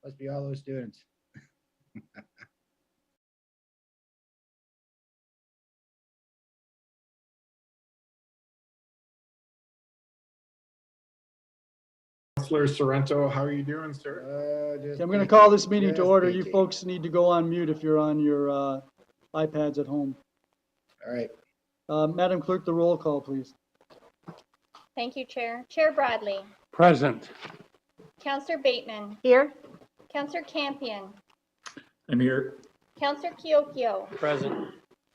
Must be all those students. Councillor Sorrento, how are you doing, sir? Just Okay, I'm going to peeking, call this meeting to just order. You peeking. folks need to go on mute if you're on your iPads at home. All right. Madam Clerk, the roll call, please. Thank you, Chair. Chair Bradley. Present. Councillor Bateman. Here. Councillor Campion. I'm here. Councillor Kiokio. Present.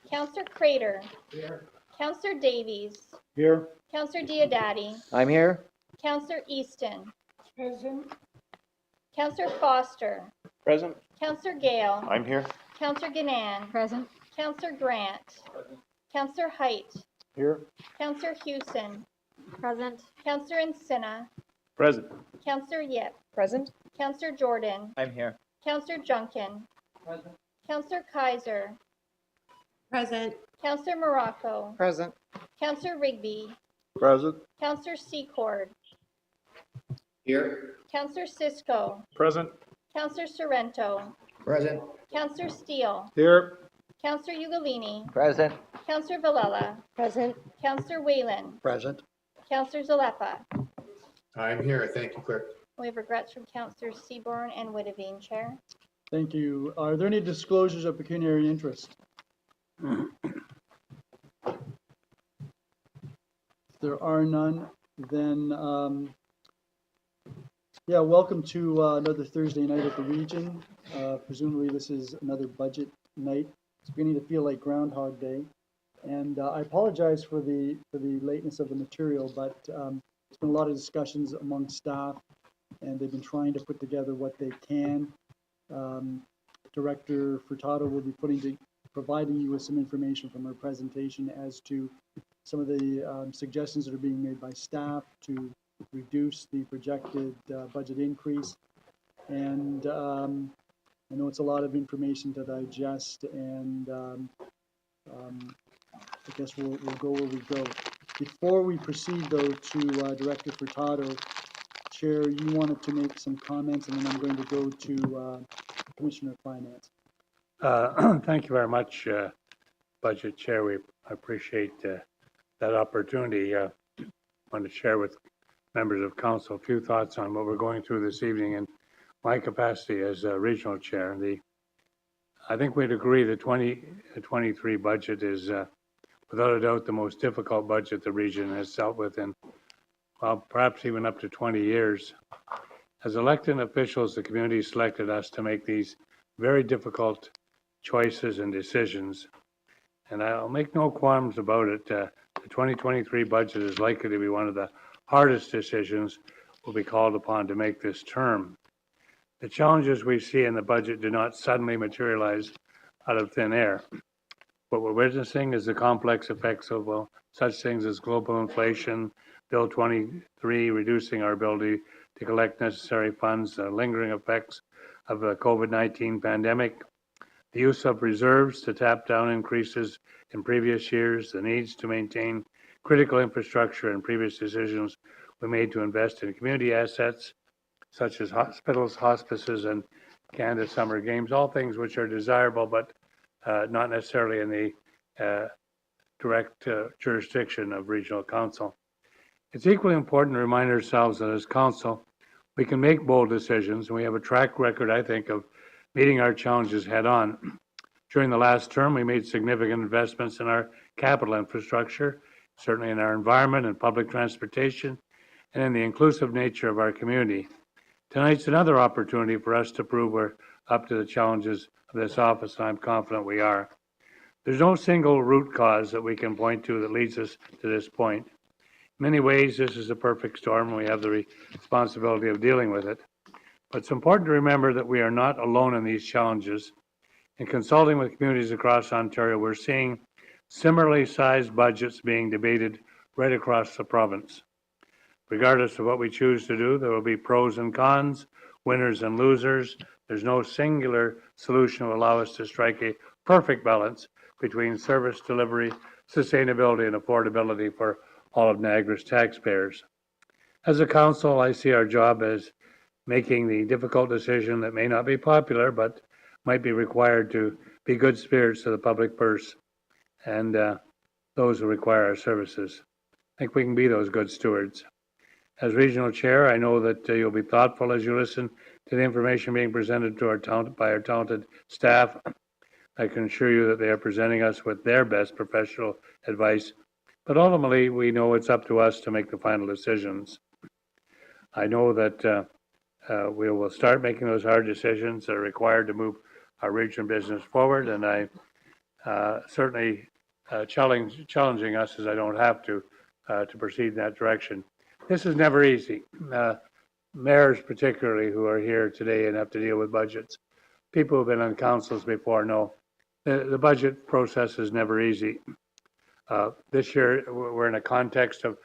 Councillor Crater. Here. Councillor Davies. Here. Councillor Diodati. I'm here. Councillor Easton. Present. Councillor Foster. Present. Councillor Gale. I'm here. Councillor Ganan. Present. Councillor Grant. Councillor Height. Here. Councillor Hewson. Present. Councillor Encina. Present. Councillor Yip. Present. Councillor Jordan. I'm here. Councillor Junkin. Present. Councillor Kaiser. Present. Councillor Morocco. Present. Councillor Rigby. Present. Councillor Secord. Here. Councillor Cisco. Present. Councillor Sorrento. Present. Councillor Steele. Here. Councillor Ugolini. Present. Councillor Villela. Present. Councillor Whalen. Present. Councillor Zalepa. I'm here. Thank you, clerk. We have regrets from Councillor Seaborn and Witteveen, Chair. Thank you. Are there any disclosures of pecuniary interest? If there are none, then, yeah, welcome to another Thursday night at the Region. Presumably this is another budget night. It's beginning to feel like Groundhog Day. And I apologize for the lateness of the material, but there's been a lot of discussions among staff, and they've been trying to put together what they can. Director Furtado will be providing you with some information from her presentation as to some of the suggestions that are being made by staff to reduce the projected budget increase. And I know it's a lot of information to digest, and I guess we'll go where we go. Before we proceed, though, to Director Furtado, Chair, you wanted to make some comments, and then I'm going to go to Commissioner of Finance. Thank you very much, Budget Chair. I appreciate that opportunity. I want to share with members of Council a few thoughts on what we're going through this evening in my capacity as Regional Chair. I think we'd agree the 2023 budget is without a doubt the most difficult budget the region has dealt with in, well, perhaps even up to 20 years. As elected officials, the community selected us to make these very difficult choices and decisions. And I'll make no qualms about it. The 2023 budget is likely to be one of the hardest decisions we'll be called upon to make this term. The challenges we see in the budget do not suddenly materialize out of thin air. What we're witnessing is the complex effects of, well, such things as global inflation, Bill 23 reducing our ability to collect necessary funds, the lingering effects of the COVID-19 pandemic, the use of reserves to tap down increases in previous years, the needs to maintain critical infrastructure and previous decisions we made to invest in community assets such as hospitals, hospices, and Canada Summer Games, all things which are desirable but not necessarily in the direct jurisdiction of Regional Council. It's equally important to remind ourselves that as Council, we can make bold decisions, and we have a track record, I think, of meeting our challenges head on. During the last term, we made significant investments in our capital infrastructure, certainly in our environment and public transportation, and in the inclusive nature of our community. Tonight's another opportunity for us to prove we're up to the challenges of this office, and I'm confident we are. There's no single root cause that we can point to that leads us to this point. In many ways, this is a perfect storm, and we have the responsibility of dealing with it. But it's important to remember that we are not alone in these challenges. In consulting with communities across Ontario, we're seeing similarly sized budgets being debated right across the province. Regardless of what we choose to do, there will be pros and cons, winners and losers. There's no singular solution that will allow us to strike a perfect balance between service delivery, sustainability, and affordability for all of Niagara's taxpayers. As a council, I see our job as making the difficult decision that may not be popular, but might be required to be good spirits to the public purse and those who require our services. I think we can be those good stewards. As regional chair, I know that you'll be thoughtful as you listen to the information being presented to by our talented staff. I can assure you that they are presenting us with their best professional advice, but ultimately we know it's up to us to make the final decisions. I know that we will start making those hard decisions that are required to move our region business forward, and I certainly challenging us as I don't have to proceed in that direction. This is never easy. Mayors particularly who are here today and have to deal with budgets. People who've been on councils before know the budget process is never easy. This year we're in a context of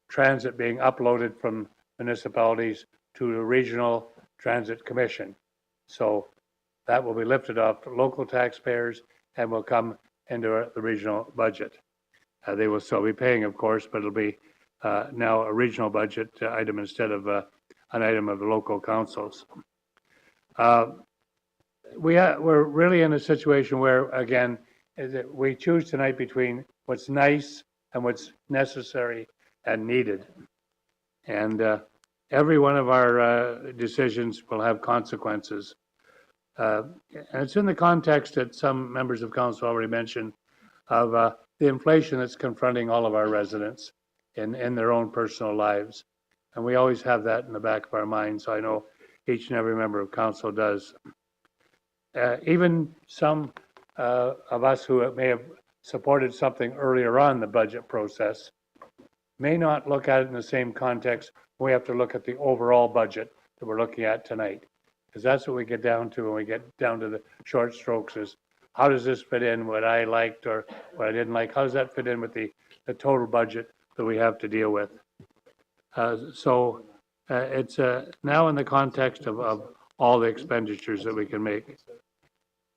transit being uploaded from municipalities to the regional transit commission. So that will be lifted off local taxpayers and will come into the regional budget. They will still be paying, of course, but it'll be now a regional budget item instead of an item of the local councils. We're really in a situation where, again, we choose tonight between what's nice and what's necessary and needed. And every one of our decisions will have consequences. And it's in the context that some members of council already mentioned of the inflation that's confronting all of our residents in their own personal lives. And we always have that in the back of our minds. So I know each and every member of council does. Even some of us who may have supported something earlier on in the budget process may not look at it in the same context. We have to look at the overall budget that we're looking at tonight, because that's what we get down to when we get down to the short strokes is how does this fit in what I liked or what I didn't like? How does that fit in with the total budget that we have to deal with? So it's now in the context of all the expenditures that we can make.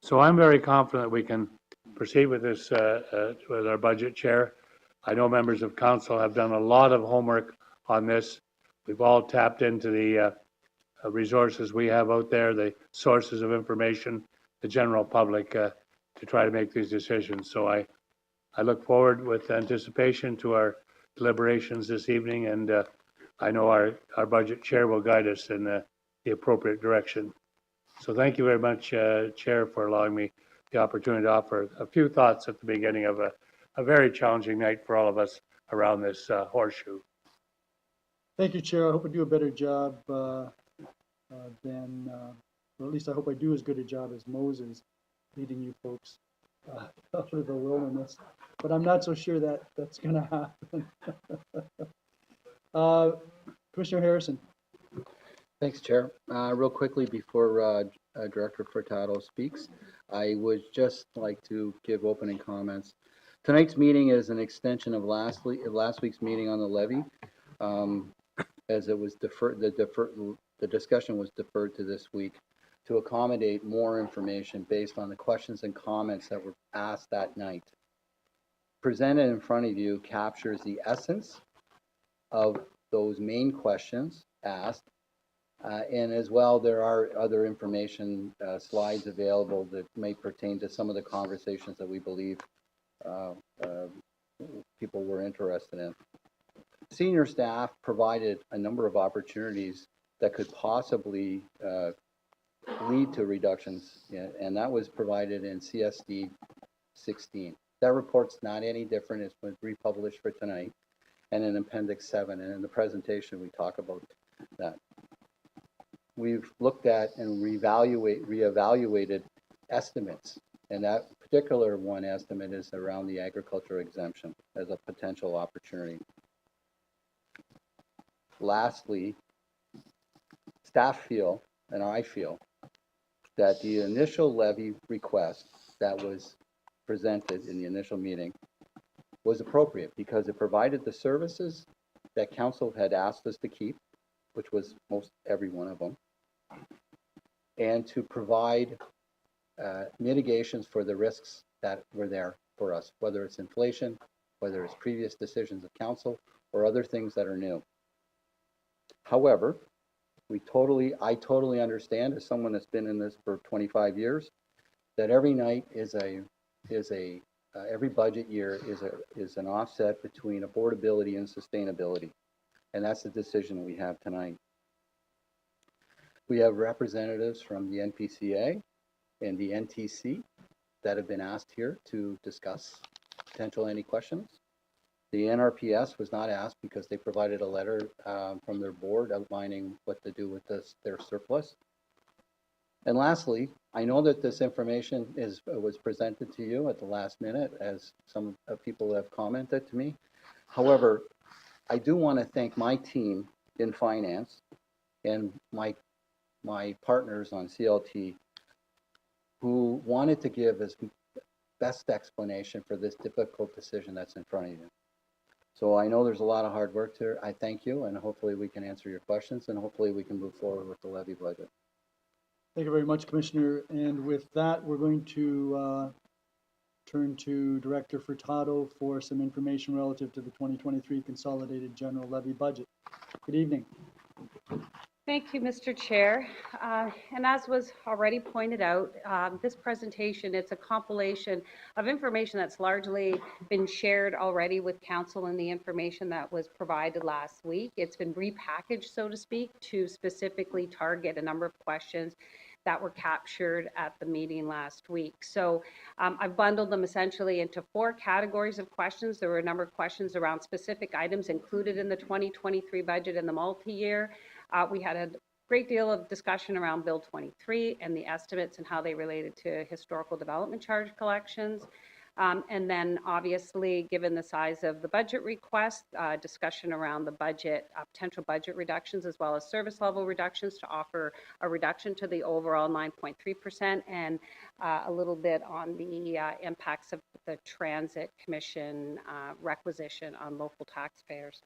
So I'm very confident we can proceed with this with our budget chair. I know members of council have done a lot of homework on this. We've all tapped into the resources we have out there, the sources of information, the general public to try to make these decisions. So I look forward with anticipation to our deliberations this evening, and I know our budget chair will guide us in the appropriate direction. So thank you very much, Chair, for allowing me the opportunity to offer a few thoughts at the beginning of a very challenging night for all of us around this horseshoe. Thank you, Chair. I hope I do a better job than, or at least I hope I do as good a job as Moses leading you folks out of the wilderness. But I'm not so sure that that's going to happen. Commissioner Harrison. Thanks, Chair. Real quickly before Director Furtado speaks, I would just like to give opening comments. Tonight's meeting is an extension of last week's meeting on the levy, as it was deferred. The discussion was deferred to this week to accommodate more information based on the questions and comments that were asked that night. Presented in front of you captures the essence of those main questions asked. And as well, there are other information slides available that may pertain to some of the conversations that we believe people were interested in. Senior staff provided a number of opportunities that could possibly lead to reductions, and that was provided in CSD 16. That report's not any different. It's been republished for tonight, and in Appendix 7, and in the presentation we talk about that. We've looked at and reevaluated estimates, and that particular one estimate is around the agriculture exemption as a potential opportunity. Lastly, staff feel, and I feel, that the initial levy request that was presented in the initial meeting was appropriate because it provided the services that council had asked us to keep, which was most every one of them, and to provide mitigations for the risks that were there for us, whether it's inflation, whether it's previous decisions of council, or other things that are new. However, I totally understand as someone that's been in this for 25 years, that every night every budget year is an offset between affordability and sustainability. And that's the decision we have tonight. We have representatives from the NPCA and the NTC that have been asked here to discuss potential any questions. The NRPS was not asked because they provided a letter from their board outlining what to do with their surplus. And lastly, I know that this information was presented to you at the last minute, as some people have commented to me. However, I do want to thank my team in finance and my partners on CLT who wanted to give as best explanation for this difficult decision that's in front of you. So I know there's a lot of hard work there. I thank you, and hopefully we can answer your questions, and hopefully we can move forward with the levy budget. Thank you very much, Commissioner. And with that, we're going to turn to Director Furtado for some information relative to the 2023 Consolidated General Levy Budget. Good evening. Thank you, Mr. Chair. And as was already pointed out, this presentation, it's a compilation of information that's largely been shared already with Council and the information that was provided last week. It's been repackaged, so to speak, to specifically target a number of questions that were captured at the meeting last week. So I've bundled them essentially into 4 categories of questions. There were a number of questions around specific items included in the 2023 budget and the multi-year. We had a great deal of discussion around Bill 23 and the estimates and how they related to historical development charge collections. And then obviously, given the size of the budget request, discussion around the budget, potential budget reductions, as well as service level reductions to offer a reduction to the overall 9.3%, and a little bit on the impacts of the Transit Commission requisition on local taxpayers.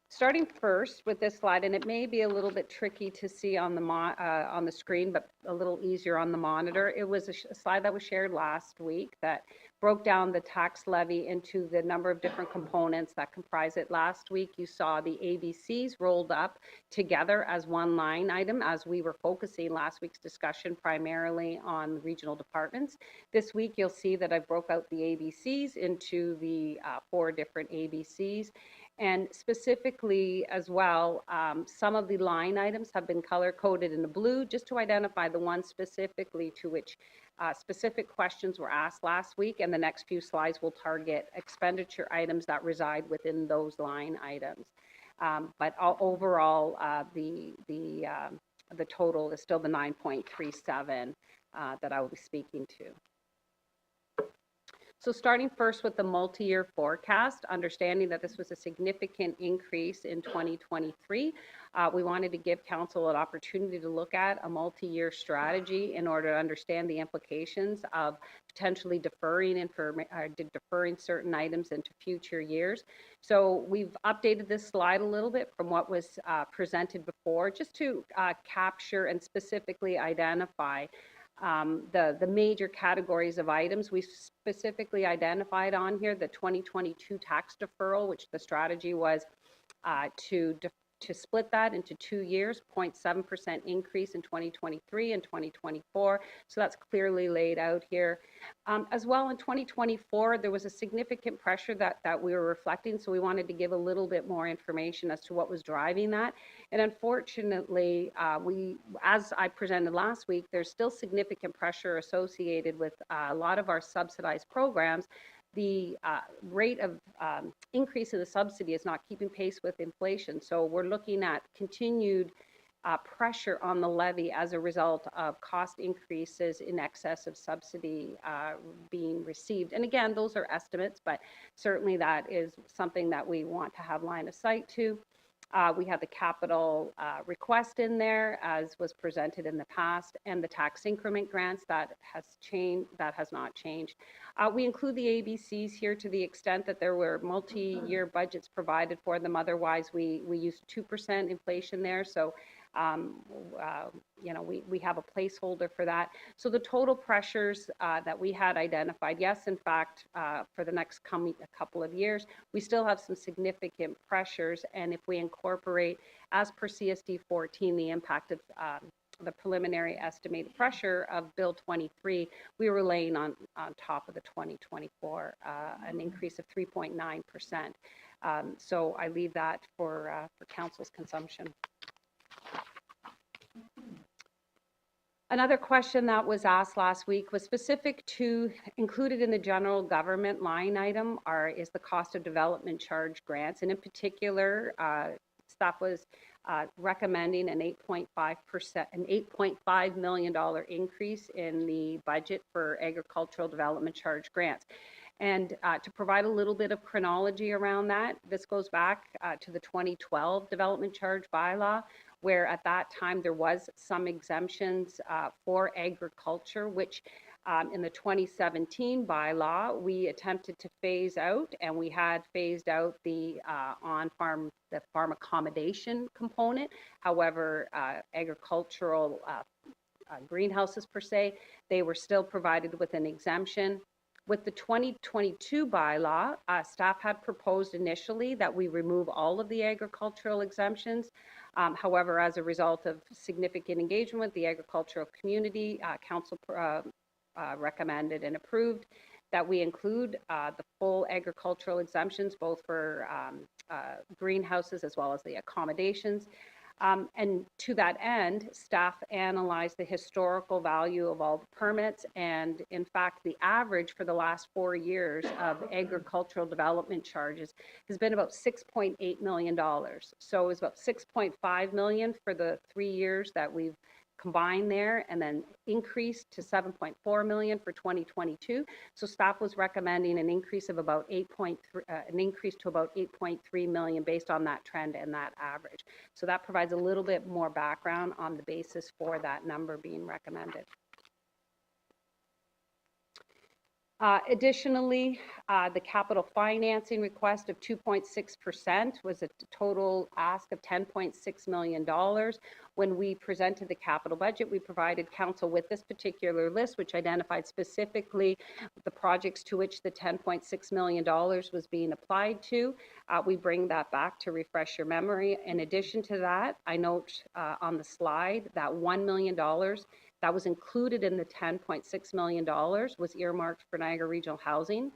Starting first with this slide, and it may be a little bit tricky to see on the screen, but a little easier on the monitor. It was a slide that was shared last week that broke down the tax levy into the number of different components that comprise it. Last week, you saw the ABCs rolled up together as one line item, as we were focusing last week's discussion primarily on regional departments. This week, you'll see that I broke out the ABCs into the 4 different ABCs. And specifically as well, some of the line items have been color-coded in the blue just to identify the ones specifically to which specific questions were asked last week, and the next few slides will target expenditure items that reside within those line items. But overall, the total is still the 9.37 that I will be speaking to. So starting first with the multi-year forecast, understanding that this was a significant increase in 2023, we wanted to give Council an opportunity to look at a multi-year strategy in order to understand the implications of potentially deferring certain items into future years. So we've updated this slide a little bit from what was presented before, just to capture and specifically identify the major categories of items. We specifically identified on here the 2022 tax deferral, which the strategy was to split that into 2 years, 0.7% increase in 2023 and 2024. So that's clearly laid out here. As well, in 2024, there was a significant pressure that we were reflecting, so we wanted to give a little bit more information as to what was driving that. And unfortunately, as I presented last week, there's still significant pressure associated with a lot of our subsidized programs. The rate of increase in the subsidy is not keeping pace with inflation. So we're looking at continued pressure on the levy as a result of cost increases in excess of subsidy being received. And again, those are estimates, but certainly that is something that we want to have line of sight to. We have the capital request in there, as was presented in the past, and the tax increment grants that has not changed. We include the ABCs here to the extent that there were multi-year budgets provided for them. Otherwise, we used 2% inflation there. So You know, we have a placeholder for that. So the total pressures that we had identified, yes, in fact, for the next couple of years, we still have some significant pressures. And if we incorporate, as per CSD 14, the impact of the preliminary estimated pressure of Bill 23, we were laying on top of the 2024, an increase of 3.9%. So I leave that for council's consumption. Another question that was asked last week was specific to, included in the general government line item is the cost of development charge grants. And in particular, staff was recommending an 8.5 million dollar increase in the budget for agricultural development charge grants. And to provide a little bit of chronology around that, this goes back to the 2012 development charge bylaw, where at that time there was some exemptions for agriculture, which in the 2017 bylaw, we attempted to phase out, and we had phased out the on-farm, the farm accommodation component. However, agricultural greenhouses per se, they were still provided with an exemption. With the 2022 bylaw, staff had proposed initially that we remove all of the agricultural exemptions. However, as a result of significant engagement with the agricultural community, council recommended and approved that we include the full agricultural exemptions, both for greenhouses as well as the accommodations. And to that end, staff analyzed the historical value of all the permits, and in fact, the average for the last 4 years of agricultural development charges has been about $6.8 million. So it was about $6.5 million for the 3 years that we've combined there, and then increased to $7.4 million for 2022. So staff was recommending an increase of about an increase to about $8.3 million based on that trend and that average. So that provides a little bit more background on the basis for that number being recommended. Additionally, the capital financing request of 2.6% was a total ask of $10.6 million. When we presented the capital budget, we provided council with this particular list, which identified specifically the projects to which the $10.6 million was being applied to. We bring that back to refresh your memory. In addition to that, I note on the slide that $1 million that was included in the $10.6 million was earmarked for Niagara Regional Housing.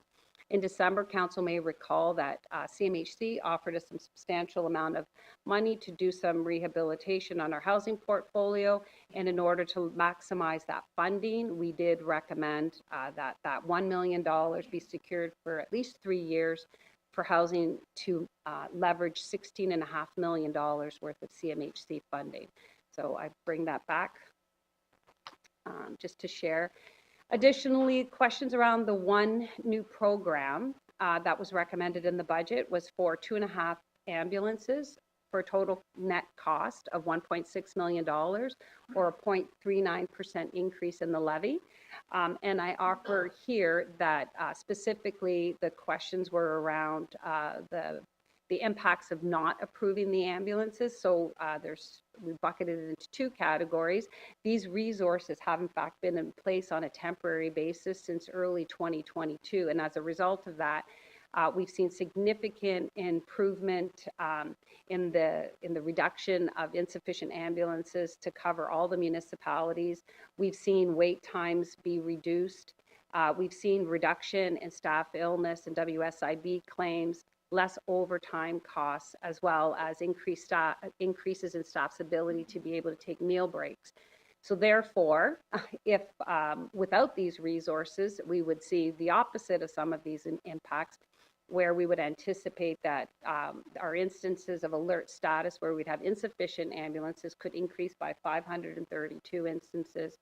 In December, council may recall that CMHC offered us some substantial amount of money to do some rehabilitation on our housing portfolio. And in order to maximize that funding, we did recommend that $1 million be secured for at least 3 years for housing to leverage $16.5 million worth of CMHC funding. So I bring that back just to share. Additionally, questions around the one new program that was recommended in the budget was for 2.5 ambulances for a total net cost of $1.6 million, or a 0.39% increase in the levy. And I offer here that specifically the questions were around the impacts of not approving the ambulances. So we bucketed it into 2 categories. These resources have in fact been in place on a temporary basis since early 2022. And as a result of that, we've seen significant improvement in the reduction of insufficient ambulances to cover all the municipalities. We've seen wait times be reduced. We've seen reduction in staff illness and WSIB claims, less overtime costs, as well as increases in staff's ability to be able to take meal breaks. So therefore, if without these resources, we would see the opposite of some of these impacts, where we would anticipate that our instances of alert status, where we'd have insufficient ambulances, could increase by 532 instances,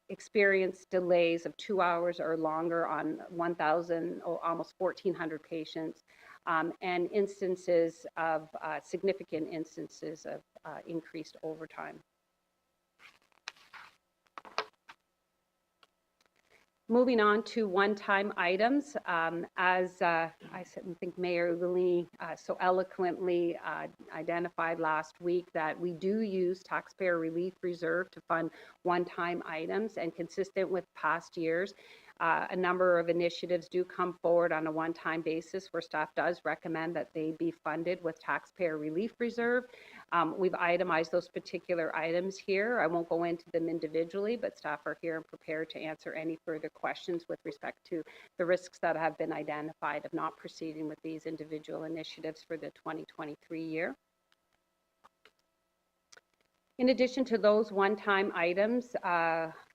experience delays of 2 hours or longer on 1,000 or almost 1,400 patients, and instances of significant instances of increased overtime. Moving on to one-time items, as I think Mayor Ugolini so eloquently identified last week, that we do use taxpayer relief reserve to fund one-time items, and consistent with past years, a number of initiatives do come forward on a one-time basis where staff does recommend that they be funded with taxpayer relief reserve. We've itemized those particular items here. I won't go into them individually, but staff are here and prepared to answer any further questions with respect to the risks that have been identified of not proceeding with these individual initiatives for the 2023 year. In addition to those one-time items,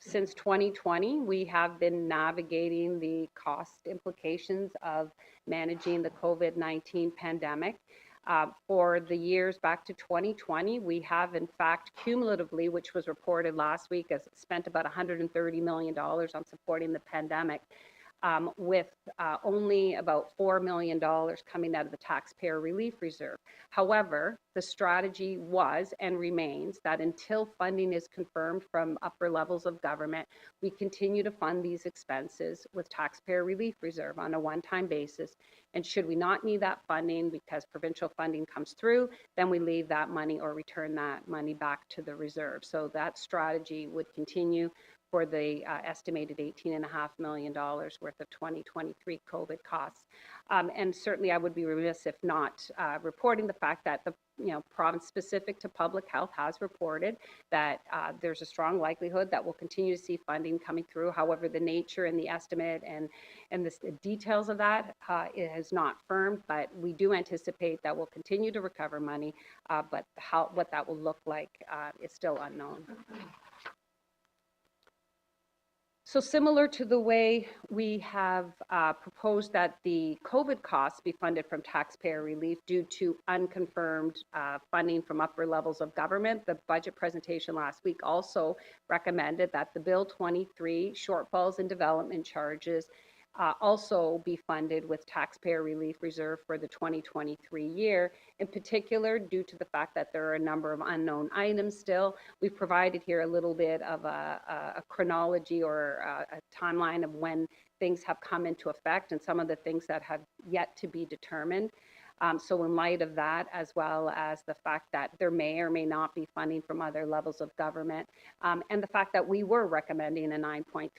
since 2020, we have been navigating the cost implications of managing the COVID-19 pandemic. For the years back to 2020, we have in fact cumulatively, which was reported last week, as spent about $130 million on supporting the pandemic, with only about $4 million coming out of the taxpayer relief reserve. However, the strategy was and remains that until funding is confirmed from upper levels of government, we continue to fund these expenses with taxpayer relief reserve on a one-time basis. And should we not need that funding because provincial funding comes through, then we leave that money or return that money back to the reserve. So that strategy would continue for the estimated $18.5 million worth of 2023 COVID costs. And certainly I would be remiss if not reporting the fact that the province specific to public health has reported that there's a strong likelihood that we'll continue to see funding coming through. However, the nature and the estimate and the details of that it has not firmed, but we do anticipate that we'll continue to recover money, but what that will look like is still unknown. So similar to the way we have proposed that the COVID costs be funded from taxpayer relief due to unconfirmed funding from upper levels of government, the budget presentation last week also recommended that the Bill 23 shortfalls in development charges also be funded with taxpayer relief reserve for the 2023 year. In particular, due to the fact that there are a number of unknown items still, we've provided here a little bit of a chronology or a timeline of when things have come into effect and some of the things that have yet to be determined. So in light of that, as well as the fact that there may or may not be funding from other levels of government, and the fact that we were recommending a 9.3%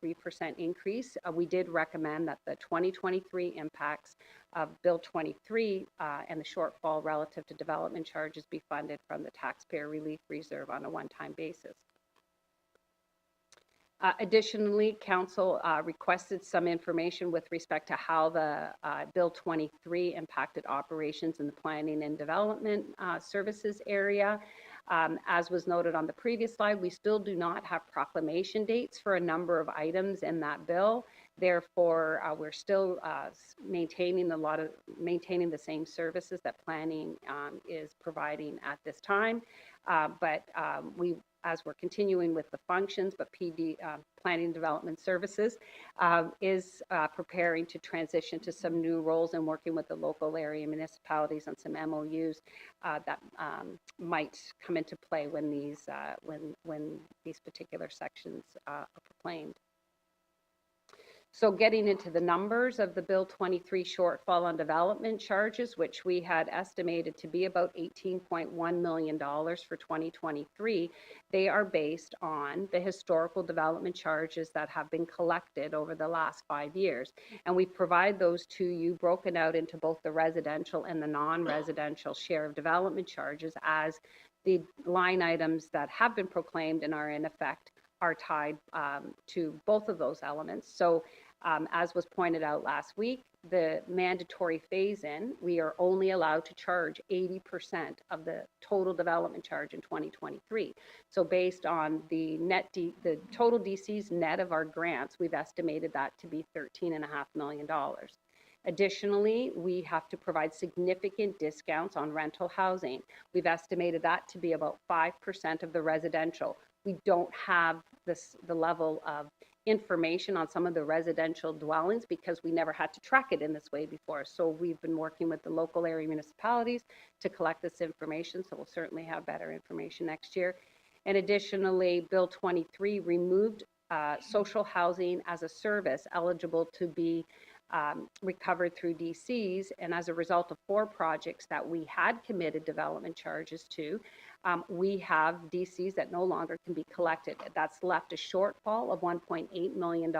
increase, we did recommend that the 2023 impacts of Bill 23 and the shortfall relative to development charges be funded from the taxpayer relief reserve on a one-time basis. Additionally, Council requested some information with respect to how the Bill 23 impacted operations in the planning and development services area. As was noted on the previous slide, we still do not have proclamation dates for a number of items in that bill. Therefore, we're still maintaining the same services that planning is providing at this time. But as we're continuing with the functions, but Planning Development Services is preparing to transition to some new roles and working with the local area municipalities on some MOUs that might come into play when these particular sections are proclaimed. So getting into the numbers of the Bill 23 shortfall on development charges, which we had estimated to be about $18.1 million for 2023, they are based on the historical development charges that have been collected over the last 5 years. And we provide those to you broken out into both the residential and the non-residential share of development charges, as the line items that have been proclaimed and are in effect are tied to both of those elements. So as was pointed out last week, the mandatory phase-in, we are only allowed to charge 80% of the total development charge in 2023. So based on the total DCs net of our grants, we've estimated that to be $13.5 million. Additionally, we have to provide significant discounts on rental housing. We've estimated that to be about 5% of the residential. We don't have the level of information on some of the residential dwellings because we never had to track it in this way before. So we've been working with the local area municipalities to collect this information. So we'll certainly have better information next year. And additionally, Bill 23 removed social housing as a service eligible to be recovered through DCs. And as a result of 4 projects that we had committed development charges to, we have DCs that no longer can be collected. That's left a shortfall of $1.8 million in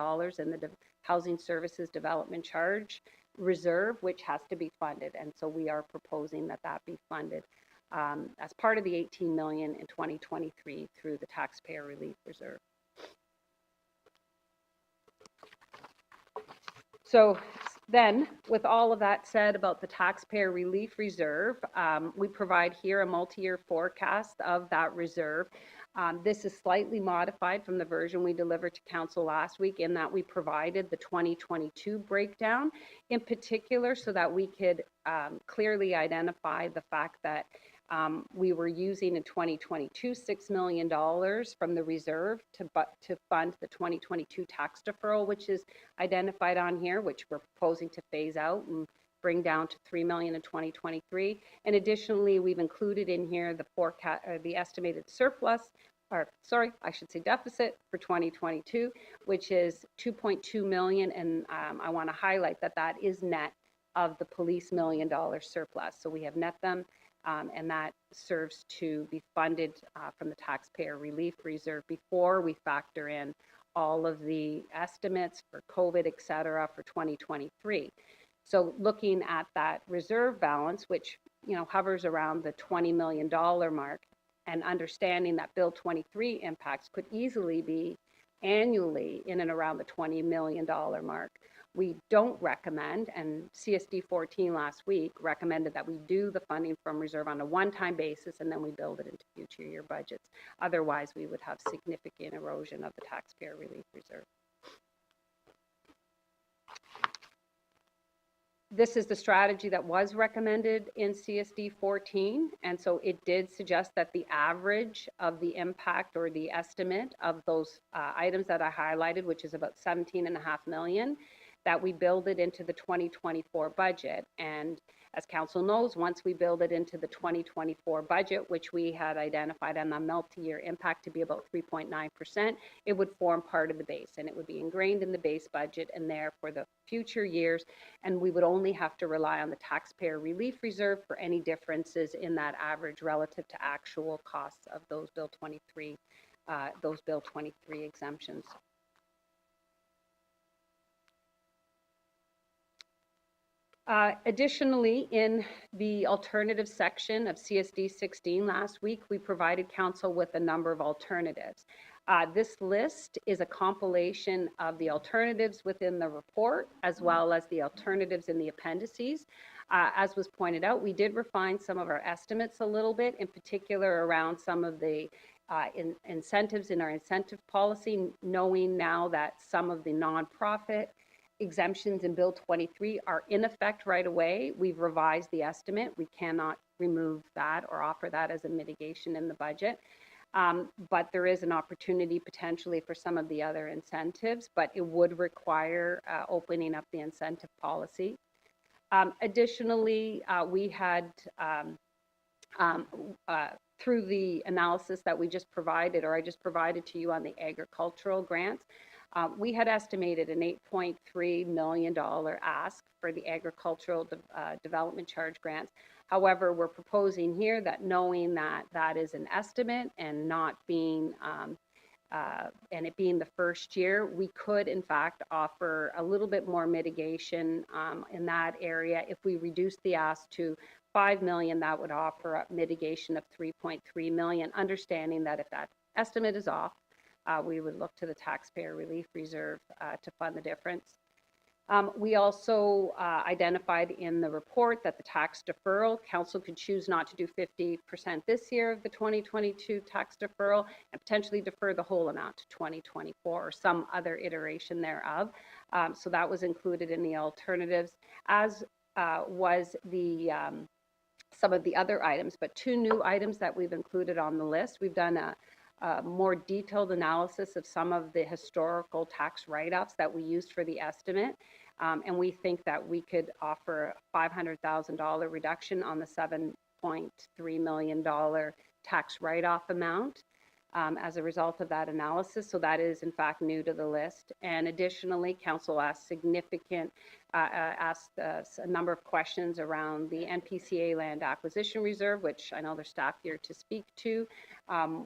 the Housing Services Development Charge Reserve, which has to be funded. And so we are proposing that that be funded as part of the $18 million in 2023 through the Taxpayer Relief Reserve. So then, with all of that said about the Taxpayer Relief Reserve, we provide here a multi-year forecast of that reserve. This is slightly modified from the version we delivered to Council last week, in that we provided the 2022 breakdown, in particular so that we could clearly identify the fact that we were using in 2022 $6 million from the reserve to fund the 2022 tax deferral, which is identified on here, which we're proposing to phase out and bring down to $3 million in 2023. And additionally, we've included in here the forecast, or the estimated surplus, or sorry, I should say deficit for 2022, which is $2.2 million. And I want to highlight that that is net of the police $1 million surplus. So we have net them. And that serves to be funded from the Taxpayer Relief Reserve before we factor in all of the estimates for COVID, et cetera, for 2023. So looking at that reserve balance, which hovers around the $20 million mark, and understanding that Bill 23 impacts could easily be annually in and around the $20 million mark. We don't recommend, and CSD 14 last week recommended that we do the funding from reserve on a one-time basis and then we build it into future year budgets. Otherwise, we would have significant erosion of the Taxpayer Relief Reserve. This is the strategy that was recommended in CSD 14, and so it did suggest that the average of the impact or the estimate of those items that I highlighted, which is about $17.5 million, that we build it into the 2024 budget. And as Council knows, once we build it into the 2024 budget, which we had identified on the multi-year impact to be about 3.9%, it would form part of the base, and it would be ingrained in the base budget and there for the future years. And we would only have to rely on the Taxpayer Relief Reserve for any differences in that average relative to actual costs of those Bill 23 exemptions. Additionally, in the alternative section of CSD 16 last week, we provided Council with a number of alternatives. This list is a compilation of the alternatives within the report, as well as the alternatives in the appendices. As was pointed out, we did refine some of our estimates a little bit, in particular around some of the incentives in our incentive policy, knowing now that some of the nonprofit exemptions in Bill 23 are in effect right away. We've revised the estimate. We cannot remove that or offer that as a mitigation in the budget. But there is an opportunity potentially for some of the other incentives, but it would require opening up the incentive policy. Additionally, we had, through the analysis that we just provided, or I just provided to you on the agricultural grants, we had estimated an $8.3 million ask for the agricultural development charge grants. However, we're proposing here that, knowing that that is an estimate and not being, and it being the first year, we could in fact offer a little bit more mitigation in that area. If we reduce the ask to $5 million, that would offer a mitigation of $3.3 million, understanding that if that estimate is off, we would look to the Taxpayer Relief Reserve to fund the difference. We also identified in the report that the tax deferral, Council could choose not to do 50% this year of the 2022 tax deferral and potentially defer the whole amount to 2024 or some other iteration thereof. So that was included in the alternatives, as was the some of the other items, but 2 new items that we've included on the list. We've done a more detailed analysis of some of the historical tax write-offs that we used for the estimate. And we think that we could offer a $500,000 reduction on the $7.3 million tax write-off amount. as a result of that analysis. So that is in fact new to the list. And additionally, council asked a number of questions around the NPCA land acquisition reserve, which I know there's staff here to speak to,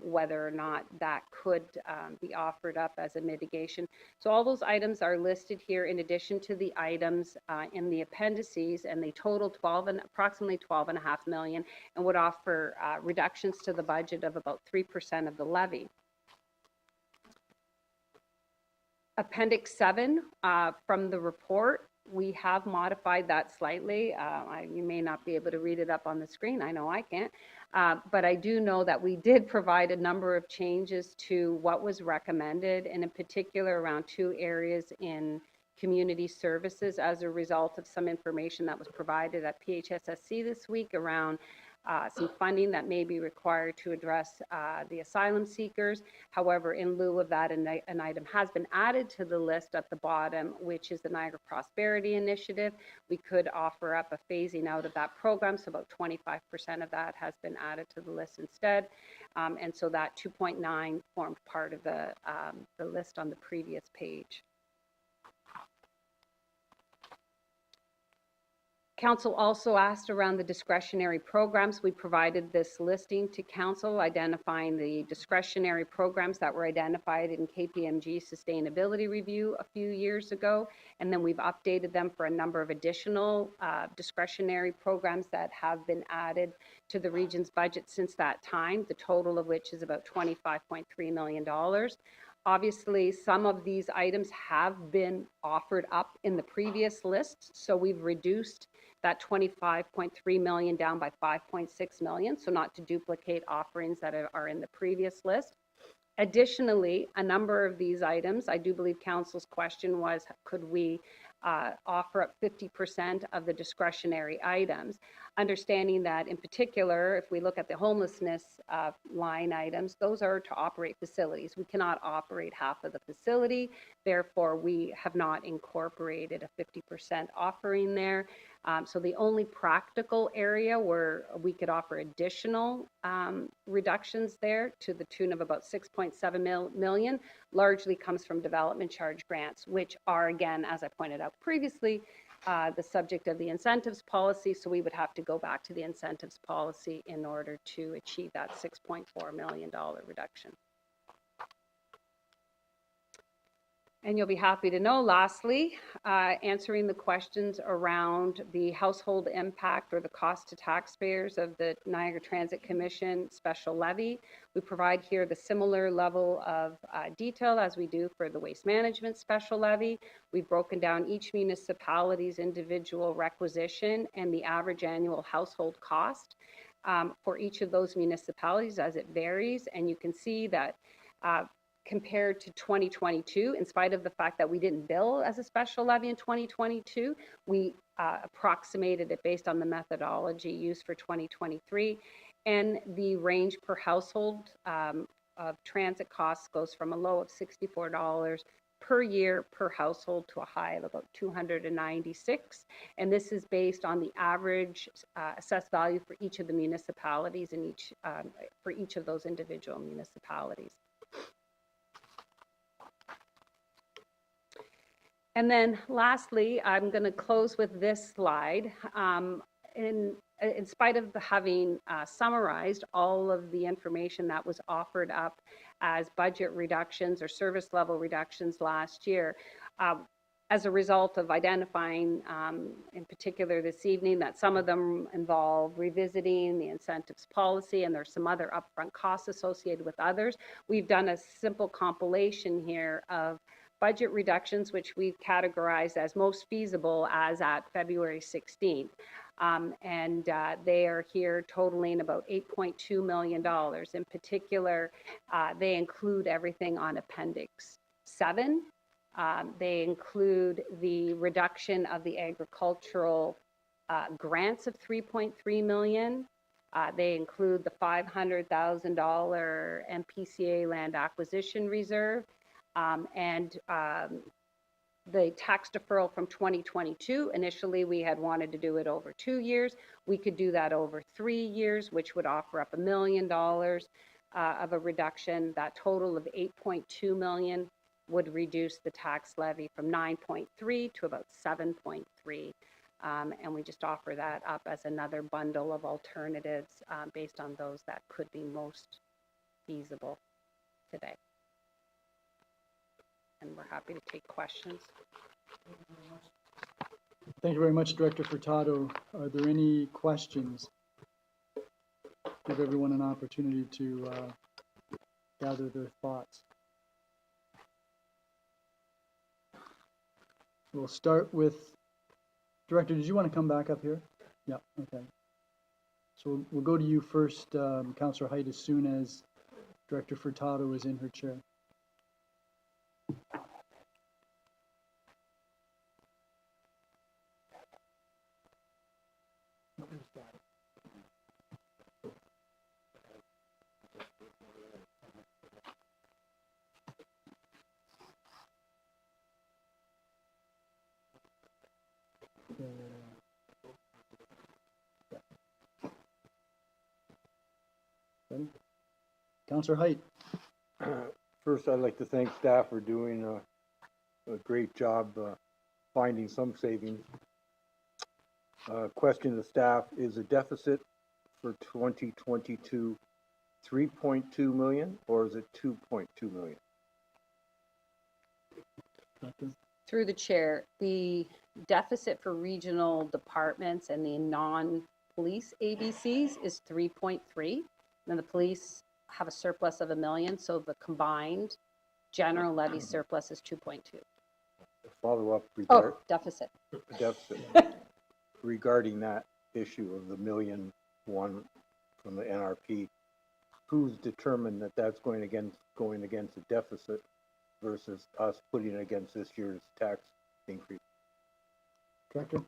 whether or not that could be offered up as a mitigation. So all those items are listed here in addition to the items in the appendices, and they total approximately 12.5 million, and would offer reductions to the budget of about 3% of the levy. Appendix 7 from the report, we have modified that slightly. You may not be able to read it up on the screen. I know I can't. But I do know that we did provide a number of changes to what was recommended, and in particular around 2 areas in community services as a result of some information that was provided at PHSSC this week around some funding that may be required to address the asylum seekers. However, in lieu of that, an item has been added to the list at the bottom, which is the Niagara Prosperity Initiative. We could offer up a phasing out of that program, so about 25% of that has been added to the list instead. And so that 2.9 formed part of the list on the previous page. Council also asked around the discretionary programs. We provided this listing to council, identifying the discretionary programs that were identified in KPMG sustainability review a few years ago, and then we've updated them for a number of additional discretionary programs that have been added to the region's budget since that time, the total of which is about $25.3 million. Obviously, some of these items have been offered up in the previous list, so we've reduced that 25.3 million down by 5.6 million, so not to duplicate offerings that are in the previous list. Additionally, a number of these items, I do believe council's question was, could we offer up 50% of the discretionary items, understanding that in particular, if we look at the homelessness line items, those are to operate facilities. We cannot operate half of the facility, therefore we have not incorporated a 50% offering there. So the only practical area where we could offer additional reductions there to the tune of about 6.7 million largely comes from development charge grants, which are, again, as I pointed out previously, the subject of the incentives policy. So we would have to go back to the incentives policy in order to achieve that $6.4 million reduction. And you'll be happy to know, lastly, answering the questions around the household impact or the cost to taxpayers of the Niagara Transit Commission special levy. We provide here the similar level of detail as we do for the waste management special levy. We've broken down each municipality's individual requisition and the average annual household cost for each of those municipalities as it varies. And you can see that compared to 2022, in spite of the fact that we didn't bill as a special levy in 2022, we approximated it based on the methodology used for 2023. And the range per household of transit costs goes from a low of $64 per year per household to a high of about $296. And this is based on the average assessed value for each of the municipalities and for each of those individual municipalities. And then lastly, I'm going to close with this slide. In spite of having summarized all of the information that was offered up as budget reductions or service level reductions last year, as a result of identifying, in particular this evening, that some of them involve revisiting the incentives policy and there's some other upfront costs associated with others, we've done a simple compilation here of budget reductions, which we've categorized as most feasible as at February 16th. And they are here totaling about $8.2 million. In particular, they include everything on Appendix 7. They include the reduction of the agricultural grants of $3.3 million. They include the $500,000 NPCA land acquisition reserve. And the tax deferral from 2022, initially we had wanted to do it over 2 years. We could do that over 3 years, which would offer up $1 million. of a reduction. That total of 8.2 million would reduce the tax levy from 9.3 to about 7.3. And we just offer that up as another bundle of alternatives based on those that could be most feasible today. And we're happy to take questions. Thank you very much, Director Furtado. Are there any questions? Give everyone an opportunity to gather their thoughts. We'll start with, Director, did you want to come back up here? Yeah, okay. So we'll go to you first, Councillor Height, as soon as Director Furtado is in her chair. Ready? Councillor Height. First, I'd like to thank staff for doing a great job finding some savings. Question to staff, is the deficit for 2022 3.2 million or is it 2.2 million? Director. Through the chair, the deficit for regional departments and the non-police ABCs is 3.3. Then the police have a surplus of $1 million, so the combined general levy surplus is 2.2. Follow up Oh, deficit. deficit regarding that issue of the $1 million from the NRP. Who's determined that that's going against the deficit versus us putting it against this year's tax increase? Director.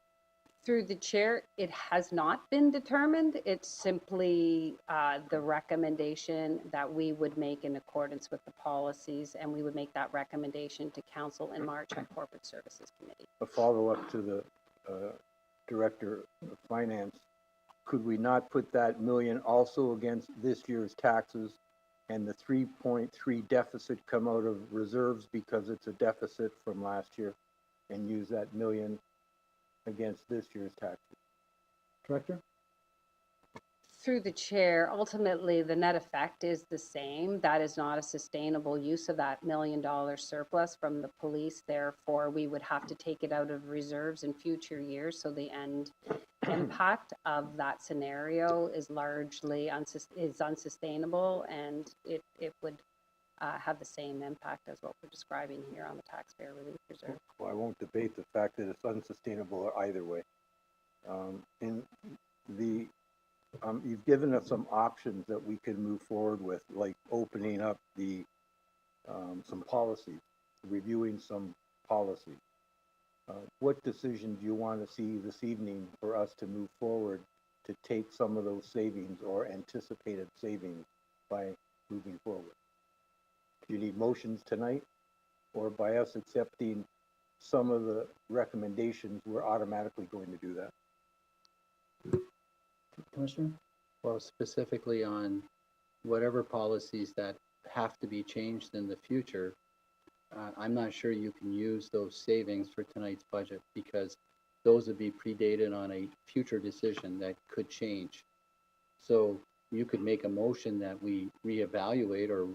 Through the chair, it has not been determined. It's simply the recommendation that we would make in accordance with the policies, and we would make that recommendation to council in March at Corporate Services Committee. A follow-up to the Director of Finance, could we not put that $1 million also against this year's taxes and the 3.3 deficit come out of reserves because it's a deficit from last year and use that $1 million against this year's taxes? Director. Through the chair, ultimately, the net effect is the same. That is not a sustainable use of that $1 million surplus from the police. Therefore, we would have to take it out of reserves in future years. So the end impact of that scenario is largely unsustainable, and it would have the same impact as what we're describing here on the taxpayer relief reserve. Well, I won't debate the fact that it's unsustainable either way. You've given us some options that we can move forward with, like opening up some policies, reviewing some policies. What decision do you want to see this evening for us to move forward to take some of those savings or anticipated savings by moving forward? Do you need motions tonight, or by us accepting some of the recommendations, we're automatically going to do that? Commissioner. Well, specifically on whatever policies that have to be changed in the future, I'm not sure you can use those savings for tonight's budget because those would be predated on a future decision that could change. So you could make a motion that we reevaluate or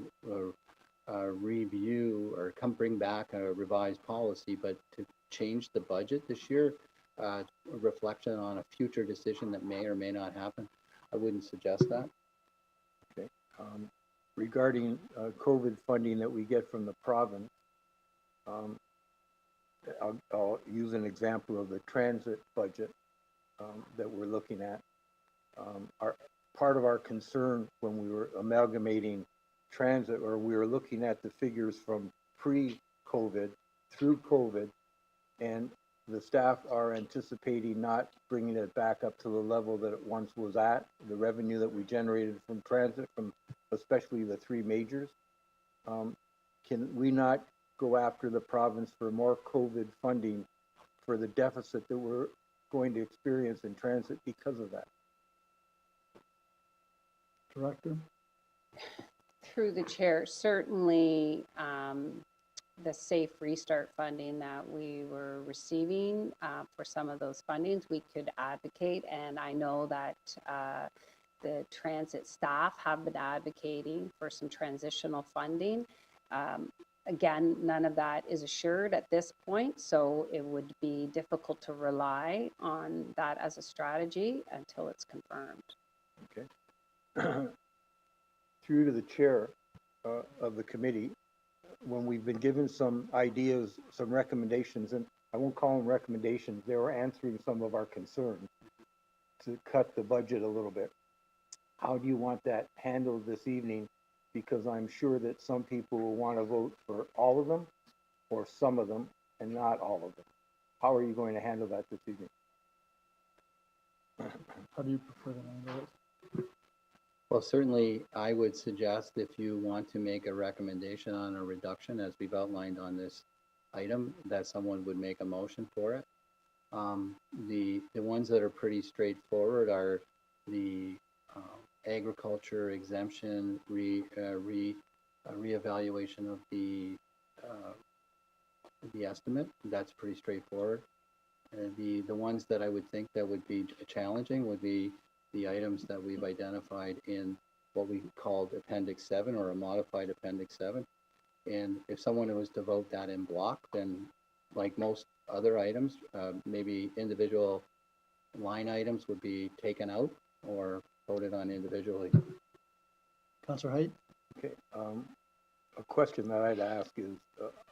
review or bring back a revised policy, but to change the budget this year, a reflection on a future decision that may or may not happen, I wouldn't suggest that. Okay. Regarding COVID funding that we get from the province, I'll use an example of the transit budget that we're looking at. Part of our concern when we were amalgamating transit, or we were looking at the figures from pre-COVID through COVID, and the staff are anticipating not bringing it back up to the level that it once was at, the revenue that we generated from transit, from especially the three majors. Can we not go after the province for more COVID funding for the deficit that we're going to experience in transit because of that? Director. Through the chair, certainly the safe restart funding that we were receiving for some of those fundings, we could advocate. And I know that the transit staff have been advocating for some transitional funding. Again, none of that is assured at this point, so it would be difficult to rely on that as a strategy until it's confirmed. Through to the chair of the committee, when we've been given some ideas, some recommendations, and I won't call them recommendations, they were answering some of our concerns to cut the budget a little bit. How do you want that handled this evening? Because I'm sure that some people will want to vote for all of them or some of them and not all of them. How are you going to handle that this evening? How do you prefer to handle it? Well, certainly, I would suggest if you want to make a recommendation on a reduction, as we've outlined on this item, that someone would make a motion for it. The ones that are pretty straightforward are the agriculture exemption, reevaluation of the estimate. That's pretty straightforward. The ones that I would think that would be challenging would be the items that we've identified in what we called Appendix 7 or a modified Appendix 7. And if someone was to vote that in block, then like most other items, maybe individual line items would be taken out or voted on individually. Councillor Height? Okay. A question that I'd ask is,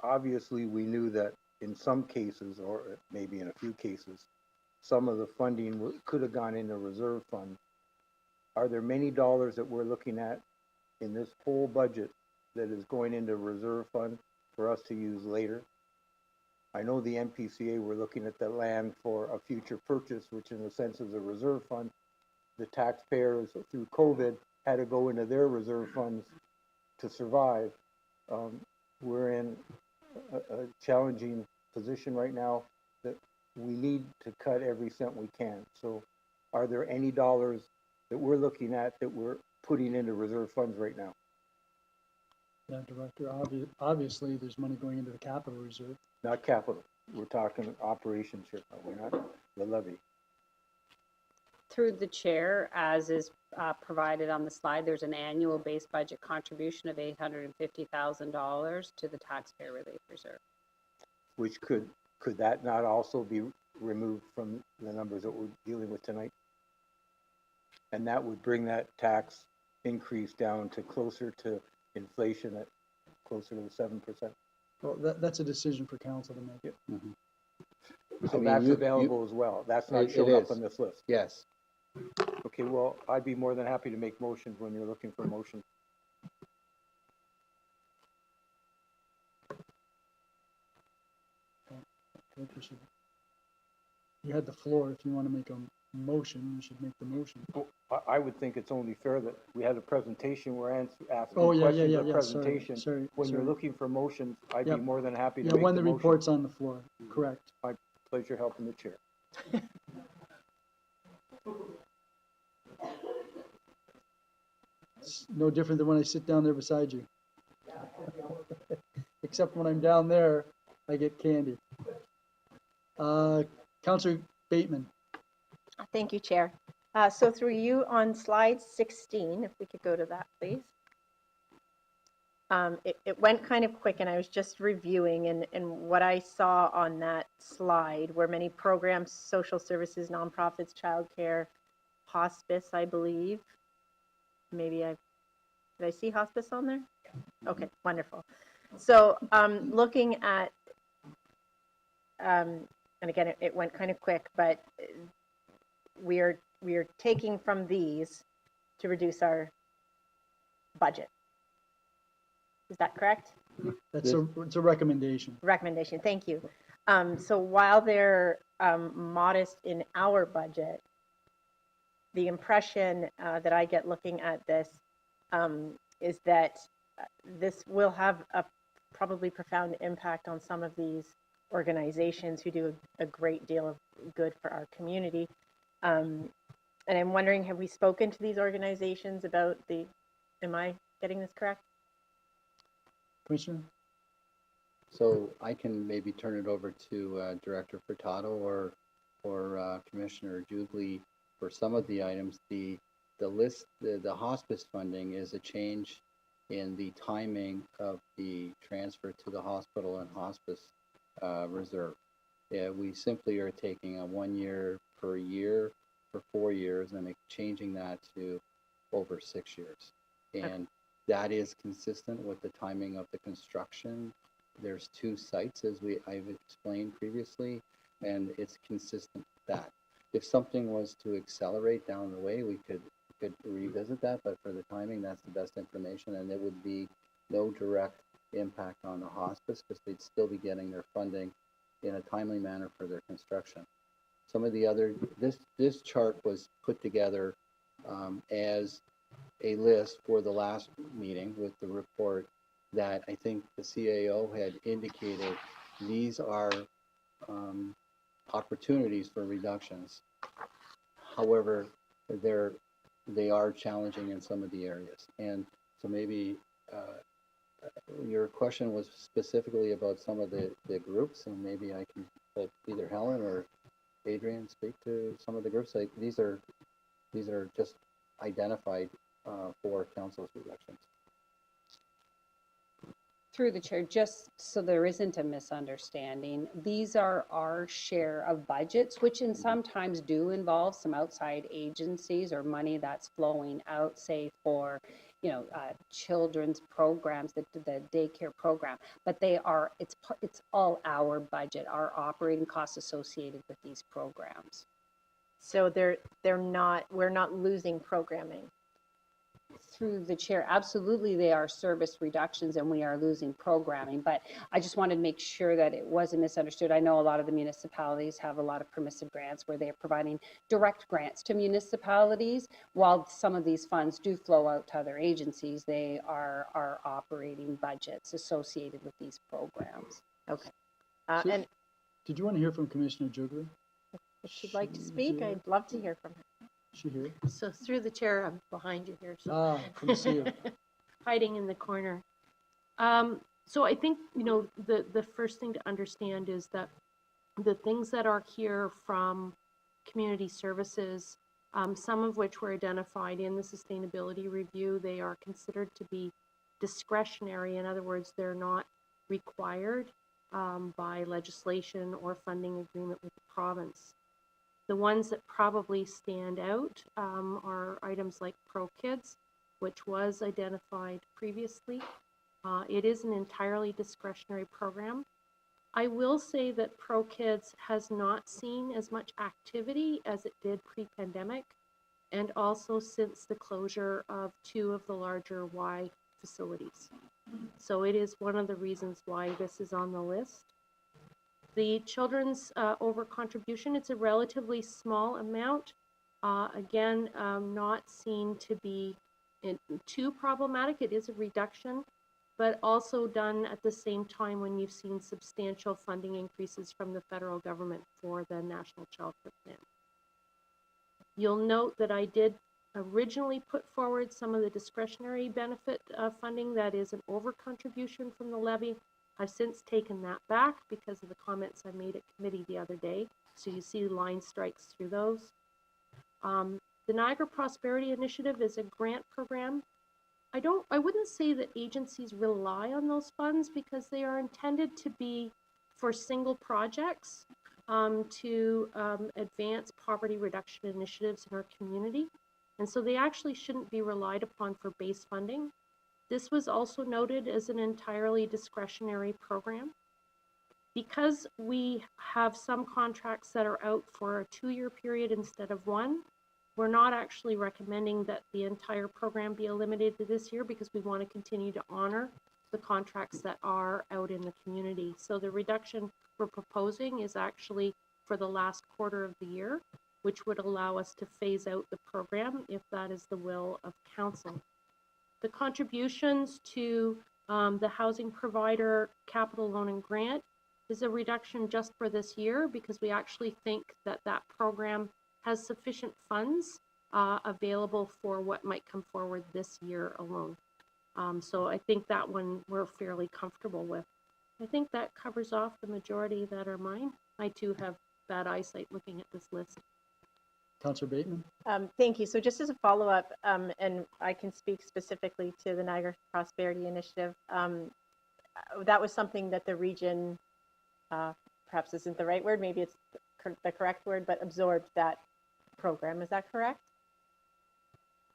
obviously we knew that in some cases, or maybe in a few cases, some of the funding could have gone into reserve fund. Are there many dollars that we're looking at in this whole budget that is going into reserve fund for us to use later? I know the MPCA, we're looking at the land for a future purchase, which in a sense is a reserve fund. The taxpayers through COVID had to go into their reserve funds to survive. We're in a challenging position right now that we need to cut every cent we can. So are there any dollars that we're looking at that we're putting into reserve funds right now? Yeah, Director, obviously there's money going into the capital reserve. Not capital. We're talking operations here. We're not the levy. Through the chair, as is provided on the slide, there's an annual base budget contribution of $850,000 to the taxpayer relief reserve. Which could that not also be removed from the numbers that we're dealing with tonight? And that would bring that tax increase down to closer to inflation at closer to the 7%. Well, that's a decision for council to make. So I mean, that's available as well. That's not it showing up is. on this list. Yes. Okay, well, I'd be more than happy to make motions when you're looking for motions. You had the floor. If you want to make a motion, you should make the motion. Well, I would think it's only fair that we had a presentation, we're asking Oh, yeah, questions yeah, of yeah, presentation. sorry. When you're looking for motions, I'd Yep. be more than happy to Yeah, make when the the motion. report's on the floor, correct. Pleasure helping the chair. It's no different than when I sit down there beside you. Except when I'm down there, I get candy. Councillor Bateman. Thank you, Chair. So through you on slide 16, if we could go to that, please. It went kind of quick and I was just reviewing and what I saw on that slide were many programs, social services, nonprofits, childcare, hospice, I believe. Maybe did I see hospice on there? Okay, wonderful. So looking at, and again, it went kind of quick, but we are taking from these to reduce our budget. Is that correct? It's a recommendation. Recommendation, thank you. So while they're modest in our budget, the impression that I get looking at this is that this will have a probably profound impact on some of these organizations who do a great deal of good for our community. And I'm wondering, have we spoken to these organizations about am I getting this correct? Commissioner? So I can maybe turn it over to Director Furtado or Commissioner Jubilee for some of the items. The hospice funding is a change in the timing of the transfer to the hospital and hospice reserve. Yeah, we simply are taking a 1 year per year for 4 years and changing that to over 6 years. And that is consistent with the timing of the construction. There's 2 sites, as I've explained previously, and it's consistent with that. If something was to accelerate down the way, we could revisit that, but for the timing, that's the best information, and there would be no direct impact on the hospice because they'd still be getting their funding in a timely manner for their construction. Some of the other, this chart was put together as a list for the last meeting with the report that I think the CAO had indicated these are opportunities for reductions. However, they are challenging in some of the areas. And so maybe your question was specifically about some of the groups, and maybe I can let either Helen or Adrian speak to some of the groups. Like these are just identified for council's reductions. Through the chair, just so there isn't a misunderstanding, these are our share of budgets, which in sometimes do involve some outside agencies or money that's flowing out, say for, children's programs, the daycare program. But it's all our budget, our operating costs associated with these programs. So we're not losing programming. Through the chair, absolutely they are service reductions and we are losing programming, but I just wanted to make sure that it wasn't misunderstood. I know a lot of the municipalities have a lot of permissive grants where they're providing direct grants to municipalities. While some of these funds do flow out to other agencies, they are our operating budgets associated with these programs. Okay. So- And Did you want to hear from Commissioner Jubilee? if she'd like to speak, Yeah. I'd love to hear from her. She here? So through the chair, I'm behind you here, so Ah, couldn't see you. hiding in the corner. So I think, the first thing to understand is that the things that are here from community services, some of which were identified in the sustainability review, they are considered to be discretionary. In other words, they're not required by legislation or funding agreement with the province. The ones that probably stand out are items like Pro Kids, which was identified previously. It is an entirely discretionary program. I will say that Pro Kids has not seen as much activity as it did pre-pandemic, and also since the closure of 2 of the larger Y facilities. So it is one of the reasons why this is on the list. The children's over contribution, it's a relatively small amount. Again, not seen to be too problematic. It is a reduction, but also done at the same time when you've seen substantial funding increases from the federal government for the National Child Care Plan. You'll note that I did originally put forward some of the discretionary benefit funding that is an over contribution from the levy. I've since taken that back because of the comments I made at committee the other day. So you see line strikes through those. The Niagara Prosperity Initiative is a grant program. I wouldn't say that agencies rely on those funds because they are intended to be for single projects to advance poverty reduction initiatives in our community. And so they actually shouldn't be relied upon for base funding. This was also noted as an entirely discretionary program. Because we have some contracts that are out for a 2-year period instead of 1, we're not actually recommending that the entire program be eliminated this year because we want to continue to honor the contracts that are out in the community. So the reduction we're proposing is actually for the last quarter of the year, which would allow us to phase out the program if that is the will of council. The contributions to the housing provider capital loan and grant is a reduction just for this year because we actually think that that program has sufficient funds available for what might come forward this year alone. So I think that one we're fairly comfortable with. I think that covers off the majority that are mine. I too have bad eyesight looking at this list. Councillor Bateman? Thank you. So just as a follow-up, and I can speak specifically to the Niagara Prosperity Initiative, that was something that the region, perhaps isn't the right word, maybe it's the correct word, but absorbed that program. Is that correct?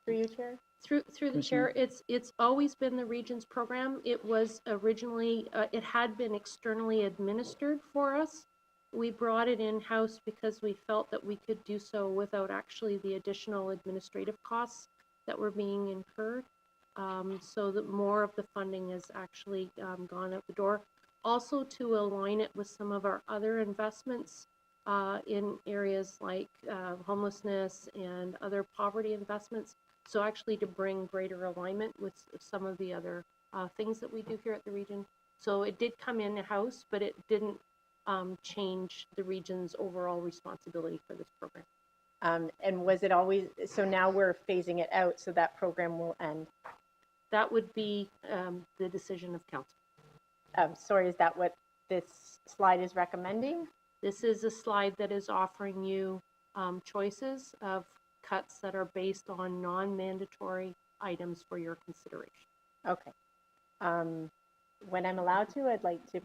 Through you, Chair? Through the chair, it's always been the region's program. It was originally, it had been externally administered for us. We brought it in-house because we felt that we could do so without actually the additional administrative costs that were being incurred. So that more of the funding has actually gone out the door. Also to align it with some of our other investments in areas like homelessness and other poverty investments. So actually to bring greater alignment with some of the other things that we do here at the region. So it did come in-house, but it didn't change the region's overall responsibility for this program. And was it always, so now we're phasing it out, so that program will end? That would be the decision of council. Sorry, is that what this slide is recommending? This is a slide that is offering you choices of cuts that are based on non-mandatory items for your consideration. Okay. When I'm allowed to, I'd like to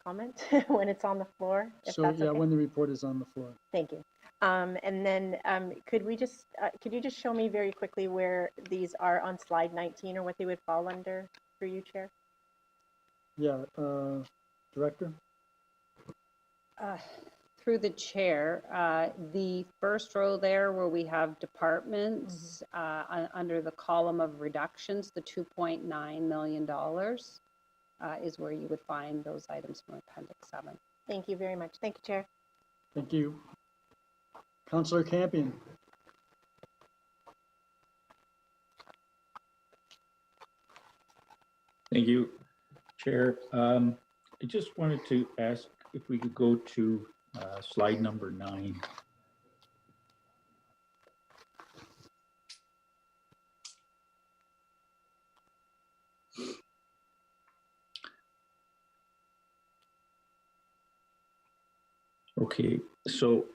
comment when it's on the floor, if So, that's yeah, okay. when the report is on the floor. Thank you. And then could you just show me very quickly where these are on slide 19 or what they would fall under for you, Chair? Yeah, Director? Through the chair, the first row there where we have departments under the column of reductions, the $2.9 million is where you would find those items from Appendix 7. Thank you very much. Thank you, Chair. Thank you. Councillor Campion? Thank you, Chair. I just wanted to ask if we could go to slide number 9. Okay, so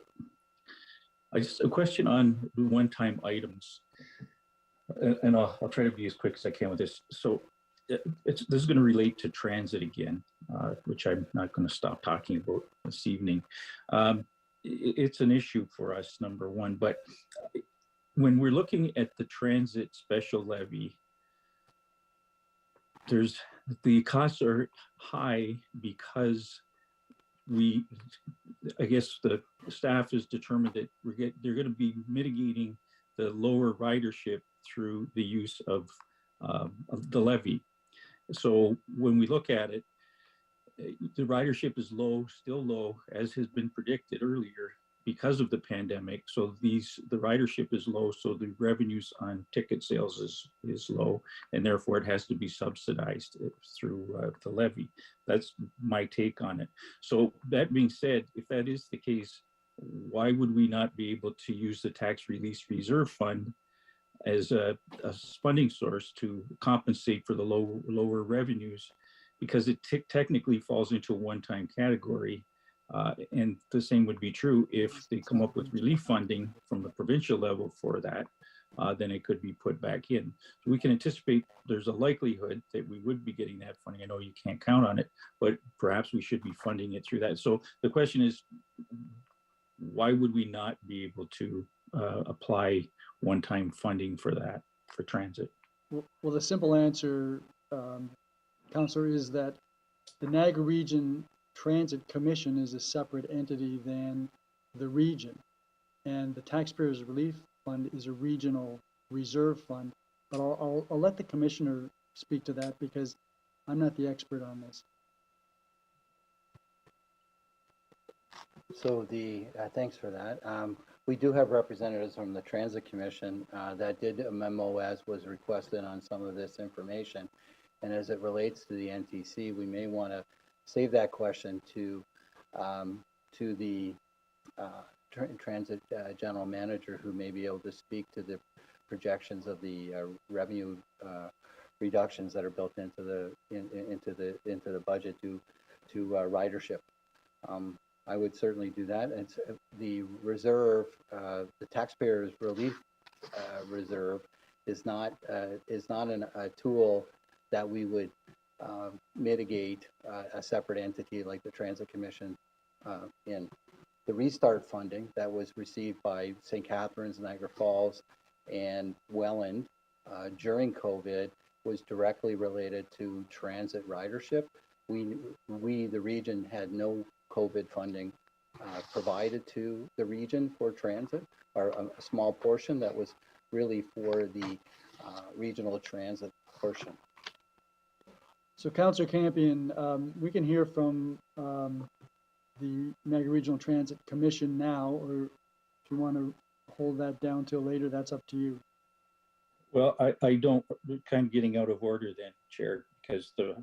a question on the one-time items, and I'll try to be as quick as I can with this. So this is going to relate to transit again, which I'm not going to stop talking about this evening. It's an issue for us, number one, but when we're looking at the transit special levy, the costs are high because I guess the staff has determined that they're going to be mitigating the lower ridership through the use of the levy. So when we look at it, the ridership is low, still low, as has been predicted earlier because of the pandemic. So the ridership is low, so the revenues on ticket sales is low, and therefore it has to be subsidized through the levy. That's my take on it. So that being said, if that is the case, why would we not be able to use the tax release reserve fund as a funding source to compensate for the lower revenues? Because it technically falls into a one-time category. And the same would be true if they come up with relief funding from the provincial level for that, then it could be put back in. So we can anticipate there's a likelihood that we would be getting that funding. I know you can't count on it, but perhaps we should be funding it through that. So the question is, why would we not be able to apply one-time funding for that, for transit? Well, the simple answer, Councillor, is that the Niagara Region Transit Commission is a separate entity than the region. And the Taxpayers Relief Fund is a regional reserve fund. But I'll let the commissioner speak to that because I'm not the expert on this. So thanks for that. We do have representatives from the Transit Commission that did a memo as was requested on some of this information. And as it relates to the NTC, we may want to save that question to the transit general manager, who may be able to speak to the projections of the revenue reductions that are built into the budget to ridership. I would certainly do that. And the reserve, the taxpayers relief reserve, is not a tool that we would mitigate a separate entity like the Transit Commission in. The restart funding that was received by St. Catharines, Niagara Falls, and Welland during COVID was directly related to transit ridership. We, the region, had no COVID funding provided to the region for transit, or a small portion that was really for the regional transit portion. So Councillor Campion, we can hear from the Niagara Regional Transit Commission now, or if you want to hold that down till later, that's up to you. Well, I don't, kind of getting out of order then, Chair, because the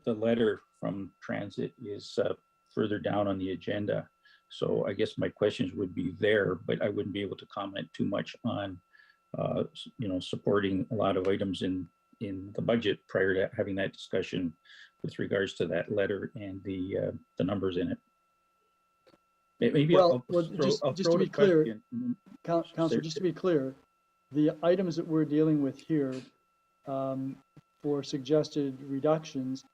letter from Transit is further down on the agenda. So I guess my questions would be there, but I wouldn't be able to comment too much on, supporting a lot of items in the budget prior to having that discussion with regards to that letter and the numbers in it. Maybe Well, I'll just to be clear, Councillor, just to be clear, the items that we're dealing with here for suggested reductions,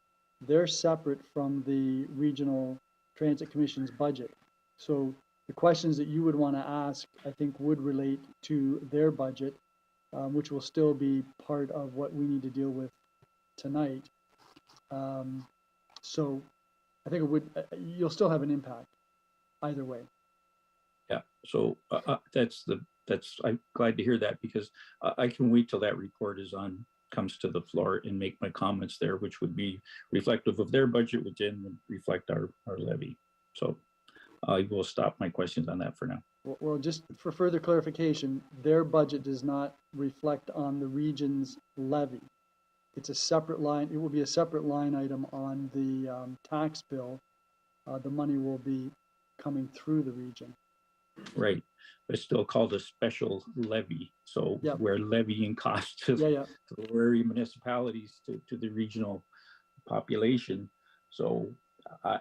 they're separate from the Regional Transit Commission's budget. So the questions that you would want to ask, I think, would relate to their budget, which will still be part of what we need to deal with tonight. So I think it would, you'll still have an impact either way. Yeah, so I'm glad to hear that, because I can wait till that report comes to the floor and make my comments there, which would be reflective of their budget, which then would reflect our levy. So I will stop my questions on that for now. Well, just for further clarification, their budget does not reflect on the region's levy. It's a separate line. It will be a separate line item on the tax bill. The money will be coming through the region. Right, but it's still called a special levy. So Yep. we're levying costs to the area municipalities to the regional population. So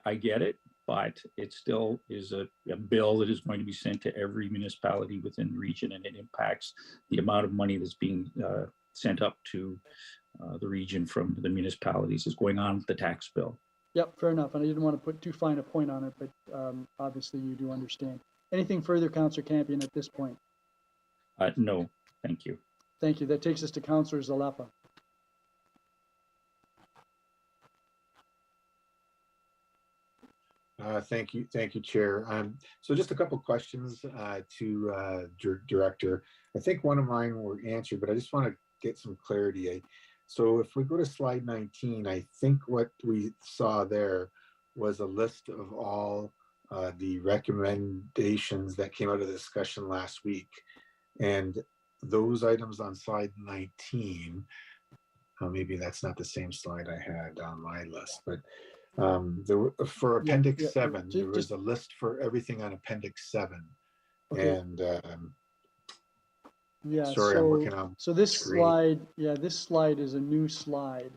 I get it, but it still is a bill that is going to be sent to every municipality within the region, and it impacts the amount of money that's being sent up to the region from the municipalities is going on with the tax bill. Yep, fair enough. And I didn't want to put too fine a point on it, but obviously you do understand. Anything further, Councillor Campion, at this point? No, thank you. Thank you. That takes us to Councillor Zalepa. Thank you, Chair. So just a couple questions to Director. I think one of mine were answered, but I just want to get some clarity. So if we go to slide 19, I think what we saw there was a list of all the recommendations that came out of the discussion last week. And those items on slide 19, maybe that's not the same slide I had on my list, but for Appendix 7, there was a list for everything on Appendix 7. Okay. And sorry, I'm looking on. So this slide, this slide is a new slide.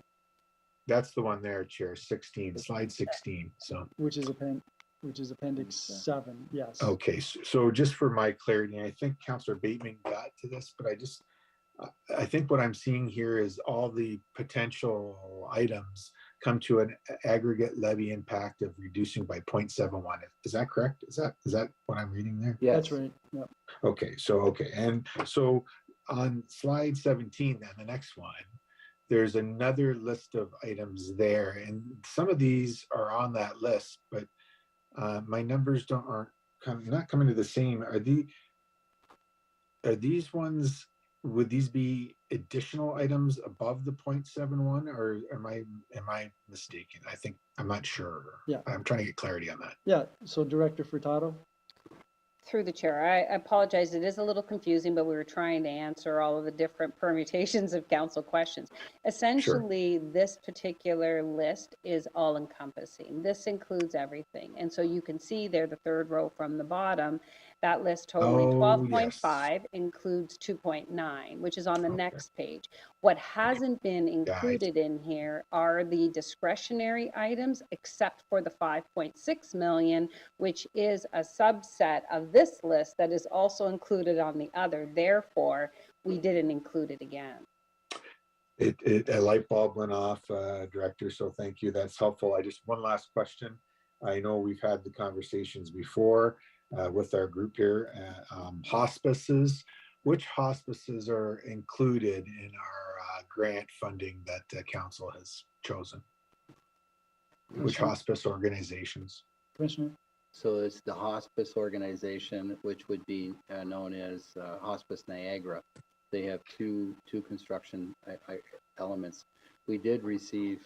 That's the one there, Chair, 16, slide 16. So which is Appendix 7, yes. Okay, so just for my clarity, I think Councillor Bateman got to this, but I think what I'm seeing here is all the potential items come to an aggregate levy impact of reducing by 0.71. Is that correct? Is that what I'm reading there? Yeah, that's right. Yep. Okay, and so on slide 17, then the next one, there's another list of items there, and some of these are on that list, but my numbers not coming to the same. Are these ones? Would these be additional items above the 0.71, or am I mistaken? I think I'm not sure. Yeah, I'm trying to get clarity on that. Yeah. So Director Furtado. Through the chair, I apologize. It is a little confusing, but we were trying to answer all of the different permutations of council questions. Essentially, this particular list is all encompassing. This includes everything. And so you can see there, the third row from the bottom, That list totaling Oh, yes. 12.5 includes 2.9, which is on the Okay. next page. What hasn't been Yeah, included in here are the discretionary items, except for the 5.6 million, which is a subset of this list that is also included on the other. Therefore, we didn't include it again. a light bulb went off, Director, so thank you. That's helpful. One last question. I know we've had the conversations before with our group here. Hospices, which hospices are included in our grant funding that council has chosen? Which hospice organizations? Commissioner? So it's the hospice organization, which would be known as Hospice Niagara. They have two construction elements. We did receive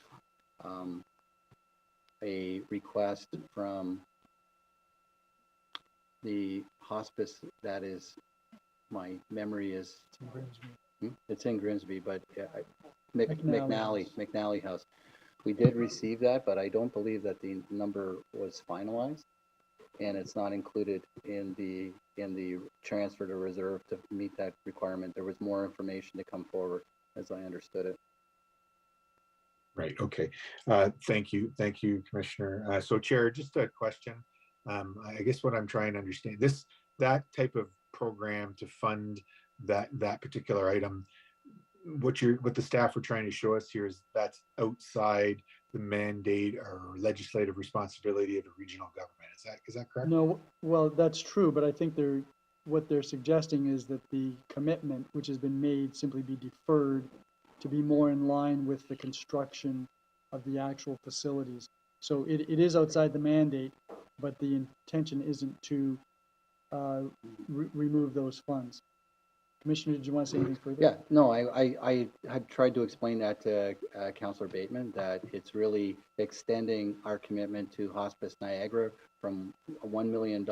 a request from the hospice that is, my memory is, it's in Grimsby, but McNally House. We did receive that, but I don't believe that the number was finalized, and it's not included in the transfer to reserve to meet that requirement. There was more information to come forward, as I understood it. Right, okay. Thank you, Commissioner. So Chair, just a question. I guess what I'm trying to understand, that type of program to fund that particular item, what the staff are trying to show us here is that's outside the mandate or legislative responsibility of the regional government. Is that correct? No, well, that's true, but I think what they're suggesting is that the commitment, which has been made, simply be deferred to be more in line with the construction of the actual facilities. So it is outside the mandate, but the intention isn't to remove those funds. Commissioner, did you want to say anything further? Yeah, no, I had tried to explain that to Councillor Bateman, that it's really extending our commitment to Hospice Niagara from $1 million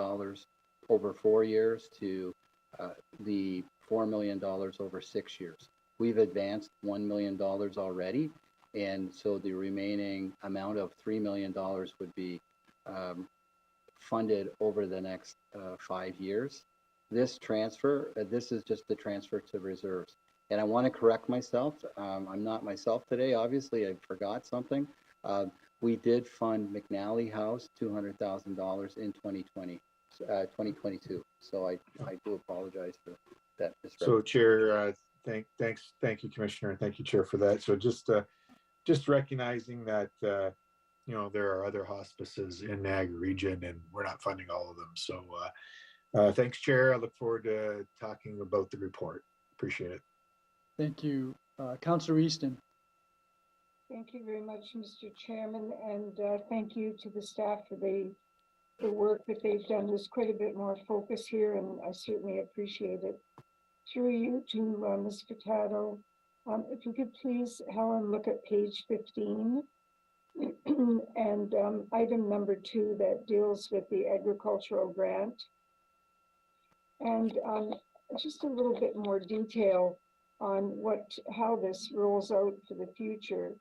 over 4 years to the $4 million over 6 years. We've advanced $1 million already, and so the remaining amount of $3 million would be funded over the next 5 years. This transfer, this is just the transfer to reserves. And I want to correct myself. I'm not myself today. Obviously, I forgot something. We did fund McNally House $200,000 in 2022. So I do apologize for that. So Chair, thank you, Commissioner, and thank you, Chair, for that. So just recognizing that there are other hospices in Niagara region, and we're not funding all of them. So thanks, Chair. I look forward to talking about the report. Appreciate it. Thank you. Councillor Easton. Thank you very much, Mr. Chairman, and thank you to the staff for the work that they've done. There's quite a bit more focus here, and I certainly appreciate it. Through you to Ms. Furtado, if you could please, Helen, look at page 15 and item number 2 that deals with the agricultural grant. And just a little bit more detail on how this rolls out for the future.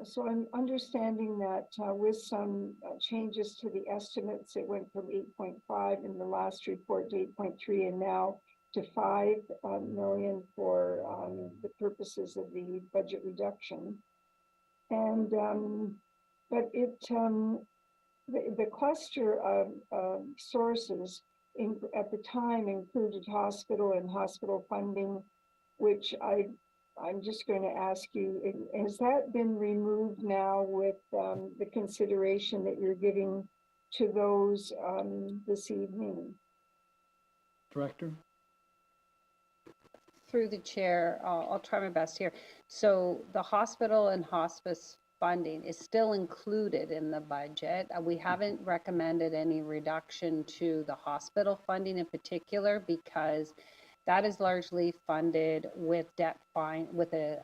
So I'm understanding that with some changes to the estimates, it went from 8.5 in the last report to 8.3, and now to 5 million for the purposes of the budget reduction. And but the cluster of sources at the time included hospital and hospital funding, which I'm just going to ask you, has that been removed now with the consideration that you're giving to those this evening? Director? Through the chair, I'll try my best here. So the hospital and hospice funding is still included in the budget. We haven't recommended any reduction to the hospital funding in particular, because that is largely funded with with a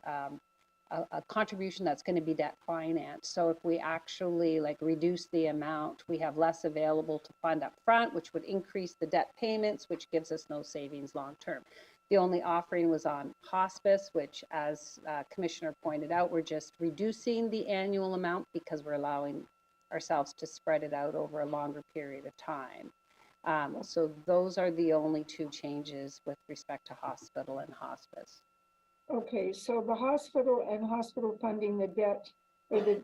contribution that's going to be debt financed. So if we actually reduce the amount, we have less available to fund up front, which would increase the debt payments, which gives us no savings long term. The only offering was on hospice, which, as Commissioner pointed out, we're just reducing the annual amount because we're allowing ourselves to spread it out over a longer period of time. So those are the only two changes with respect to hospital and hospice. Okay, so the hospital and hospital funding, the debt, or the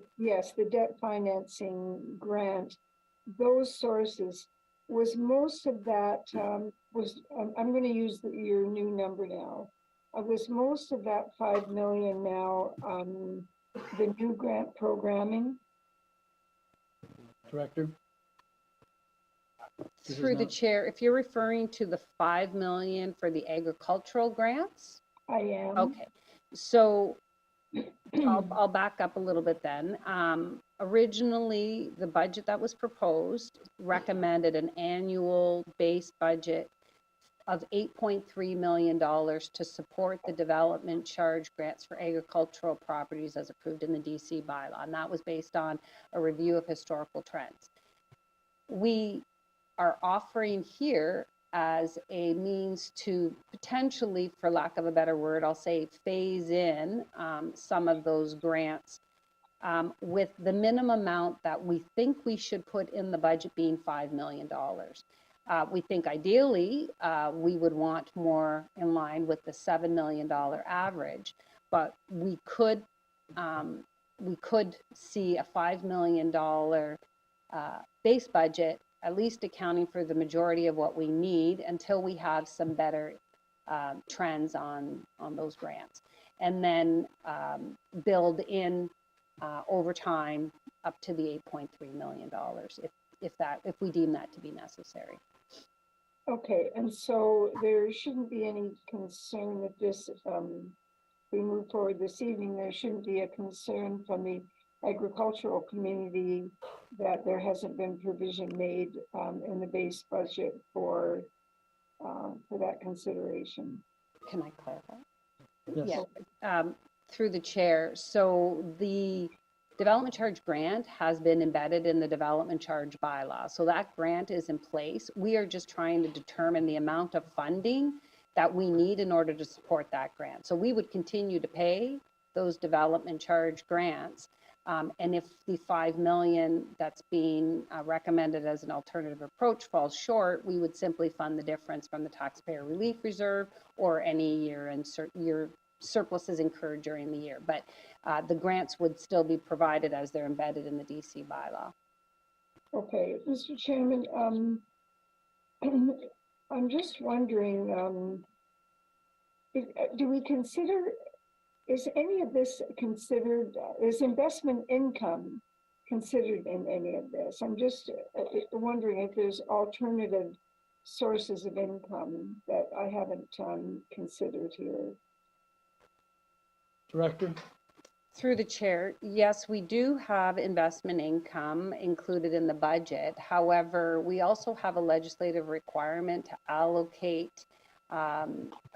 debt financing grant, those sources, was most of that, I'm going to use your new number now. Was most of that 5 million now the new grant programming? Director? This is Through the not- chair, if you're referring to the 5 million for the agricultural grants, I am. okay. So I'll back up a little bit then. Originally, the budget that was proposed recommended an annual base budget of $8.3 million to support the development charge grants for agricultural properties as approved in the DC bylaw. And that was based on a review of historical trends. We are offering here as a means to potentially, for lack of a better word, I'll say phase in some of those grants with the minimum amount that we think we should put in the budget being $5 million. We think ideally we would want more in line with the $7 million average, but we could see a $5 million base budget at least accounting for the majority of what we need until we have some better trends on those grants. And then build in over time up to the $8.3 million if we deem that to be necessary. Okay, and so there shouldn't be any concern that this, we move forward this evening, there shouldn't be a concern from the agricultural community that there hasn't been provision made in the base budget for that consideration. Can I clarify? Yes. Yeah, through the chair. So the development charge grant has been embedded in the development charge bylaw. So that grant is in place. We are just trying to determine the amount of funding that we need in order to support that grant. So we would continue to pay those development charge grants. And if the 5 million that's being recommended as an alternative approach falls short, we would simply fund the difference from the taxpayer relief reserve or any year surpluses incurred during the year. But the grants would still be provided as they're embedded in the DC bylaw. Okay, Mr. Chairman, I'm just wondering, do we consider, is any of this considered, is investment income considered in any of this? I'm just wondering if there's alternative sources of income that I haven't considered here. Director? Through the chair, yes, we do have investment income included in the budget. However, we also have a legislative requirement to allocate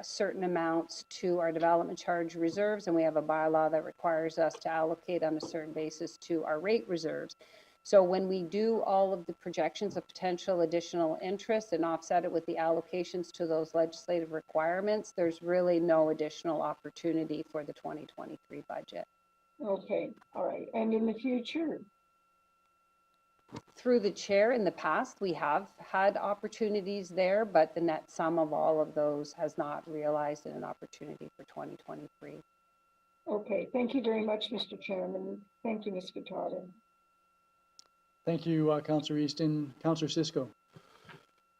certain amounts to our development charge reserves, and we have a bylaw that requires us to allocate on a certain basis to our rate reserves. So when we do all of the projections of potential additional interest and offset it with the allocations to those legislative requirements, there's really no additional opportunity for the 2023 budget. Okay, all right. And in the future? Through the chair, in the past, we have had opportunities there, but the net sum of all of those has not realized in an opportunity for 2023. Okay, thank you very much, Mr. Chairman. Thank you, Ms. Furtado. Thank you, Councillor Easton. Councillor Cisco.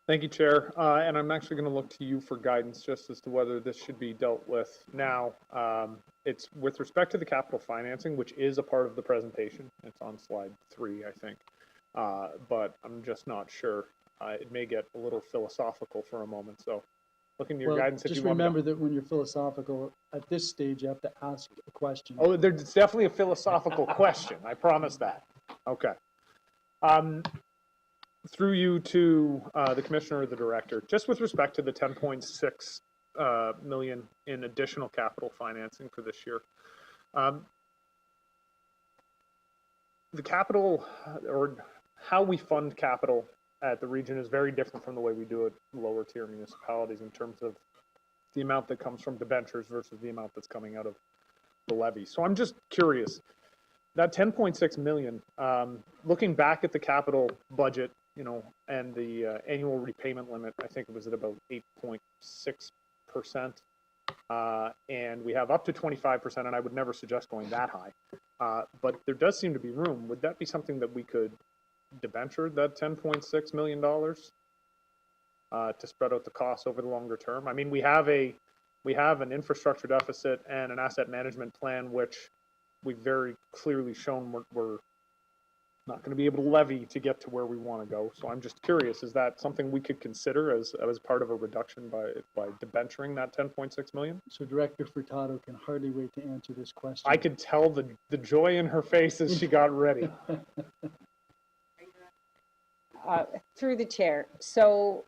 Thank you, Chair. And I'm actually going to look to you for guidance just as to whether this should be dealt with now. It's with respect to the capital financing, which is a part of the presentation. It's on slide 3, I think. But I'm just not sure. It may get a little philosophical for a moment. So looking to your guidance if you want. Just remember that when you're philosophical, at this stage, you have to ask a question. Oh, there's definitely a philosophical question. I promise that. Okay. Through you to the commissioner or the director, just with respect to the 10.6 million in additional capital financing for this year. The capital, or how we fund capital at the region, is very different from the way we do it in lower tier municipalities in terms of the amount that comes from debentures versus the amount that's coming out of the levy. So I'm just curious, that 10.6 million, looking back at the capital budget and the annual repayment limit, I think it was at about 8.6%. And we have up to 25%, and I would never suggest going that high. But there does seem to be room. Would that be something that we could debenture, that $10.6 million, to spread out the costs over the longer term? I mean, we have an infrastructure deficit and an asset management plan, which we've very clearly shown we're not going to be able to levy to get to where we want to go. So I'm just curious, is that something we could consider as part of a reduction by debenturing that 10.6 million? So Director Furtado can hardly wait to answer this question. I could tell the joy in her face as she got ready. Through the chair. So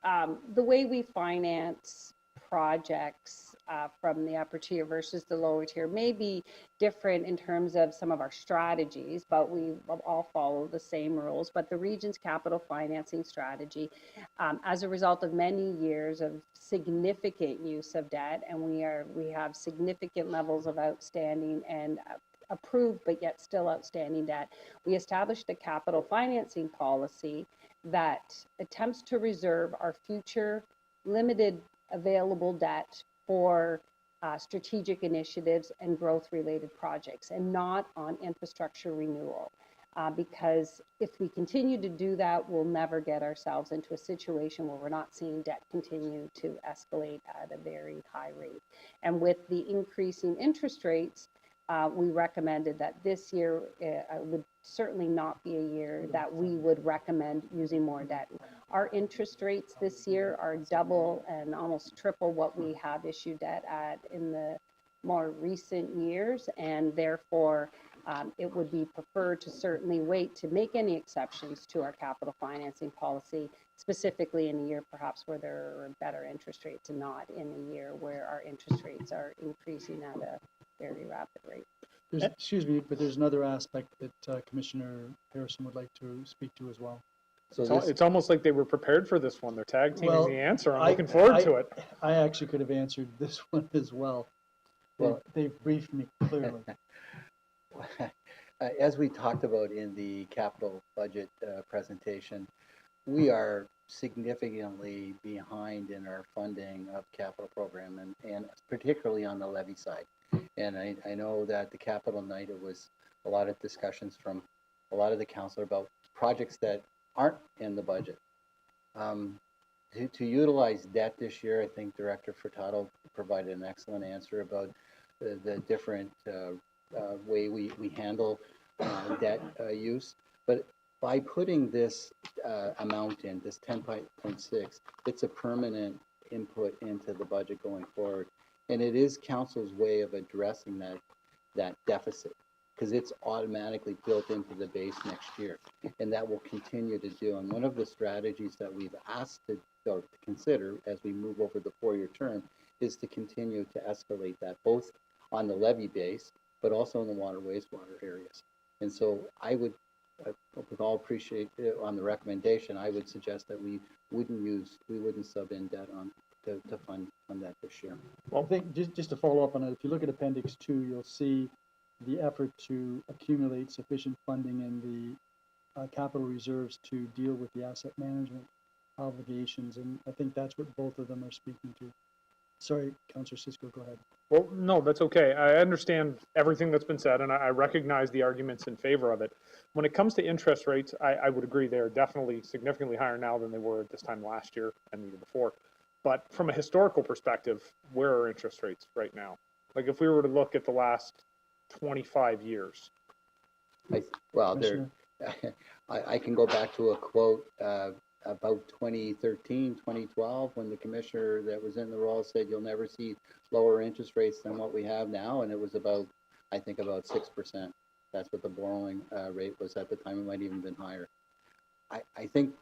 the way we finance projects from the upper tier versus the lower tier may be different in terms of some of our strategies, but we all follow the same rules. But the region's capital financing strategy, as a result of many years of significant use of debt, and we have significant levels of outstanding and approved but yet still outstanding debt, we established a capital financing policy that attempts to reserve our future limited available debt for strategic initiatives and growth-related projects, and not on infrastructure renewal. Because if we continue to do that, we'll never get ourselves into a situation where we're not seeing debt continue to escalate at a very high rate. And with the increasing interest rates, we recommended that this year would certainly not be a year that we would recommend using more debt. Our interest rates this year are double and almost triple what we have issued debt at in the more recent years, and therefore it would be preferred to certainly wait to make any exceptions to our capital financing policy, specifically in a year perhaps where there are better interest rates, and not in a year where our interest rates are increasing at a very rapid rate. Excuse me, but there's another aspect that Commissioner Harrison would like to speak to as well. So It's almost like they were prepared for this one. They're tag teaming Well, the answer. I'm looking forward to it. I actually could have answered this one as well. Well, They've briefed me clearly. as we talked about in the capital budget presentation, we are significantly behind in our funding of capital program, and particularly on the levy side. And I know that the capital night, it was a lot of discussions from a lot of the council about projects that aren't in the budget. To utilize debt this year, I think Director Furtado provided an excellent answer about the different way we handle debt use. But by putting this amount in, this 10.6, it's a permanent input into the budget going forward. And it is council's way of addressing that deficit, because it's automatically built into the base next year. And that will continue to do. And one of the strategies that we've asked to consider as we move over the 4-year term is to continue to escalate that, both on the levy base, but also in the water wastewater areas. And so I would, with all appreciate on the recommendation, I would suggest that we wouldn't sub in debt on to fund that this year. Well, I think just to follow up on it, if you look at Appendix 2, you'll see the effort to accumulate sufficient funding in the capital reserves to deal with the asset management obligations, and I think that's what both of them are speaking to. Sorry, Councillor Cisco, go ahead. Well, no, that's okay. I understand everything that's been said, and I recognize the arguments in favor of it. When it comes to interest rates, I would agree they're definitely significantly higher now than they were at this time last year and the year before. But from a historical perspective, where are interest rates right now? Like if we were to look at the last 25 years. I can go back to a quote about 2013, 2012, when the commissioner that was in the role said you'll never see lower interest rates than what we have now, and it was about, I think, about 6%. That's what the borrowing rate was at the time. It might even been higher. I think,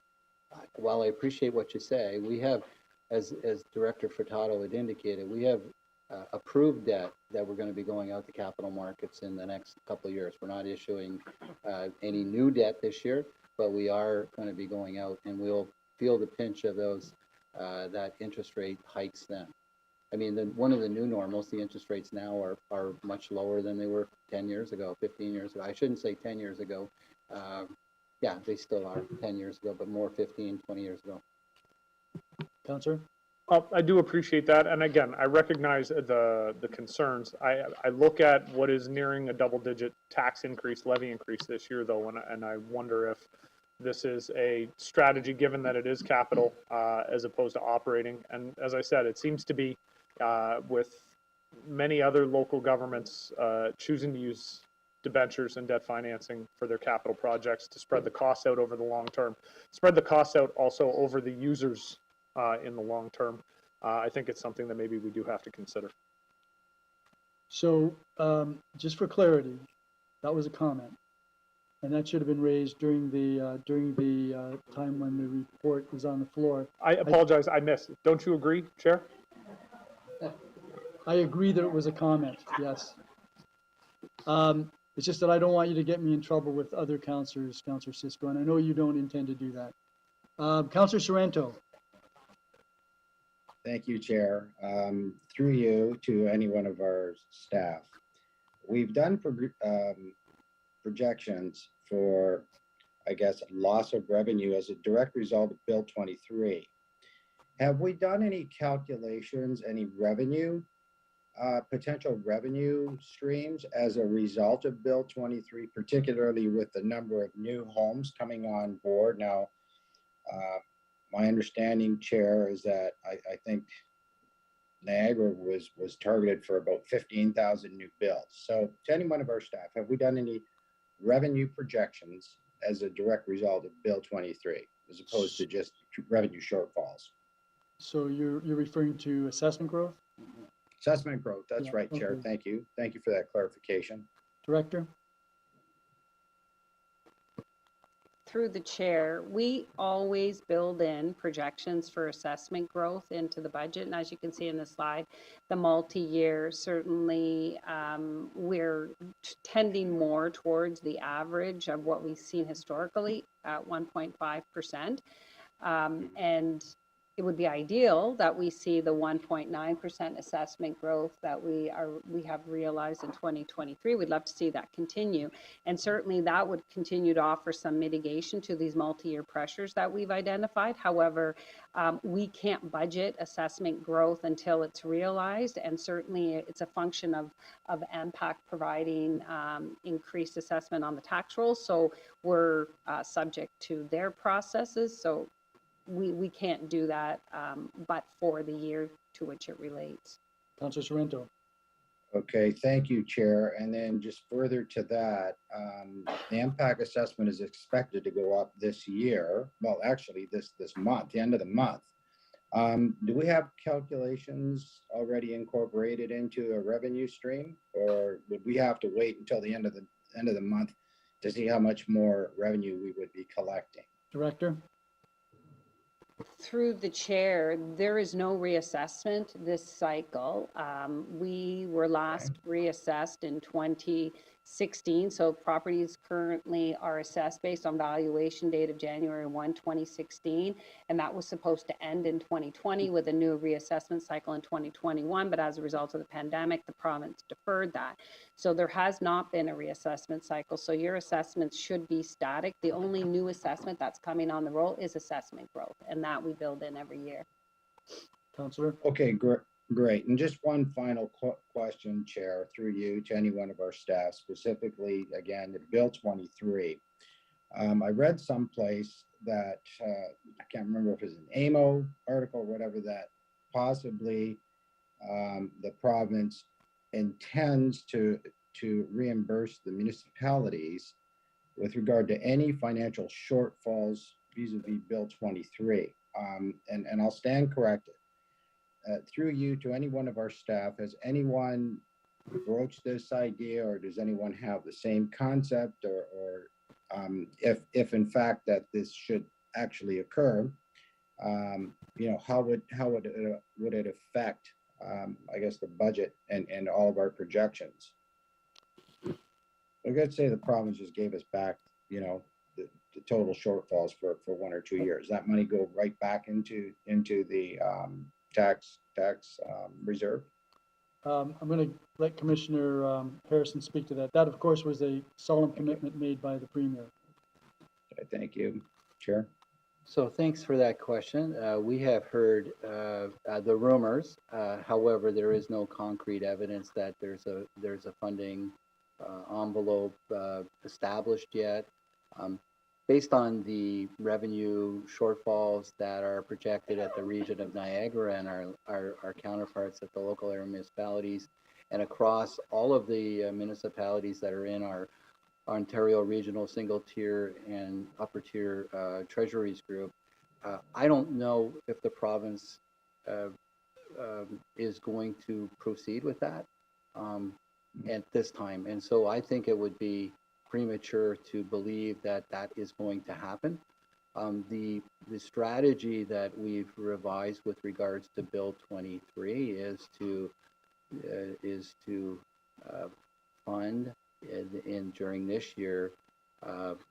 while I appreciate what you say, we have, as Director Furtado had indicated, we have approved debt that we're going to be going out to capital markets in the next couple of years. We're not issuing any new debt this year, but we are going to be going out, and we'll feel the pinch of those that interest rate hikes then. I mean, one of the new normals, the interest rates now are much lower than they were 10 years ago, 15 years ago. I shouldn't say 10 years ago. Yeah, they still are 10 years ago, but more 15, 20 years ago. Counselor? I do appreciate that, and again, I recognize the concerns. I look at what is nearing a double-digit tax increase, levy increase this year, though, and I wonder if this is a strategy, given that it is capital as opposed to operating. And as I said, it seems to be with many other local governments choosing to use debentures and debt financing for their capital projects to spread the costs out over the long term. Spread the costs out also over the users in the long term. I think it's something that maybe we do have to consider. So, just for clarity, that was a comment. And that should have been raised during the time when the report was on the floor. I apologize, I missed. Don't you agree, Chair? I agree that it was a comment, yes. It's just that I don't want you to get me in trouble with other councillors, Councillor Cisco, and I know you don't intend to do that. Councillor Sorrento. Thank you, Chair. Through you to any one of our staff. We've done projections for, I guess, loss of revenue as a direct result of Bill 23. Have we done any calculations, any revenue, potential revenue streams as a result of Bill 23, particularly with the number of new homes coming on board? Now, my understanding, Chair, is that I think Niagara was targeted for about 15,000 new builds. So to any one of our staff, have we done any revenue projections as a direct result of Bill 23, as opposed to just revenue shortfalls? So you're referring to assessment growth? Assessment growth, that's Yeah, right, Chair. okay. Thank you. Thank you for that clarification. Director? Through the chair, we always build in projections for assessment growth into the budget. And as you can see in the slide, the multi-year, certainly we're tending more towards the average of what we've seen historically at 1.5%. And it would be ideal that we see the 1.9% assessment growth that we have realized in 2023. We'd love to see that continue. And certainly that would continue to offer some mitigation to these multi-year pressures that we've identified. However, we can't budget assessment growth until it's realized. And certainly it's a function of MPAC providing increased assessment on the tax rolls. So we're subject to their processes. So we can't do that, but for the year to which it relates. Councillor Sorrento. Okay, thank you, Chair. And then just further to that, the impact assessment is expected to go up this year. Well, actually this month, the end of the month. Do we have calculations already incorporated into a revenue stream, or would we have to wait until the end of the month to see how much more revenue we would be collecting? Director? Through the chair, there is no reassessment this cycle. We were last reassessed in 2016, so properties currently are assessed based on valuation date of January 1, 2016, and that was supposed to end in 2020 with a new reassessment cycle in 2021, but as a result of the pandemic, the province deferred that. So there has not been a reassessment cycle, so your assessments should be static. The only new assessment that's coming on the roll is assessment growth, and that we build in every year. Councillor? Okay, great. And just one final question, Chair, through you to any one of our staff, specifically, again, to Bill 23. I read someplace that, I can't remember if it's an AMO article or whatever, that possibly the province intends to reimburse the municipalities with regard to any financial shortfalls vis-a-vis Bill 23. And I'll stand corrected. Through you to any one of our staff, has anyone broached this idea, or does anyone have the same concept, or if in fact that this should actually occur, how would it affect, I guess, the budget and all of our projections? I gotta say the province just gave us back, the total shortfalls for 1 or 2 years. That money go right back into the tax reserve. I'm going to let Commissioner Harrison speak to that. That, of course, was a solemn commitment made by the Premier. Okay, thank you. Chair? So thanks for that question. We have heard the rumors. However, there is no concrete evidence that there's a funding envelope established yet. Based on the revenue shortfalls that are projected at the region of Niagara and our counterparts at the local area municipalities and across all of the municipalities that are in our Ontario Regional Single Tier and Upper Tier Treasuries Group. I don't know if the province is going to proceed with that at this time. And so I think it would be premature to believe that that is going to happen. The strategy that we've revised with regards to Bill 23 is to fund during this year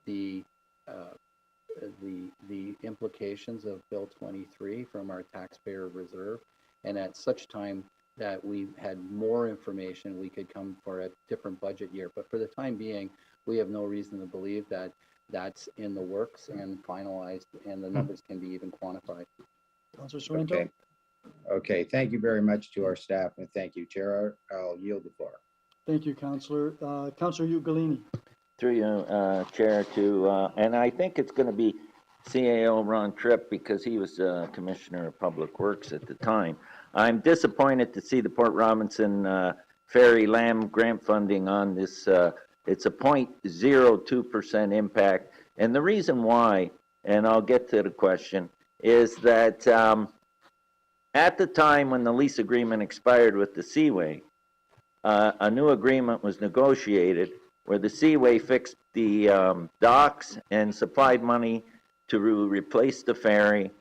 the implications of Bill 23 from our taxpayer reserve, and at such time that we had more information, we could come for a different budget year. But for the time being, we have no reason to believe that that's in the works and finalized, and the numbers can be even quantified. Councillor Sorrento? Okay. Okay, thank you very much to our staff, and thank you, Chair. I'll yield the floor. Thank you, Councillor. Councillor Ugolini? Through you, Chair, and I think it's going to be CAO Ron Tripp because he was Commissioner of Public Works at the time. I'm disappointed to see the Port Robinson Ferry Lamb grant funding on this. It's a 0.02% impact. And the reason why, and I'll get to the question, is that at the time when the lease agreement expired with the Seaway, a new agreement was negotiated where the Seaway fixed the docks and supplied money to replace the ferry,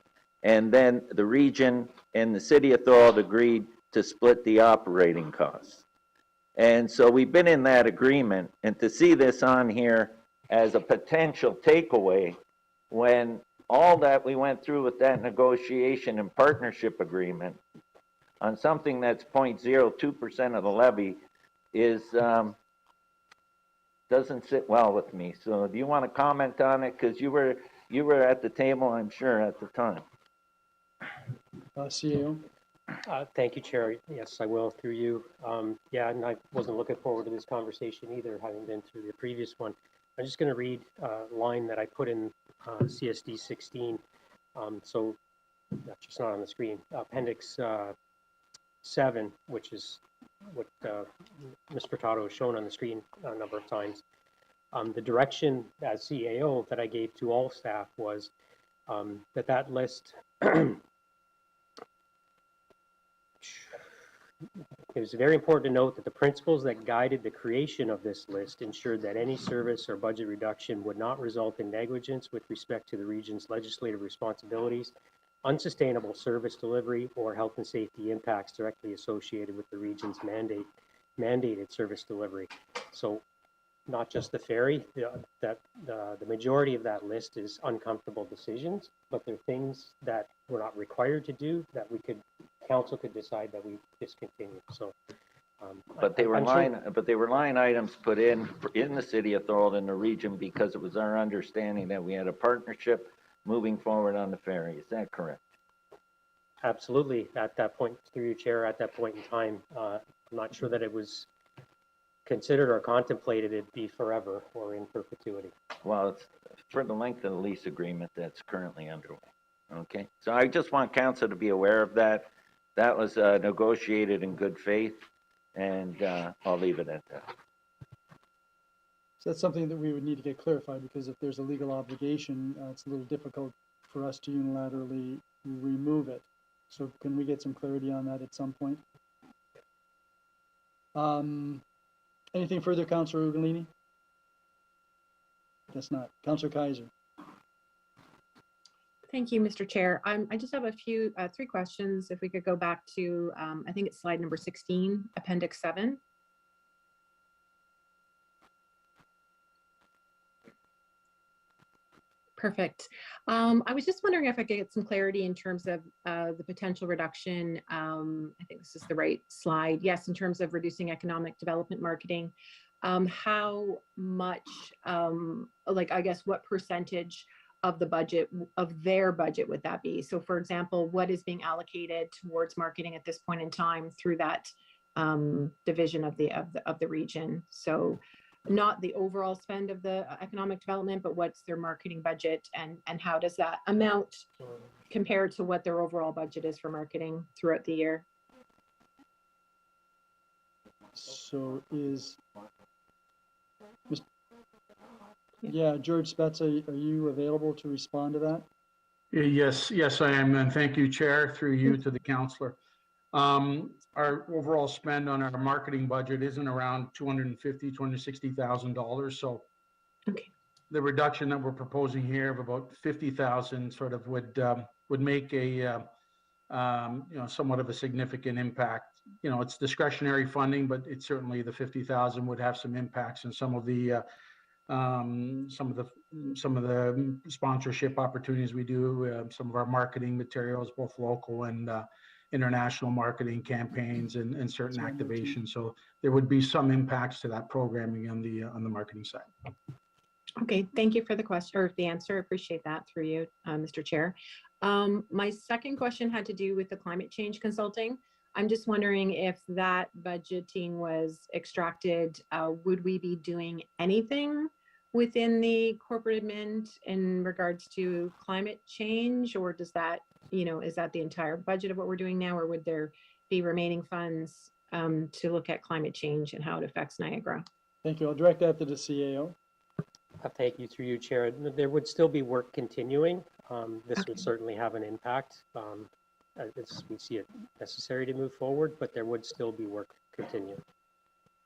and then the region and the city of Thorold agreed to split the operating costs. And so we've been in that agreement, and to see this on here as a potential takeaway when all that we went through with that negotiation and partnership agreement on something that's 0.02% of the levy is doesn't sit well with me. So do you want to comment on it? Because you were at the table, I'm sure, at the time. CAO? Thank you, Chair. Yes, I will, through you. Yeah, and I wasn't looking forward to this conversation either, having been through the previous one. I'm just going to read a line that I put in CSD 16. So that's just not on the screen. Appendix 7, which is what Ms. Furtado has shown on the screen a number of times. The direction as CAO that I gave to all staff was that list it was very important to note that the principles that guided the creation of this list ensured that any service or budget reduction would not result in negligence with respect to the region's legislative responsibilities, unsustainable service delivery, or health and safety impacts directly associated with the region's mandated service delivery. So not just the ferry, the majority of that list is uncomfortable decisions, but they're things that we're not required to do that council could decide that we discontinue. So, but they were line items put in the city of Thorold in the region because it was our understanding that we had a partnership moving forward on the ferry. Is that correct? Absolutely. At that point, through your chair, at that point in time, I'm not sure that it was considered or contemplated it'd be forever or in perpetuity. Well, it's for the length of the lease agreement that's currently underway. Okay, so I just want council to be aware of that. That was negotiated in good faith, and I'll leave it at that. So that's something that we would need to get clarified, because if there's a legal obligation, it's a little difficult for us to unilaterally remove it. So can we get some clarity on that at some point? Anything further, Councillor Ugolini? Guess not. Councillor Kaiser. Thank you, Mr. Chair. I just have three questions. If we could go back to, I think it's slide number 16, Appendix 7. Perfect. I was just wondering if I could get some clarity in terms of the potential reduction. I think this is the right slide. Yes, in terms of reducing economic development marketing. how much, like, I guess, what percentage of the budget, of their budget would that be? So for example, what is being allocated towards marketing at this point in time through that division of the region? So not the overall spend of the economic development, but what's their marketing budget, and how does that amount compared to what their overall budget is for marketing throughout the year? So yeah, George Spetz, are you available to respond to that? Yes, I am, and thank you, Chair, through you to the counselor. Our overall spend on our marketing budget isn't around $260,000. So okay, the reduction that we're proposing here of about 50,000 sort of would make a somewhat of a significant impact. It's discretionary funding, but it's certainly the 50,000 would have some impacts, and some of the sponsorship opportunities we do, some of our marketing materials, both local and international marketing campaigns and certain activations. So there would be some impacts to that programming on the marketing side. Okay, thank you for the question or the answer. I appreciate that through you, Mr. Chair. My second question had to do with the climate change consulting. I'm just wondering if that budgeting was extracted, would we be doing anything within the corporate admin in regards to climate change, or does that, is that the entire budget of what we're doing now, or would there be remaining funds to look at climate change and how it affects Niagara? Thank you. I'll direct that to the CAO. Thank you, through you, Chair. There would still be work continuing. This would certainly have an impact. We see it necessary to move forward, but there would still be work continuing.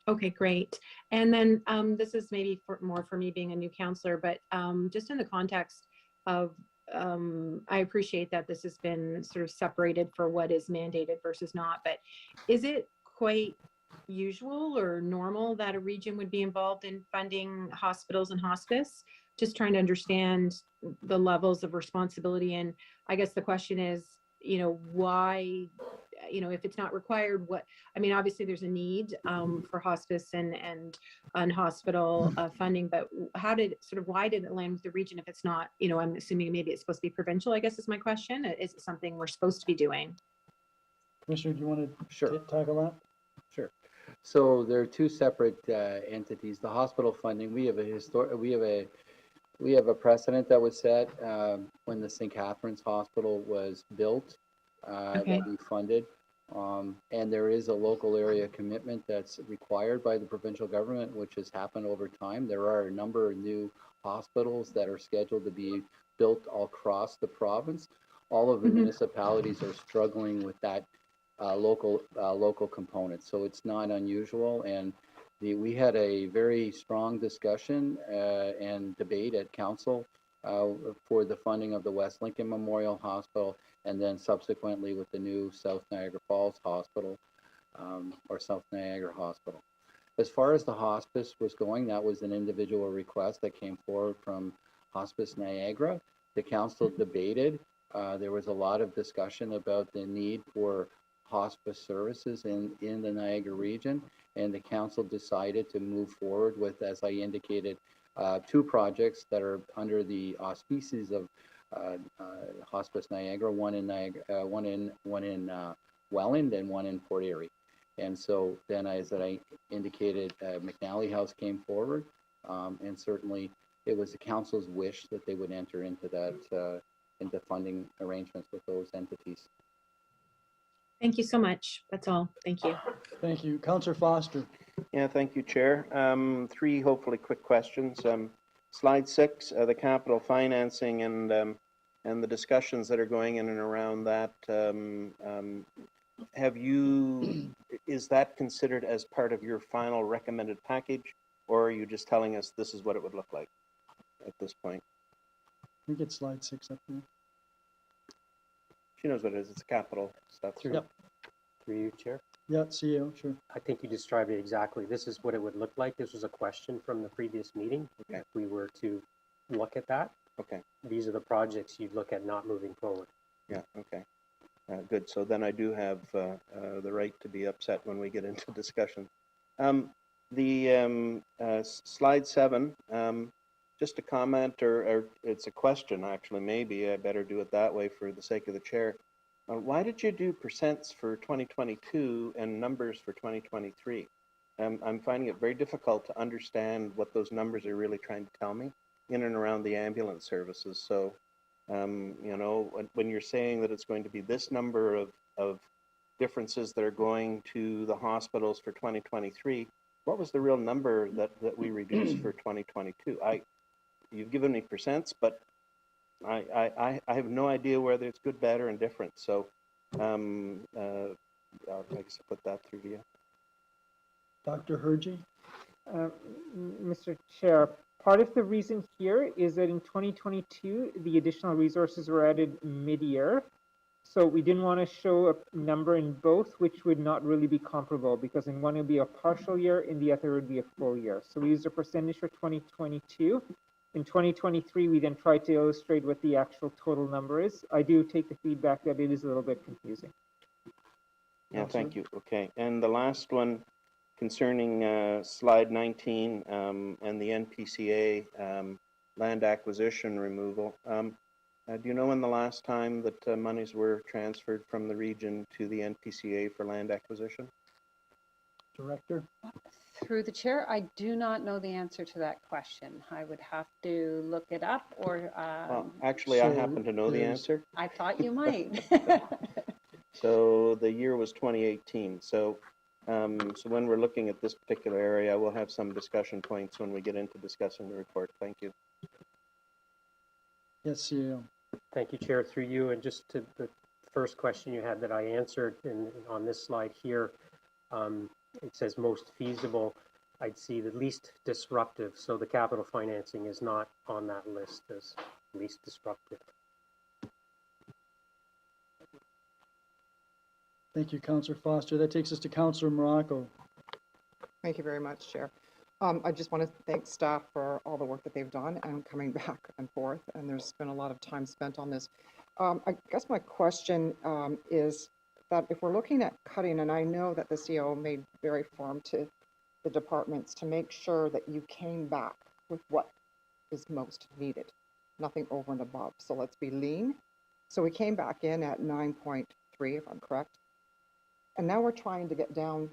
Okay, great. And then this is maybe more for me being a new counselor, but just in the context of, I appreciate that this has been sort of separated for what is mandated versus not, but is it quite usual or normal that a region would be involved in funding hospitals and hospice? Just trying to understand the levels of responsibility. And I guess the question is, why, if it's not required, obviously there's a need for hospice and hospital funding, but why did it land with the region if it's not, I'm assuming maybe it's supposed to be provincial, I guess is my question. Is it something we're supposed to be doing? Commissioner, do you want to tackle that? Sure. So there are two separate entities. The hospital funding, we have a precedent that was set when the St. Catharines Hospital was built that we funded. And there is a local area commitment that's required by the provincial government, which has happened over time. There are a number of new hospitals that are scheduled to be built all across the province. All of the municipalities are struggling with that local component. So it's not unusual. And we had a very strong discussion and debate at council for the funding of the West Lincoln Memorial Hospital, and then subsequently with the new South Niagara Falls Hospital or South Niagara Hospital. As far as the hospice was going, that was an individual request that came forward from Hospice Niagara. The council debated. There was a lot of discussion about the need for hospice services in the Niagara region, and the council decided to move forward with, as I indicated, two projects that are under the auspices of Hospice Niagara, one in Welland and one in Port Erie. And so then, as I indicated, McNally House came forward, and certainly it was the council's wish that they would enter into that into funding arrangements with those entities. Thank you so much. That's all. Thank you. Thank you. Councillor Foster. Yeah, thank you, Chair. Three hopefully quick questions. Slide 6, the capital financing and the discussions that are going in and around that. Is that considered as part of your final recommended package, or are you just telling us this is what it would look like at this point? Can we get slide 6 up there? She knows what it is. It's capital stuff. Through you, Chair. Yeah, CEO, sure. I think you described it exactly. This is what it would look like. This was a question from the previous meeting. Okay. If we were to look at that, okay, these are the projects you'd look at not moving forward. Yeah, okay. Good. So then I do have the right to be upset when we get into discussion. Slide 7, just a comment, or it's a question, actually, maybe I better do it that way for the sake of the chair. Why did you do percents for 2022 and numbers for 2023? I'm finding it very difficult to understand what those numbers are really trying to tell me in and around the ambulance services. So, you know, when you're saying that it's going to be this number of differences that are going to the hospitals for 2023, what was the real number that we reduced for 2022? You've given me percents, but I have no idea whether it's good, bad, or indifferent. So I guess I'll put that through to you. Dr. Hergy? Mr. Chair, part of the reason here is that in 2022, the additional resources were added mid-year. So we didn't want to show a number in both, which would not really be comparable, because in one it would be a partial year, in the other would be a full year. So we used a percentage for 2022. In 2023, we then tried to illustrate what the actual total number is. I do take the feedback that it is a little bit confusing. Yeah, thank you. Okay, and the last one concerning slide 19 and the NPCA land acquisition removal. Do you know when the last time that monies were transferred from the region to the NPCA for land acquisition? Director? Through the chair, I do not know the answer to that question. I would have to look it up, or well, actually, I happen to know the answer. I thought you might. So the year was 2018. So when we're looking at this particular area, we'll have some discussion points when we get into discussing the report. Thank you. Yes, CEO. Thank you, Chair, through you. And just to the first question you had that I answered on this slide here, it says most feasible. I'd see the least disruptive. So the capital financing is not on that list as least disruptive. Thank you, Councillor Foster. That takes us to Councillor Morocco. Thank you very much, Chair. I just want to thank staff for all the work that they've done and coming back and forth, and there's been a lot of time spent on this. I guess my question is that if we're looking at cutting, and I know that the CEO made very firm to the departments to make sure that you came back with what is most needed, nothing over and above. So let's be lean. So we came back in at 9.3, if I'm correct, and now we're trying to get down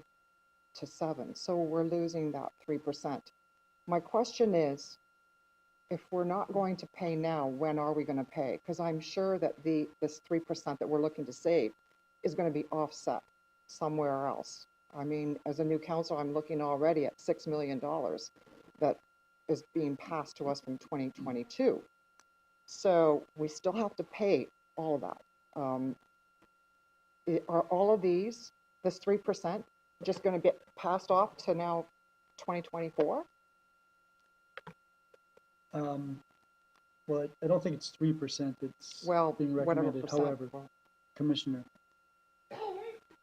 to 7, so we're losing that 3%. My question is, if we're not going to pay now, when are we going to pay? Because I'm sure that this 3% that we're looking to save is going to be offset somewhere else. I mean, as a new council, I'm looking already at $6 million that is being passed to us from 2022. So we still have to pay all of that. Are all of these, this 3%, just going to get passed off to now 2024? Well, I don't think it's 3% that's being recommended. However, Commissioner.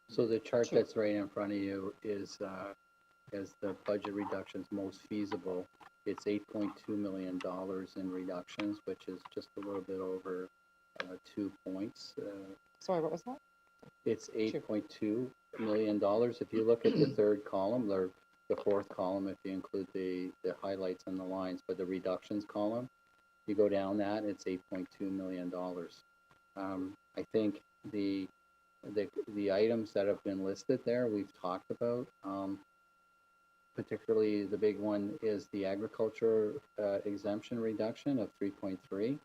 So the chart that's right in front of you is the budget reductions most feasible. It's $8.2 million in reductions, which is just a little bit over 2 points. Sorry, what was that? It's $8.2 million. If you look at the third column, or the fourth column, if you include the highlights and the lines, but the reductions column, you go down that, it's $8.2 million. I think the items that have been listed there, we've talked about. Particularly the big one is the agriculture exemption reduction of 3.3.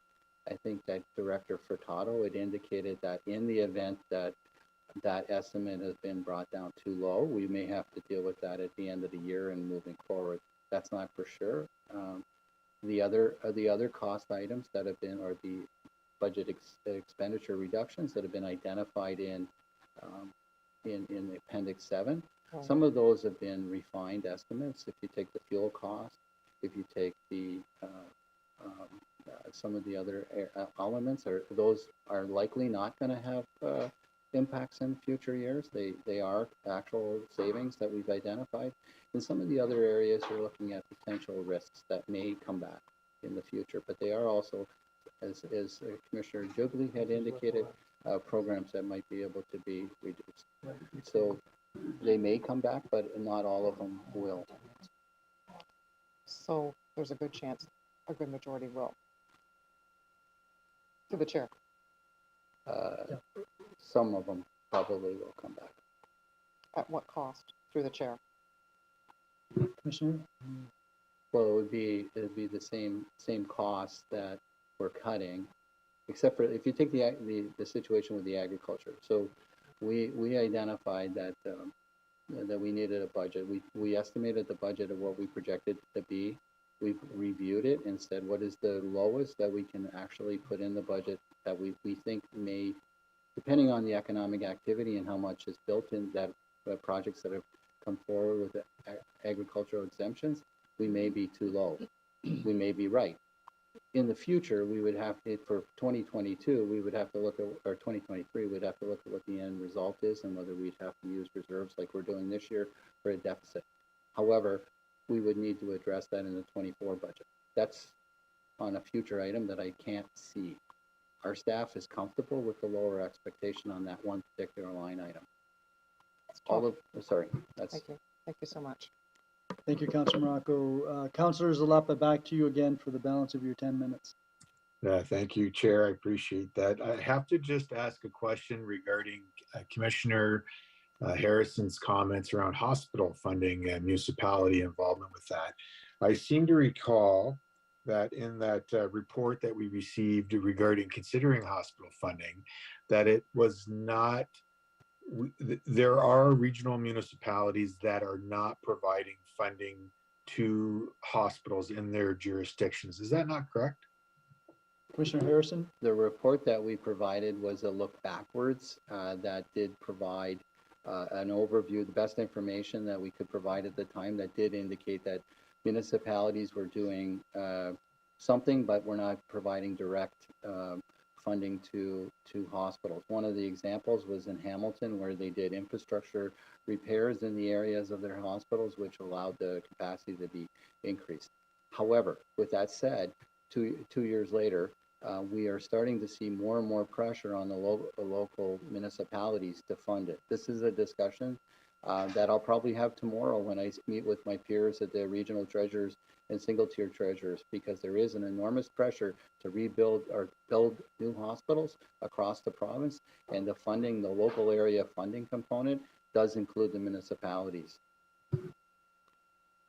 I think that Director Furtado had indicated that in the event that that estimate has been brought down too low, we may have to deal with that at the end of the year and moving forward. That's not for sure. The other cost items that have been, or the budget expenditure reductions that have been identified in the Appendix 7, some of those have been refined estimates. If you take the fuel cost, if you take the some of the other elements, those are likely not going to have impacts in future years. They are actual savings that we've identified. In some of the other areas, we're looking at potential risks that may come back in the future, but they are also, as Commissioner Jubilee had indicated, programs that might be able to be reduced. So they may come back, but not all of them will. So there's a good chance a good majority will. To the chair. Some of them probably will come back. At what cost? Through the chair. Commissioner? Well, it'd be the same cost that we're cutting, except for if you take the situation with the agriculture. So we identified that that we needed a budget. We estimated the budget of what we projected to be. We've reviewed it and said, what is the lowest that we can actually put in the budget that we think may, depending on the economic activity and how much is built in that projects that have come forward with agricultural exemptions, we may be too low. We may be right. In the future, we would have to, for 2022, we would have to look at, or 2023, we'd have to look at what the end result is and whether we'd have to use reserves like we're doing this year for a deficit. However, we would need to address that in the 24 budget. That's on a future item that I can't see. Our staff is comfortable with the lower expectation on that one particular line item. Sorry, that's. Thank you. Thank you so much. Thank you, Councilor Morocco. Councilor Zalapa, back to you again for the balance of your 10 minutes. Thank you, Chair. I appreciate that. I have to just ask a question regarding Commissioner Harrison's comments around hospital funding and municipality involvement with that. I seem to recall that in that report that we received regarding considering hospital funding, that it was not, there are regional municipalities that are not providing funding to hospitals in their jurisdictions. Is that not correct? Commissioner Harrison? The report that we provided was a look backwards that did provide an overview, the best information that we could provide at the time that did indicate that municipalities were doing something, but we're not providing direct funding to hospitals. One of the examples was in Hamilton, where they did infrastructure repairs in the areas of their hospitals, which allowed the capacity to be increased. However, with that said, two years later, we are starting to see more and more pressure on the local municipalities to fund it. This is a discussion that I'll probably have tomorrow when I meet with my peers at the regional treasurers and single tier treasurers, because there is an enormous pressure to rebuild or build new hospitals across the province, and the funding, the local area funding component does include the municipalities.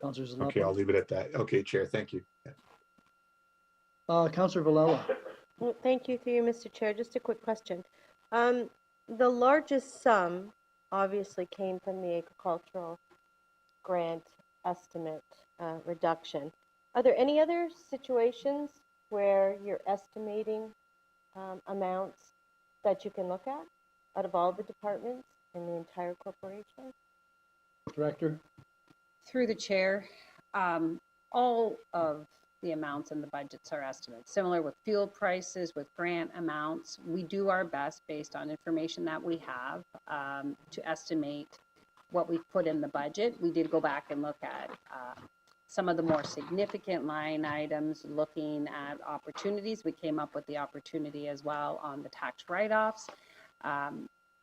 Councilor Zalapa? Okay, I'll leave it at that. Okay, Chair, thank you. Councilor Villela? Well, thank you through you, Mr. Chair. Just a quick question. The largest sum obviously came from the agricultural grant estimate reduction. Are there any other situations where you're estimating amounts that you can look at out of all the departments in the entire corporation? Director? Through the chair, all of the amounts in the budgets are estimates. Similar with fuel prices, with grant amounts, we do our best based on information that we have to estimate what we've put in the budget. We did go back and look at some of the more significant line items, looking at opportunities. We came up with the opportunity as well on the tax write-offs.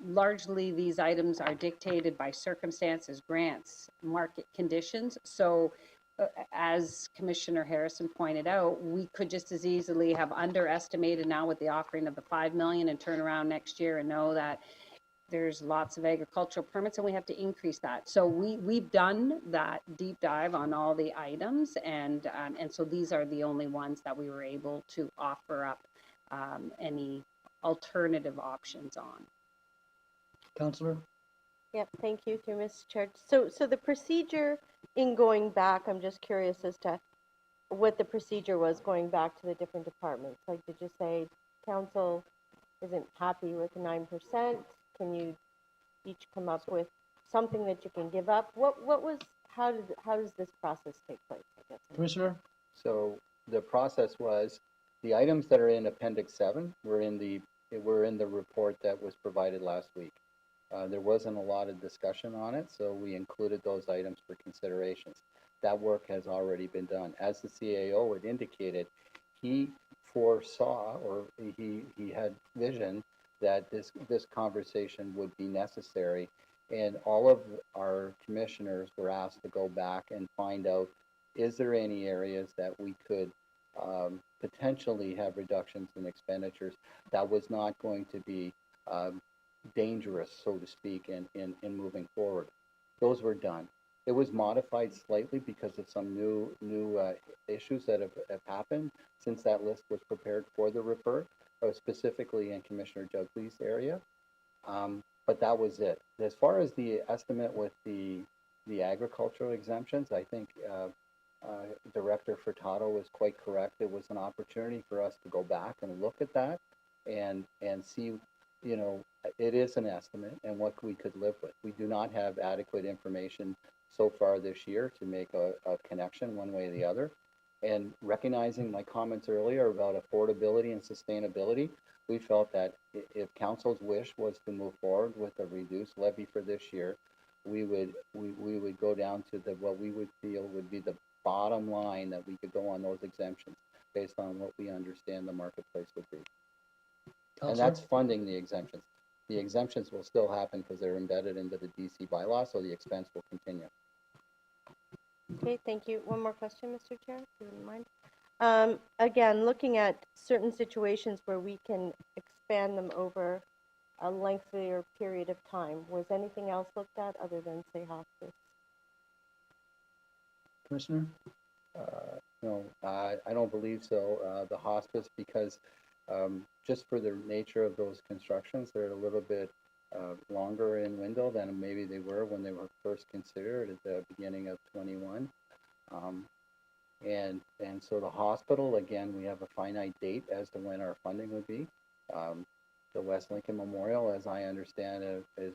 Largely, these items are dictated by circumstances, grants, market conditions. So as Commissioner Harrison pointed out, we could just as easily have underestimated now with the offering of the 5 million and turn around next year and know that there's lots of agricultural permits and we have to increase that. So we've done that deep dive on all the items, and so these are the only ones that we were able to offer up any alternative options on. Councilor? Yep, thank you, through Mr. Chair. So the procedure in going back, I'm just curious as to what the procedure was going back to the different departments. Like, did you say council isn't happy with 9%? Can you each come up with something that you can give up? How does this process take place, I guess? Commissioner? So the process was, the items that are in Appendix 7 were in the report that was provided last week. There wasn't a lot of discussion on it, so we included those items for considerations. That work has already been done. As the CAO had indicated, he foresaw, or he had vision that this conversation would be necessary, and all of our commissioners were asked to go back and find out is there any areas that we could potentially have reductions in expenditures that was not going to be dangerous, so to speak, in moving forward. Those were done. It was modified slightly because of some new issues that have happened since that list was prepared for the refer, specifically in Commissioner Jugley's area. But that was it. As far as the estimate with the agricultural exemptions, I think Director Furtado was quite correct. It was an opportunity for us to go back and look at that and see, you know, it is an estimate and what we could live with. We do not have adequate information so far this year to make a connection one way or the other. And recognizing my comments earlier about affordability and sustainability, we felt that if council's wish was to move forward with a reduced levy for this year, we would go down to what we would feel would be the bottom line that we could go on those exemptions based on what we understand the marketplace would be. Counselor? And that's funding the exemptions. The exemptions will still happen because they're embedded into the DC bylaw, so the expense will continue. Okay, thank you. One more question, Mr. Chair, if you wouldn't mind. Again, looking at certain situations where we can expand them over a lengthier period of time, was anything else looked at other than, say, hospice? Commissioner? No, I don't believe so. The hospice, because just for the nature of those constructions, they're a little bit longer in window than maybe they were when they were first considered at the beginning of 21. And so the hospital, again, we have a finite date as to when our funding would be. The West Lincoln Memorial, as I understand it,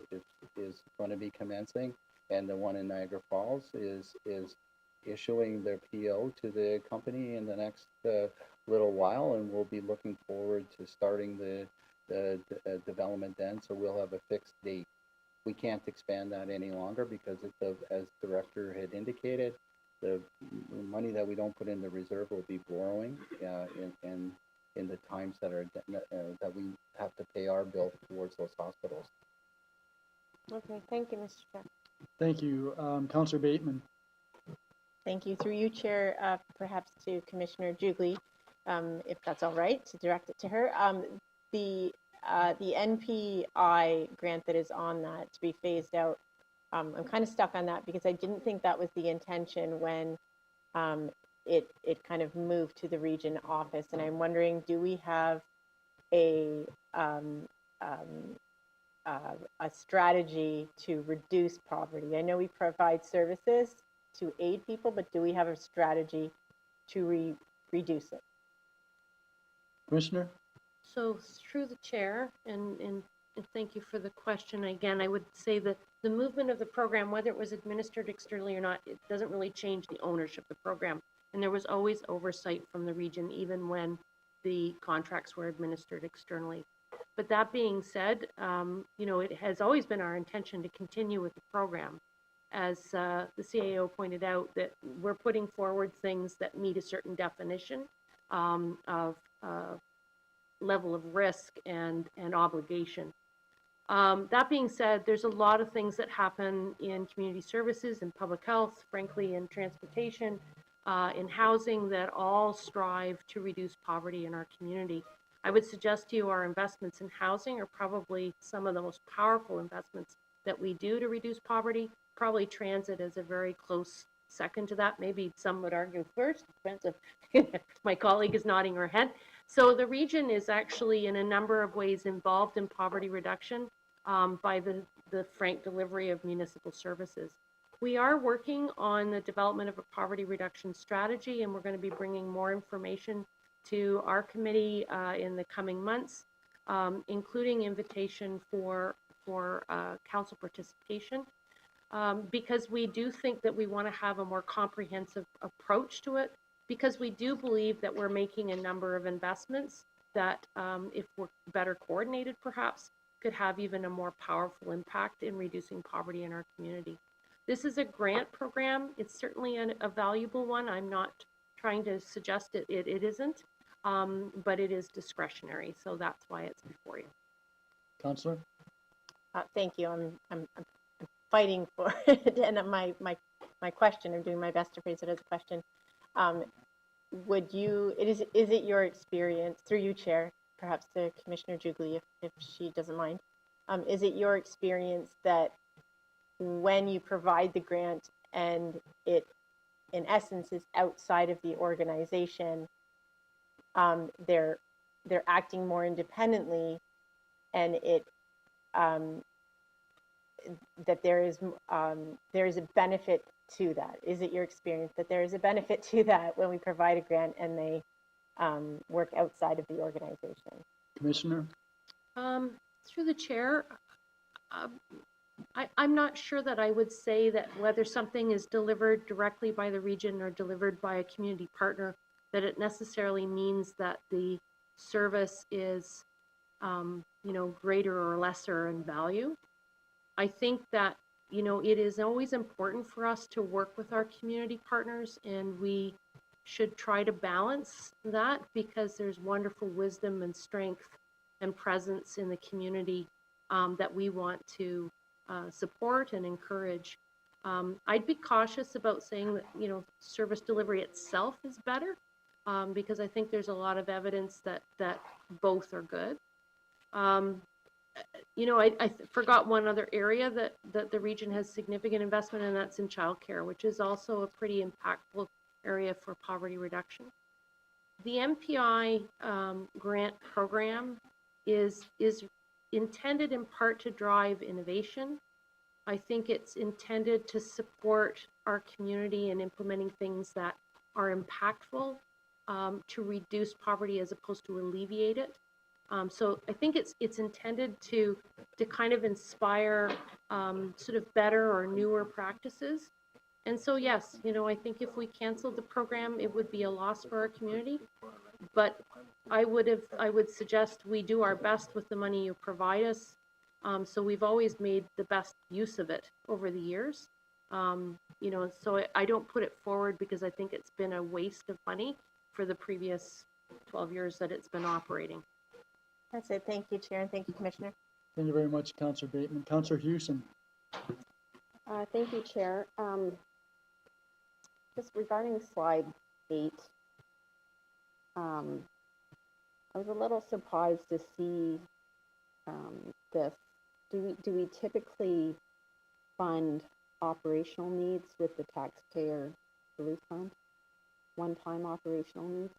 is going to be commencing, and the one in Niagara Falls is issuing their PO to the company in the next little while, and we'll be looking forward to starting the development then, so we'll have a fixed date. We can't expand that any longer because as the director had indicated, the money that we don't put in the reserve will be borrowing in the times that we have to pay our bill towards those hospitals. Okay, thank you, Mr. Chair. Thank you. Councillor Bateman. Thank you. Through you, Chair, perhaps to Commissioner Jugley, if that's all right, to direct it to her. The NPI grant that is on that to be phased out, I'm kind of stuck on that because I didn't think that was the intention when it kind of moved to the region office. And I'm wondering, do we have a strategy to reduce poverty? I know we provide services to aid people, but do we have a strategy to reduce it? Commissioner? So through the chair, and thank you for the question. Again, I would say that the movement of the program, whether it was administered externally or not, it doesn't really change the ownership of the program. And there was always oversight from the region, even when the contracts were administered externally. But that being said, you know, it has always been our intention to continue with the program. As the CAO pointed out, that we're putting forward things that meet a certain definition of level of risk and obligation. That being said, there's a lot of things that happen in community services and public health, frankly, in transportation, in housing, that all strive to reduce poverty in our community. I would suggest to you our investments in housing are probably some of the most powerful investments that we do to reduce poverty. Probably transit is a very close second to that. Maybe some would argue first, depends if my colleague is nodding her head. So the region is actually in a number of ways involved in poverty reduction by the frank delivery of municipal services. We are working on the development of a poverty reduction strategy, and we're going to be bringing more information to our committee in the coming months, including invitation for council participation, because we do think that we want to have a more comprehensive approach to it, because we do believe that we're making a number of investments that, if we're better coordinated perhaps, could have even a more powerful impact in reducing poverty in our community. This is a grant program. It's certainly a valuable one. I'm not trying to suggest it isn't, but it is discretionary, so that's why it's before you. Councillor? Thank you. I'm fighting for it, and my question, I'm doing my best to phrase it as a question. Would you, is it your experience, through you, Chair, perhaps to Commissioner Jubilee, if she doesn't mind, is it your experience that when you provide the grant and it, in essence, is outside of the organization, they're acting more independently, and it that there is a benefit to that? Is it your experience that there is a benefit to that when we provide a grant and they work outside of the organization? Commissioner? Through the chair, I'm not sure that I would say that whether something is delivered directly by the region or delivered by a community partner, that it necessarily means that the service is, greater or lesser in value. I think that, it is always important for us to work with our community partners, and we should try to balance that because there's wonderful wisdom and strength and presence in the community that we want to support and encourage. I'd be cautious about saying that, service delivery itself is better because I think there's a lot of evidence that both are good. I forgot one other area that the region has significant investment in, that's in childcare, which is also a pretty impactful area for poverty reduction. The MPI grant program is intended in part to drive innovation. I think it's intended to support our community in implementing things that are impactful to reduce poverty as opposed to alleviate it. So I think it's intended to kind of inspire sort of better or newer practices. And so yes, I think if we canceled the program, it would be a loss for our community. But I would suggest we do our best with the money you provide us. So we've always made the best use of it over the years. So I don't put it forward because I think it's been a waste of money for the previous 12 years that it's been operating. That's it. Thank you, Chair, and thank you, Commissioner. Thank you very much, Councillor Bateman. Councillor Hewson? Thank you, Chair. Just regarding slide 8, I was a little surprised to see this. Do we typically fund operational needs with the taxpayer relief fund? One-time operational needs?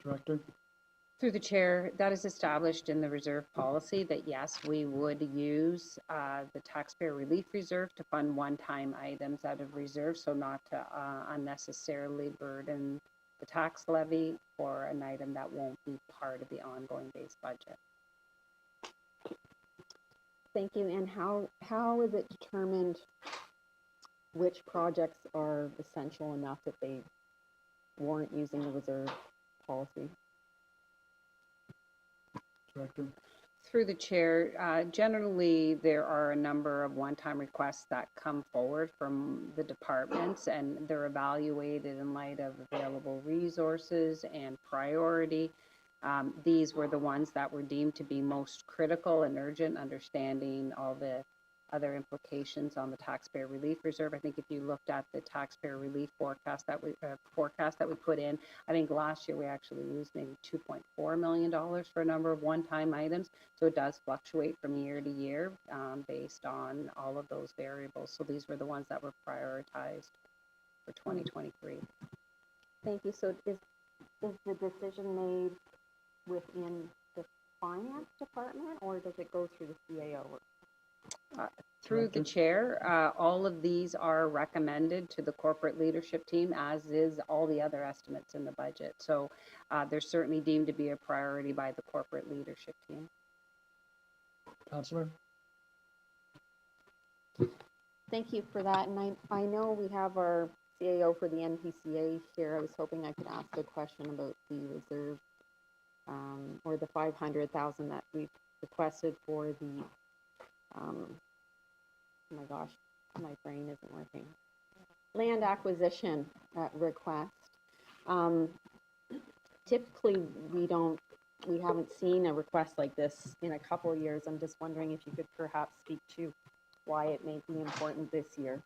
Director? Through the chair, that is established in the reserve policy that yes, we would use the taxpayer relief reserve to fund one-time items out of reserve, so not to unnecessarily burden the tax levy for an item that won't be part of the ongoing base budget. Thank you. And how is it determined which projects are essential enough that they warrant using the reserve policy? Director? Through the chair, generally there are a number of one-time requests that come forward from the departments, and they're evaluated in light of available resources and priority. These were the ones that were deemed to be most critical and urgent, understanding all the other implications on the taxpayer relief reserve. I think if you looked at the taxpayer relief forecast that we put in, I think last year we actually used maybe $2.4 million for a number of one-time items. So it does fluctuate from year to year based on all of those variables. So these were the ones that were prioritized for 2023. Thank you. So is the decision made within the finance department, or does it go through the CAO? Through the chair, all of these are recommended to the corporate leadership team, as is all the other estimates in the budget. So they're certainly deemed to be a priority by the corporate leadership team. Councillor? Thank you for that. And I know we have our CAO for the NPCA here. I was hoping I could ask a question about the reserve or the $500,000 that we've requested for the oh my gosh, my brain isn't working. Land acquisition request. Typically, we haven't seen a request like this in a couple of years. I'm just wondering if you could perhaps speak to why it may be important this year.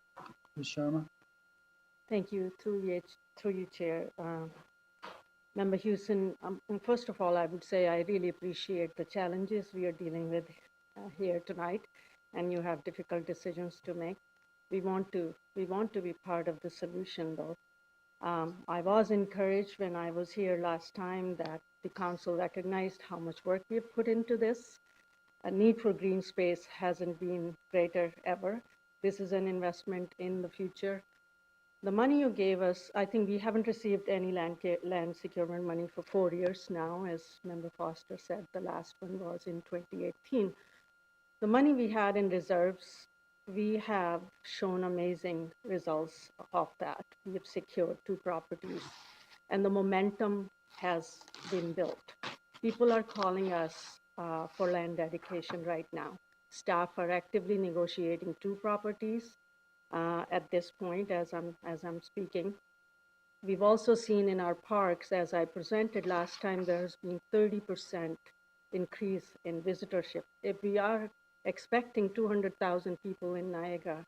Ms. Sharma? Thank you, through you, Chair. Member Houston, first of all, I would say I really appreciate the challenges we are dealing with here tonight, and you have difficult decisions to make. We want to be part of the solution, though. I was encouraged when I was here last time that the council recognized how much work we have put into this. A need for green space hasn't been greater ever. This is an investment in the future. The money you gave us, I think we haven't received any land securement money for 4 years now. As Member Foster said, the last one was in 2018. The money we had in reserves, we have shown amazing results of that. We have secured 2 properties, and the momentum has been built. People are calling us for land dedication right now. Staff are actively negotiating 2 properties at this point as I'm speaking. We've also seen in our parks, as I presented last time, there's been 30% increase in visitorship. If we are expecting 200,000 people in Niagara,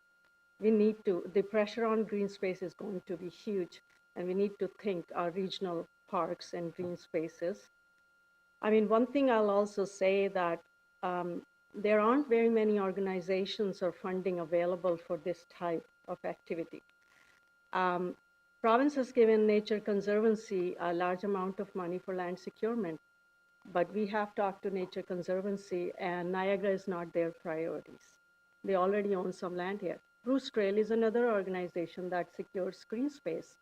the pressure on green space is going to be huge, and we need to think our regional parks and green spaces. I mean, one thing I'll also say that there aren't very many organizations or funding available for this type of activity. Province has given Nature Conservancy a large amount of money for land securement, but we have talked to Nature Conservancy, and Niagara is not their priorities. They already own some land here. Bruce Trail is another organization that secures green space.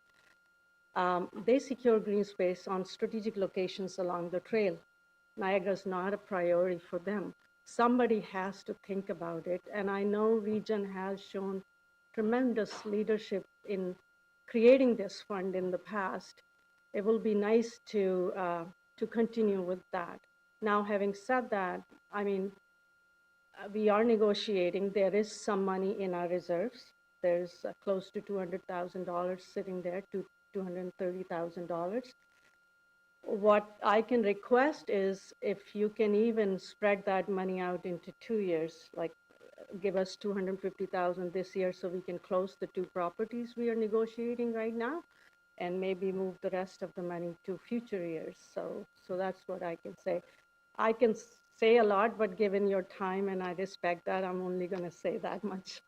They secure green space on strategic locations along the trail. Niagara is not a priority for them. Somebody has to think about it, and I know region has shown tremendous leadership in creating this fund in the past. It will be nice to continue with that. Now, having said that, I mean, we are negotiating. There is some money in our reserves. There's close to $200,000 sitting there, to $230,000. What I can request is if you can even spread that money out into 2 years, like give us $250,000 this year so we can close the 2 properties we are negotiating right now, and maybe move the rest of the money to future years. So that's what I can say. I can say a lot, but given your time, and I respect that, I'm only going to say that much.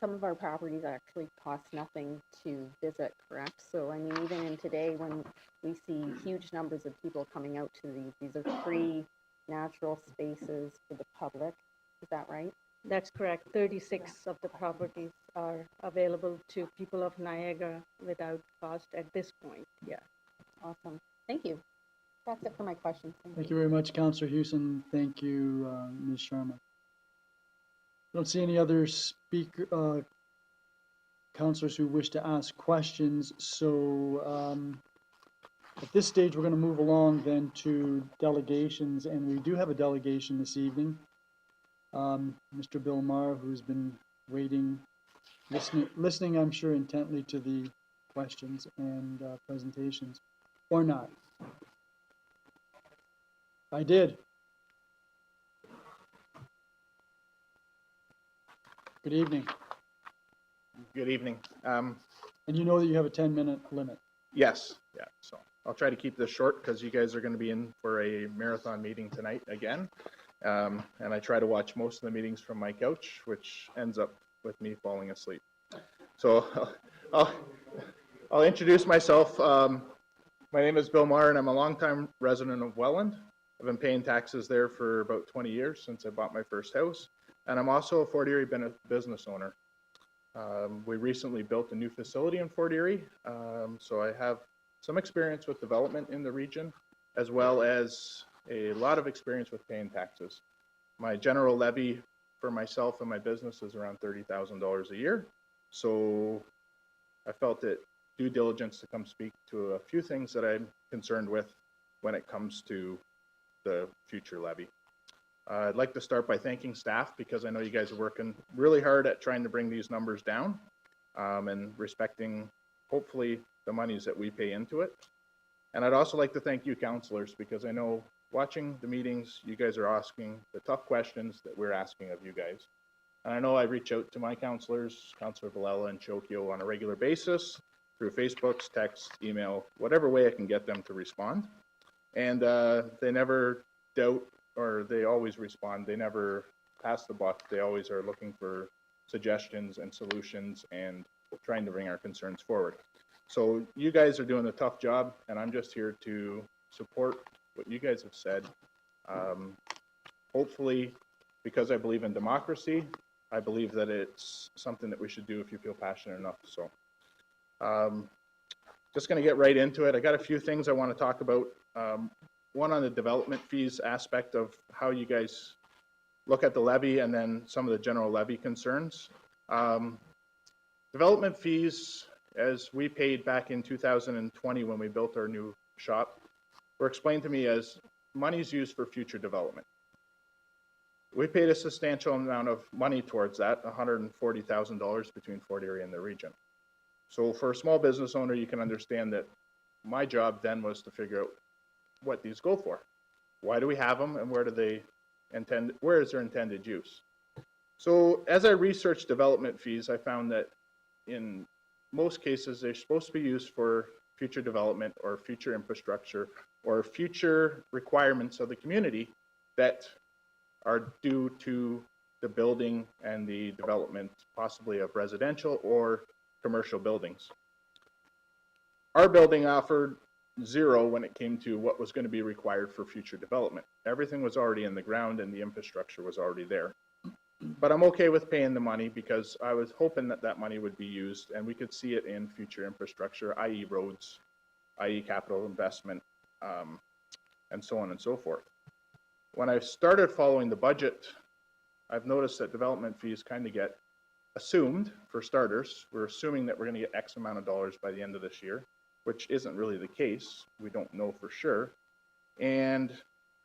Some of our properties actually cost nothing to visit, correct? So, I mean, even in today, when we see huge numbers of people coming out to these are free natural spaces for the public. Is that right? That's correct. 36 of the properties are available to people of Niagara without cost at this point. Yeah. Awesome. Thank you. That's it for my questions. Thank you very much, Councillor Houston. Thank you, Ms. Sharma. I don't see any other councillors who wish to ask questions. So at this stage, we're going to move along then to delegations, and we do have a delegation this evening. Mr. Bill Maher, who's been waiting, listening, I'm sure, intently to the questions and presentations, or not. I did. Good evening. Good evening. And you know that you have a 10-minute limit. Yes, yeah. So I'll try to keep this short because you guys are going to be in for a marathon meeting tonight again. And I try to watch most of the meetings from my couch, which ends up with me falling asleep. So I'll introduce myself. My name is Bill Maher, and I'm a longtime resident of Welland. I've been paying taxes there for about 20 years since I bought my first house. And I'm also a Fort Erie business owner. We recently built a new facility in Fort Erie, so I have some experience with development in the region, as well as a lot of experience with paying taxes. My general levy for myself and my business is around $30,000 a year, so I felt it due diligence to come speak to a few things that I'm concerned with when it comes to the future levy. I'd like to start by thanking staff because I know you guys are working really hard at trying to bring these numbers down and respecting, hopefully, the monies that we pay into it. And I'd also like to thank you, councillors, because I know watching the meetings, you guys are asking the tough questions that we're asking of you guys. And I know I reach out to my councillors, Councillor Villela and Chokio, on a regular basis through Facebooks, text, email, whatever way I can get them to respond. And they never doubt, or they always respond. They never pass the buck. They always are looking for suggestions and solutions and trying to bring our concerns forward. So you guys are doing a tough job, and I'm just here to support what you guys have said. Hopefully, because I believe in democracy, I believe that it's something that we should do if you feel passionate enough. So just going to get right into it. I got a few things I want to talk about. One on the development fees aspect of how you guys look at the levy, and then some of the general levy concerns. Development fees, as we paid back in 2020 when we built our new shop, were explained to me as monies used for future development. We paid a substantial amount of money towards that, $140,000 between Fort Erie and the region. So for a small business owner, you can understand that my job then was to figure out what these go for. Why do we have them, and where is their intended use? So as I researched development fees, I found that in most cases, they're supposed to be used for future development or future infrastructure or future requirements of the community that are due to the building and the development, possibly of residential or commercial buildings. Our building offered zero when it came to what was going to be required for future development. Everything was already in the ground and the infrastructure was already there. But I'm okay with paying the money because I was hoping that that money would be used and we could see it in future infrastructure, i.e. roads, i.e. capital investment, and so on and so forth. When I started following the budget, I've noticed that development fees kind of get assumed. For starters, we're assuming that we're going to get X amount of dollars by the end of this year, which isn't really the case. We don't know for sure. And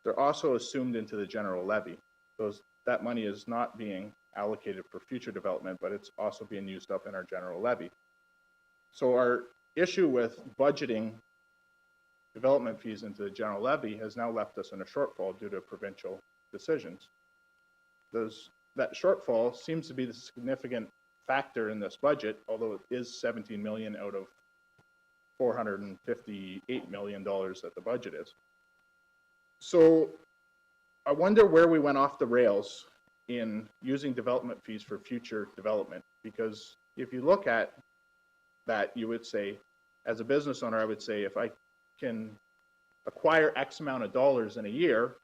they're also assumed into the general levy. That money is not being allocated for future development, but it's also being used up in our general levy. So our issue with budgeting development fees into the general levy has now left us in a shortfall due to provincial decisions. That shortfall seems to be the significant factor in this budget, although it is 17 million out of $458 million that the budget is. So I wonder where we went off the rails in using development fees for future development, because if you look at that, you would say, as a business owner, I would say, if I can acquire X amount of dollars in a year,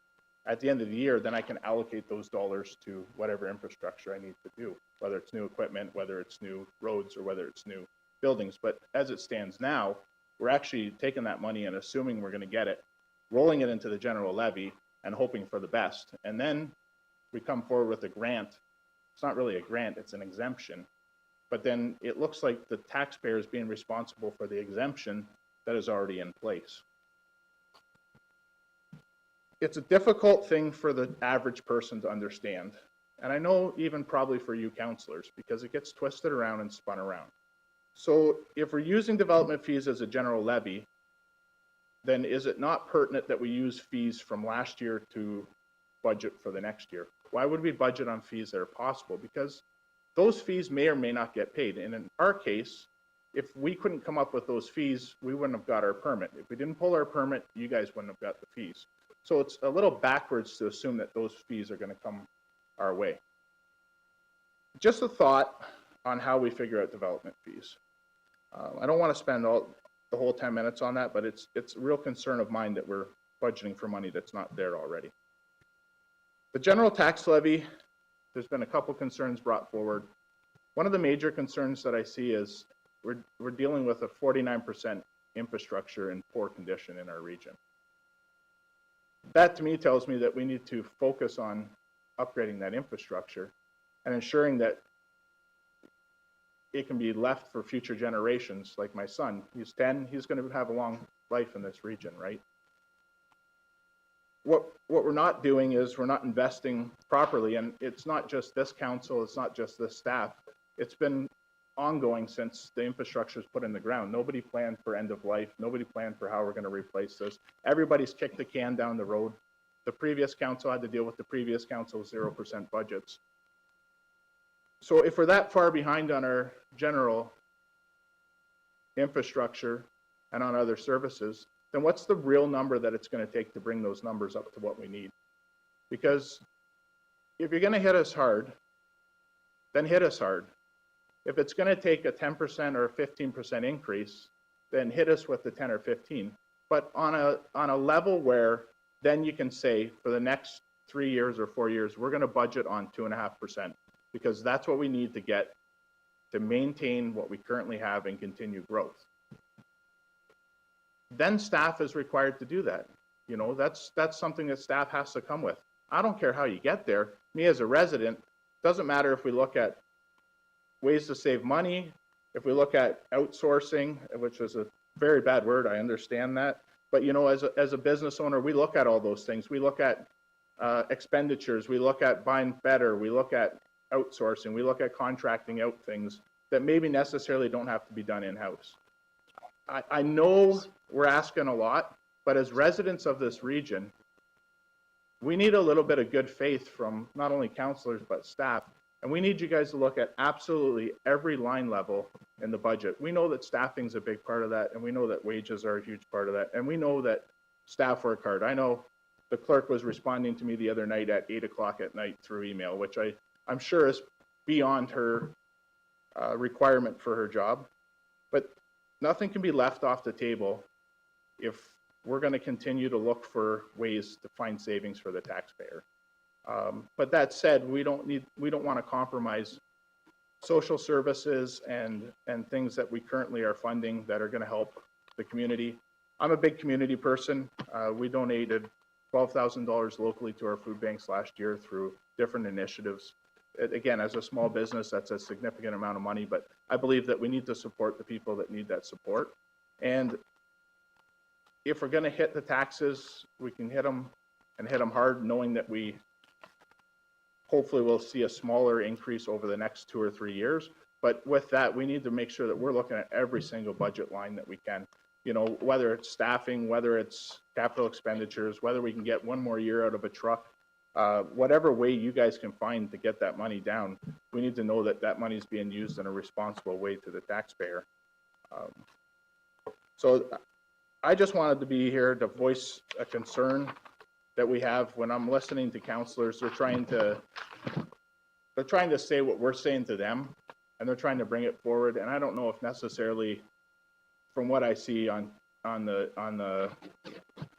at the end of the year, then I can allocate those dollars to whatever infrastructure I need to do, whether it's new equipment, whether it's new roads, or whether it's new buildings. But as it stands now, we're actually taking that money and assuming we're going to get it, rolling it into the general levy and hoping for the best. And then we come forward with a grant. It's not really a grant, it's an exemption. But then it looks like the taxpayer is being responsible for the exemption that is already in place. It's a difficult thing for the average person to understand. And I know even probably for you councillors, because it gets twisted around and spun around. So if we're using development fees as a general levy, then is it not pertinent that we use fees from last year to budget for the next year? Why would we budget on fees that are possible? Because those fees may or may not get paid. And in our case, if we couldn't come up with those fees, we wouldn't have got our permit. If we didn't pull our permit, you guys wouldn't have got the fees. So it's a little backwards to assume that those fees are going to come our way. Just a thought on how we figure out development fees. I don't want to spend the whole 10 minutes on that, but it's a real concern of mine that we're budgeting for money that's not there already. The general tax levy, there's been a couple concerns brought forward. One of the major concerns that I see is we're dealing with a 49% infrastructure in poor condition in our region. That to me tells me that we need to focus on upgrading that infrastructure and ensuring that it can be left for future generations. Like my son, he's 10, he's going to have a long life in this region, right? What we're not doing is we're not investing properly, and it's not just this council, it's not just this staff. It's been ongoing since the infrastructure is put in the ground. Nobody planned for end of life. Nobody planned for how we're going to replace this. Everybody's kicked the can down the road. The previous council had to deal with the previous council's 0% budgets. So if we're that far behind on our general infrastructure and on other services, then what's the real number that it's going to take to bring those numbers up to what we need? Because if you're going to hit us hard, then hit us hard. If it's going to take a 10% or a 15% increase, then hit us with the 10 or 15. But on a level where then you can say for the next 3 years or 4 years, we're going to budget on 2.5%, because that's what we need to get to maintain what we currently have and continue growth. Then staff is required to do that. You know, that's something that staff has to come with. I don't care how you get there. Me as a resident, doesn't matter if we look at ways to save money, if we look at outsourcing, which is a very bad word, I understand that. But you know, as a business owner, we look at all those things. We look at expenditures, we look at buying better, we look at outsourcing, we look at contracting out things that maybe necessarily don't have to be done in-house. I know we're asking a lot, but as residents of this region, we need a little bit of good faith from not only councillors, but staff. And we need you guys to look at absolutely every line level in the budget. We know that staffing is a big part of that, and we know that wages are a huge part of that, and we know that staff work hard. I know the clerk was responding to me the other night at 8 o'clock at night through email, which I'm sure is beyond her requirement for her job. But nothing can be left off the table if we're going to continue to look for ways to find savings for the taxpayer. But that said, we don't want to compromise social services and things that we currently are funding that are going to help the community. I'm a big community person. We donated $12,000 locally to our food banks last year through different initiatives. Again, as a small business, that's a significant amount of money, but I believe that we need to support the people that need that support. And if we're going to hit the taxes, we can hit them and hit them hard, knowing that we hopefully will see a smaller increase over the next 2 or 3 years. But with that, we need to make sure that we're looking at every single budget line that we can. You know, whether it's staffing, whether it's capital expenditures, whether we can get one more year out of a truck, whatever way you guys can find to get that money down, we need to know that that money is being used in a responsible way to the taxpayer. So I just wanted to be here to voice a concern that we have. When I'm listening to councillors, they're trying to say what we're saying to them, and they're trying to bring it forward. And I don't know if necessarily, from what I see on the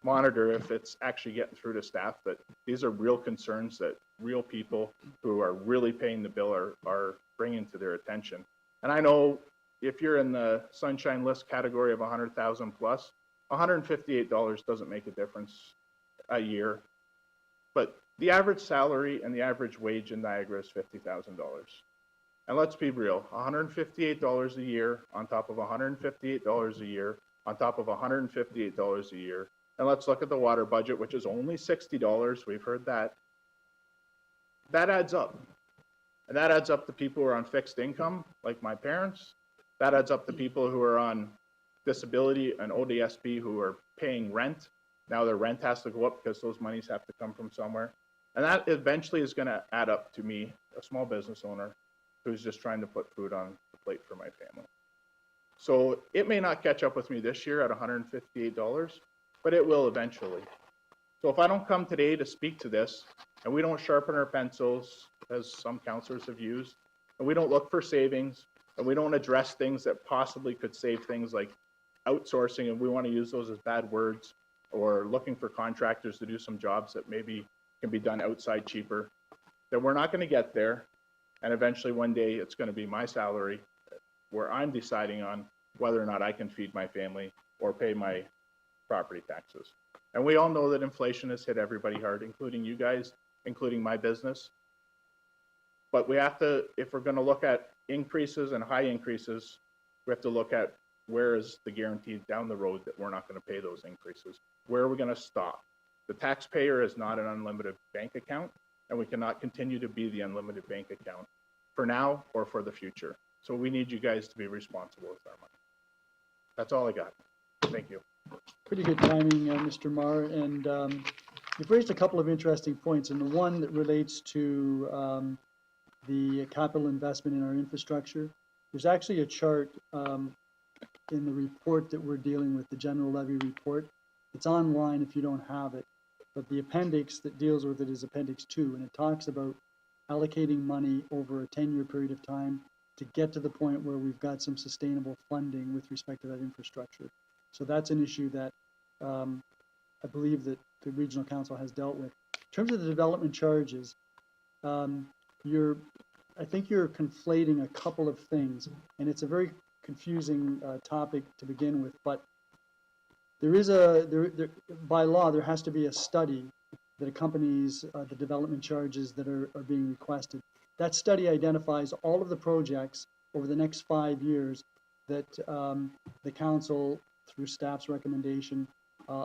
monitor, if it's actually getting through to staff, but these are real concerns that real people who are really paying the bill are bringing to their attention. And I know if you're in the sunshine list category of 100,000 plus, $158 doesn't make a difference a year, but the average salary and the average wage in Niagara is $50,000. And let's be real, $158 a year on top of $158 a year on top of $158 a year. And let's look at the water budget, which is only $60. We've heard that. That adds up. And that adds up to people who are on fixed income, like my parents. That adds up to people who are on disability and ODSP who are paying rent. Now their rent has to go up because those monies have to come from somewhere. And that eventually is going to add up to me, a small business owner, who's just trying to put food on the plate for my family. So it may not catch up with me this year at $158, but it will eventually. So if I don't come today to speak to this, and we don't sharpen our pencils, as some councillors have used, and we don't look for savings, and we don't address things that possibly could save things like outsourcing, and we want to use those as bad words, or looking for contractors to do some jobs that maybe can be done outside cheaper, then we're not going to get there. And eventually one day it's going to be my salary where I'm deciding on whether or not I can feed my family or pay my property taxes. And we all know that inflation has hit everybody hard, including you guys, including my business. But we have to, if we're going to look at increases and high increases, we have to look at where is the guarantee down the road that we're not going to pay those increases? Where are we going to stop? The taxpayer is not an unlimited bank account, and we cannot continue to be the unlimited bank account for now or for the future. So we need you guys to be responsible with our money. That's all I got. Thank you. Pretty good timing, Mr. Marr, and you've raised a couple of interesting points, and the one that relates to the capital investment in our infrastructure. There's actually a chart in the report that we're dealing with, the general levy report. It's online if you don't have it, but the appendix that deals with it is Appendix 2, and it talks about allocating money over a 10-year period of time to get to the point where we've got some sustainable funding with respect to that infrastructure. So that's an issue that I believe that the Regional Council has dealt with. In terms of the development charges, I think you're conflating a couple of things, and it's a very confusing topic to begin with, but there is by law, there has to be a study that accompanies the development charges that are being requested. That study identifies all of the projects over the next 5 years that the council, through staff's recommendation,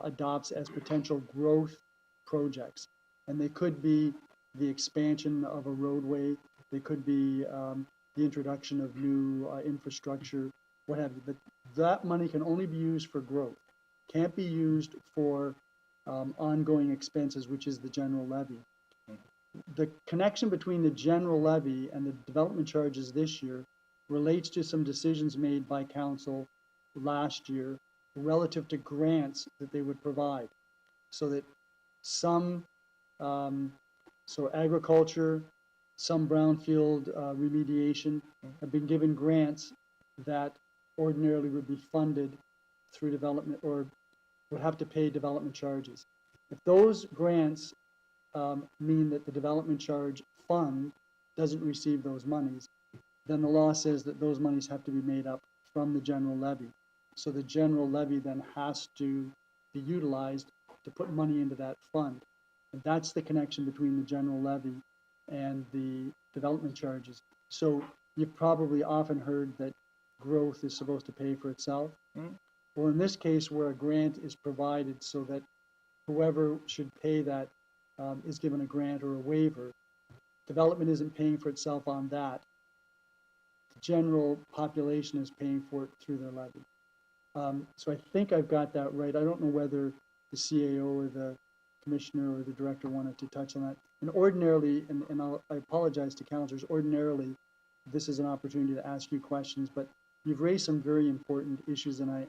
adopts as potential growth projects. And they could be the expansion of a roadway, they could be the introduction of new infrastructure, what have you. But that money can only be used for growth. Can't be used for ongoing expenses, which is the general levy. The connection between the general levy and the development charges this year relates to some decisions made by council last year relative to grants that they would provide. So that some, so agriculture, some brownfield remediation have been given grants that ordinarily would be funded through development or would have to pay development charges. If those grants mean that the development charge fund doesn't receive those monies, then the law says that those monies have to be made up from the general levy. So the general levy then has to be utilized to put money into that fund. And that's the connection between the general levy and the development charges. So you've probably often heard that growth is supposed to pay for itself. Well, in this case, where a grant is provided so that whoever should pay that is given a grant or a waiver, development isn't paying for itself on that. The general population is paying for it through their levy. So I think I've got that right. I don't know whether the CAO or the commissioner or the director wanted to touch on that. And ordinarily, and I apologize to councillors, ordinarily this is an opportunity to ask you questions, but you've raised some very important issues, and I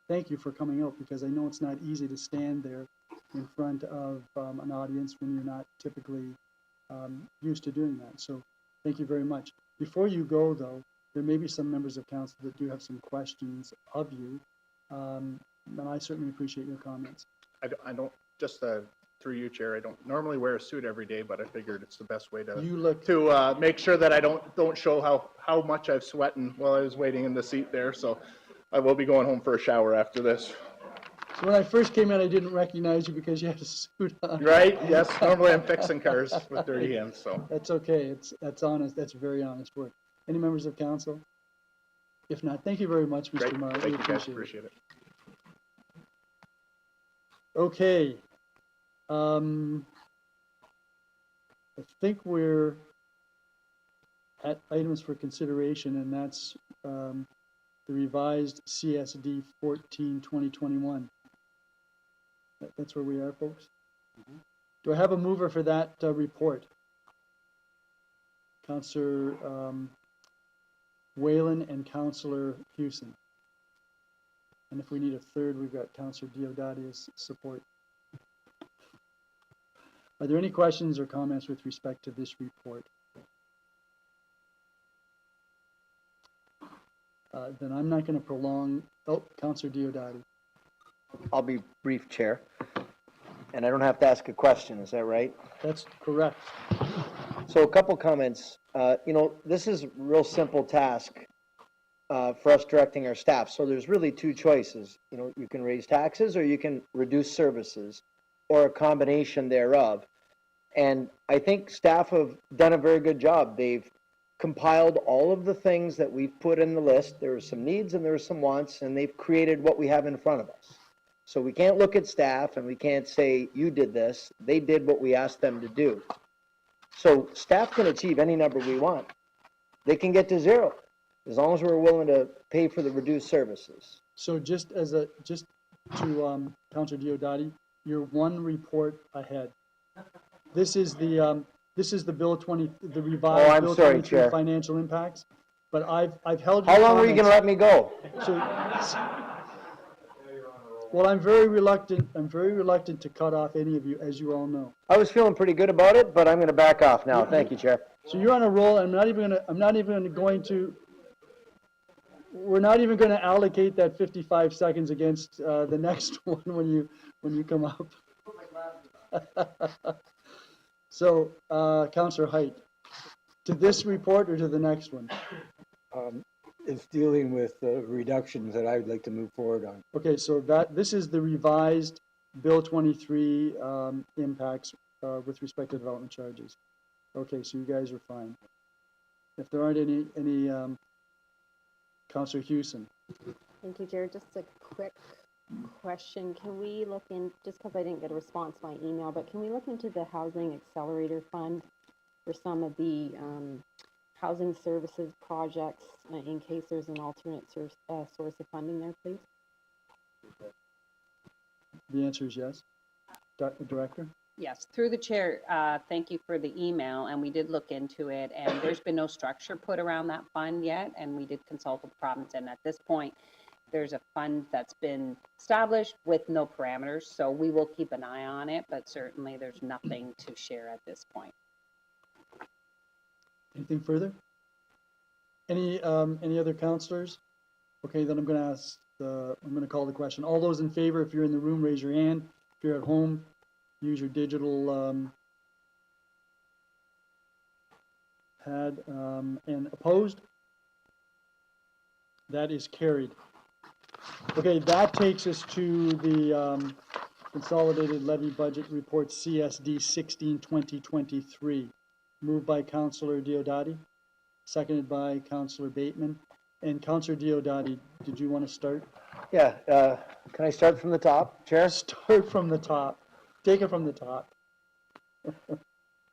thank you for coming out, because I know it's not easy to stand there in front of an audience when you're not typically used to doing that. So thank you very much. Before you go, though, there may be some members of council that do have some questions of you, and I certainly appreciate your comments. I don't, just through you, Chair, I don't normally wear a suit every day, but I figured it's the best way to make sure that I don't show how much I've sweating while I was waiting in the seat there. So I will be going home for a shower after this. So when I first came in, I didn't recognize you because you had a suit on. Right? Yes. Normally I'm fixing cars with dirty hands. So that's okay. That's honest. That's very honest work. Any members of council? If not, thank you very much, Mr. Meyer. Thank you, guys. Appreciate it. Okay. I think we're at items for consideration, and that's the revised CSD 14-2021. That's where we are, folks. Do I have a mover for that report? Councillor Whalen and Councillor Hewson. And if we need a third, we've got Councillor Diodati's support. Are there any questions or comments with respect to this report? Then I'm not going to prolong. Oh, Councillor Diodati. I'll be brief, Chair. And I don't have to ask a question, is that right? That's correct. So a couple comments. You know, this is a real simple task for us directing our staff. So there's really two choices. You know, you can raise taxes or you can reduce services, or a combination thereof. And I think staff have done a very good job. They've compiled all of the things that we've put in the list. There are some needs and there are some wants, and they've created what we have in front of us. So we can't look at staff and we can't say, you did this. They did what we asked them to do. So staff can achieve any number we want. They can get to zero, as long as we're willing to pay for the reduced services. So just to Councillor Diodati, you're one report ahead. This is the this is the Bill 20, the Oh, revised I'm Bill sorry, 23 Chair. financial impacts. But I've held How your long were you gonna let comments. me go? Well, I'm very reluctant to cut off any of you, as you all know. I was feeling pretty good about it, but I'm gonna back off now. Thank you, Chair. So you're on a roll, I'm not even going to, we're not even gonna allocate that 55 seconds against, the next one when you come up. So, Councillor Height, to this report or to the next one? It's dealing with reductions that I would like to move forward on. Okay, so this is the revised Bill 23 impacts with respect to development charges. Okay, so you guys are fine. If there aren't any Councillor Hewson. Thank you, Jared. Just a quick question. Can we look in, just because I didn't get a response to my email, but can we look into the Housing Accelerator Fund for some of the housing services projects in case there's an alternate source of funding there, please? The answer is yes. Director? Yes, through the chair, thank you for the email, and we did look into it, and there's been no structure put around that fund yet, and we did consult with the province, and at this point, there's a fund that's been established with no parameters, so we will keep an eye on it, but certainly there's nothing to share at this point. Anything further? Any other councillors? Okay, then I'm gonna call the question. All those in favor, if you're in the room, raise your hand. If you're at home, use your digital pad, and opposed? That is carried. Okay, that takes us to the Consolidated Levy Budget Report CSD 16-2023. Moved by Councillor Diodati, seconded by Councillor Bateman. And Councillor Diodati, did you want to start? Yeah, can I start from the top, Chair? Start from the top. Take it from the top.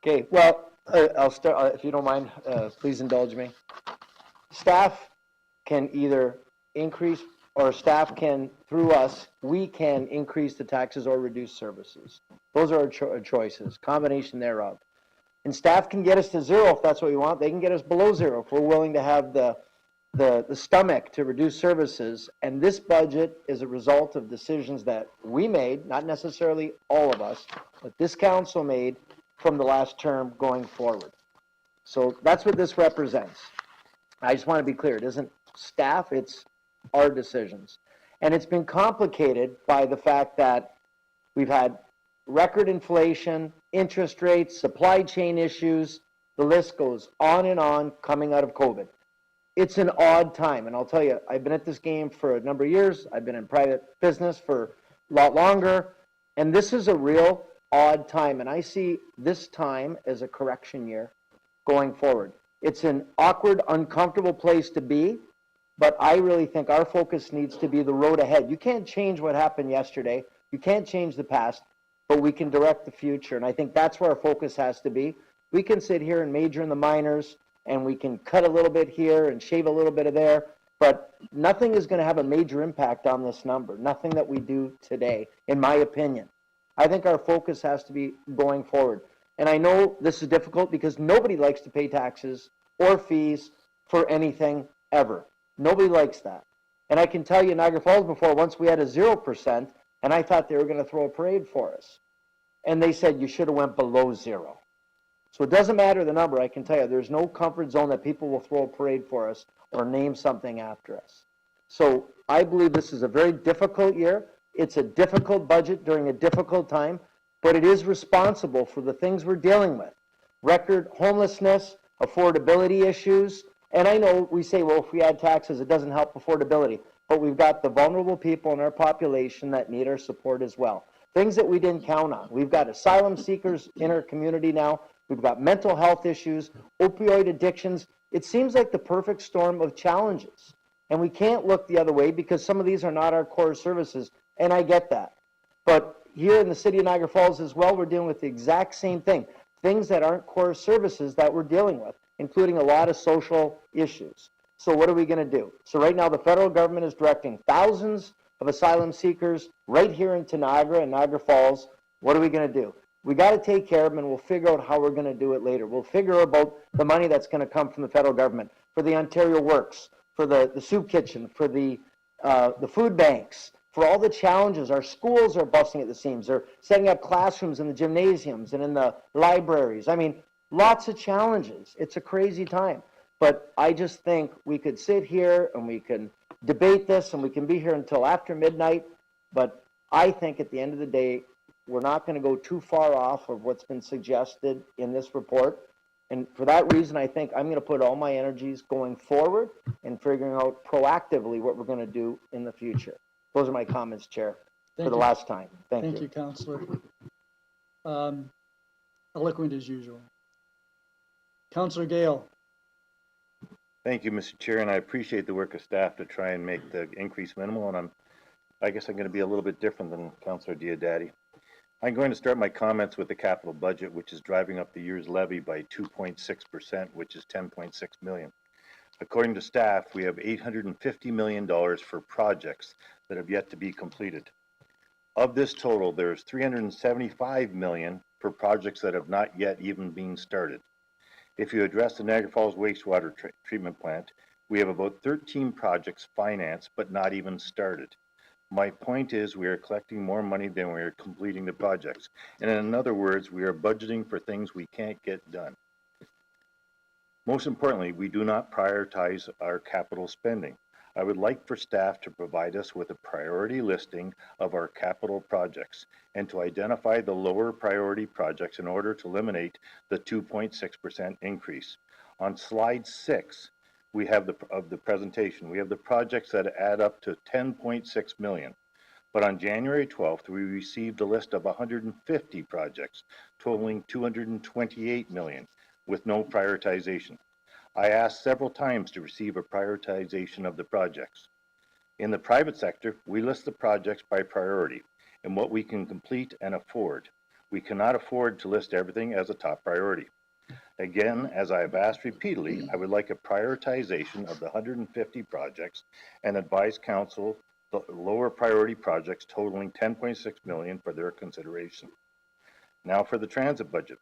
Okay, well, I'll start, if you don't mind, please indulge me. Staff can either increase, or staff can, through us, we can increase the taxes or reduce services. Those are our choices, combination thereof. And staff can get us to zero if that's what we want. They can get us below zero if we're willing to have the stomach to reduce services. And this budget is a result of decisions that we made, not necessarily all of us, but this council made from the last term going forward. So that's what this represents. I just want to be clear, it isn't staff, it's our decisions. And it's been complicated by the fact that we've had record inflation, interest rates, supply chain issues, the list goes on and on coming out of COVID. It's an odd time, and I'll tell you, I've been at this game for a number of years, I've been in private business for a lot longer, and this is a real odd time, and I see this time as a correction year going forward. It's an awkward, uncomfortable place to be, but I really think our focus needs to be the road ahead. You can't change what happened yesterday, you can't change the past, but we can direct the future, and I think that's where our focus has to be. We can sit here and major in the minors, and we can cut a little bit here and shave a little bit of there, but nothing is going to have a major impact on this number, nothing that we do today, in my opinion. I think our focus has to be going forward. And I know this is difficult because nobody likes to pay taxes or fees for anything ever. Nobody likes that. And I can tell you, Niagara Falls before, once we had a 0%, and I thought they were going to throw a parade for us. And they said, you should have went below zero. So it doesn't matter the number, I can tell you, there's no comfort zone that people will throw a parade for us or name something after us. So I believe this is a very difficult year. It's a difficult budget during a difficult time, but it is responsible for the things we're dealing with. Record homelessness, affordability issues, and I know we say, well, if we add taxes, it doesn't help affordability, but we've got the vulnerable people in our population that need our support as well. Things that we didn't count on. We've got asylum seekers in our community now. We've got mental health issues, opioid addictions. It seems like the perfect storm of challenges. And we can't look the other way because some of these are not our core services, and I get that. But here in the city of Niagara Falls as well, we're dealing with the exact same thing. Things that aren't core services that we're dealing with, including a lot of social issues. So what are we going to do? So right now the federal government is directing thousands of asylum seekers right here into Niagara and Niagara Falls. What are we going to do? We got to take care of them, and we'll figure out how we're going to do it later. We'll figure about the money that's going to come from the federal government for the Ontario Works, for the soup kitchen, for the food banks, for all the challenges. Our schools are busting at the seams. They're setting up classrooms in the gymnasiums and in the libraries. I mean, lots of challenges. It's a crazy time. But I just think we could sit here and we can debate this and we can be here until after midnight. But I think at the end of the day, we're not going to go too far off of what's been suggested in this report. And for that reason, I think I'm going to put all my energies going forward and figuring out proactively what we're going to do in the future. Those are my comments, Chair, for the last time. Thank you. Councillor. Eloquent as usual. Councillor Gale. Thank you, Mr. Chair, and I appreciate the work of staff to try and make the increase minimal, and I guess I'm going to be a little bit different than Councillor Diodati. I'm going to start my comments with the capital budget, which is driving up the year's levy by 2.6%, which is 10.6 million. According to staff, we have $850 million for projects that have yet to be completed. Of this total, there's $375 million for projects that have not yet even been started. If you address the Niagara Falls wastewater treatment plant, we have about 13 projects financed but not even started. My point is we are collecting more money than we are completing the projects. And in other words, we are budgeting for things we can't get done. Most importantly, we do not prioritize our capital spending. I would like for staff to provide us with a priority listing of our capital projects and to identify the lower priority projects in order to eliminate the 2.6% increase. On slide 6, we have the presentation. We have the projects that add up to 10.6 million. But on January 12th, we received a list of 150 projects totaling 228 million with no prioritization. I asked several times to receive a prioritization of the projects. In the private sector, we list the projects by priority and what we can complete and afford. We cannot afford to list everything as a top priority. Again, as I have asked repeatedly, I would like a prioritization of the 150 projects and advise council the lower priority projects totaling 10.6 million for their consideration. Now for the transit budget.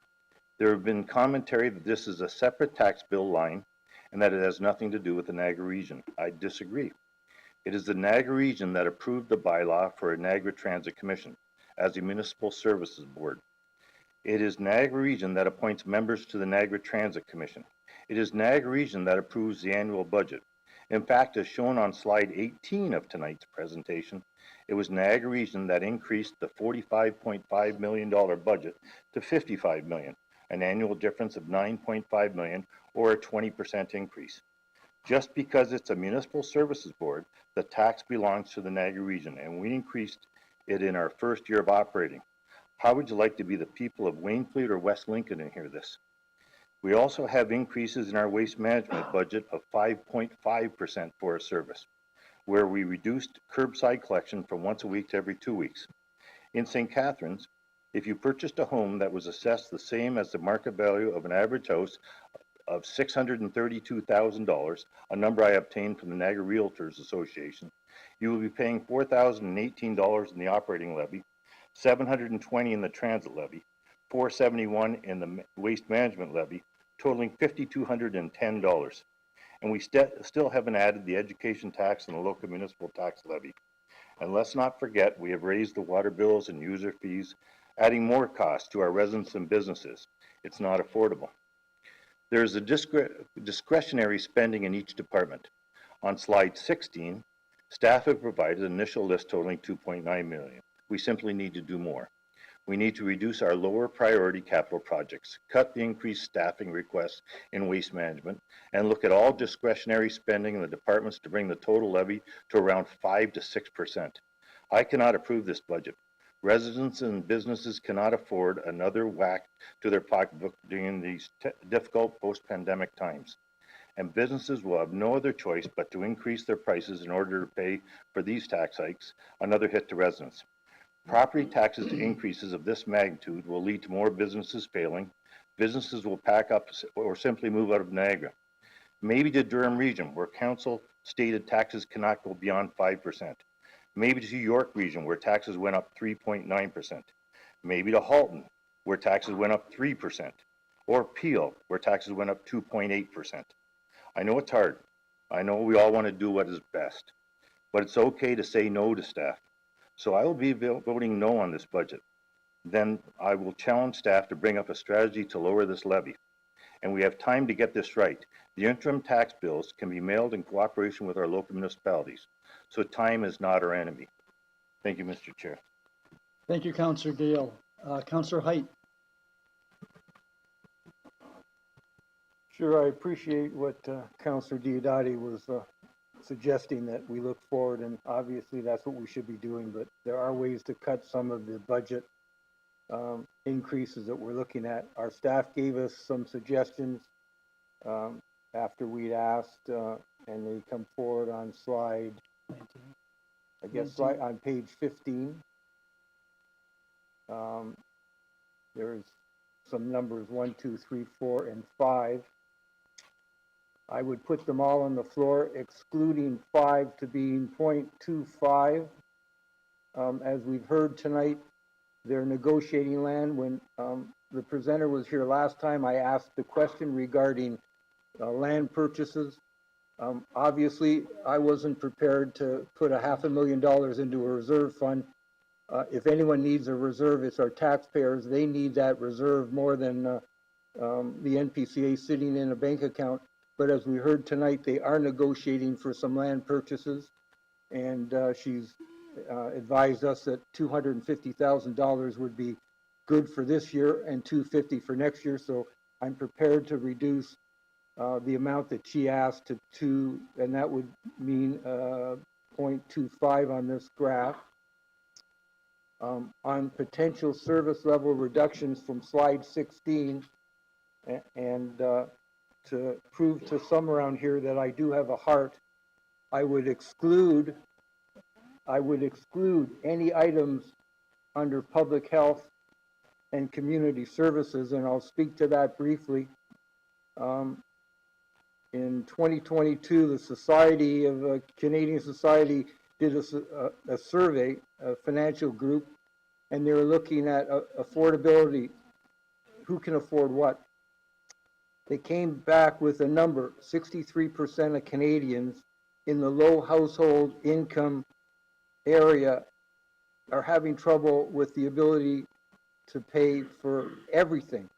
There have been commentary that this is a separate tax bill line and that it has nothing to do with the Niagara region. I disagree. It is the Niagara region that approved the bylaw for a Niagara Transit Commission as a municipal services board. It is Niagara region that appoints members to the Niagara Transit Commission. It is Niagara region that approves the annual budget. In fact, as shown on slide 18 of tonight's presentation, it was Niagara region that increased the $45.5 million budget to $55 million, an annual difference of $9.5 million or a 20% increase. Just because it's a municipal services board, the tax belongs to the Niagara region, and we increased it in our first year of operating. How would you like to be the people of Waynfleet or West Lincoln and hear this? We also have increases in our waste management budget of 5.5% for a service, where we reduced curbside collection from once a week to every 2 weeks. In St. Catharines, if you purchased a home that was assessed the same as the market value of an average house of $632,000, a number I obtained from the Niagara Realtors Association, you will be paying $4,018 in the operating levy, $720 in the transit levy, $471 in the waste management levy, totaling $5,210. And we still haven't added the education tax and the local municipal tax levy. And let's not forget, we have raised the water bills and user fees, adding more costs to our residents and businesses. It's not affordable. There is a discretionary spending in each department. On slide 16, staff have provided an initial list totaling 2.9 million. We simply need to do more. We need to reduce our lower priority capital projects, cut the increased staffing requests in waste management, and look at all discretionary spending in the departments to bring the total levy to around 5 to 6%. I cannot approve this budget. Residents and businesses cannot afford another whack to their pocketbook during these difficult post-pandemic times. And businesses will have no other choice but to increase their prices in order to pay for these tax hikes, another hit to residents. Property taxes increases of this magnitude will lead to more businesses failing. Businesses will pack up or simply move out of Niagara. Maybe to Durham region, where council stated taxes cannot go beyond 5%. Maybe to York region, where taxes went up 3.9%. Maybe to Halton, where taxes went up 3%, or Peel, where taxes went up 2.8%. I know it's hard. I know we all want to do what is best, but it's okay to say no to staff. So I will be voting no on this budget. Then I will challenge staff to bring up a strategy to lower this levy. And we have time to get this right. The interim tax bills can be mailed in cooperation with our local municipalities. So time is not our enemy. Thank you, Mr. Chair. Thank you, Councillor Gale. Councillor Height. Sure, I appreciate what Councillor Diodati was suggesting, that we look forward, and obviously that's what we should be doing, but there are ways to cut some of the budget increases that we're looking at. Our staff gave us some suggestions after we'd asked, and they come forward on slide, I guess, slide on page 15. There's some numbers 1, 2, 3, 4, and 5. I would put them all on the floor, excluding 5 to being 0.25. As we've heard tonight, they're negotiating land. When the presenter was here last time, I asked the question regarding land purchases. Obviously, I wasn't prepared to put $500,000 into a reserve fund. If anyone needs a reserve, it's our taxpayers. They need that reserve more than the NPCA sitting in a bank account. But as we heard tonight, they are negotiating for some land purchases, and she's advised us that $250,000 would be good for this year and $250,000 for next year. So I'm prepared to reduce the amount that she asked to 2, and that would mean 0.25 on this graph. On potential service level reductions from slide 16, and to prove to some around here that I do have a heart, I would exclude any items under public health and community services, and I'll speak to that briefly. In 2022, the Society of Canadian Society did a survey, a financial group, and they were looking at affordability. Who can afford what? They came back with a number: 63% of Canadians in the low household income area are having trouble with the ability to pay for everything.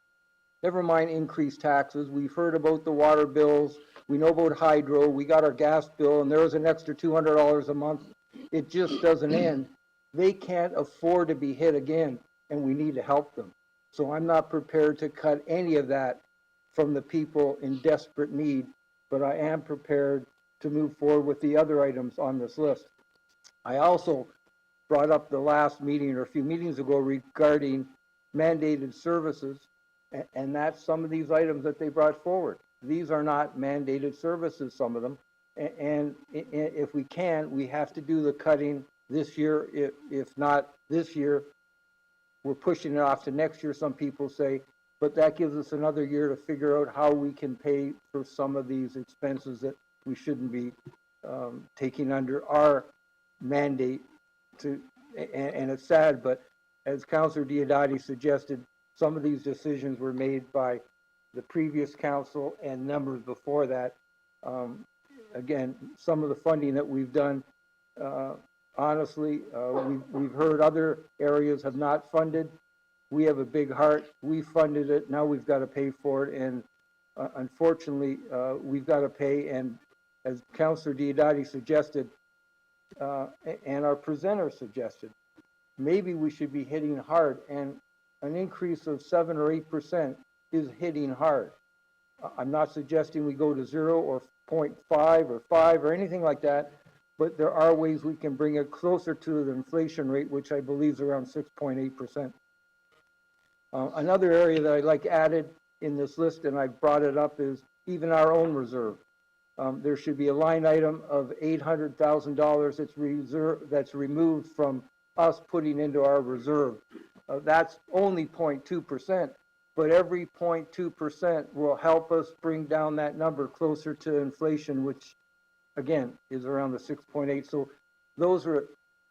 Never mind increased taxes. We've heard about the water bills. We know about hydro. We got our gas bill, and there was an extra $200 a month. It just doesn't end. They can't afford to be hit again, and we need to help them. So I'm not prepared to cut any of that from the people in desperate need, but I am prepared to move forward with the other items on this list. I also brought up the last meeting or a few meetings ago regarding mandated services, and that's some of these items that they brought forward. These are not mandated services, some of them, and if we can, we have to do the cutting this year. If not this year, we're pushing it off to next year, some people say, but that gives us another year to figure out how we can pay for some of these expenses that we shouldn't be taking under our mandate to, and it's sad, but as Councillor Diodati suggested, some of these decisions were made by the previous council and numbers before that. Again, some of the funding that we've done, honestly, we've heard other areas have not funded. We have a big heart. We funded it. Now we've got to pay for it, and unfortunately, we've got to pay. And as Councillor Diodati suggested, and our presenter suggested, maybe we should be hitting hard, and an increase of 7 or 8% is hitting hard. I'm not suggesting we go to 0 or 0.5 or 5 or anything like that, but there are ways we can bring it closer to the inflation rate, which I believe is around 6.8%. Another area that I'd like added in this list, and I brought it up, is even our own reserve. There should be a line item of $800,000 that's removed from us putting into our reserve. That's only 0.2%, but every 0.2% will help us bring down that number closer to inflation, which again is around the 6.8. So those are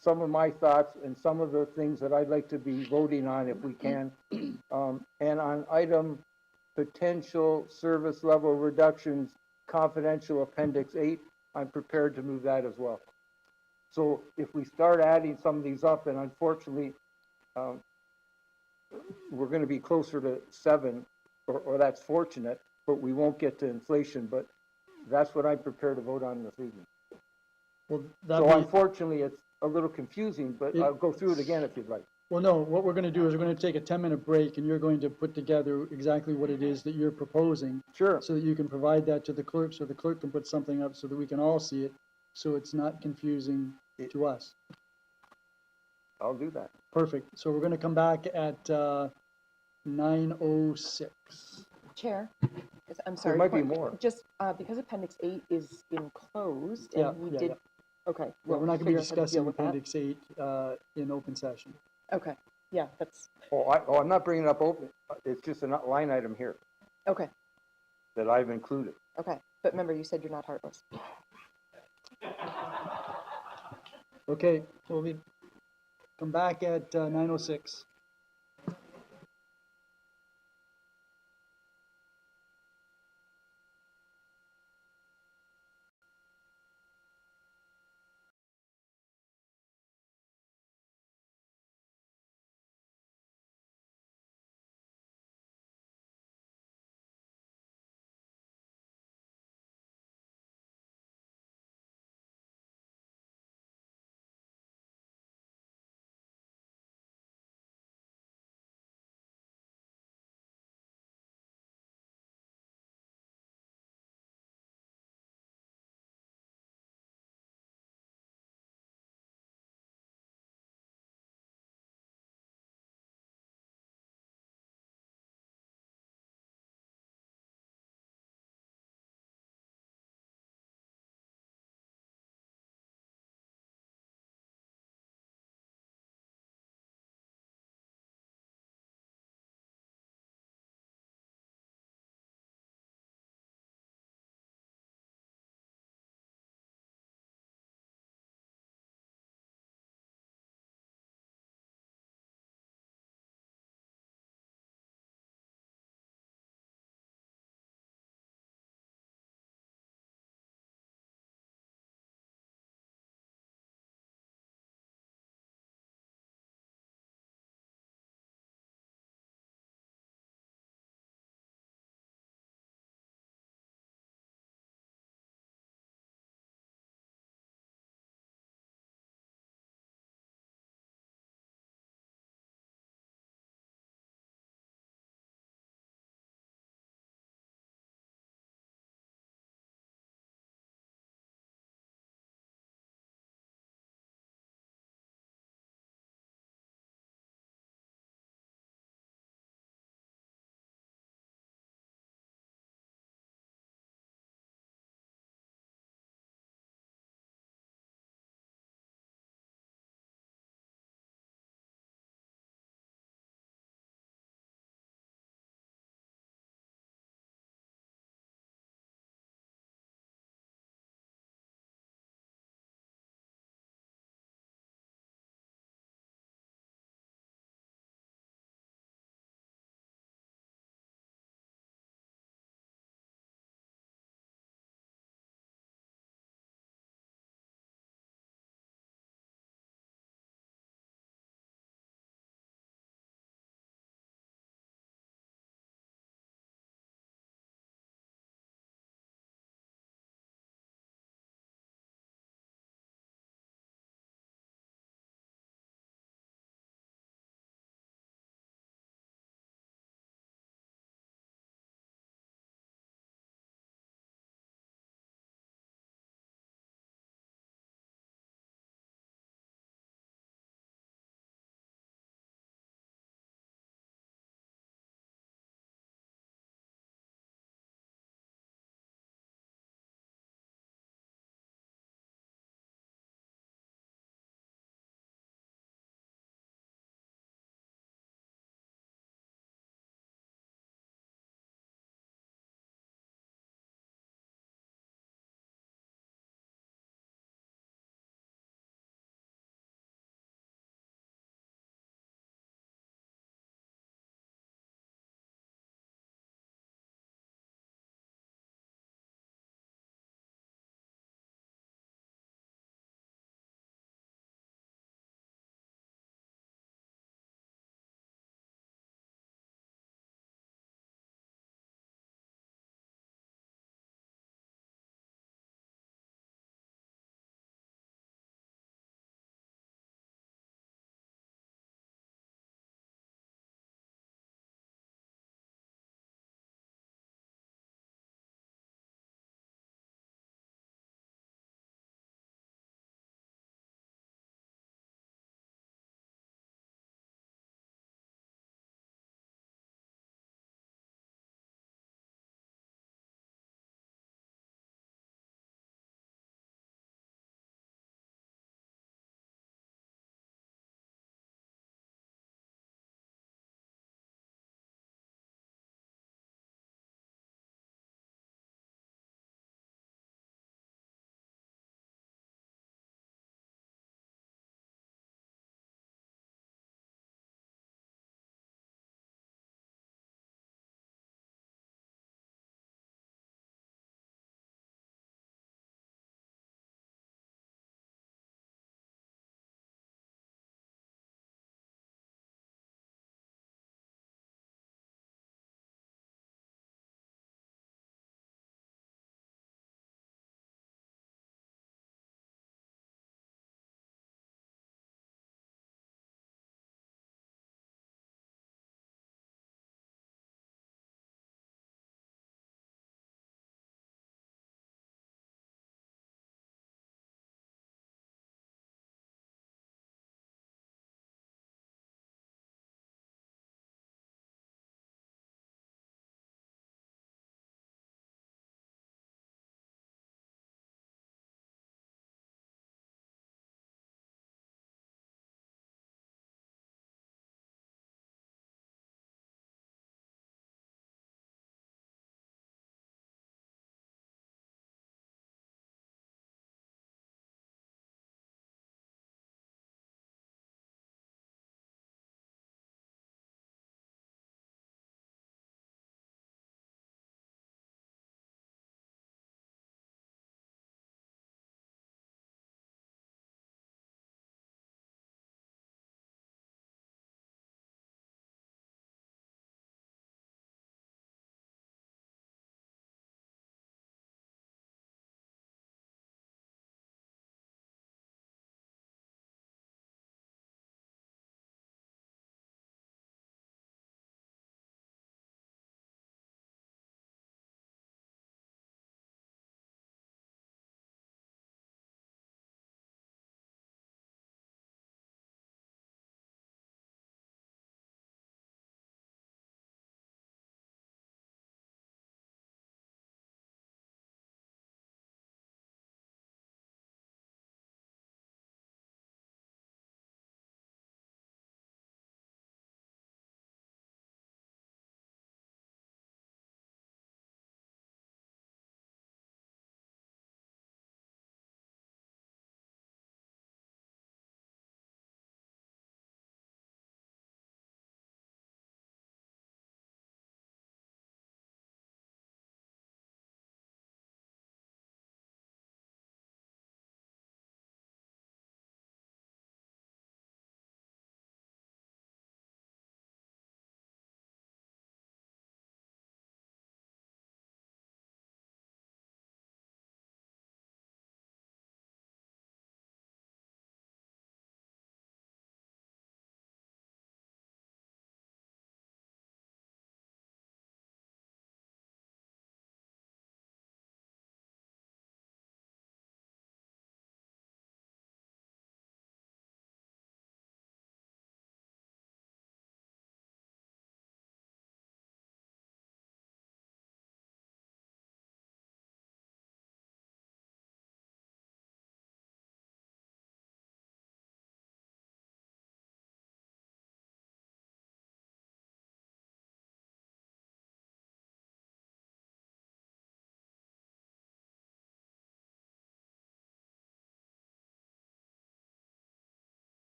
some of my thoughts and some of the things that I'd like to be voting on if we can. And on item potential service level reductions, confidential appendix 8, I'm prepared to move that as well. So if we start adding some of these up, and unfortunately, we're going to be closer to 7, or that's fortunate, but we won't get to inflation. But that's what I'm prepared to vote on this evening. Well, So unfortunately, it's a little confusing, but I'll go through it again if you'd like. Well, no, what we're gonna do is we're gonna take a 10-minute break, and you're going to put together exactly what it is that you're proposing. Sure. So that you can provide that to the clerk, so the clerk can put something up so that we can all see it, so it's not confusing to us. I'll do that. Perfect. So we're gonna come back at 9:06. Chair, I'm sorry. might be more. Just, because Appendix 8 is enclosed Yeah, and we yeah, did, yeah. okay. Yeah, we'll we're not gonna be figure out how to deal discussing with that. Appendix 8 in open session. Okay, yeah, that's, I'm not bringing it up open. It's just a line item here okay, that I've included. okay. But remember, you said you're not heartless. Okay, so we'll come back at 9:06.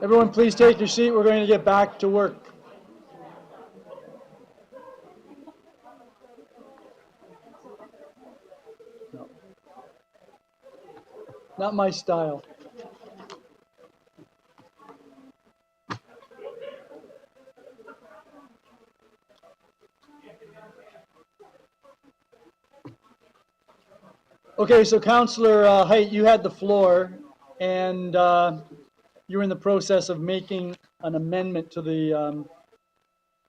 Everyone, please take your seat. We're going to get back to work. No. Not my style. Okay, so Councillor Height, you had the floor, and you're in the process of making an amendment to the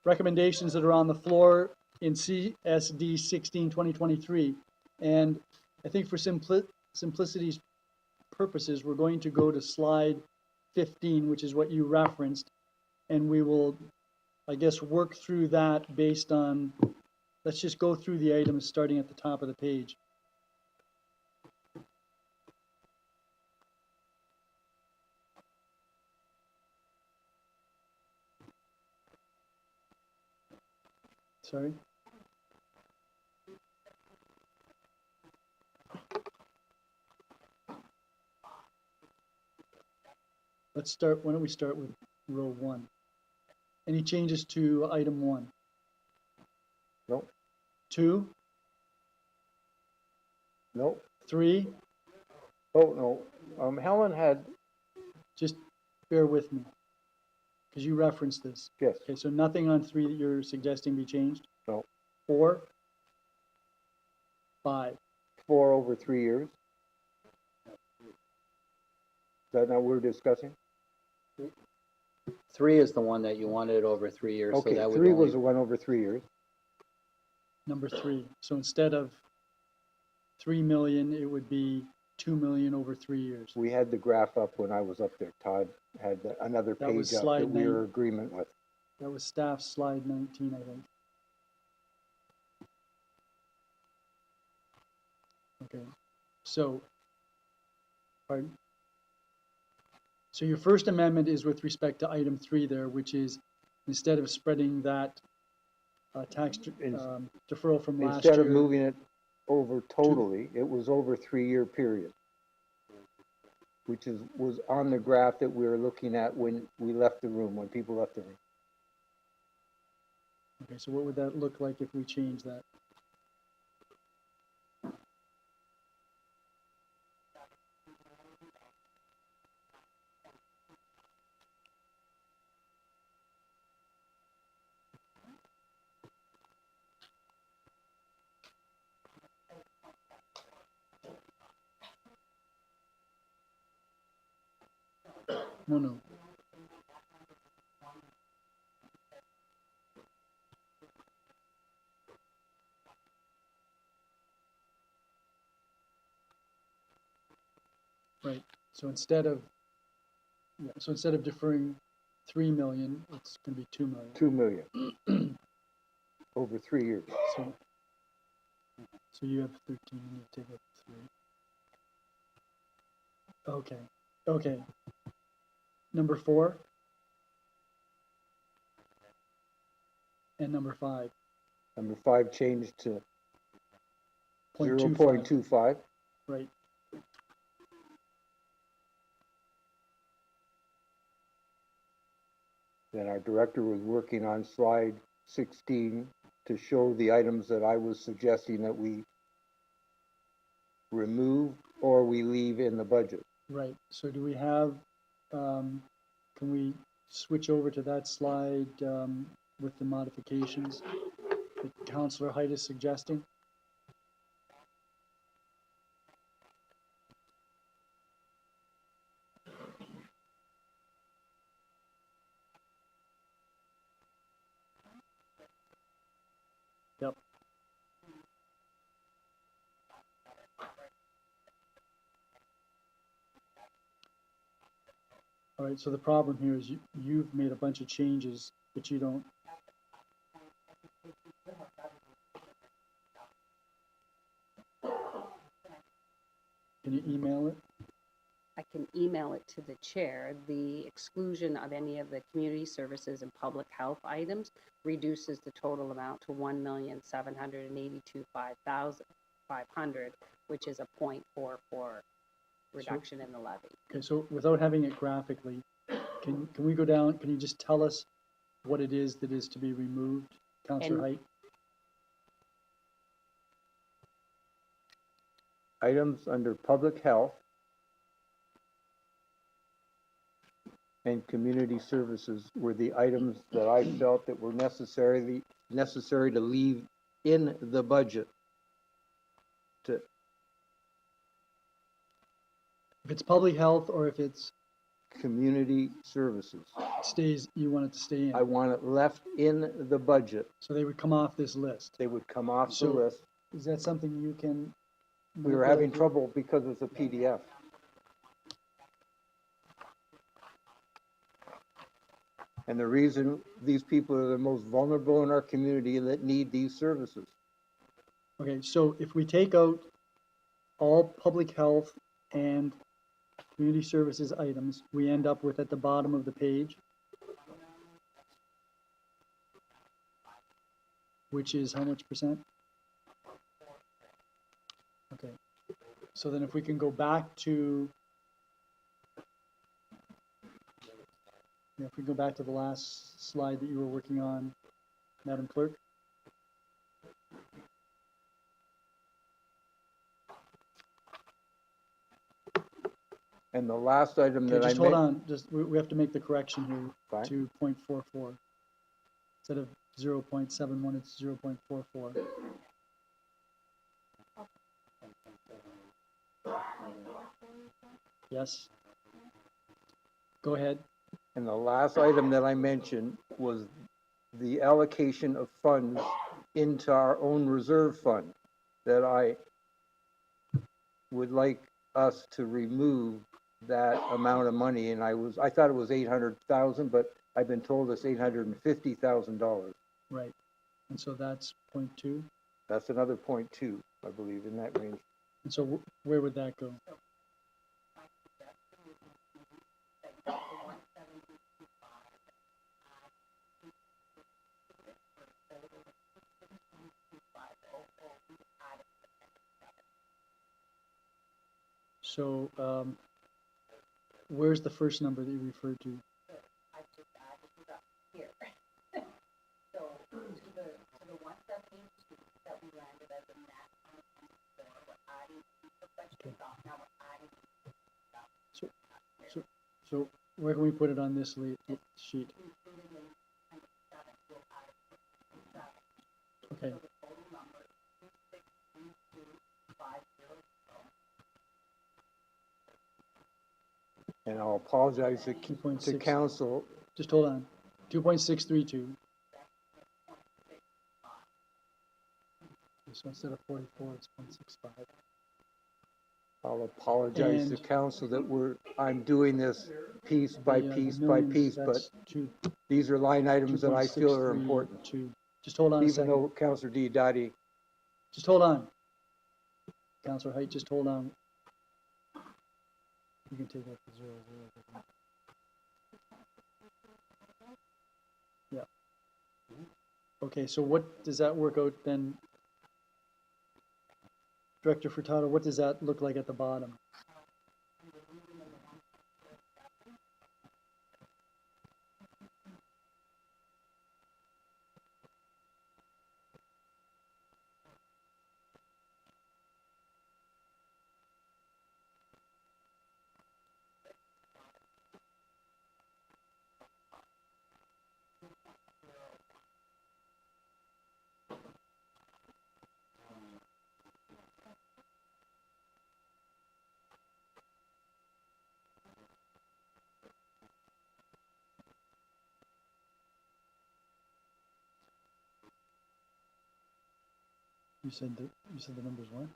recommendations that are on the floor in CSD 16, 2023. And I think for simplicity's purposes, we're going to go to slide 15, which is what you referenced, and we will, I guess, work through that based on, let's just go through the items starting at the top of the page. Sorry? Let's start, why don't we start with row 1? Any changes to item 1? No. 2? No. 3? Oh, no. Helen had, Just bear with me, because you referenced this. yes, Okay, so nothing on 3 that you're suggesting be changed? no, 4? 5? 4 over 3 years. Is that not what we're discussing? 3 is the one that you wanted over 3 years, so Okay, that would 3 only, was the one over 3 years. Number 3. So instead of 3 million, it would be 2 million over 3 years. We had the graph up when I was up there. Todd had another That was page up slide that we 9. were in agreement with. That was staff slide 19, I think. Okay, so, pardon? So your first amendment is with respect to item 3 there, which is instead of spreading that tax deferral from last year. Instead of moving it over totally, it was over 3-year period, which was on the graph that we were looking at when we left the room, when people left the room. Okay, so what would that look like if we change that? No. Right, so instead of deferring 3 million, it's gonna be 2 million. 2 million over 3 years. So you have 13, you need to take up 3. Okay. Number 4? And number 5? Number 5 changed to 0.25. 0.25. Right. Then our director was working on slide 16 to show the items that I was suggesting that we remove or we leave in the budget. Right, so do we have, can we switch over to that slide with the modifications that Councillor Height is suggesting? Yep. All right, so the problem here is you've made a bunch of changes, but you don't. Can you email it? I can email it to the chair. The exclusion of any of the community services and public health items reduces the total amount to 1,782,500, which is a 0.44 reduction in the levy. Okay, so without having it graphically, can we go down, can you just tell us what it is that is to be removed, Counselor And- Height? Items under public health and community services were the items that I felt that were necessary to leave in the budget. To, If it's public health or if it's community services. stays, you want it to stay in? I want it left in the budget. So they would come off this list? They would come off the So list. is that something you can? We were having trouble because it's a PDF. And the reason these people are the most vulnerable in our community that need these services. Okay, so if we take out all public health and community services items, we end up with at the bottom of the page, which is how much percent? Okay, so then if we can go back to, if we go back to the last slide that you were working on, Madam Clerk. And the last item Okay, that I just hold made, on, just, we have to make the correction here Fine. to 0.44. Instead of 0.71, it's 0.44. Yes. Go ahead. and the last item that I mentioned was the allocation of funds into our own reserve fund that I would like us to remove that amount of money, and I thought it was 800,000, but I've been told it's $850,000. Right. And so that's 0.2. That's another 0.2, I believe, in that range. And so where would that go? So, where's the first number that you referred to? So where can we put it on this sheet? Okay. And I'll apologize to council. Just hold on. 2.632. So instead of 44, it's 0.65. I'll apologize to And- council that I'm doing this piece by The, piece by millions, piece, but that's these are line items that I feel are important. 2.632. Just hold on a Even second. though Councillor Diodati, Just hold on. Councillor Height, just hold on. You can take out the 0, 0. Yeah. Okay, so what does that work out then? Director Furtado, what does that look like at the bottom? You said the numbers what?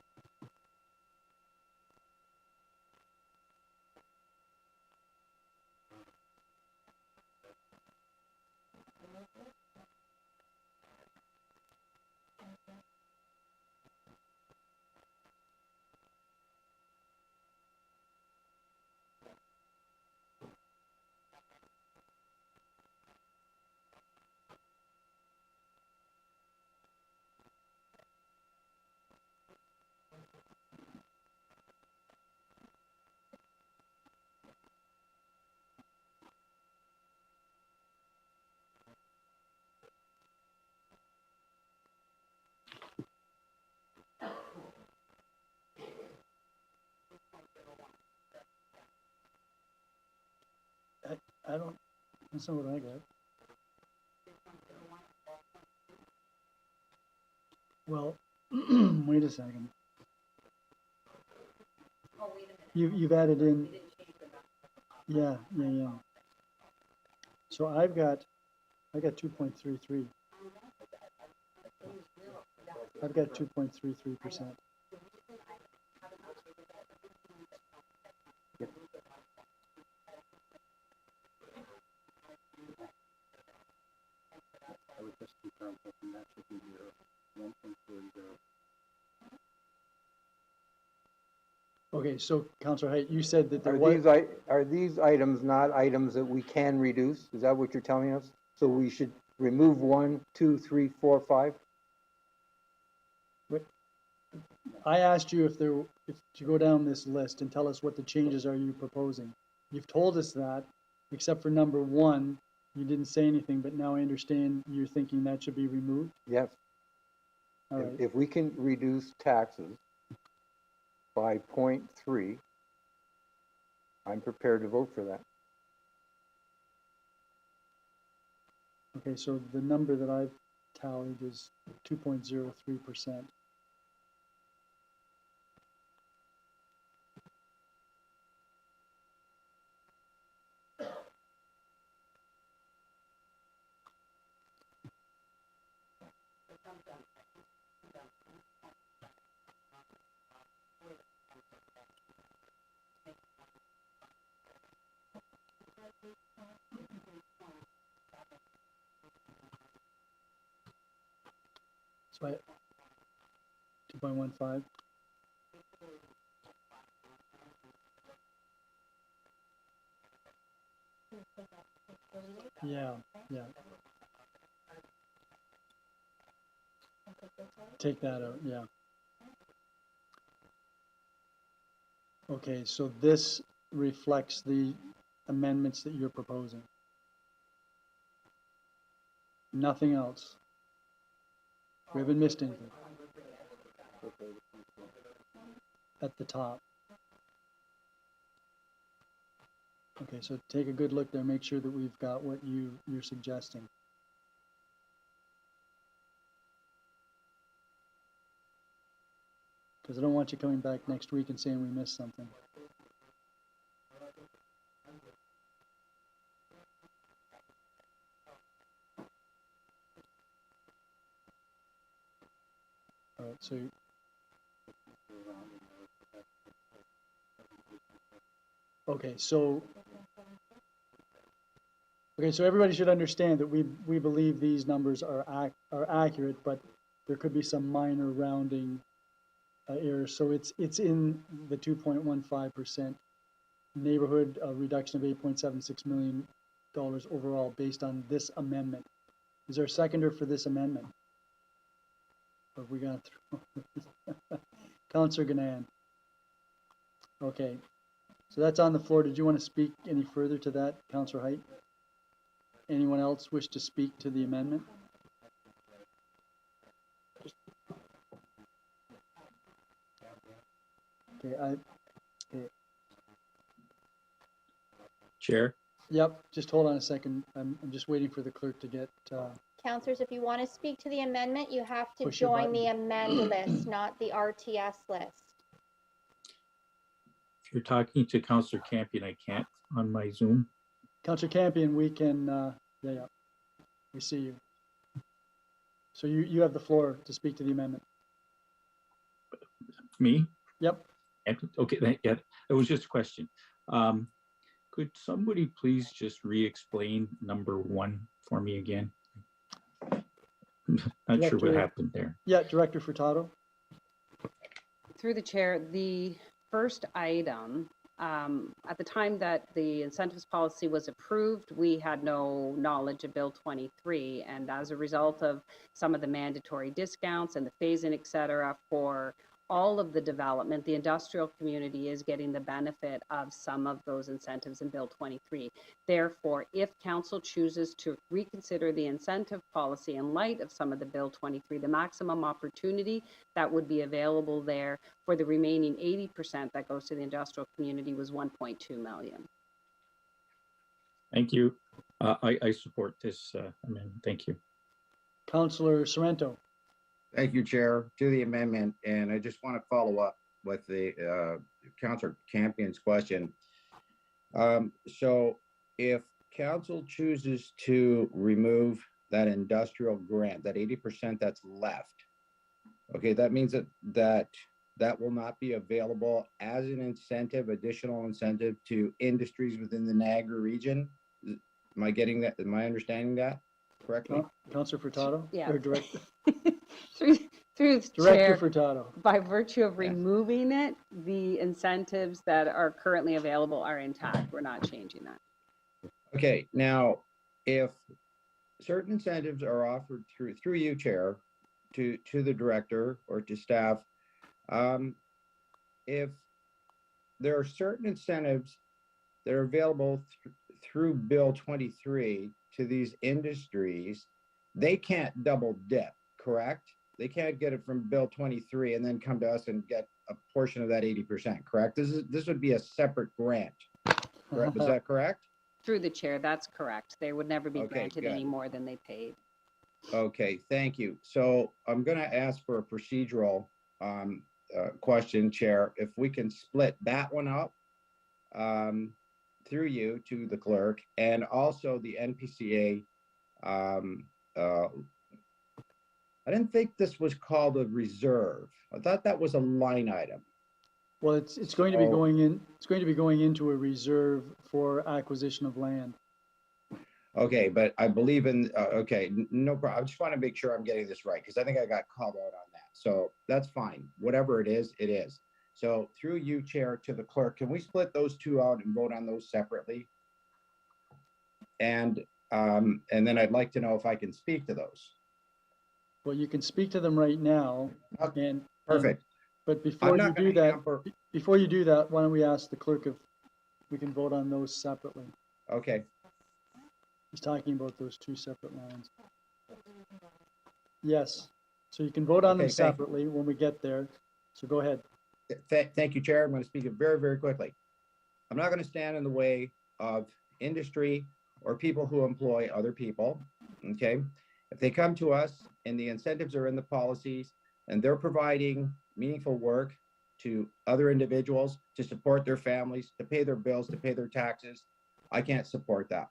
I don't, that's not what I got. Well, wait a second. You've added in, yeah. So I got 2.33. I've got 2.33%. I would just confirm that that should be 1.40. Okay, so Councillor Height, you said that there Are was, are these items not items that we can reduce? Is that what you're telling us? So we should remove 1, 2, 3, 4, 5? I asked you if you go down this list and tell us what the changes are you proposing. You've told us that, except for number 1, you didn't say anything, but now I understand you're thinking that should be removed? Yes. All right. If we can reduce taxes by 0.3, I'm prepared to vote for that. Okay, so the number that I've tallied is 2.03%. So 2.15. Yeah. Take that out, yeah. Okay, so this reflects the amendments that you're proposing. Nothing else. We haven't missed anything. At the top. Okay, so take a good look there, make sure that we've got what you're suggesting. Because I don't want you coming back next week and saying we missed something. All right, so so everybody should understand that we believe these numbers are accurate, but there could be some minor rounding errors. So it's in the 2.15% neighborhood, a reduction of $8.76 million overall based on this amendment. Is there a seconder for this amendment? Or have we gone through? Councillor Ganand. Okay, so that's on the floor. Did you want to speak any further to that, Councillor Height? Anyone else wish to speak to the amendment? Okay, okay. Chair? Yep, just hold on a second. I'm just waiting for the clerk to get, Councillors, if you want to speak to the amendment, you have to Push your join the button. amend list, not the RTS list. If you're talking to Councillor Campion, I can't on my Zoom. Councillor Campion, we can, yeah, we see you. So you have the floor to speak to the amendment. Me? Yep. Okay, yeah, it was just a question. Could somebody please just re-explain number 1 for me again? Not sure what happened there. Yeah, Director Furtado. Through the chair, the first item, at the time that the incentives policy was approved, we had no knowledge of Bill 23. And as a result of some of the mandatory discounts and the phase-in, et cetera, for all of the development, the industrial community is getting the benefit of some of those incentives in Bill 23. Therefore, if council chooses to reconsider the incentive policy in light of some of the Bill 23, the maximum opportunity that would be available there for the remaining 80% that goes to the industrial community was 1.2 million. Thank you. I support this amendment. Thank you. Councillor Sorrento. Thank you, Chair, to the amendment, and I just want to follow up with the Councillor Campion's question. So if council chooses to remove that industrial grant, that 80% that's left, okay, that means that will not be available as an incentive, additional incentive to industries within the Niagara region. Am I getting that? Am I understanding that correctly? Councillor Furtado? Yeah. Or Director, Through the Director chair, Furtado. by virtue of removing it, the incentives that are currently available are intact. We're not changing that. Okay, now, if certain incentives are offered through you, Chair, to the director or to staff, if there are certain incentives that are available through Bill 23 to these industries, they can't double dip, correct? They can't get it from Bill 23 and then come to us and get a portion of that 80%, correct? This would be a separate grant, correct? Is that correct? Through the chair, that's correct. They would never be Okay, granted good. any more than they paid. Okay, thank you. So I'm going to ask for a procedural question, Chair. If we can split that one up through you to the clerk, and also the NPCA. I didn't think this was called a reserve. I thought that was a line item. Well, it's going to be going in, it's going to be going into a reserve for acquisition of land. Okay, but I believe in, okay, no problem. I just want to make sure I'm getting this right, because I think I got called out on that. So that's fine. Whatever it is, it is. So through you, Chair, to the clerk, can we split those two out and vote on those separately? And then I'd like to know if I can speak to those. Well, you can speak to them right now, and Perfect. But before you do that, why don't we ask the clerk if we can vote on those separately? Okay. He's talking about those two separate lines. Yes, so you can vote on them separately when we get there. So go ahead. Thank you, Chair. I'm going to speak it very, very quickly. I'm not going to stand in the way of industry or people who employ other people, okay? If they come to us and the incentives are in the policies and they're providing meaningful work to other individuals to support their families, to pay their bills, to pay their taxes, I can't support that.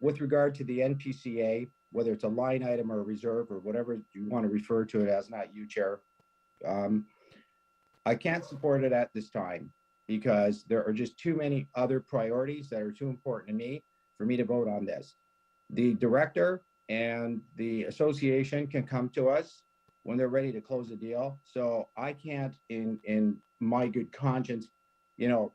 With regard to the NPCA, whether it's a line item or a reserve or whatever you want to refer to it as, not you, Chair, I can't support it at this time because there are just too many other priorities that are too important to me for me to vote on this. The director and the association can come to us when they're ready to close a deal. So I can't, in my good conscience, you know,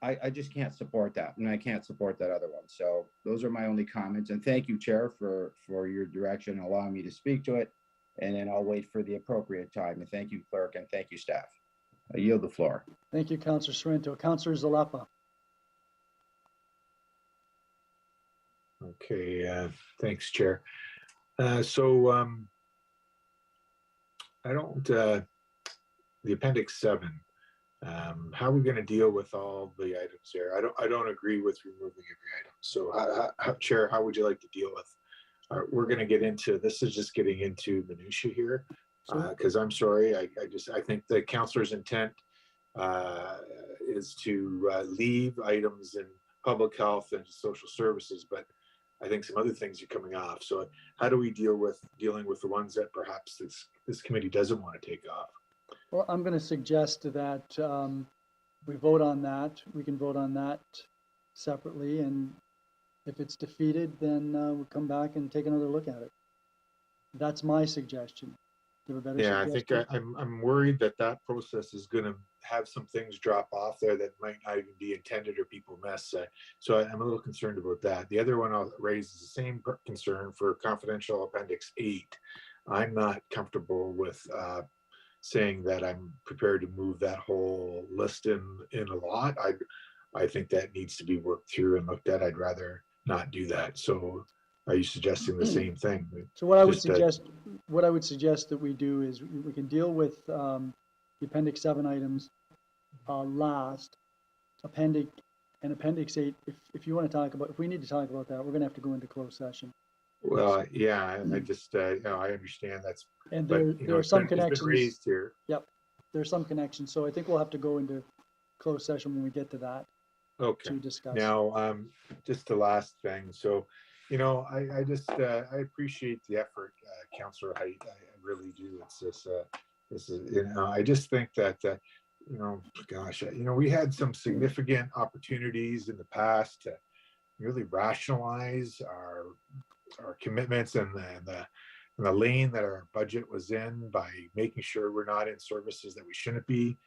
I just can't support that, and I can't support that other one. So those are my only comments. And thank you, Chair, for your direction, and allowing me to speak to it. And then I'll wait for the appropriate time. And thank you, clerk, and thank you, staff. I yield the floor. Thank you, Councillor Sorrento. Councillor Zalapa. Okay, thanks, Chair. I don't, the Appendix 7, how are we going to deal with all the items there? I don't agree with removing every item. So, Chair, how would you like to deal with? We're going to get into, this is just getting into minutia here, because I'm sorry, I think the councillor's intent is to leave items in public health and social services, but I think some other things are coming off. So how do we dealing with the ones that perhaps this committee doesn't want to take off? Well, I'm going to suggest that we vote on that. We can vote on that separately, and if it's defeated, then we'll come back and take another look at it. That's my suggestion. You have a better suggestion? I think I'm worried that process is going to have some things drop off there that might not even be intended or people miss. So I'm a little concerned about that. The other one I'll raise is the same concern for confidential Appendix 8. I'm not comfortable with saying that I'm prepared to move that whole list in a lot. I think that needs to be worked through and looked at. I'd rather not do that. So are you suggesting the same thing? So what I would suggest that we do is we can deal with the Appendix 7 items last. Appendix And Appendix 8, if you want to talk about, if we need to talk about that, we're going to have to go into closed session. Well, yeah, I just, you know, I understand that's, And but, there, you there know, are some it's been connections. raised here. Yep, there's some connections. So I think we'll have to go into closed session when we get to that Okay. to discuss. Now, just the last thing. So, you know, I just, I appreciate the effort, Councillor Height. I really do. It's just, this is, you know, I just think that, you know, gosh, you know, we had some significant opportunities in the past to really rationalize our commitments and the lane that our budget was in by making sure we're not in services that we shouldn't be.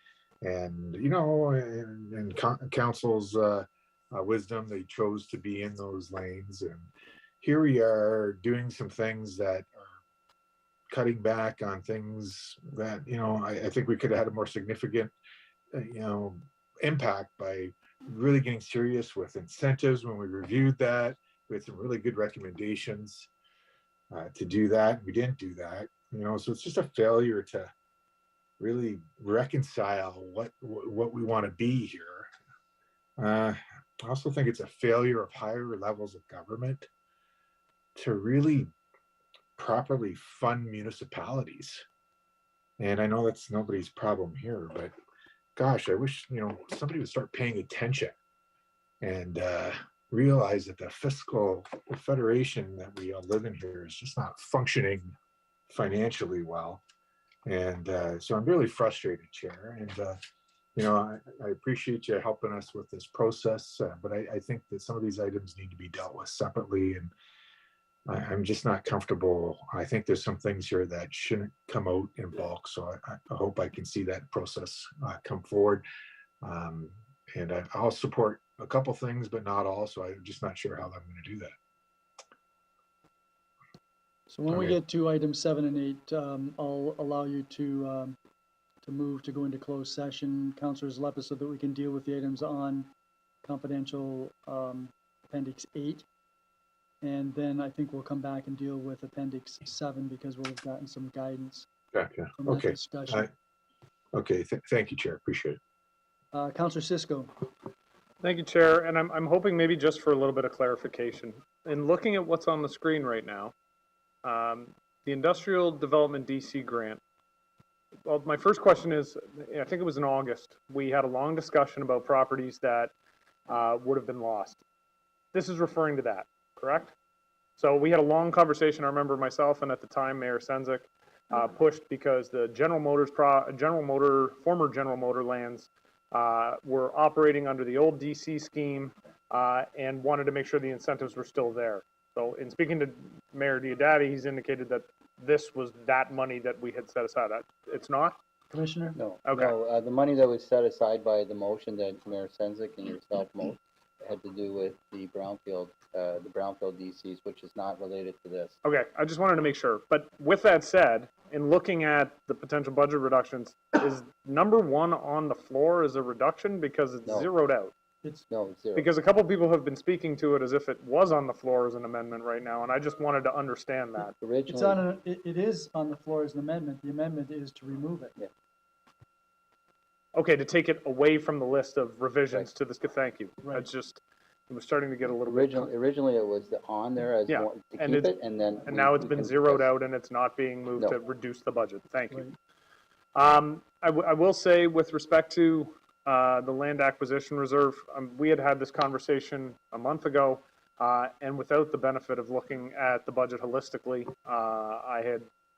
And, you know, in council's wisdom, they chose to be in those lanes. And here we are doing some things that are cutting back on things that, you know, I think we could have had a more significant, you know, impact by really getting serious with incentives. When we reviewed that, we had some really good recommendations to do that. We didn't do that, you know, so it's just a failure to really reconcile what we want to be here. I also think it's a failure of higher levels of government to really properly fund municipalities. And I know that's nobody's problem here, but gosh, I wish, you know, somebody would start paying attention and realize that the fiscal federation that we all live in here is just not functioning financially well. And so I'm really frustrated, Chair. And, you know, I appreciate you helping us with this process, but I think that some of these items need to be dealt with separately. And I'm just not comfortable. I think there's some things here that shouldn't come out in bulk. So I hope I can see that process come forward. And I'll support a couple things, but not all. So I'm just not sure how I'm going to do that. So when we get to items 7 and 8, I'll allow you to move to go into closed session, Councillors Lepus, so that we can deal with the items on confidential Appendix 8. And then I think we'll come back and deal with Appendix 7 because we'll have gotten some guidance Gotcha. from that Okay. discussion. Okay. Thank you, Chair. Appreciate it. Councillor Cisco. Thank you, Chair. And I'm hoping maybe just for a little bit of clarification. In looking at what's on the screen right now, the Industrial Development DC grant. Well, my first question is, I think it was in August, we had a long discussion about properties that would have been lost. This is referring to that, correct? So we had a long conversation. I remember myself and at the time Mayor Senzik pushed because the former General Motor lands were operating under the old DC scheme and wanted to make sure the incentives were still there. So in speaking to Mayor Diodati, he's indicated that this was that money that we had set aside. It's not? Commissioner? No. Okay. No, the money that was set aside by the motion that Mayor Senzik and yourself had to do with the brownfield DCs, which is not related to this. Okay, I just wanted to make sure. But with that said, in looking at the potential budget reductions, is number 1 on the floor as a reduction because it's zeroed out? It's zero. Because a couple of people have been speaking to it as if it was on the floor as an amendment right now, and I just wanted to understand that. It's on it is on the floor as an amendment. The amendment is to remove it. Yeah. Okay, to take it away from the list of revisions to this. Thank you. Right. That's just, it was starting to get a little Originally it was on there as Yeah, one, to and keep it's- it, and then. and now it's been zeroed out and it's not being moved No. to reduce the budget. Thank you. Right. I will say with respect to the land acquisition reserve, we had this conversation a month ago, and without the benefit of looking at the budget holistically, I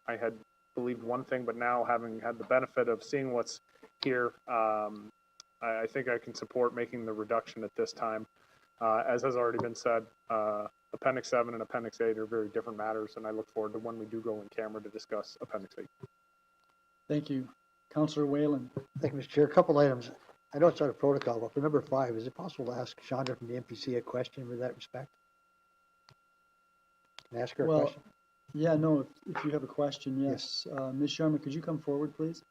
had believed one thing, but now having had the benefit of seeing what's here, I think I can support making the reduction at this time. As has already been said, Appendix 7 and Appendix 8 are very different matters, and I look forward to when we do go in camera to discuss Appendix 8. Thank you. Councillor Whalen. Thank you, Mr. Chair. A couple items. I know it's out of protocol, but for number 5, is it possible to ask Chandra from the MPC a question with that respect? Can I ask her a question? Yeah, no, if you have a question, yes. Ms. Sharma, could you come forward, please?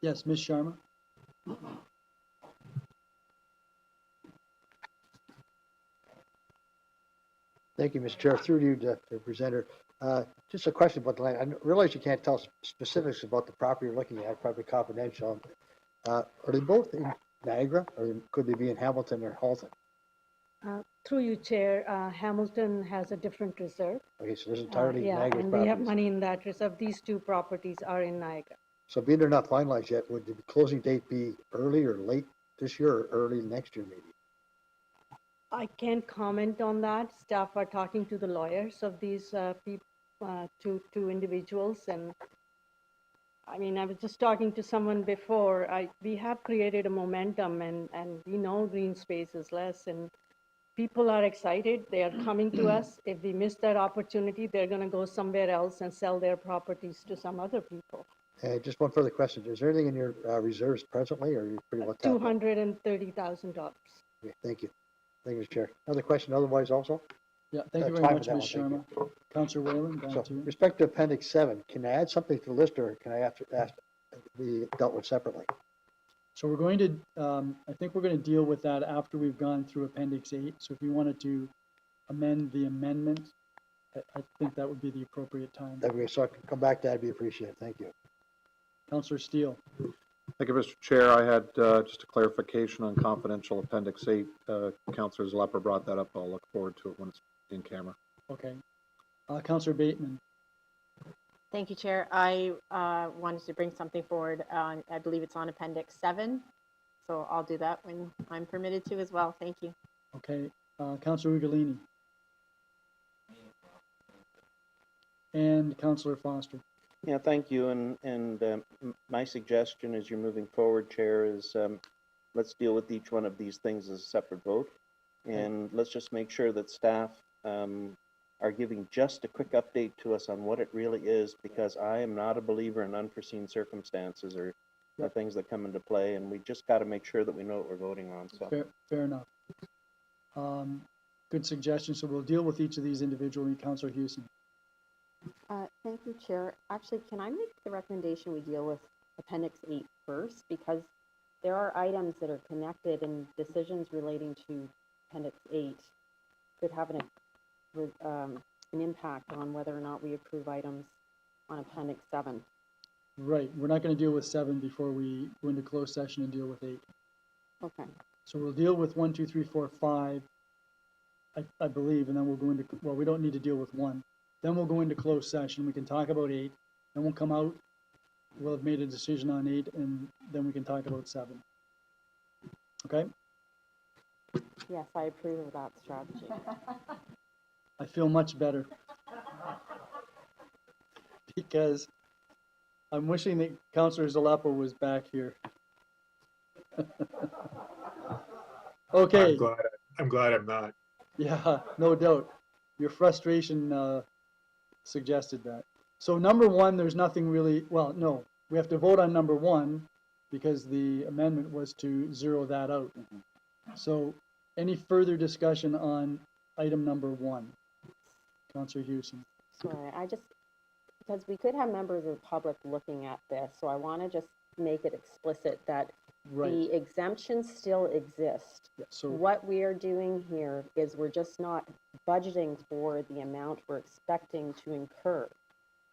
Yes, Ms. Sharma. Thank you, Mr. Chair. Through you, the presenter. Just a question about the land. I realize you can't tell us specifics about the property you're looking at, probably confidential. Are they both Niagara, or could they be in Hamilton or Halton? Through you, Chair, Hamilton has a different reserve. Okay, so this is entirely Yeah, Niagara's and we have properties. money in that reserve. These two properties are in Niagara. So being they're not finalized yet, would the closing date be early or late this year or early next year maybe? I can't comment on that. Staff are talking to the lawyers of these two individuals, and I mean, I was just talking to someone before. We have created a momentum, and we know green space is less, and people are excited. They are coming to us. If we miss that opportunity, they're going to go somewhere else and sell their properties to some other people. And just one further question. Is there anything in your reserves presently, or are you pretty well tapped out? $230,000. Okay, thank you. Thank you, Mr. Chair. Another question otherwise also? Yeah, thank you very Time for much, that Ms. one, thank Sharma. Councillor Whalen, So, back to you. respect to Appendix 7, can I add something to the list, or can I have to ask be dealt with separately? So we're going to, I think we're going to deal with that after we've gone through Appendix 8. So if you wanted to amend the amendment, I think that would be the appropriate time. Okay, so I can come back to that, I'd be appreciated. Thank you. Councillor Steele. Thank you, Mr. Chair. I had just a clarification on confidential Appendix 8. Councillor Zlepper brought that up. I'll look forward to it when it's in camera. Okay. Councillor Bateman. Thank you, Chair. I wanted to bring something forward. I believe it's on Appendix 7, so I'll do that when I'm permitted to as well. Thank you. Okay. Councillor Ugolini. And Councillor Foster. Yeah, thank you. And my suggestion as you're moving forward, Chair, is let's deal with each one of these things as a separate vote. And let's just make sure that staff are giving just a quick update to us on what it really is, because I am not a believer in unforeseen circumstances or things that come into play. And we just got to make sure that we know what we're voting on. So Fair enough. Good suggestion. So we'll deal with each of these individually. Councillor Houston. Thank you, Chair. Actually, can I make the recommendation we deal with Appendix 8 first? Because there are items that are connected, and decisions relating to Appendix 8 could have an impact on whether or not we approve items on Appendix 7. Right. We're not going to deal with 7 before we go into closed session and deal with 8. Okay. So we'll deal with 1, 2, 3, 4, 5, I believe, and then we'll go into, well, we don't need to deal with 1. Then we'll go into closed session. We can talk about 8. Then we'll come out. We'll have made a decision on 8, and then we can talk about 7. Okay? Yes, I approve of that strategy. I feel much better. Because I'm wishing that Councillor Zalapo was back here. Okay. I'm glad I'm not. Yeah, no doubt. Your frustration suggested that. So number 1, there's nothing really, well, no, we have to vote on number 1 because the amendment was to zero that out. So any further discussion on item number 1? Councillor Houston. Sorry, because we could have members of the public looking at this, so I want to just make it explicit that the exemptions still exist. Yeah, so what we are doing here is we're just not budgeting for the amount we're expecting to incur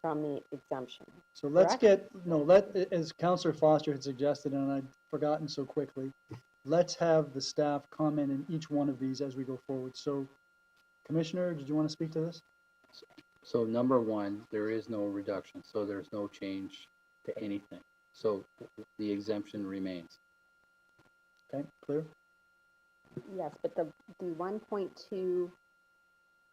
from the exemption. So let's correct? as Councillor Foster had suggested, and I'd forgotten so quickly, let's have the staff comment in each one of these as we go forward. So, Commissioner, did you want to speak to this? So number 1, there is no reduction, so there's no change to anything. So the exemption remains. Okay, clear? Yes, but the 1.2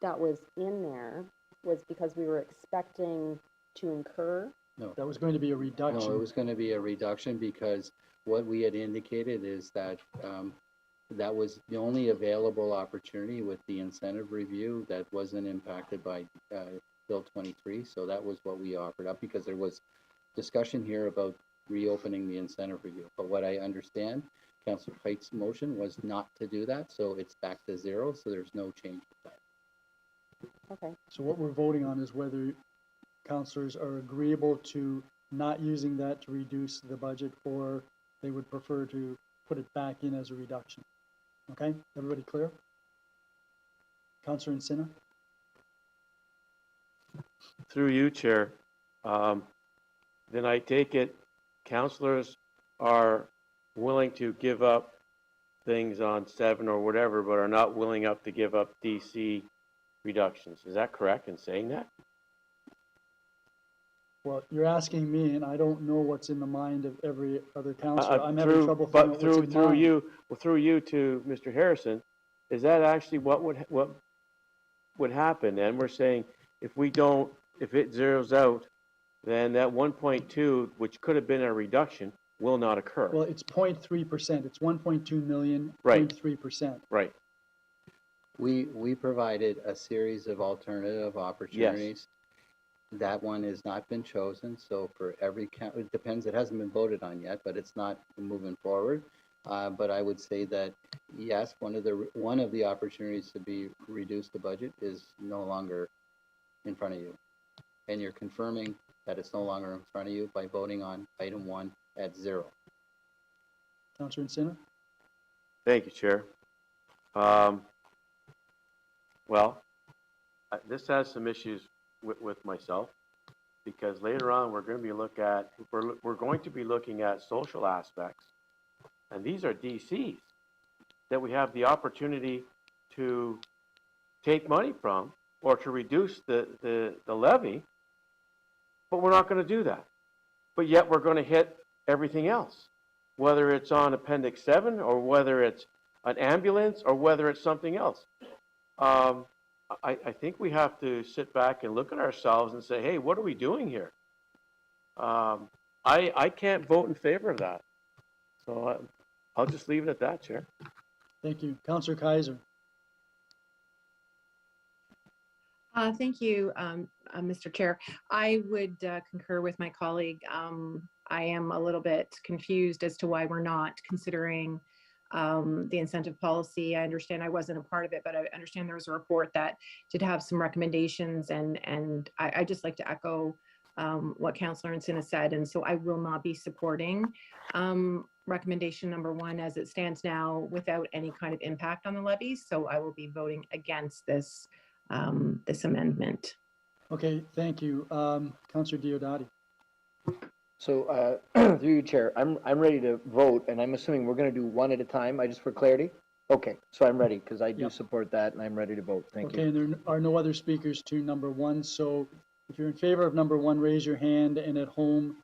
that was in there was because we were expecting to incur. No. That was going to be a reduction. No, it was going to be a reduction because what we had indicated is that that was the only available opportunity with the incentive review that wasn't impacted by Bill 23. So that was what we offered up because there was discussion here about reopening the incentive review. But what I understand, Councillor Height's motion was not to do that. So it's back to 0. So there's no change with that. Okay. So what we're voting on is whether councillors are agreeable to not using that to reduce the budget, or they would prefer to put it back in as a reduction. Okay, everybody clear? Councillor Encina? Through you, Chair. Then I take it councillors are willing to give up things on 7 or whatever, but are not willing up to give up DC reductions. Is that correct in saying that? Well, you're asking me, and I don't know what's in the mind of every other counselor. I'm having trouble figuring out what's in Through mine. you to Mr. Harrison, is that actually what would happen? And we're saying if it zeroes out, then that 1.2, which could have been a reduction, will not occur. Well, it's 0.3%. It's 1.2 million, Right. 0.3%. Right. We provided a series of alternative opportunities. That one has not been chosen, so for every count, it depends, it hasn't been voted on yet, but it's not moving forward. But I would say that, yes, one of the opportunities to be reduce the budget is no longer in front of you. And you're confirming that it's no longer in front of you by voting on item 1 at 0. Councillor Encina? Thank you, Chair. This has some issues with myself, because later on we're going to be looking at social aspects, and these are DCs that we have the opportunity to take money from or to reduce the levy, but we're not going to do that. But yet we're going to hit everything else, whether it's on Appendix 7 or whether it's an ambulance or whether it's something else. I think we have to sit back and look at ourselves and say, hey, what are we doing here? I can't vote in favor of that. So I'll just leave it at that, Chair. Thank you. Councillor Kaiser? Thank you, Mr. Chair. I would concur with my colleague. I am a little bit confused as to why we're not considering the incentive policy. I understand I wasn't a part of it, but I understand there was a report that did have some recommendations, and I just like to echo what Councillor Encina said, and so I will not be supporting recommendation number 1 as it stands now without any kind of impact on the levies. So I will be voting against this this amendment. Okay, thank you. Councillor Diodati? So, through you, Chair, I'm ready to vote, and I'm assuming we're going to do one at a time, just for clarity? Okay, so I'm ready, because I do support that, and I'm ready to vote. Thank you. Okay, and there are no other speakers to number 1, so if you're in favor of number 1, raise your hand, and at home,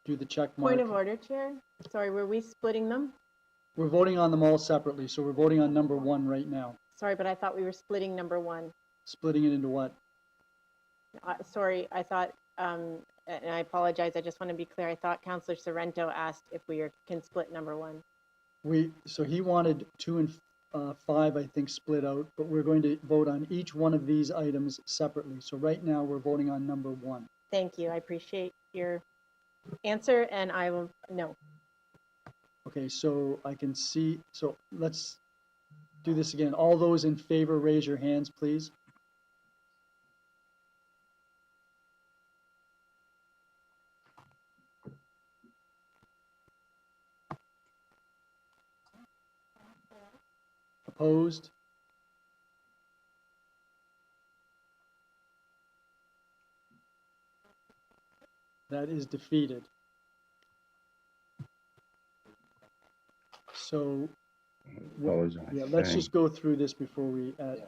do the check mark. Point of order, Chair. Sorry, were we splitting them? We're voting on them all separately, so we're voting on number 1 right now. Sorry, but I thought we were splitting number 1. Splitting it into what? Sorry, I thought, and I apologize, I just want to be clear. I thought Councillor Sorrento asked if we can split number 1. So he wanted 2 and 5, I think, split out, but we're going to vote on each one of these items separately. So right now, we're voting on number 1. Thank you. I appreciate your answer, and I will, no. Okay, so I can see, so let's do this again. All those in favor, raise your hands, please. Opposed? That is defeated. So, yeah, let's just go through this before we add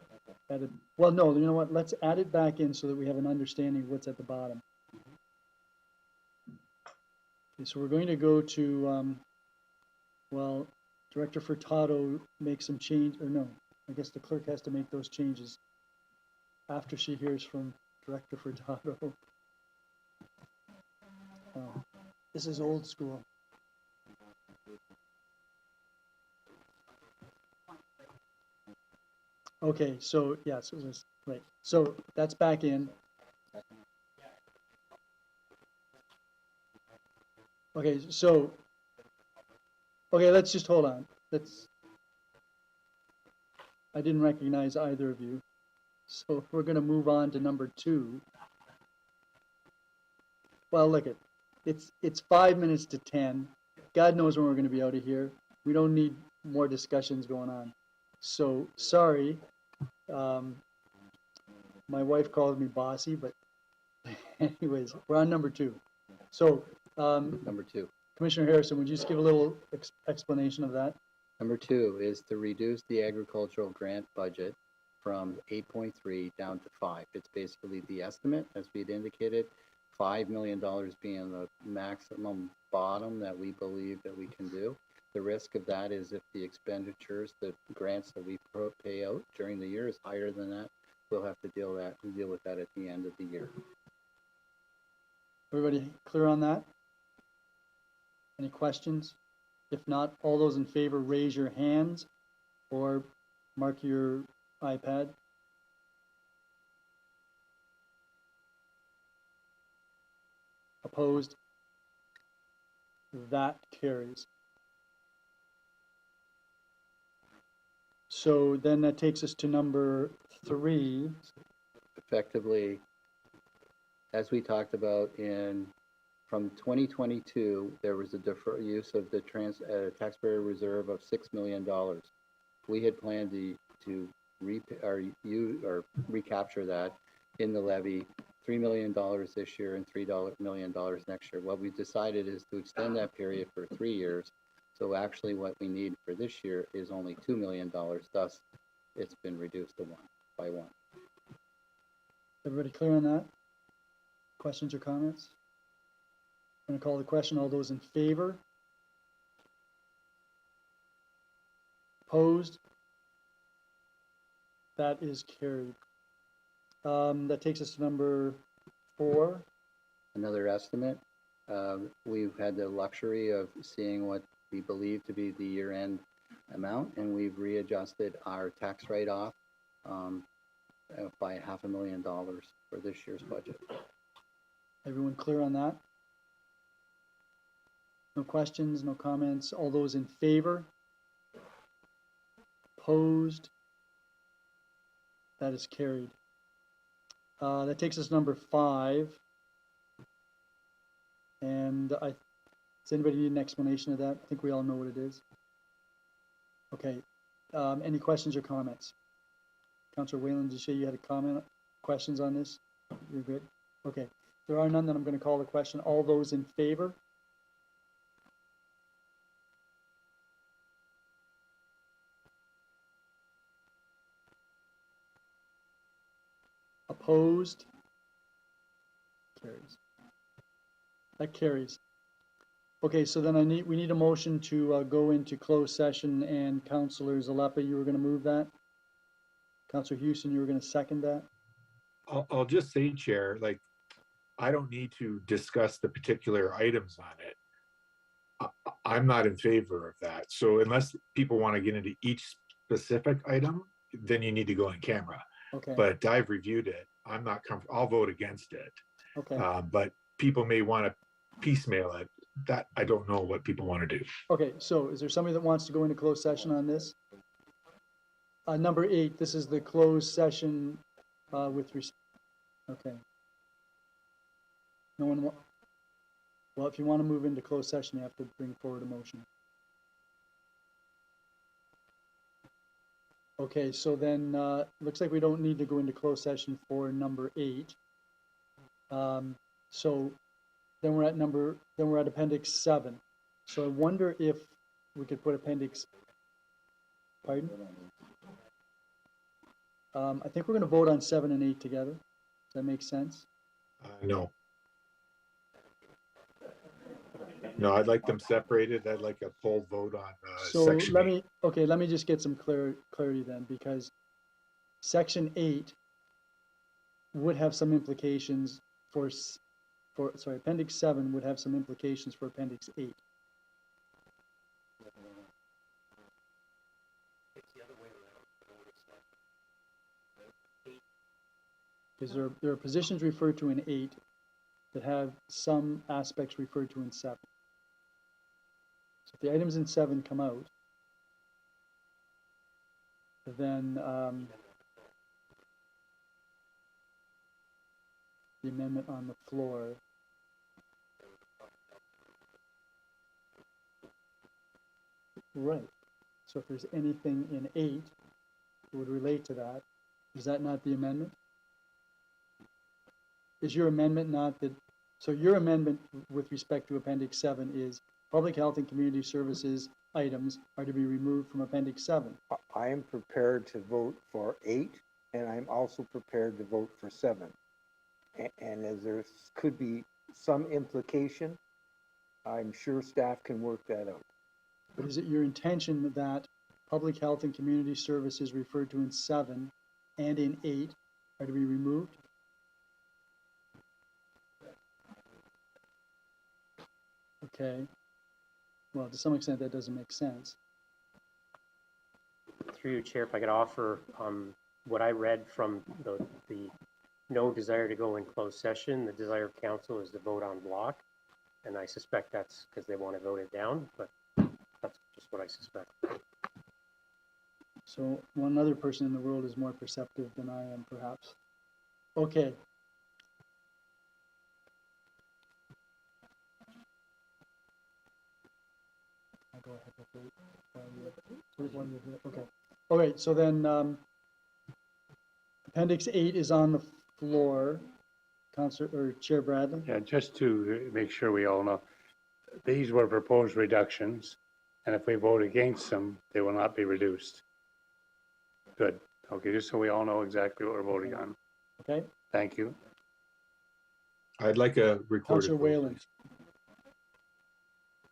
it. Well, no, you know what? Let's add it back in so that we have an understanding of what's at the bottom. Okay, so we're going to go to, well, Director Furtado makes some change, or no, I guess the clerk has to make those changes after she hears from Director Furtado. Oh, this is old school. Okay, so yes, it was right. So that's back in. Okay, so let's just hold on. I didn't recognize either of you. So we're going to move on to number 2. Well, look it's 5 minutes to 10. God knows when we're going to be out of here. We don't need more discussions going on. So sorry. My wife called me bossy, but anyways, we're on number 2. So number 2. Commissioner Harrison, would you just give a little explanation of that? Number 2 is to reduce the agricultural grant budget from 8.3 down to 5. It's basically the estimate, as we'd indicated, $5 million being the maximum bottom that we believe that we can do. The risk of that is if the expenditures, the grants that we pay out during the year is higher than that, we'll have to deal with that at the end of the year. Everybody clear on that? Any questions? If not, all those in favor, raise your hands or mark your iPad. Opposed? That carries. So then that takes us to number 3. Effectively, as we talked about from 2022, there was a use of the taxpayer reserve of $6 million. We had planned to recapture that in the levy, $3 million this year and $3 million next year. What we decided is to extend that period for 3 years. So actually what we need for this year is only $2 million. Thus, it's been reduced to 1 by 1. Everybody clear on that? Questions or comments? I'm going to call the question. All those in favor? Opposed? That is carried. That takes us to number 4. Another estimate. We've had the luxury of seeing what we believe to be the year-end amount, and we've readjusted our tax write-off by $500,000 for this year's budget. Everyone clear on that? No questions, no comments. All those in favor? Opposed? That is carried. That takes us to number 5. And does anybody need an explanation of that? I think we all know what it is. Okay. Any questions or comments? Councillor Whalen, did you say you had a comment, questions on this? You're good? Okay. If there are none, then I'm going to call the question. All those in favor? Opposed? Carries. That carries. Okay, so then we need a motion to go into closed session, and Councillor Zalepa, you were going to move that? Councillor Houston, you were going to second that? I'll just say, Chair, like, I don't need to discuss the particular items on it. I'm not in favor of that. So unless people want to get into each specific item, then you need to go on camera. Okay. But I've reviewed it. I'm not comfortable. I'll vote against it. Okay. But people may want to piecemeal it. That I don't know what people want to do. Okay, so is there somebody that wants to go into closed session on this? Number 8, this is the closed session okay. No one, well, if you want to move into closed session, you have to bring forward a motion. Okay, so then looks like we don't need to go into closed session for number 8. So then we're at appendix 7. So I wonder if we could put appendix, pardon? I think we're going to vote on 7 and 8 together. Does that make sense? No. No, I'd like them separated. I'd like a poll vote on So section 8. let me just get some clarity then, because section 8 would have some implications appendix 7 would have some implications for appendix 8. Because there are positions referred to in 8 that have some aspects referred to in 7. So if the items in 7 come out, then the amendment on the floor right. So if there's anything in 8 that would relate to that, is that not the amendment? Is your amendment not that, so your amendment with respect to appendix 7 is public health and community services items are to be removed from Appendix 7. I am prepared to vote for 8, and I'm also prepared to vote for 7. And as there could be some implication, I'm sure staff can work that out. But is it your intention that public health and community services referred to in 7 and in 8 are to be removed? Okay. Well, to some extent, that doesn't make sense. Through you, Chair, if I could offer what I read from the no desire to go in closed session, the desire of council is to vote on block. And I suspect that's because they want to vote it down, but that's just what I suspect. So one other person in the world is more perceptive than I am, perhaps. Okay. I'll go ahead with the, okay. All right, so then Appendix 8 is on the floor. Councilor or Chair Bradley? Yeah, just to make sure we all know, these were proposed reductions, and if we vote against them, they will not be reduced. Good. Okay, just so we all know exactly what we're voting on. Okay. Thank you. I'd like a recorded Councilor vote, Whalen. please.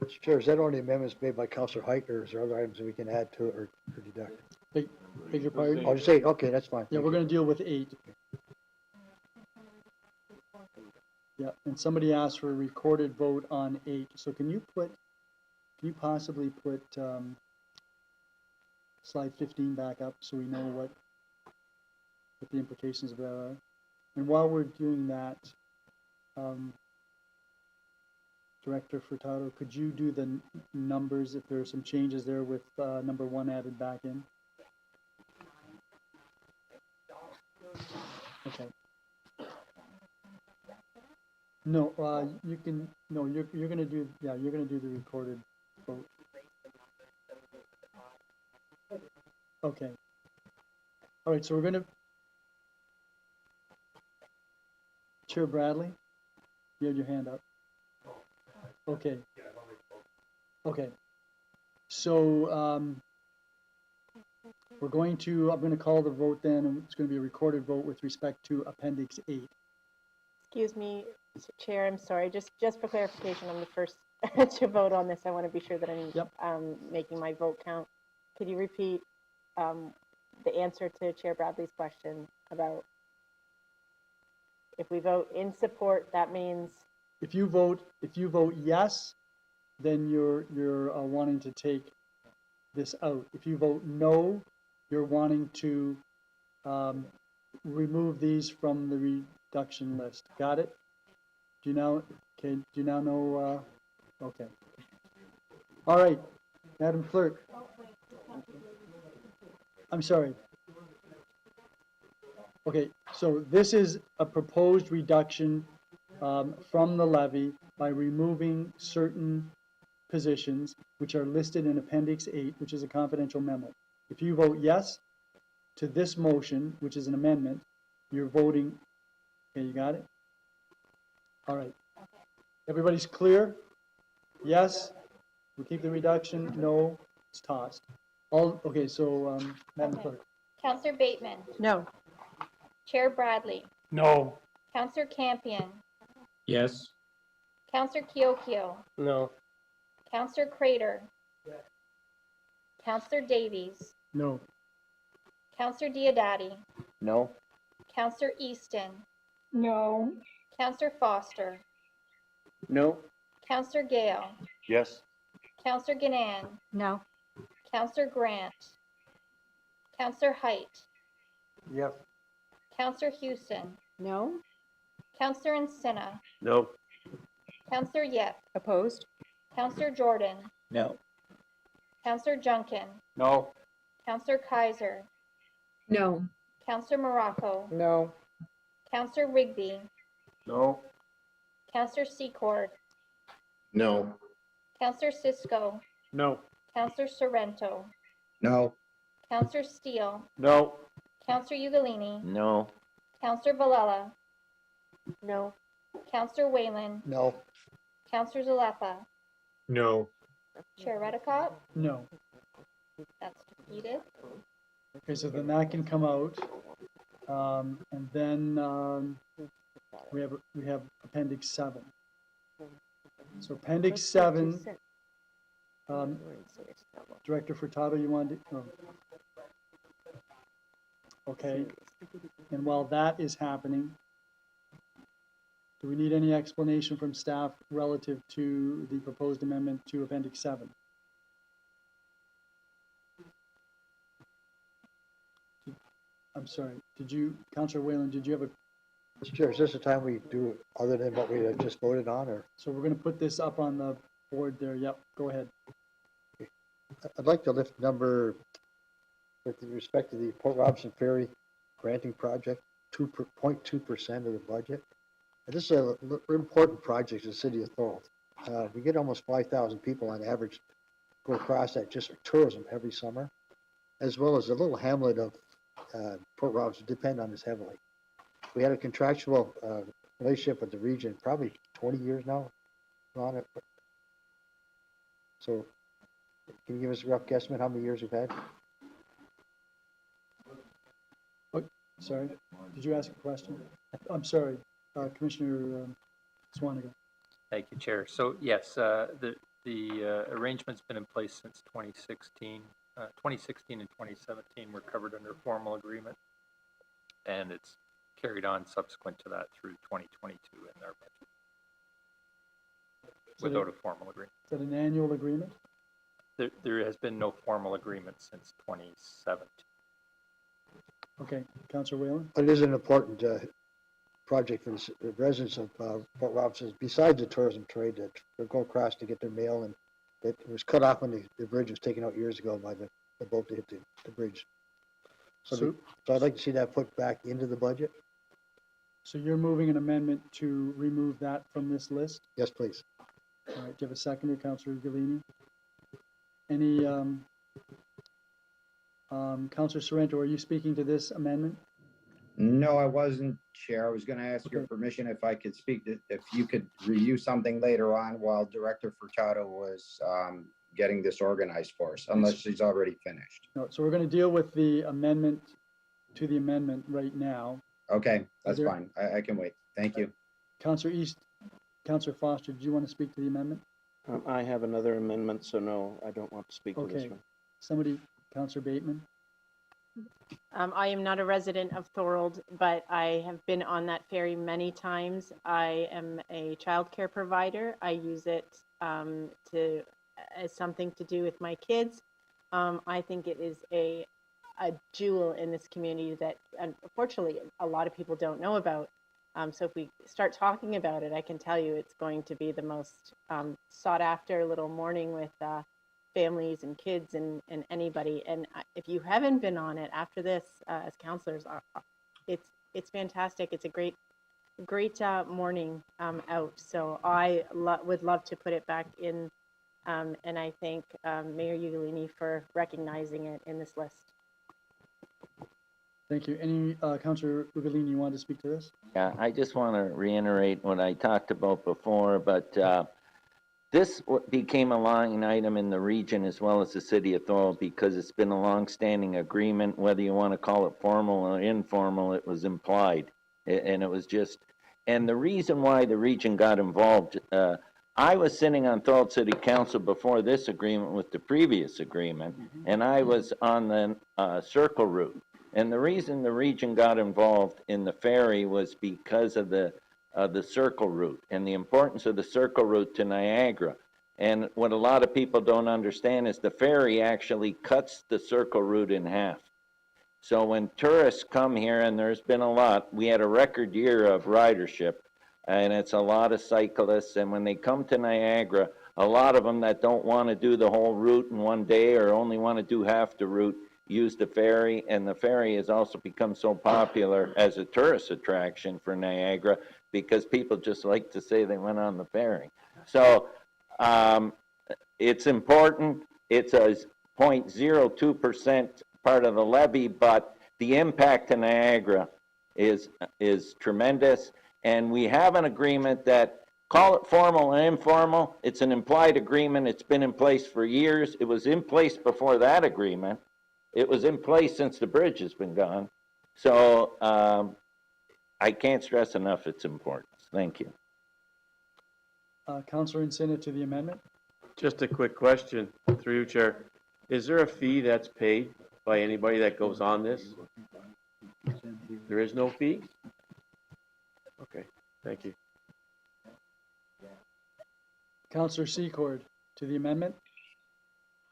Mr. Chair, is that only amendments made by Councilor Height, or is there other items that we can add to it or deduct? Beg your pardon? Oh, just 8, okay, that's fine. Yeah, we're going to deal with 8. Yeah, and somebody asked for a recorded vote on 8. So can you possibly put slide 15 back up so we know what the implications of that are? And while we're doing that, Director Furtado, could you do the numbers if there are some changes there with number 1 added back in? Okay. No, you can, no, you're gonna do, yeah, you're gonna do the recorded vote. Okay. All right, so we're gonna, Chair Bradley, you had your hand up. Okay. Okay. So, I'm going to call the vote then, and it's gonna be a recorded vote with respect to Appendix 8. Excuse me, Chair, I'm sorry, just for clarification, I'm the first to vote on this. I want to be sure that I'm making my vote count. Could you repeat the answer to Chair Bradley's question about if we vote in support, that means? If you vote yes, then you're wanting to take this out. If you vote no, you're wanting to remove these from the reduction list. Got it? Do you now know? Okay. All right, Madam Clerk. I'm sorry. Okay, so this is a proposed reduction from the levy by removing certain positions which are listed in Appendix 8, which is a confidential memo. If you vote yes to this motion, which is an amendment, you're voting, okay, you got it? All right. Everybody's clear? Yes? We keep the reduction? No? It's tossed. Okay, so, Madam Clerk. Councillor Bateman, No. Chair Bradley, No. Councillor Campion, Yes. Councillor Kiokio, No. Councillor Crater, Councillor Davies, No. Councillor Diodati, No. Councillor Easton, No. Councillor Foster, No. Councillor Gale, Yes. Councillor Ganan, No. Councillor Grant, Councillor Height, Yes. Councillor Houston, No. Councillor Encina, No. Councillor Yep, Opposed? Councillor Jordan, No. Councillor Junkin, No. Councillor Kaiser, No. Councillor Morocco, No. Councillor Rigby, No. Councillor Secord, No. Councillor Cisco, No. Councillor Sorrento, No. Councillor Steele, No. Councillor Ugolini, No. Councillor Villela, No. Councillor Whalen, No. Councillor Zalepa, No. Chair Redicott? No. That's defeated. Okay, so then that can come out. And then, we have Appendix 7. So Appendix 7, Director Furtado, you wanted to? Okay, and while that is happening, do we need any explanation from staff relative to the proposed amendment to Appendix 7? I'm sorry, Councillor Whalen, did you have a? Mr. Chair, is this the time we do other than what we have just voted on, or? So we're gonna put this up on the board there, yep, go ahead. I'd like to lift number, with respect to the Port Robinson Ferry granting project, 2.2% of the budget. And this is an important project in the city of Thorold. We get almost 5,000 people on average go across that just for tourism every summer, as well as the little hamlet of Port Robinson depend on this heavily. We had a contractual relationship with the region, probably 20 years now on it. So can you give us a rough guesstimate how many years we've had? Oh, sorry, did you ask a question? I'm sorry, Commissioner Swanigan. Thank you, Chair. So yes, the arrangement's been in place since 2016. 2016 and 2017 were covered under formal agreement, and it's carried on subsequent to that through 2022 in their budget without a formal agreement. Is that an annual agreement? There has been no formal agreement since 2017. Okay, Councillor Whalen? It is an important project for the residents of Port Robinson, besides the tourism trade that they go across to get their mail, and it was cut off when the bridge was taken out years ago by the boat that hit the bridge. So I'd like to see that put back into the budget. So you're moving an amendment to remove that from this list? Yes, please. All right, do you have a seconder, Councillor Galini? Any, Councillor Sorrento, are you speaking to this amendment? No, I wasn't, Chair. I was going to ask your permission if I could speak, if you could review something later on while Director Furtado was getting this organized for us, unless she's already finished. No, so we're going to deal with the amendment to the amendment right now. Okay, that's fine. I can wait. Thank you. Councillor East, Councillor Foster, do you want to speak to the amendment? I have another amendment, so no, I don't want to speak to this Okay, one. somebody, Councillor Bateman? I am not a resident of Thorold, but I have been on that ferry many times. I am a childcare provider. I use it as something to do with my kids. I think it is a jewel in this community that unfortunately a lot of people don't know about. So if we start talking about it, I can tell you it's going to be the most sought after little morning with families and kids and anybody. And if you haven't been on it after this, as counselors, it's fantastic. It's a great morning out. So I would love to put it back in, and I thank Mayor Ugolini for recognizing it in this list. Thank you. Any, Councillor Ugolini, you want to speak to this? Yeah, I just want to reiterate what I talked about before, but this became a line item in the region as well as the city of Thorold because it's been a long-standing agreement, whether you want to call it formal or informal, it was implied. And it was just, and the reason why the region got involved, I was sitting on Thorold City Council before this agreement with the previous agreement, and I was on the circle route. And the reason the region got involved in the ferry was because of the circle route and the importance of the circle route to Niagara. And what a lot of people don't understand is the ferry actually cuts the circle route in half. So when tourists come here, and there's been a lot, we had a record year of ridership, and it's a lot of cyclists. And when they come to Niagara, a lot of them that don't want to do the whole route in one day or only want to do half the route use the ferry, and the ferry has also become so popular as a tourist attraction for Niagara because people just like to say they went on the ferry. So it's important. It's a 0.02% part of the levy, but the impact to Niagara is tremendous. And we have an agreement that Call it formal and informal. It's an implied agreement. It's been in place for years. It was in place before that agreement. It was in place since the bridge has been gone. So I can't stress enough its importance. Thank you. Councillor Incinna to the amendment. Just a quick question through you, Chair. Is there a fee that's paid by anybody that goes on this? There is no fee? Okay, thank you. Councillor Secord to the amendment.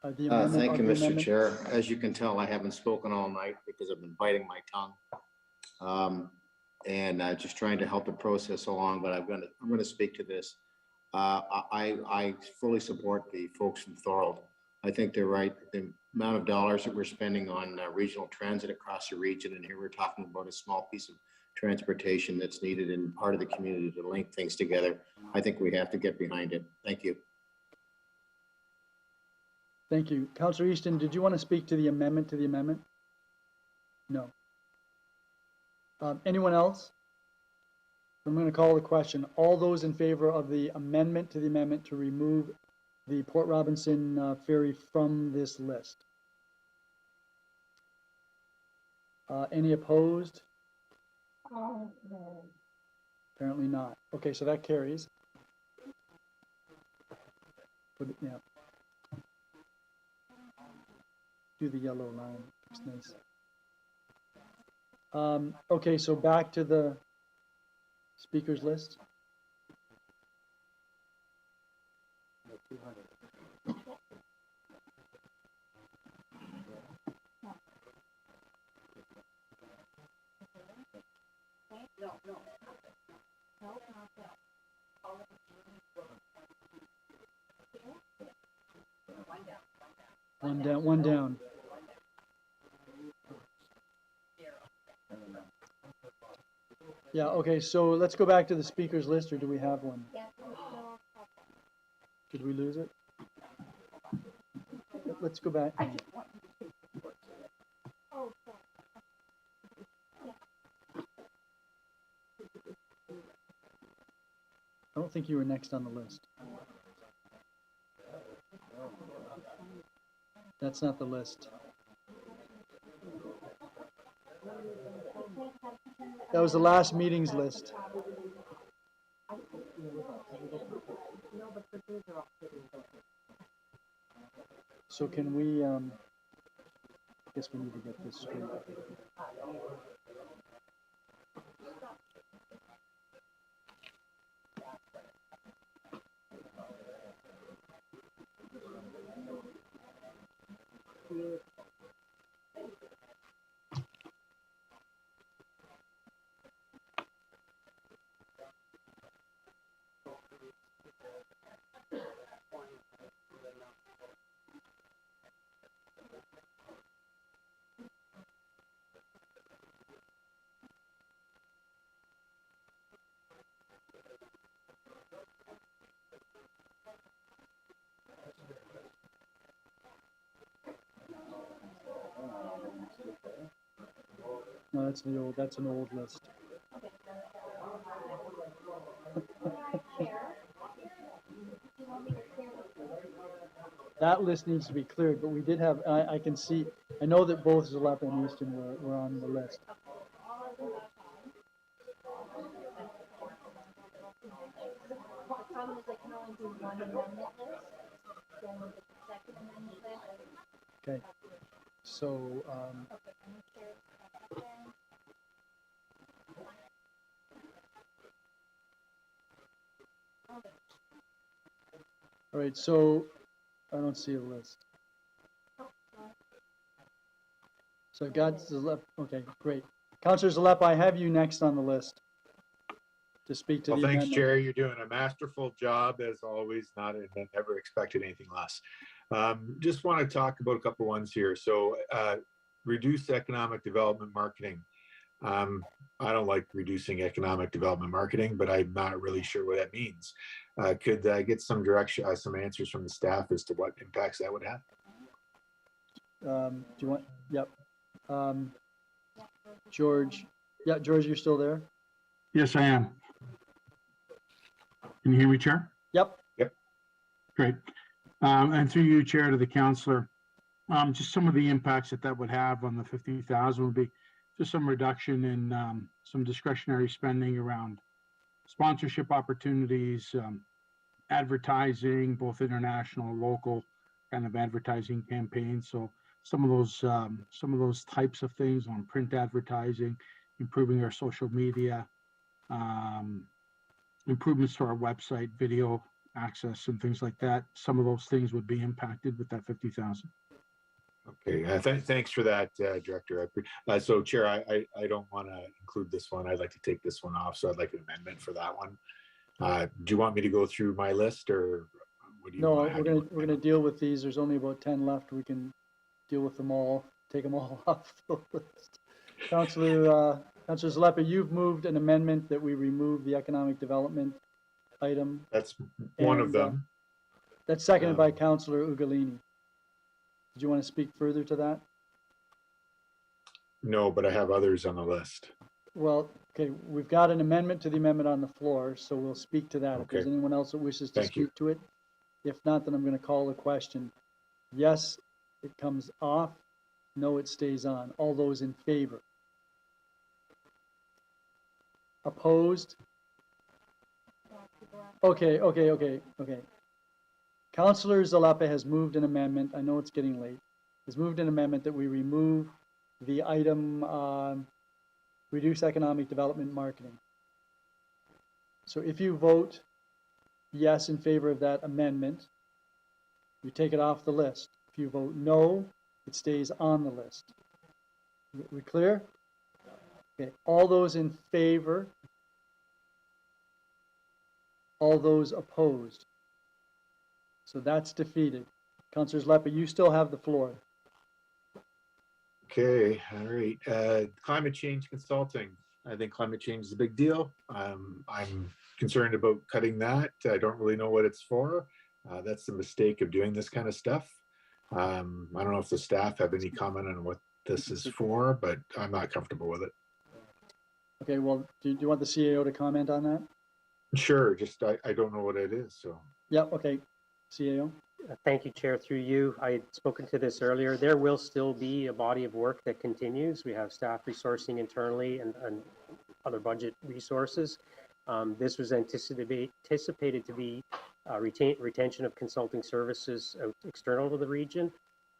Thank you, Mr. Chair. As you can tell, I haven't spoken all night because I've been biting my tongue. And just trying to help the process along, but I'm gonna speak to this. I fully support the folks from Thorold. I think they're right. The amount of dollars that we're spending on regional transit across the region, and here we're talking about a small piece of transportation that's needed in part of the community to link things together. I think we have to get behind it. Thank you. Thank you. Councillor Easton, did you want to speak to the amendment No. Anyone else? I'm going to call the question. All those in favor of the amendment to the amendment to remove the Port Robinson ferry from this list? Any opposed? Apparently not. Okay, so that carries. Yeah. Do the yellow line. It's nice. Okay, so back to the speakers list. One down. Yeah, okay, so let's go back to the speakers list, or do we have one? Did we lose it? Let's go back. I don't think you were next on the list. That's not the list. That was the last meeting's list. So can we, I guess we need to get this straight. No, that's an old list. That list needs to be cleared, but we did have, I can see, I know that both Zalep and Easton were on the list. Okay, so, all right, so I don't see a list. So I've got Zalep, okay, great. Councillor Zalep, I have you next on the list to speak to the Well, thanks, amendment. Chair. You're doing a masterful job as always. Never expected anything less. Just want to talk about a couple ones here. So reduce economic development marketing. I don't like reducing economic development marketing, but I'm not really sure what that means. Could I get some direction, some answers from the staff as to what impacts that would have? Do you want, yep. George, yeah, George, you're still there? Yes, I am. Can you hear me, Chair? Yep. Yep. Great. And through you, Chair, to the councillor, just some of the impacts that would have on the 50,000 would be just some reduction in some discretionary spending around sponsorship opportunities, advertising, both international and local kind of advertising campaigns. So some of those types of things on print advertising, improving our social media, improvements to our website, video access and things like that. Some of those things would be impacted with that 50,000. Okay, thanks for that, Director. So Chair, I don't want to include this one. I'd like to take this one off, so I'd like an amendment for that one. Do you want me to go through my list, or what do you No, want? we're gonna deal with these. There's only about 10 left. We can deal with them all, take them all off the list. Councillor Zalepa, you've moved an amendment that we remove the economic development item. That's one of and, them. That's seconded by Councillor Ugolini. Did you want to speak further to that? No, but I have others on the list. Well, okay, we've got an amendment to the amendment on the floor, so we'll speak to that. If there's Okay. anyone else that wishes to Thank you. speak to it. If not, then I'm going to call the question. Yes, it comes off. No, it stays on. All those in favor? Opposed? Okay. Councillor Zalepa has moved an amendment. I know it's getting late. Has moved an amendment that we remove the item reduce economic development marketing. So if you vote yes in favor of that amendment, you take it off the list. If you vote no, it stays on the list. We clear? Okay, all those in favor? All those opposed? So that's defeated. Councillor Zalepa, you still have the floor. Okay, all right. Climate change consulting. I think climate change is a big deal. I'm concerned about cutting that. I don't really know what it's for. That's the mistake of doing this kind of stuff. I don't know if the staff have any comment on what this is for, but I'm not comfortable with it. Okay, well, do you want the CAO to comment on that? Sure, just I don't know what it is, so. Yeah, okay. CAO? Thank you, Chair. Through you, I had spoken to this earlier. There will still be a body of work that continues. We have staff resourcing internally and other budget resources. This was anticipated to be retention of consulting services external to the region.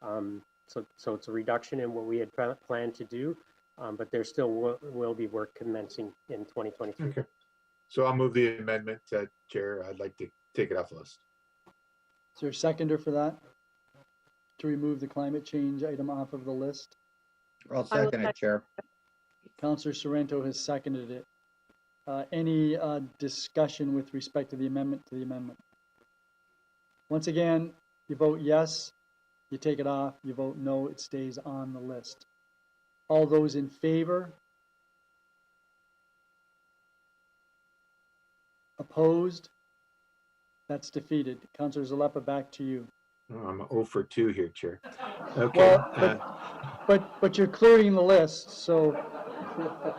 So it's a reduction in what we had planned to do, but there still will be work commencing in 2023. Okay. So I'll move the amendment, Chair. I'd like to take it off the list. Is there a seconder for that? To remove the climate change item off of the list? I'll second it, Chair. Councillor Sorrento has seconded it. Any discussion with respect to the amendment Once again, you vote yes, you take it off. You vote no, it stays on the list. All those in favor? Opposed? That's defeated. Councillor Zalepa, back to you. Oh, I'm 0 for 2 here, Chair. Okay. Well, but you're clearing the list, so.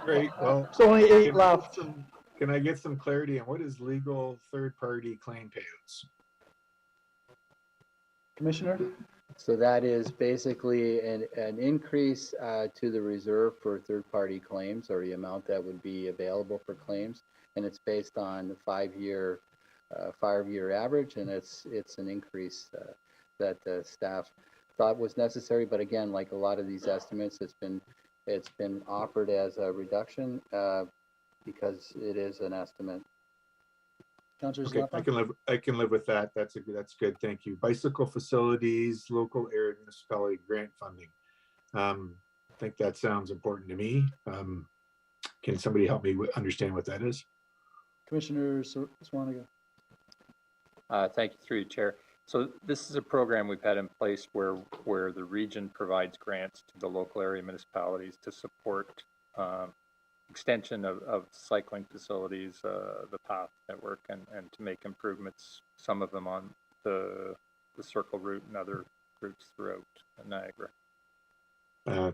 Great. Well, there's only 8 left. Can I get some clarity on what is legal third-party claim payouts? Commissioner? So that is basically an increase to the reserve for third-party claims, or the amount that would be available for claims, and it's based on the 5-year average, and it's an increase that the staff thought was necessary. But again, like a lot of these estimates, it's been offered as a reduction because it is an estimate. Okay, I can live with that. That's good. Thank you. Bicycle facilities, local area municipality grant funding. I think that sounds important to me. Can somebody help me understand what that is? Commissioner Swaniga. Thank you, through you, Chair. So this is a program we've had in place where the region provides grants to the local area municipalities to support extension of cycling facilities, the path network, and to make improvements, some of them on the circle route and other routes throughout Niagara.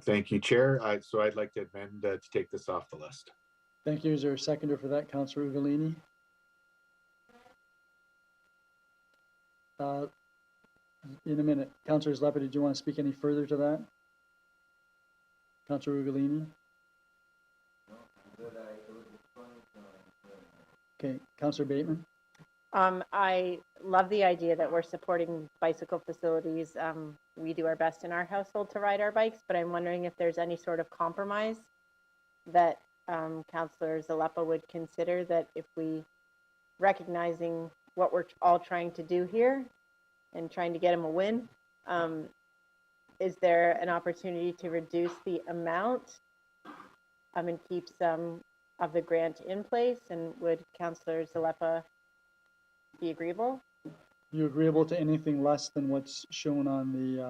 Thank you, Chair. So I'd like to amend to take this off the list. Thank you. Is there a seconder for that, Councillor Ugolini? in a minute. Councillor Zleppa, did you want to speak any further to that? Councillor Ugolini? Okay, Councillor Bateman? I love the idea that we're supporting bicycle facilities. We do our best in our household to ride our bikes, but I'm wondering if there's any sort of compromise that Councillor Zleppa would consider, that if we, recognizing what we're all trying to do here and trying to get him a win, is there an opportunity to reduce the amount and keep some of the grant in place? And would Councillor Zleppa be agreeable? You agreeable to anything less than what's shown on the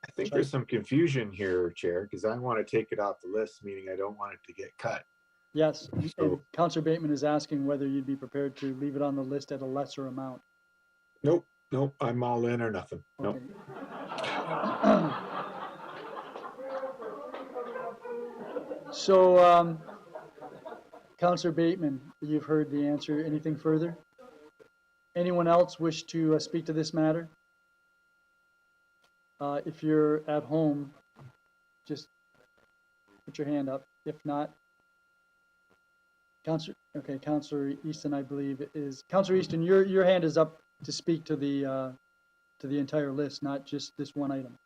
I think there's some confusion here, Chair, because I want to take it off the list, meaning I don't want it to get cut. Yes, So, and Councillor Bateman is asking whether you'd be prepared to leave it on the list at a lesser amount. nope, I'm all in or nothing. Nope. Okay. So, Councillor Bateman, you've heard the answer. Anything further? Anyone else wish to speak to this matter? If you're at home, just put your hand up. If not, Councillor Easton, I believe is Councillor Easton. Your hand is up to speak to the entire list, not just this one item.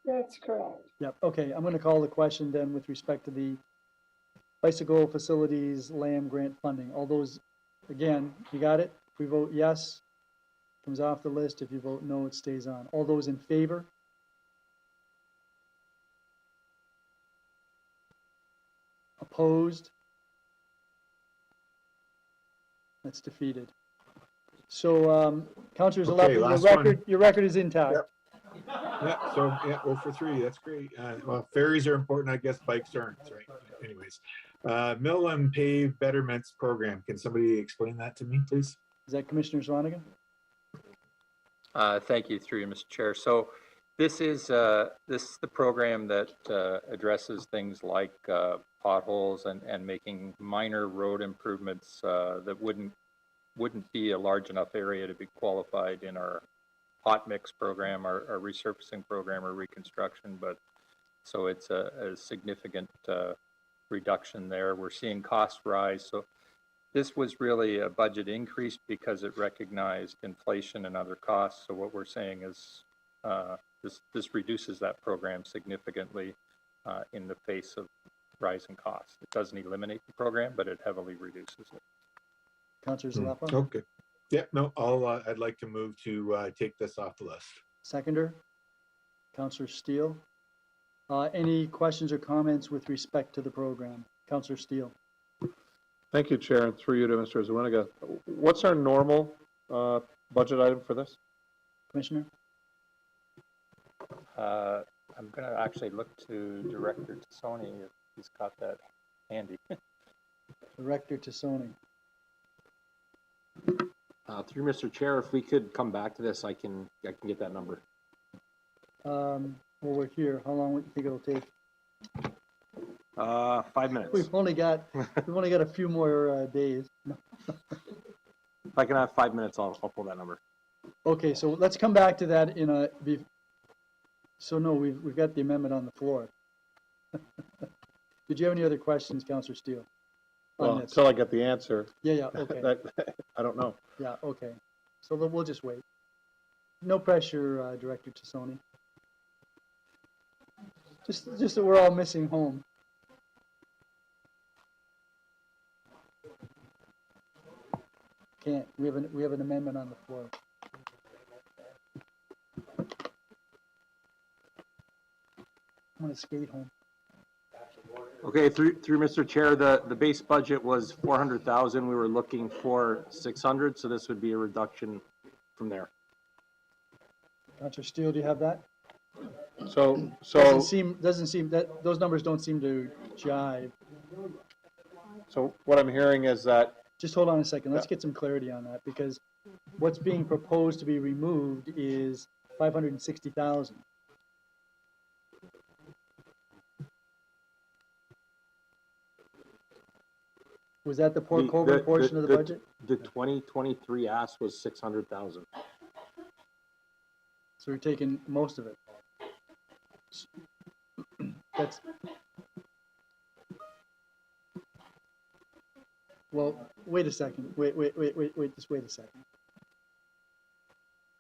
That's correct. Yep. Okay, I'm going to call the question then with respect to the bicycle facilities LAM grant funding. All those, again, you got it? If we vote yes, it comes off the list. If you vote no, it stays on. All those in favor? Opposed? That's defeated. So, Councillor Zleppa, your record is intact. Yep. Yeah, so yeah, 0 for 3. That's great. Well, ferries are important, I guess. Bikes aren't, right? Anyways, mill and pave betterments program. Can somebody explain that to me, please? Is that Commissioner Swanigan? Thank you, through you, Mr. Chair. So this is the program that addresses things like potholes and making minor road improvements that wouldn't be a large enough area to be qualified in our hot mix program, our resurfacing program, or reconstruction. But so it's a significant reduction there. We're seeing costs rise. So this was really a budget increase because it recognized inflation and other costs. So what we're saying is this reduces that program significantly in the face of rising costs. It doesn't eliminate the program, but it heavily reduces it. Councillor Zleppa? Okay. Yeah, no, I'd like to move to take this off the list. Seconder? Councillor Steele? Any questions or comments with respect to the program? Councillor Steele? Thank you, Chair, and through you to Mr. Zuniga. What's our normal budget item for this? Commissioner? I'm going to actually look to Director Tassoni if he's got that handy. Director Tassoni. Through Mr. Chair, if we could come back to this, I can get that number. Well, we're here. How long do you think it'll take? 5 minutes. We've only got a few more days. If I can have 5 minutes, I'll pull that number. Okay, so let's come back to that in a. So no, we've got the amendment on the floor. Did you have any other questions, Councillor Steele? Well, until I get the answer. Yeah, okay. I don't know. Yeah, okay. So we'll just wait. No pressure, Director Tassoni. Just that we're all missing home. Can't. We have an amendment on the floor. I'm gonna skate home. Okay, through Mr. Chair, the base budget was 400,000. We were looking for 600, so this would be a reduction from there. Councillor Steele, do you have that? So doesn't seem that those numbers don't seem to jive. So what I'm hearing is that. Just hold on a second. Let's get some clarity on that, because what's being proposed to be removed is 560,000. Was that the Port Colborne portion of the budget? The 2023 ask was 600,000. So we're taking most of it. That's, well, wait a second. Wait, just wait a second.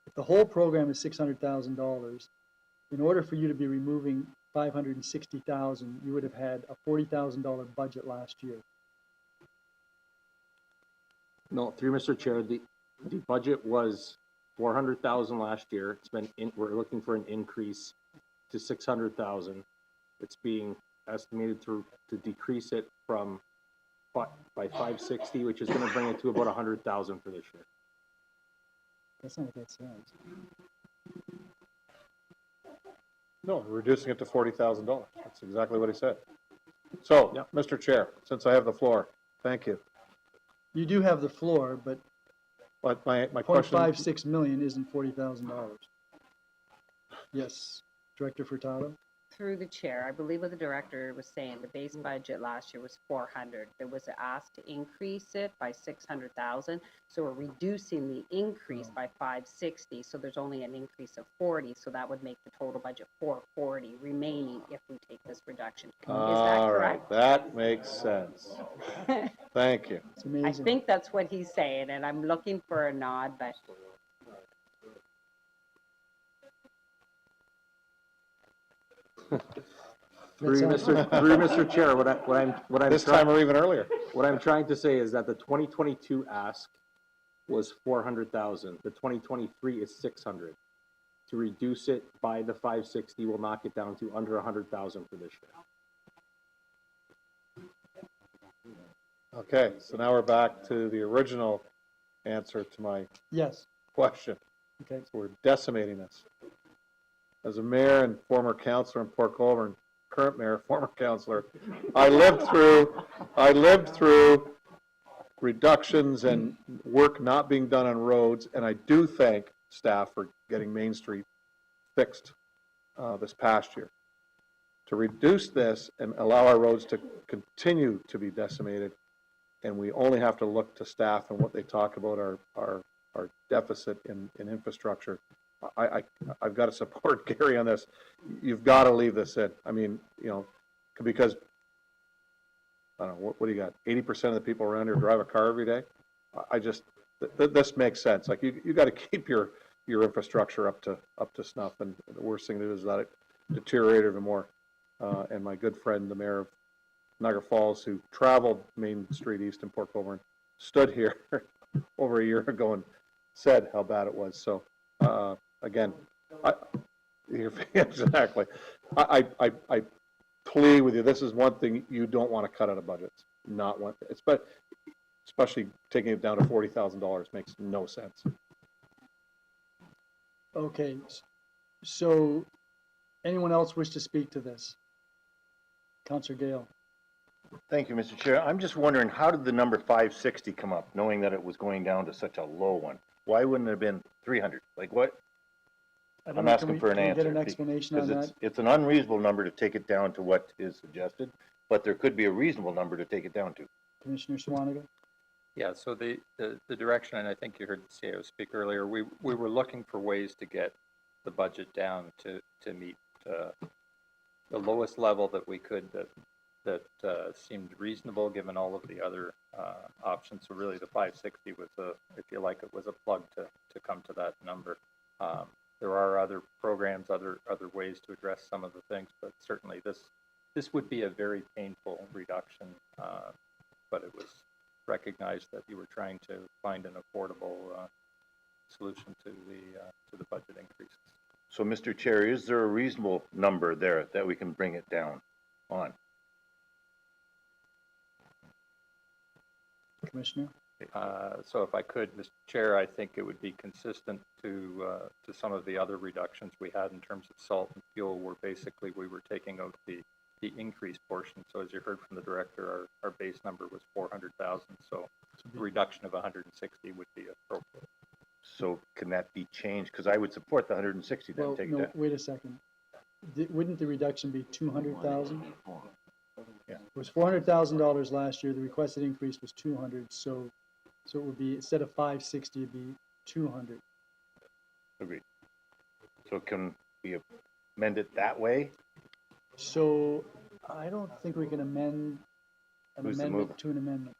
If the whole program is $600,000, in order for you to be removing $560,000, you would have had a $40,000 budget last year. No, through Mr. Chair, the budget was 400,000 last year. It's been, we're looking for an increase to 600,000. It's being estimated to decrease it from by 560, which is going to bring it to about 100,000 for this year. That's not what that says. No, reducing it to $40,000. That's exactly what he said. So, Yep. Mr. Chair, since I have the floor, thank you. You do have the floor, but My question, 0.56 million isn't $40,000. Yes, Director Furtado? Through the chair, I believe what the director was saying, the base budget last year was 400. There was an ask to increase it by 600,000. So we're reducing the increase by 560. So there's only an increase of 40. So that would make the total budget 440 remaining if we take this reduction. Is that all right, correct? that makes sense. Thank you. It's I amazing. think that's what he's saying, and I'm looking for a nod, but Through Mr. Chair, what I'm This time or even earlier. What I'm trying to say is that the 2022 ask was 400,000. The 2023 is 600. To reduce it by the 560 will knock it down to under 100,000 for this year. Okay, so now we're back to the original answer to my Yes. question. Okay. So we're decimating this. As a mayor and former councilor in Port Colborne, current mayor, former councilor, I lived through reductions and work not being done on roads, and I do thank staff for getting Main Street fixed this past year. To reduce this and allow our roads to continue to be decimated, and we only have to look to staff and what they talk about our deficit in infrastructure. I've got to support Gary on this. You've got to leave this in. I mean, you know, because I don't know, what do you got? 80% of the people around here drive a car every day. I just, this makes sense. Like you got to keep your infrastructure up to snuff. And the worst thing to do is let it deteriorate even more. And my good friend, the mayor of Niagara Falls, who traveled Main Street East in Port Colborne, stood here over a year ago and said how bad it was. So, again, exactly. I plea with you. This is one thing you don't want to cut out of budgets. Not one. Especially taking it down to $40,000 makes no sense. Okay. So, anyone else wish to speak to this? Councillor Gale. Thank you, Mr. Chair. I'm just wondering, how did the number 560 come up, knowing that it was going down to such a low one? Why wouldn't it have been 300? Like what? I'm asking for an answer. Get an explanation on that? It's an unreasonable number to take it down to what is suggested, but there could be a reasonable number to take it down to. Commissioner Swaniga? Yeah, so the direction, and I think you heard the CAO speak earlier, we were looking for ways to get the budget down to meet the lowest level that we could that seemed reasonable given all of the other options. So really the 560 was if you like, it was a plug to come to that number. There are other programs, other ways to address some of the things, but certainly this would be a very painful reduction, but it was recognized that you were trying to find an affordable solution to the budget increases. So, Mr. Chair, is there a reasonable number there that we can bring it down on? Commissioner? So if I could, Mr. Chair, I think it would be consistent to some of the other reductions we had in terms of salt and fuel, where basically we were taking out the increased portion. So as you heard from the director, our base number was 400,000. So a reduction of 160 would be appropriate. So can that be changed? Because I would support the 160 then. Well, no, wait a second. Wouldn't the reduction be 200,000? Yeah. It was $400,000 last year. The requested increase was 200. So it would be, instead of 560, it'd be 200. Agreed. So can we amend it that way? So I don't think we can amend an Who's the amendment mover? to an amendment.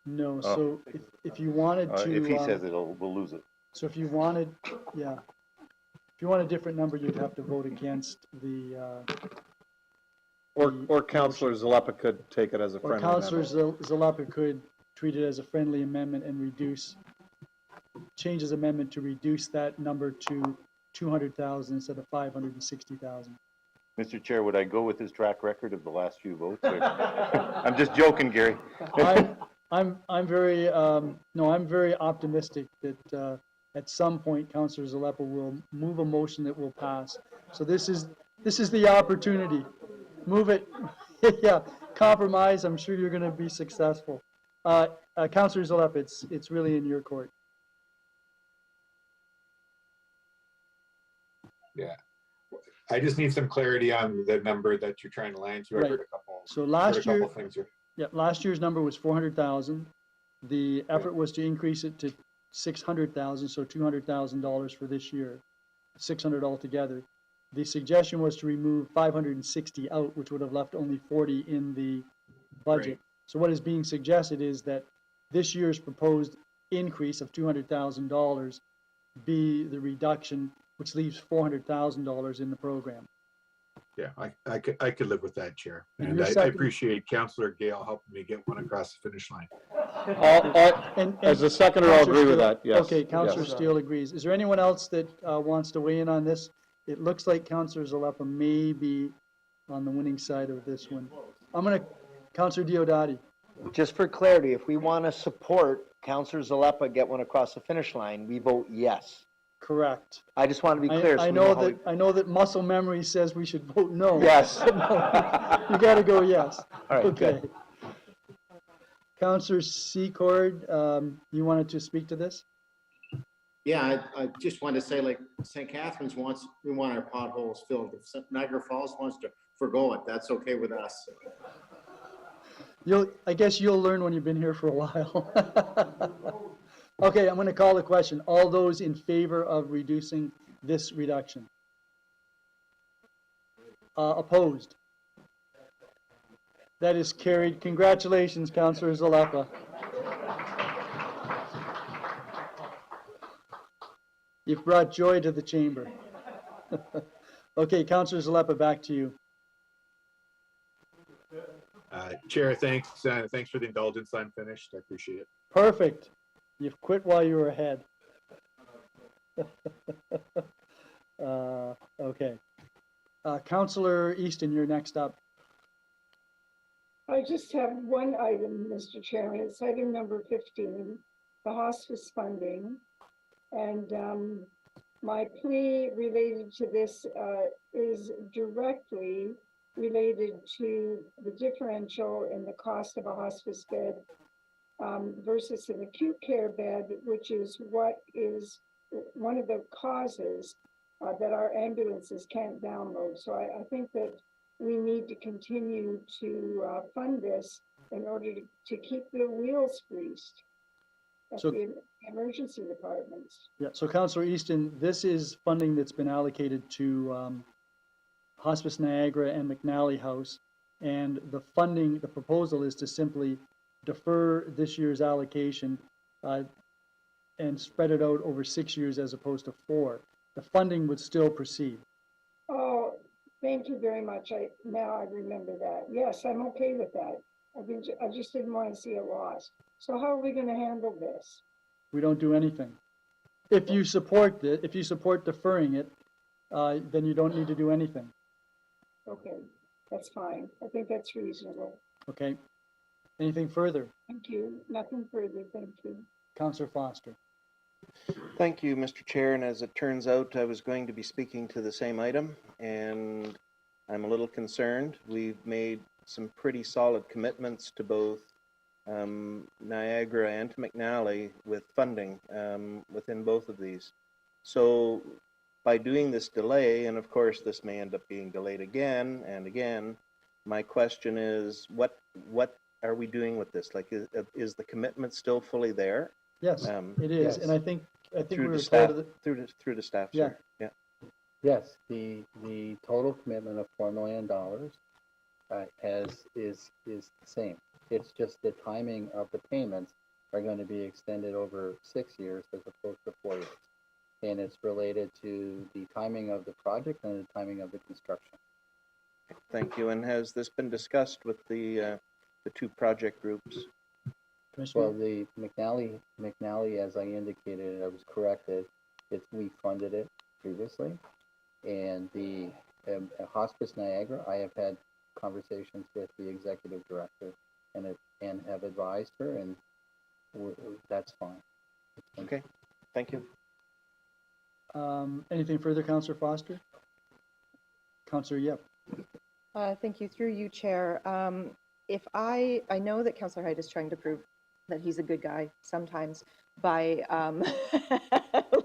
No, Oh. so if you wanted to. If he says it, we'll lose it. So if you wanted, yeah, if you want a different number, you'd have to vote against the, Or Councillor Zalepa could take it as a or friendly Councillor amendment. Zalepa could treat it as a friendly amendment and change his amendment to reduce that number to 200,000 instead of 560,000. Mr. Chair, would I go with his track record of the last few votes? I'm just joking, Gary. I'm very, no, I'm very optimistic that, at some point, Councillor Zalepa will move a motion that will pass. So this is the opportunity. Move it. Yeah, compromise. I'm sure you're going to be successful. Councillor Zalepa, it's really in your court. Yeah. I just need some clarity on the number that you're trying to land to. I heard a couple. So last heard a year, couple things here. yeah, last year's number was 400,000. The effort was to increase it to 600,000, so $200,000 for this year, 600 altogether. The suggestion was to remove 560 out, which would have left only 40 in the budget. Right. So what is being suggested is that this year's proposed increase of $200,000 be the reduction, which leaves $400,000 in the program. Yeah, I could live with that, Chair. And your I second- appreciate Councillor Gale helping me get one across the finish line. As a seconder, I'll agree with that, yes. Okay, Councillor Yes. Steele agrees. Is there anyone else that wants to weigh in on this? It looks like Councillor Zalepa may be on the winning side of this one. Councillor Diodati. Just for clarity, if we want to support Councillor Zalepa get one across the finish line, we vote yes. Correct. I just want to be clear. I know that muscle memory says we should vote no. Yes. No, you got to go yes. All right, Okay. good. Councillor Secord, you wanted to speak to this? Yeah, I just wanted to say, like, St. Catharines we want our potholes filled. If Niagara Falls wants to forgo it, that's okay with us. I guess you'll learn when you've been here for a while. Okay, I'm going to call the question. All those in favor of reducing this reduction? Opposed? That is carried. Congratulations, Councillor Zalepa. You've brought joy to the chamber. Okay, Councillor Zalepa, back to you. Chair, thanks. Thanks for the indulgence. I'm finished. I appreciate it. Perfect. You've quit while you were ahead. Okay. Councillor Easton, you're next up. I just have one item, Mr. Chairman. It's item number 15, the hospice funding. And my plea related to this is directly related to the differential in the cost of a hospice bed versus an acute care bed, which is what is one of the causes that our ambulances can't download. So I think that we need to continue to fund this in order to keep the wheels greased at the emergency departments. Yeah, so Councillor Easton, this is funding that's been allocated to Hospice Niagara and McNally House. And the funding, the proposal is to simply defer this year's allocation and spread it out over 6 years as opposed to 4. The funding would still proceed. Oh, thank you very much. Now I remember that. Yes, I'm okay with that. I just didn't want to see it lost. So how are we going to handle this? We don't do anything. If you support deferring it, then you don't need to do anything. Okay, that's fine. I think that's reasonable. Okay. Anything further? Thank you. Nothing further. Thank you. Councillor Foster. Thank you, Mr. Chair, and as it turns out, I was going to be speaking to the same item, and I'm a little concerned. We've made some pretty solid commitments to both Niagara and to McNally with funding within both of these. So by doing this delay, and of course this may end up being delayed again and again, my question is, what are we doing with this? Like, is the commitment still fully there? Yes, it is, yes. and I think we through were the staff, told that, through the staff. Yeah. Sir. Yeah. Yes, the total commitment of $4 million is the same. It's just the timing of the payments are going to be extended over 6 years as opposed to 4 years. And it's related to the timing of the project and the timing of the construction. Thank you. And has this been discussed with the two project groups? Well, the McNally, as I indicated, I was corrected. We funded it previously. And the Hospice Niagara, I have had conversations with the executive director and have advised her, and that's fine. Okay, thank you. Anything further, Councillor Foster? Councillor Yep. Thank you. Through you, Chair. If I know that Councillor Hyde is trying to prove that he's a good guy sometimes by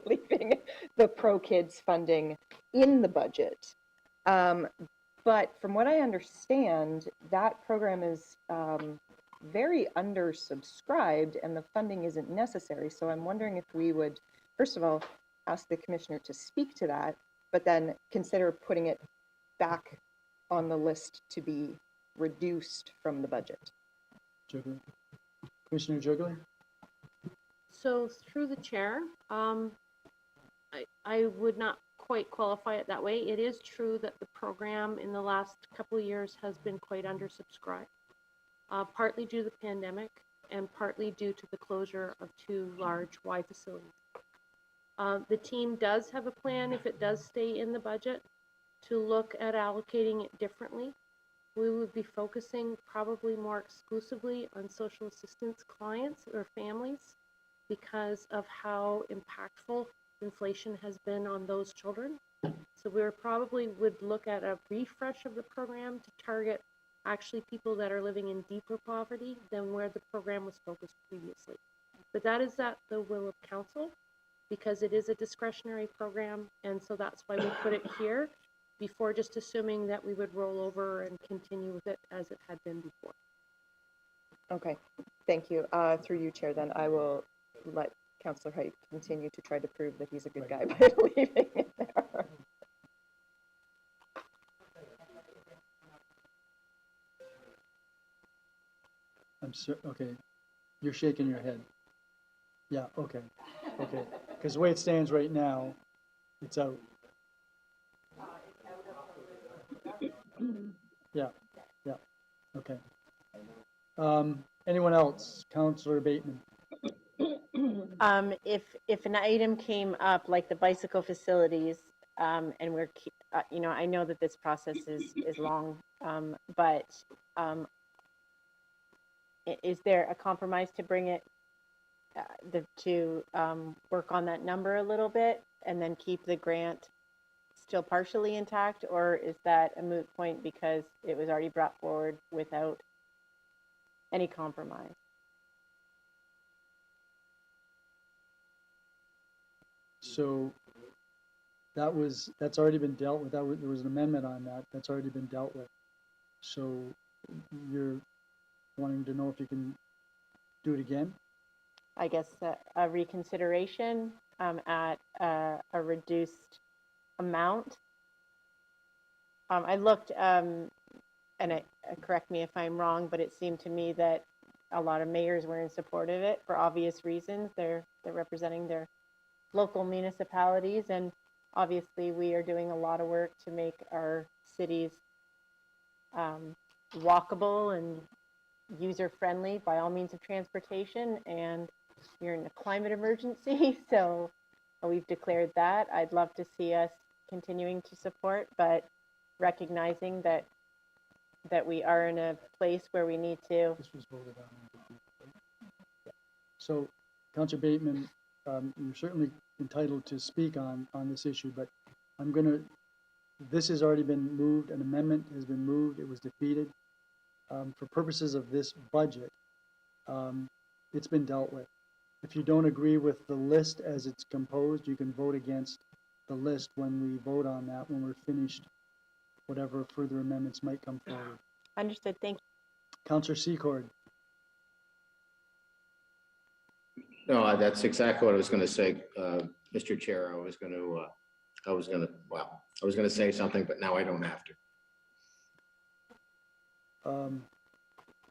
leaving the Pro Kids funding in the budget. But from what I understand, that program is very undersubscribed and the funding isn't necessary. So I'm wondering if we would, first of all, ask the commissioner to speak to that, but then consider putting it back on the list to be reduced from the budget. Juggler. Commissioner Juggler? So through the chair, I would not quite qualify it that way. It is true that the program in the last couple of years has been quite undersubscribed, partly due to the pandemic and partly due to the closure of 2 large Y facilities. The team does have a plan, if it does stay in the budget, to look at allocating it differently. We would be focusing probably more exclusively on social assistance clients or families because of how impactful inflation has been on those children. So we probably would look at a refresh of the program to target actually people that are living in deeper poverty than where the program was focused previously. But that is at the will of council because it is a discretionary program, and so that's why we put it here before just assuming that we would roll over and continue with it as it had been before. Okay, thank you. Through you, Chair, then I will let Councillor Height continue to try to prove that he's a good guy by leaving it there. Okay, you're shaking your head. Yeah, okay, okay. Because the way it stands right now, it's out. Yeah, yeah, okay. Anyone else? Councillor Bateman. If an item came up like the bicycle facilities, and we're, I know that this process is long, but is there a compromise to bring it to work on that number a little bit and then keep the grant still partially intact, or is that a moot point because it was already brought forward without any compromise? So that's already been dealt with. There was an amendment on that. That's already been dealt with. So you're wanting to know if you can do it again? I guess a reconsideration at a reduced amount. I looked, and correct me if I'm wrong, but it seemed to me that a lot of mayors were in support of it for obvious reasons. They're representing their local municipalities, and obviously we are doing a lot of work to make our cities walkable and user-friendly by all means of transportation, and you're in a climate emergency, so we've declared that. I'd love to see us continuing to support, but recognizing that we are in a place where we need to. This was voted on. So, Councillor Bateman, you're certainly entitled to speak on this issue, but this has already been moved, an amendment has been moved, it was defeated. For purposes of this budget, it's been dealt with. If you don't agree with the list as it's composed, you can vote against the list when we vote on that, when we're finished, whatever further amendments might come forward. Understood, thank you. Councillor Secord. No, that's exactly what I was going to say, Mr. Chair. I was going to I was gonna say something, but now I don't have to.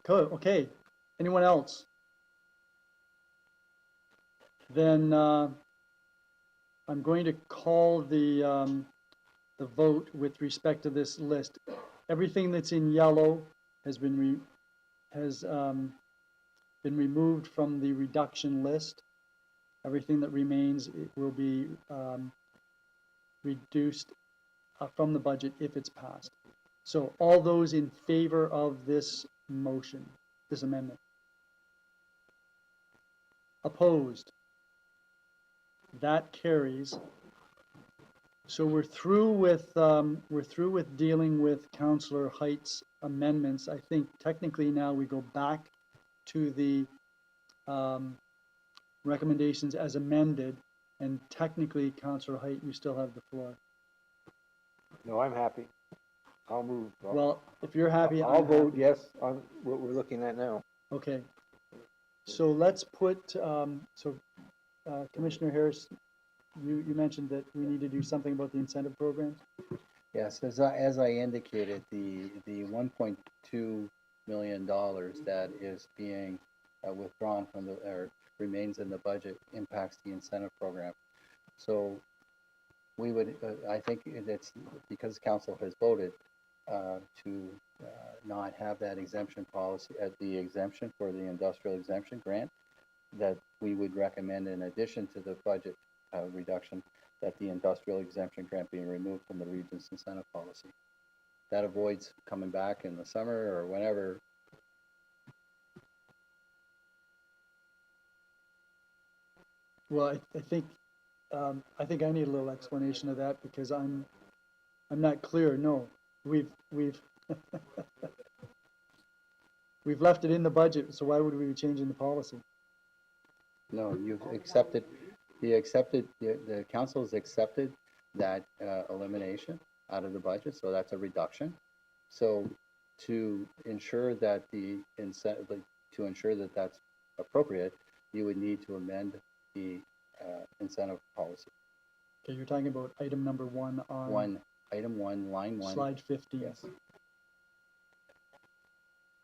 Okay, anyone else? Then I'm going to call the vote with respect to this list. Everything that's in yellow has been removed from the reduction list. Everything that remains, it will be reduced from the budget if it's passed. So all those in favor of this motion, this amendment? Opposed? That carries. So we're through with dealing with Councillor Height's amendments. I think technically now we go back to the recommendations as amended, and technically, Councillor Height, you still have the floor. No, I'm happy. I'll move. Well, if you're happy, I'll I'm vote happy. yes on what we're looking at now. Okay. So let's put, Commissioner Harris, you mentioned that we need to do something about the incentive programs? Yes, as I indicated, the $1.2 million that is being withdrawn from or remains in the budget impacts the incentive program. So we would, I think it's because council has voted to not have that exemption policy, the exemption for the industrial exemption grant, that we would recommend in addition to the budget reduction, that the industrial exemption grant being removed from the region's incentive policy. That avoids coming back in the summer or whenever. Well, I think I need a little explanation of that because I'm not clear. No, we've we've left it in the budget, so why would we be changing the policy? No, you've accepted, the council has accepted that elimination out of the budget, so that's a reduction. So to ensure that the incentive, to ensure that that's appropriate, you would need to amend the incentive policy. Okay, you're talking about item number 1 on Item 1, line 1. slide 15. Yes.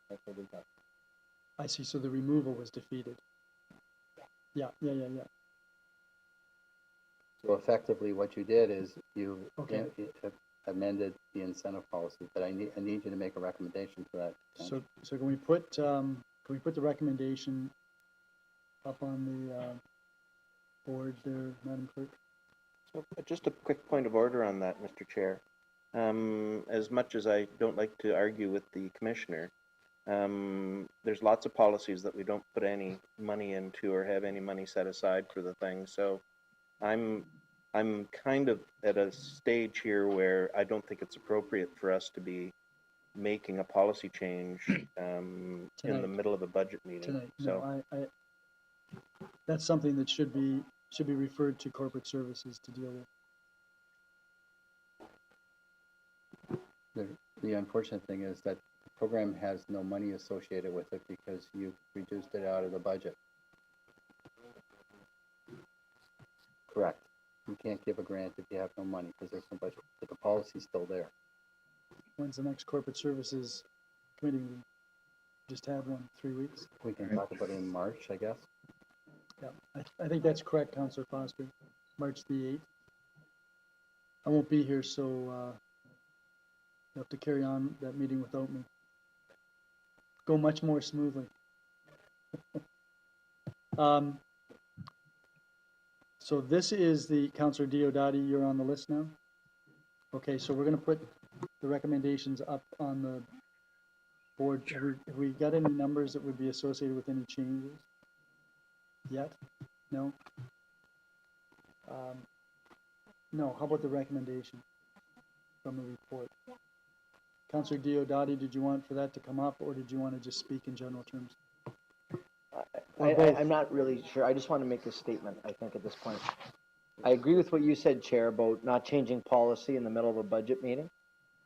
That's what we've got. I see, so the removal was defeated. Yeah. So effectively, what you did is you Okay. amended the incentive policy, but I need you to make a recommendation for that. So can we put the recommendation up on the board there, Madam Clerk? So just a quick point of order on that, Mr. Chair. As much as I don't like to argue with the commissioner, there's lots of policies that we don't put any money into or have any money set aside for the thing. So I'm kind of at a stage here where I don't think it's appropriate for us to be making a policy change in the middle of a budget meeting. Tonight. So No, that's something that should be referred to corporate services to deal with. The unfortunate thing is that the program has no money associated with it because you reduced it out of the budget. Correct. You can't give a grant if you have no money because there's no budget, but the policy's still there. When's the next corporate services committee meeting? Just had one, 3 weeks? We can talk about it in March, I guess. Yeah, I think that's correct, Councillor Foster. March the 8th. I won't be here, so you'll have to carry on that meeting without me. Go much more smoothly. So this is the Councillor Diodati, you're on the list now? Okay, so we're going to put the recommendations up on the board. Have we got any numbers that would be associated with any changes yet? No? No, how about the recommendation from the report? Councillor Diodati, did you want for that to come up, or did you want to just speak in general terms? I'm not really sure. I just want to make a statement, I think, at this point. I agree with what you said, Chair, about not changing policy in the middle of a budget meeting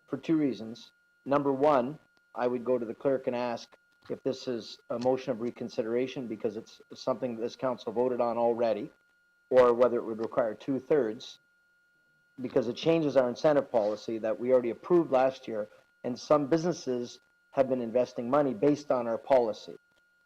for 2 reasons. Number 1, I would go to the clerk and ask if this is a motion of reconsideration because it's something this council voted on already, or whether it would require 2/3. because it changes our incentive policy that we already approved last year, and some businesses have been investing money based on our policy.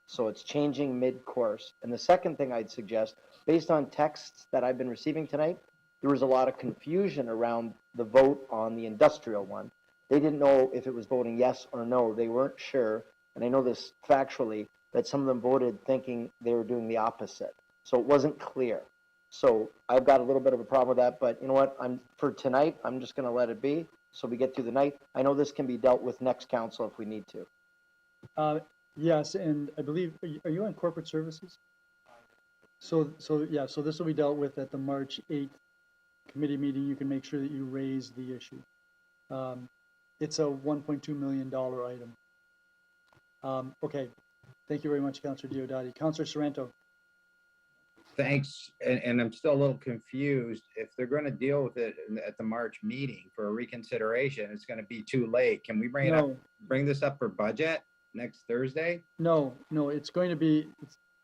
So it's changing mid-course. And the second thing I'd suggest, based on texts that I've been receiving tonight, there was a lot of confusion around the vote on the industrial one. They didn't know if it was voting yes or no. They weren't sure. And I know this factually, that some of them voted thinking they were doing the opposite. So it wasn't clear. So I've got a little bit of a problem with that, but you know what? For tonight, I'm just gonna let it be, so we get through the night. I know this can be dealt with next council if we need to. Yes, and I believe, are you on corporate services? So this will be dealt with at the March 8th committee meeting. You can make sure that you raise the issue. It's a $1.2 million item. Okay, thank you very much, Councillor Diodati. Councillor Sorrento. Thanks, and I'm still a little confused. If they're gonna deal with it at the March meeting for a reconsideration, it's gonna be too late. Can we bring this up for budget next Thursday? No, it's going to be,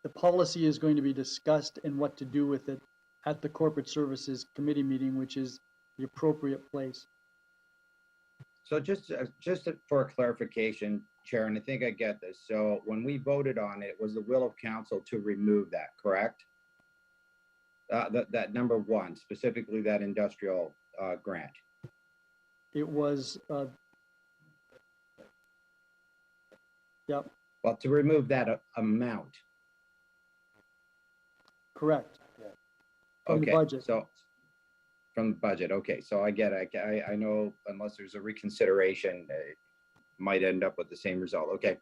the policy is going to be discussed and what to do with it at the Corporate Services Committee meeting, which is the appropriate place. So just for a clarification, Chair, and I think I get this. So when we voted on it, it was the will of council to remove that, correct? That number one, specifically that industrial grant. It was, yep. Well, to remove that amount. Correct. From the budget. So from the budget, okay. So I get it. I know unless there's a reconsideration, it might end up with the same result. Okay.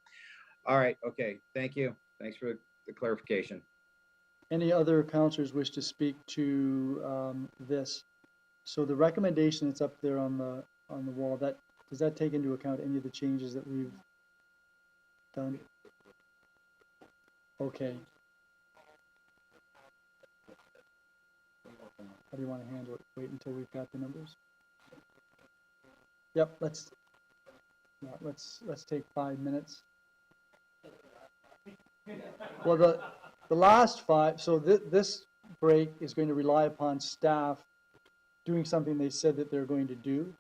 All right. Okay. Thank you. Thanks for the clarification. Any other councillors wish to speak to this? So the recommendation that's up there on the wall, does that take into account any of the changes that we've done? Okay. How do you want to handle it? Wait until we've got the numbers? Yep, let's take 5 minutes. Well, the last 5, so this break is going to rely upon staff doing something they said that they're going to do.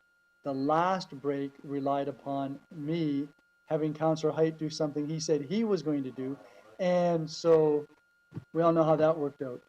The last break relied upon me having Councillor Height do something he said he was going to do. And so we all know how that worked out.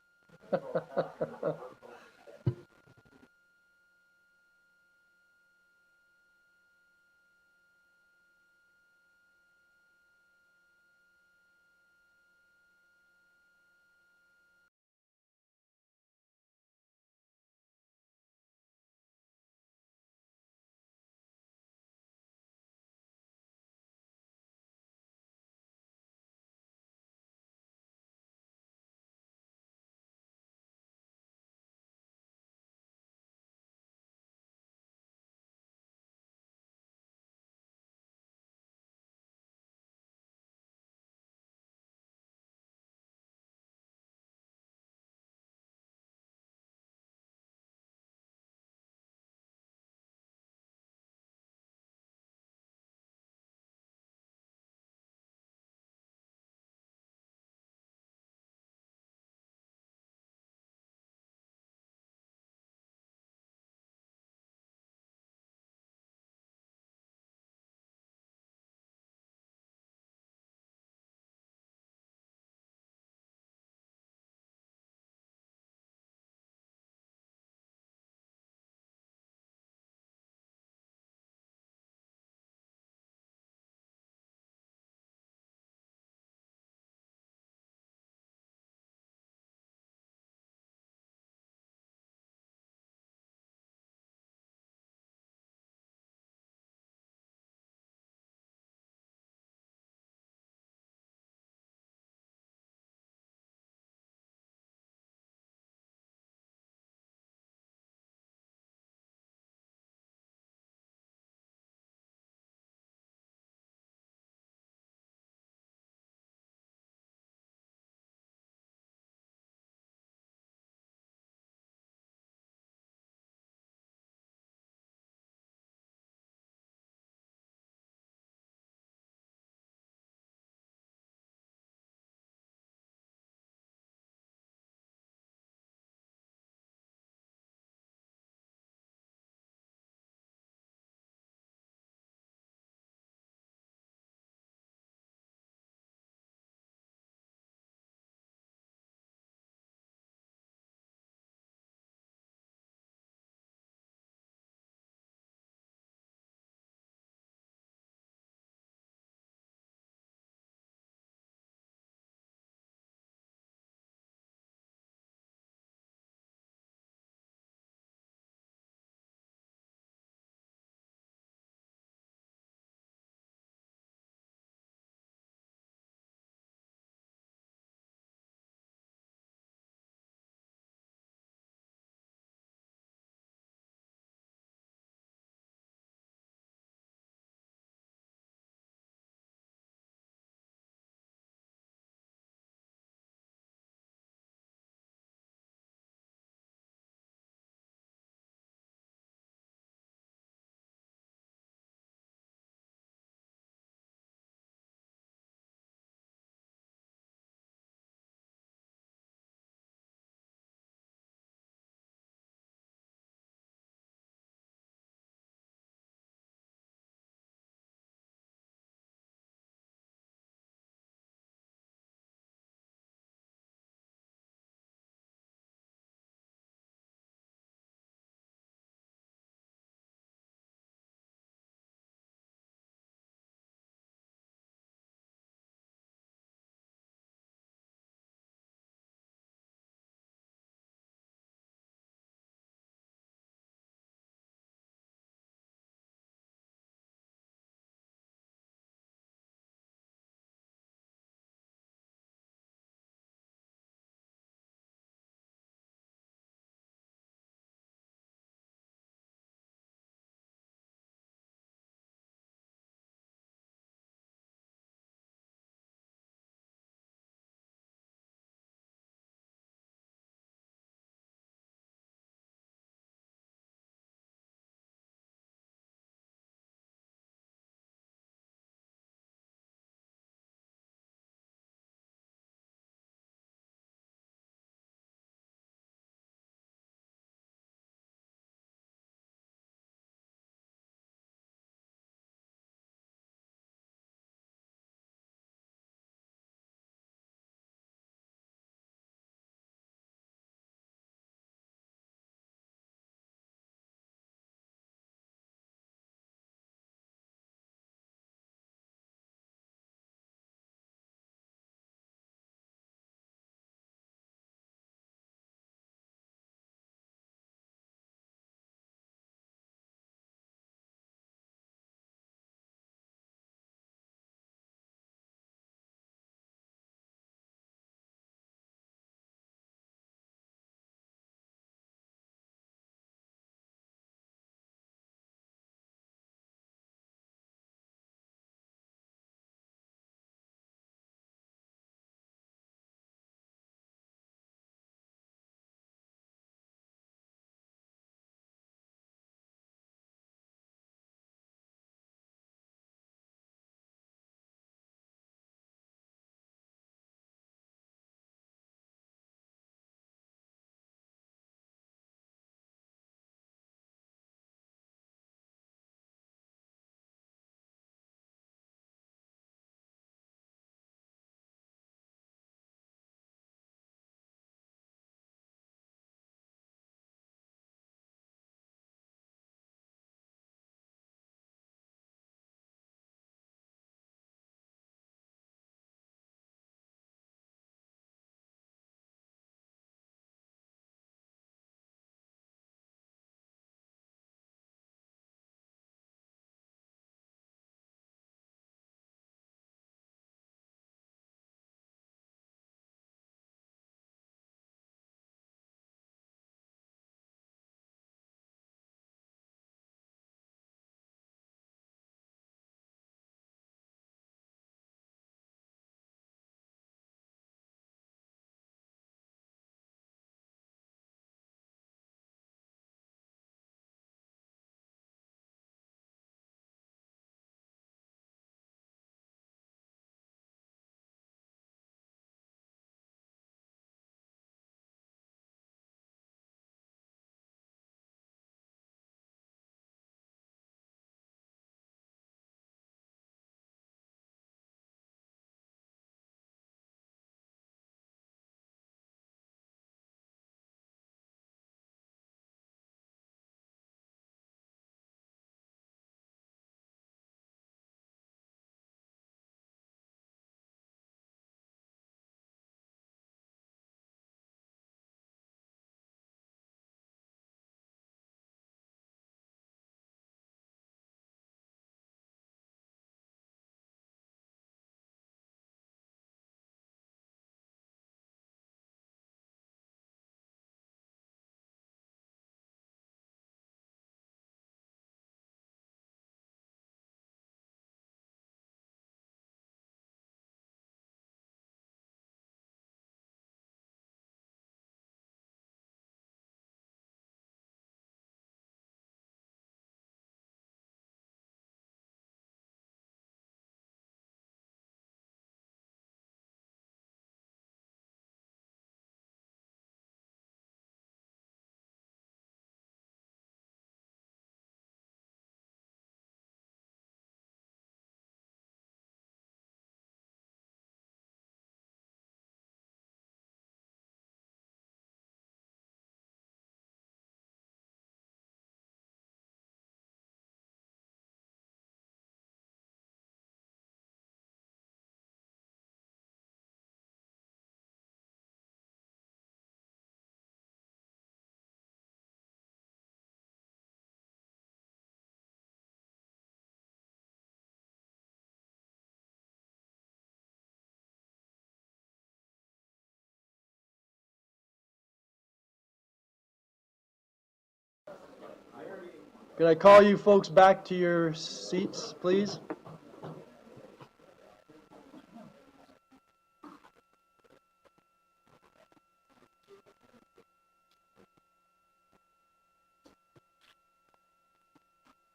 Could I call you folks back to your seats, please?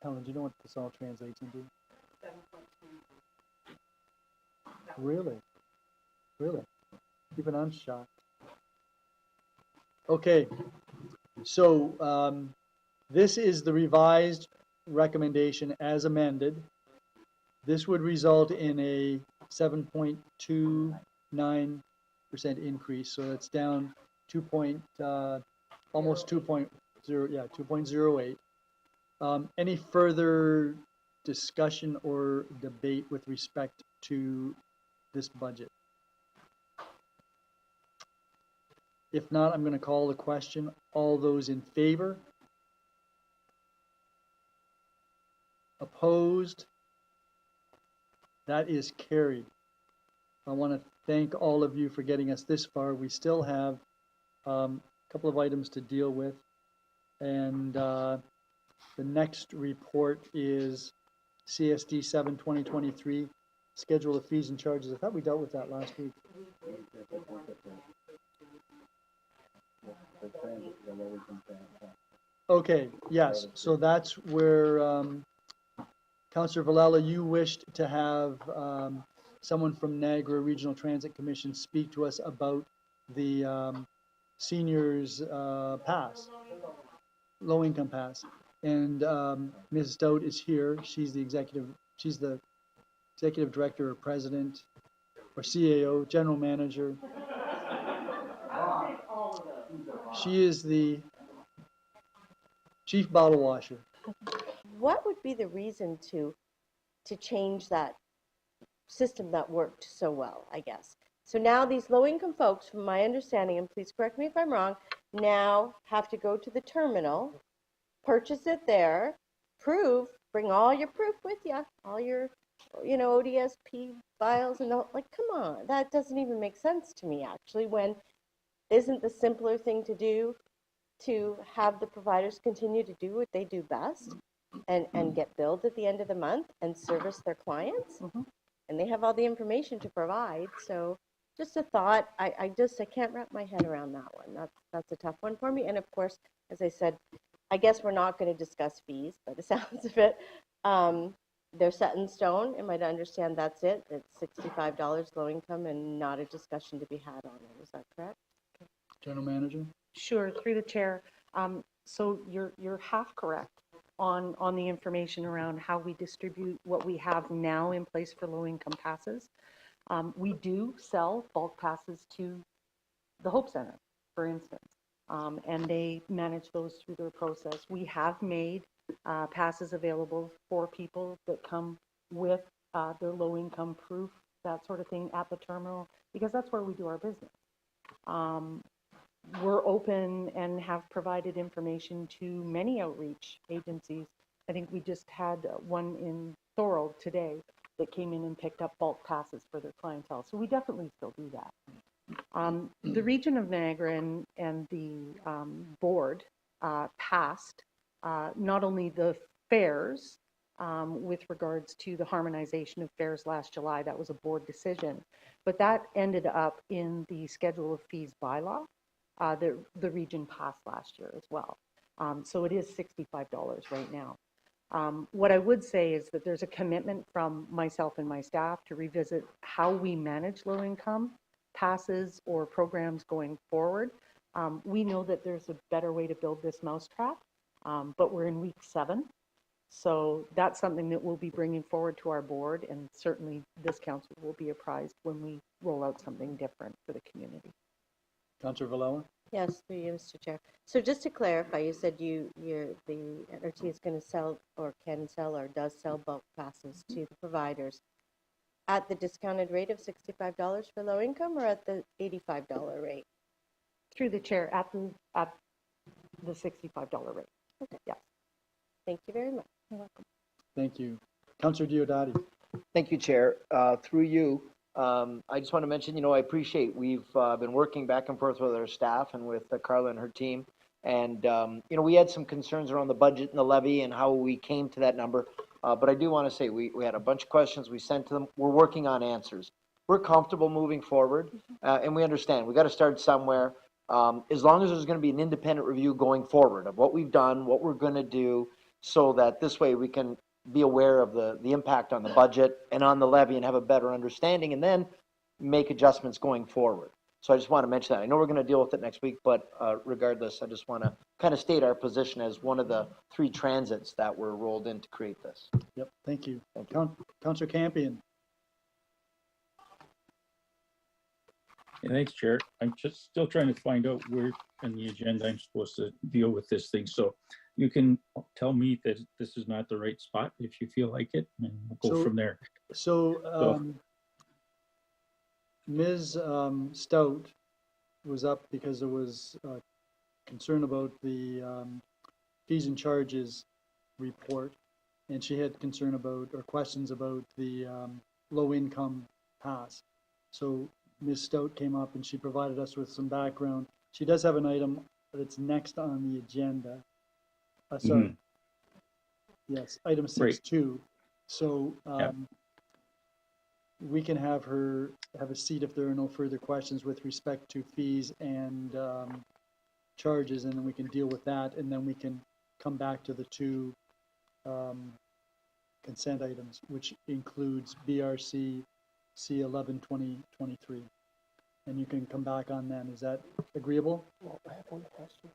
Helen, do you know what this all translates into? Really? Really? Even I'm shocked. Okay, so this is the revised recommendation as amended. This would result in a 7.29% increase, so that's down almost 2.08. Any further discussion or debate with respect to this budget? If not, I'm going to call the question. All those in favor? Opposed? That is carried. I want to thank all of you for getting us this far. We still have a couple of items to deal with, and the next report is CSD 7 2023, schedule of fees and charges. I thought we dealt with that last week. Okay, yes, so that's where Councillor Villala, you wished to have someone from Niagara Regional Transit Commission speak to us about the seniors pass, low income pass. And Ms. Stout is here. She's the executive director or president or CAO, general manager. She is the chief bottle washer. What would be the reason to change that system that worked so well, I guess? So now these low-income folks, from my understanding, and please correct me if I'm wrong, now have to go to the terminal, purchase it there, bring all your proof with you, all your, ODSP files and all, like, come on, that doesn't even make sense to me, actually, when isn't the simpler thing to do to have the providers continue to do what they do best and get billed at the end of the month and service their clients? And they have all the information to provide. So just a thought. I can't wrap my head around that one. That's a tough one for me. And of course, as I said, I guess we're not going to discuss fees by the sounds of it. They're set in stone. Am I to understand that's it? It's $65 low income and not a discussion to be had on it. Is that correct? General manager? Sure, through the chair. So you're half correct on the information around how we distribute what we have now in place for low-income passes. We do sell bulk passes to the Hope Center, for instance, and they manage those through their process. We have made passes available for people that come with their low-income proof, that sort of thing, at the terminal, because that's where we do our business. We're open and have provided information to many outreach agencies. I think we just had one in Thorold today that came in and picked up bulk passes for their clientele. So we definitely still do that. The region of Niagara and the board passed not only the fares with regards to the harmonization of fares last July, that was a board decision, but that ended up in the schedule of fees bylaw. The region passed last year as well. So it is $65 right now. What I would say is that there's a commitment from myself and my staff to revisit how we manage low-income passes or programs going forward. We know that there's a better way to build this mousetrap, but we're in week 7. So that's something that we'll be bringing forward to our board, and certainly this council will be apprised when we roll out something different for the community. Councillor Villala? Yes, through you, Mr. Chair. So just to clarify, you said the NRT is going to sell or can sell or does sell bulk passes to the providers at the discounted rate of $65 for low income or at the $85 rate? Through the chair, at the $65 rate. Okay. Yes. Thank you very much. You're welcome. Thank you. Councillor Diodati. Thank you, Chair. Through you, I just want to mention, I appreciate we've been working back and forth with our staff and with Carla and her team And, you know, we had some concerns around the budget and the levy and how we came to that number. But I do want to say, we had a bunch of questions we sent to them. We're working on answers. We're comfortable moving forward, and we understand. We got to start somewhere. As long as there's going to be an independent review going forward of what we've done, what we're going to do, so that this way we can be aware of the impact on the budget and on the levy and have a better understanding, and then make adjustments going forward. So I just want to mention that. I know we're going to deal with it next week, but regardless, I just want to kind of state our position as one of the 3 transits that were rolled in to create this. Yep, thank you. Thank you. Councillor Campion. Yeah, thanks, Chair. I'm just still trying to find out where in the agenda I'm supposed to deal with this thing. So you can tell me that this is not the right spot if you feel like it, and we'll go from there. So Ms. Stout was up because there was concern about the fees and charges report, and she had concern about, or questions about, the low income pass. So Ms. Stout came up and she provided us with some background. She does have an item that's next on the agenda. Sorry. Yes, item 6.2. So we can have her have a seat if there are no further questions with respect to fees and charges, and then we can deal with that, and then we can come back to the 2 consent items, which includes BRC C11 2023. And you can come back on them. Is that agreeable? Well, I have one question.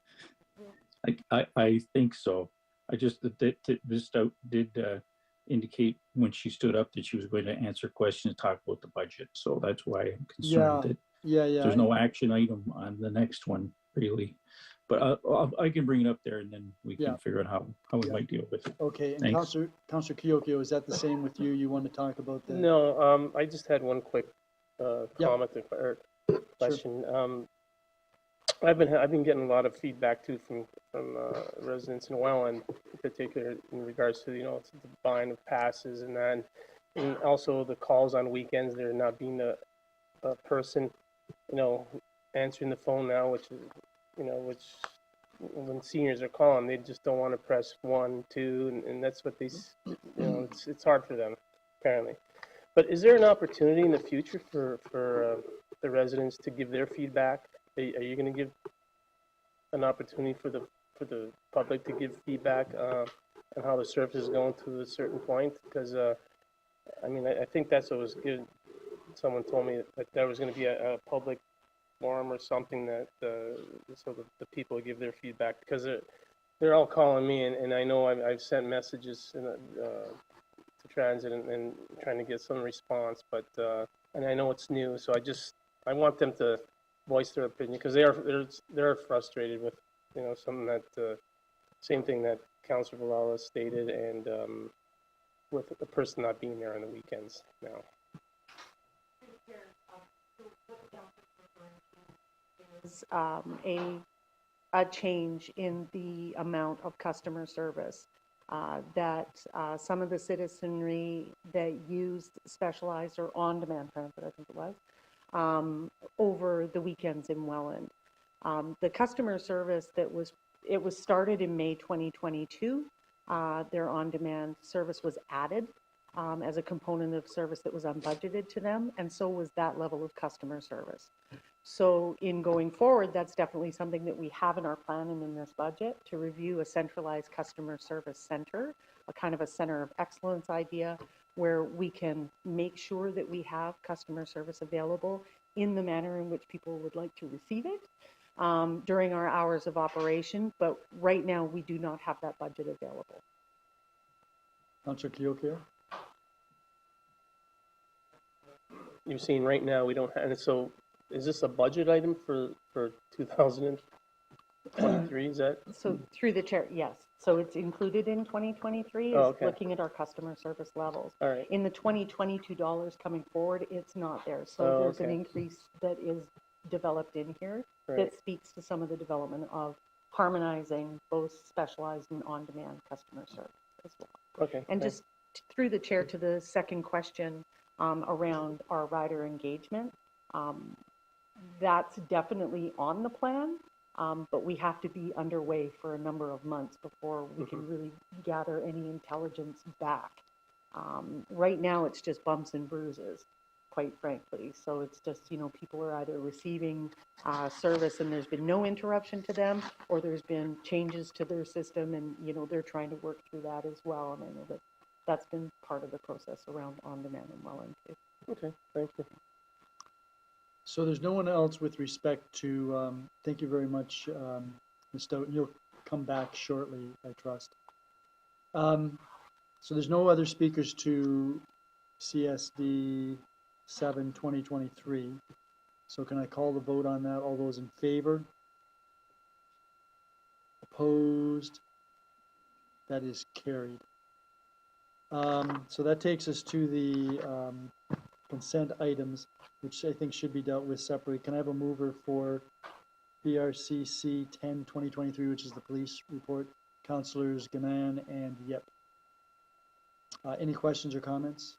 I think so. I just, that Ms. Stout did indicate when she stood up that she was going to answer questions, talk about the budget. So that's why I'm concerned that there's no action item on the next one, really. But I can bring it up there, and then we can figure out how we might deal with it. Okay, and Councillor Kiokio, is that the same with you? You want to talk about that? No, I just had one quick comment or question. Sure. I've been getting a lot of feedback too from residents in Welland, in particular in regards to, you know, to the buying of passes and that, and also the calls on weekends. There not being a person, you know, answering the phone now, which is, you know, which when seniors are calling, they just don't want to press 1, 2, and that's what they, you know, it's hard for them apparently. But is there an opportunity in the future for the residents to give their feedback? Are you going to give an opportunity for the public to give feedback on how the service is going to a certain point? Because I mean, I think that's what was good. Someone told me that there was going to be a public forum or something that so the people give their feedback, because they're all calling me, and I know I've sent messages to transit and trying to get some response, but and I know it's new, so I want them to voice their opinion, because they're frustrated with, you know, something that same thing that Councillor Villela stated, and with the person not being there on the weekends now. Is a change in the amount of customer service that some of the citizenry that used specialized or on-demand transit, I think it was, over the weekends in Welland. The customer service it was started in May 2022. Their on-demand service was added as a component of service that was unbudgeted to them, and so was that level of customer service. So in going forward, that's definitely something that we have in our plan and in this budget, to review a centralized customer service center, a kind of a center of excellence idea, where we can make sure that we have customer service available in the manner in which people would like to receive it during our hours of operation. But right now, we do not have that budget available. Councillor Kiokio? You're saying right now we don't have, and so is this a budget item for 2023? Is that? So through the chair, yes. So it's included in 2023, is looking at our customer service levels. All right. In the 2022 dollars coming forward, it's not there. So there's an increase that is developed in here that speaks to some of the development of harmonizing both specialized and on-demand customer service as well. Okay. And just through the chair to the second question around our rider engagement, that's definitely on the plan. But we have to be underway for a number of months before we can really gather any intelligence back. Right now, it's just bumps and bruises, quite frankly. So it's just, people are either receiving service and there's been no interruption to them, or there's been changes to their system and, they're trying to work through that as well. And I know that that's been part of the process around on-demand and Welland too. Okay, thank you. So there's no one else with respect to, thank you very much, Ms. Stoughton. You'll come back shortly, I trust. So there's no other speakers to CSD 7 2023. So can I call the vote on that? All those in favor? Opposed? That is carried. So that takes us to the consent items, which I think should be dealt with separately. Can I have a mover for BRCC 10 2023, which is the police report? Councillors Ganan and Yep. Any questions or comments?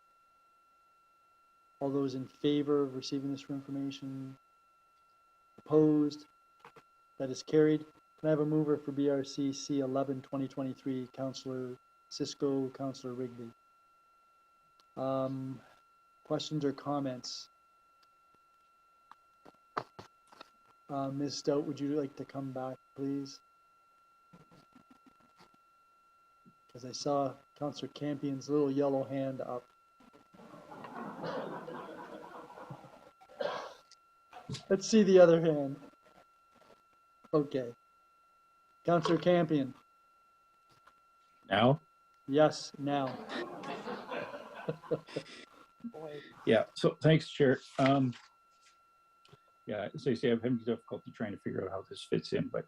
All those in favor of receiving this for information? Opposed? That is carried. Can I have a mover for BRCC 11 2023? Councillor Cisco, Councillor Rigby. Questions or comments? Ms. Stout, would you like to come back, please? Because I saw Councillor Campion's little yellow hand up. Let's see the other hand. Okay. Councillor Campion. Now? Yes, now. Yeah, so thanks, Chair. Yeah, as I say, I'm having difficulty trying to figure out how this fits in, but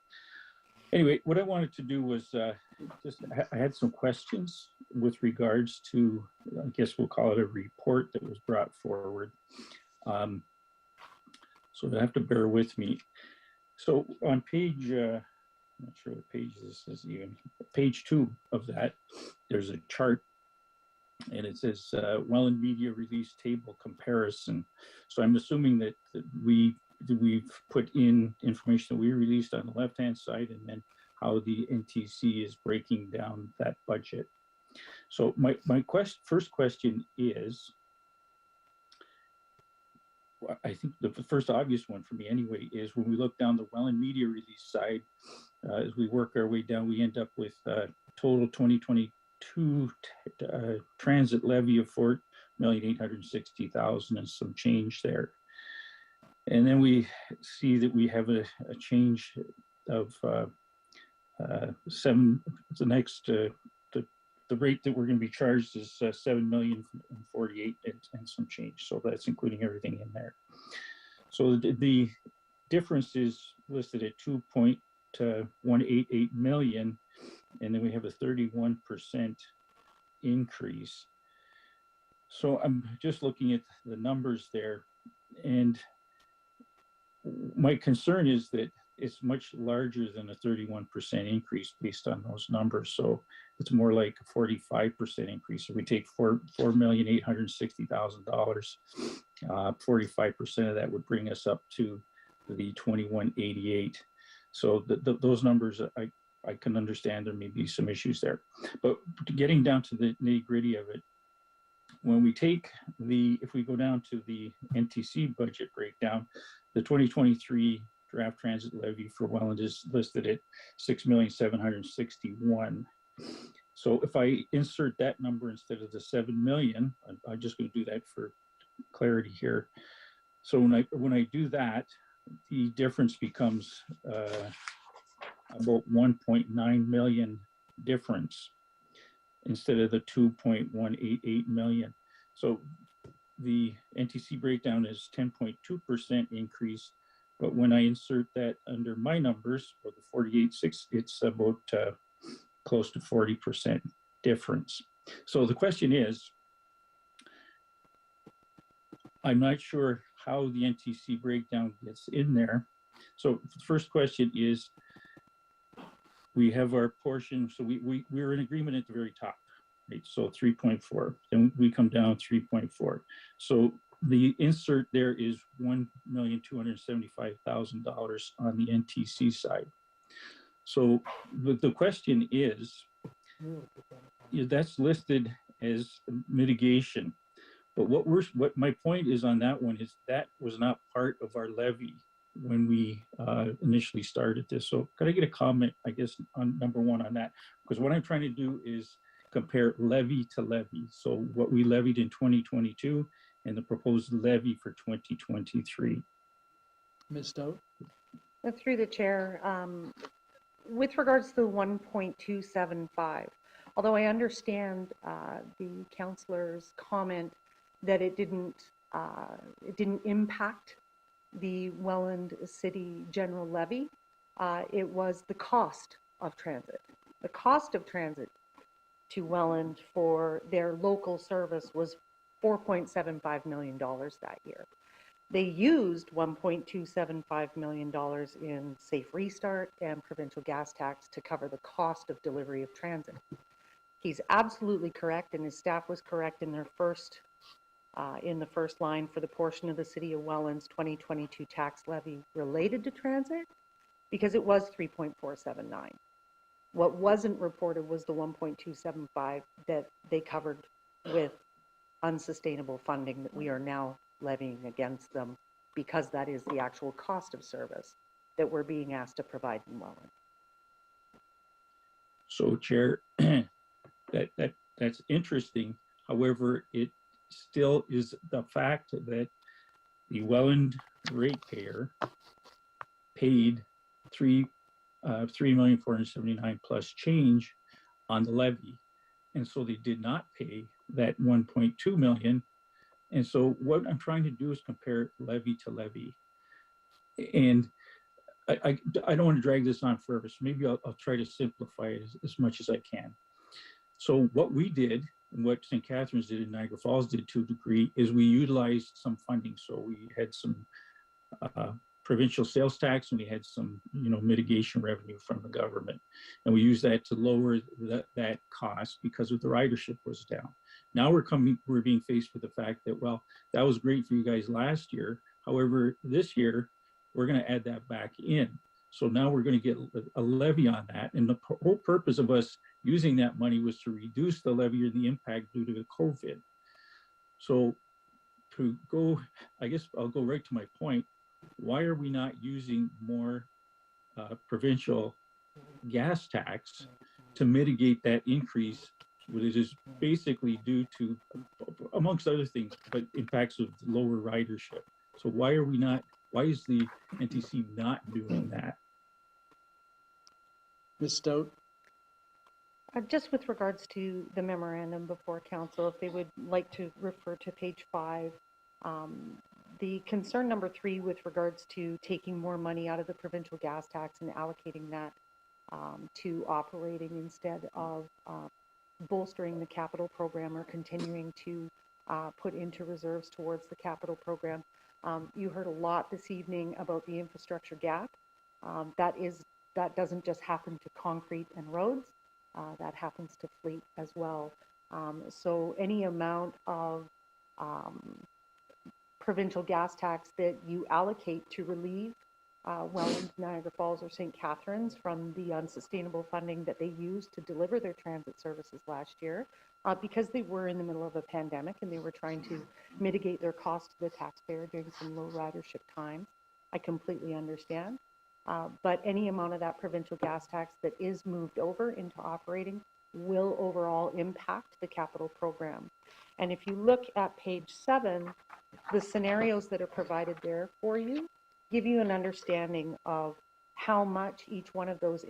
anyway, what I wanted to do was I had some questions with regards to, I guess we'll call it a report that was brought forward. So you'll have to bear with me. So on page, I'm not sure what page this is even, page 2 of that, there's a chart and it says Welland Media Release Table Comparison. So I'm assuming that we've put in information that we released on the left-hand side and then how the NTC is breaking down that budget. So my first question is, I think the first obvious one for me anyway is when we look down the Welland Media Release side, as we work our way down, we end up with total 2022 transit levy of $4,860,000 and some change there. And then we see that we have a change of the rate that we're going to be charged is $7,048,000 and some change. So that's including everything in there. So the difference is listed at 2.188 million, and then we have a 31% increase. So I'm just looking at the numbers there, and my concern is that it's much larger than a 31% increase based on those numbers. So it's more like a 45% increase. If we take $4,860,000, 45% of that would bring us up to the 2188. So those numbers, I can understand there may be some issues there. But getting down to the nitty-gritty of it, when we take if we go down to the NTC budget breakdown, the 2023 draft transit levy for Welland is listed at $6,761,000. So if I insert that number instead of the 7 million, I'm just going to do that for clarity here. So when I do that, the difference becomes about 1.9 million difference instead of the 2.188 million. So the NTC breakdown is 10.2% increase, but when I insert that under my numbers, or the 48.6, it's about close to 40% difference. So the question is, I'm not sure how the NTC breakdown gets in there. So the first question is, we have our portion, so we're in agreement at the very top, right? So 3.4, then we come down 3.4. So the insert there is $1,275,000 on the NTC side. So the question is, that's listed as mitigation. But what my point is on that one is that was not part of our levy when we initially started this. So could I get a comment, I guess, on number one on that? Because what I'm trying to do is compare levy to levy. So what we levied in 2022 and the proposed levy for 2023. Ms. Stout? Through the chair, with regards to the 1.275, although I understand the councillor's comment that it didn't impact the Welland City General Levy, it was the cost of transit. The cost of transit to Welland for their local service was $4.75 million that year. They used $1.275 million in Safe Restart and provincial gas tax to cover the cost of delivery of transit. He's absolutely correct, and his staff was correct in their in the first line for the portion of the City of Welland's 2022 tax levy related to transit, because it was 3.479. What wasn't reported was the 1.275 that they covered with unsustainable funding that we are now levying against them, because that is the actual cost of service that we're being asked to provide in Welland. So, Chair, that's interesting. However, it still is the fact that the Welland ratepayer paid $3,479,000 plus change on the levy, and so they did not pay that 1.2 million. And so what I'm trying to do is compare levy to levy, and I don't want to drag this on forever, so maybe I'll try to simplify it as much as I can. So what we did, and what St. Catharines did and Niagara Falls did to a degree, is we utilized some funding. So we had some provincial sales tax, and we had some, mitigation revenue from the government, and we used that to lower that cost because of the ridership was down. Now we're being faced with the fact that, well, that was great for you guys last year. However, this year we're going to add that back in. So now we're going to get a levy on that, and the whole purpose of us using that money was to reduce the levy or the impact due to the COVID. So I guess I'll go right to my point. Why are we not using more provincial gas tax to mitigate that increase, which is basically due to, amongst other things, but impacts of lower ridership? So why is the NTC not doing that? Ms. Stout? Just with regards to the memorandum before council, if they would like to refer to page 5, the concern number 3 with regards to taking more money out of the provincial gas tax and allocating that to operating instead of bolstering the capital program or continuing to put into reserves towards the capital program. You heard a lot this evening about the infrastructure gap. That doesn't just happen to concrete and roads, that happens to fleet as well. So any amount of provincial gas tax that you allocate to relieve Welland, Niagara Falls, or St. Catharines from the unsustainable funding that they used to deliver their transit services last year, because they were in the middle of a pandemic and they were trying to mitigate their cost to the taxpayer during some low ridership times. I completely understand. But any amount of that provincial gas tax that is moved over into operating will overall impact the capital program. And if you look at page 7, the scenarios that are provided there for you give you an understanding of how much each one of those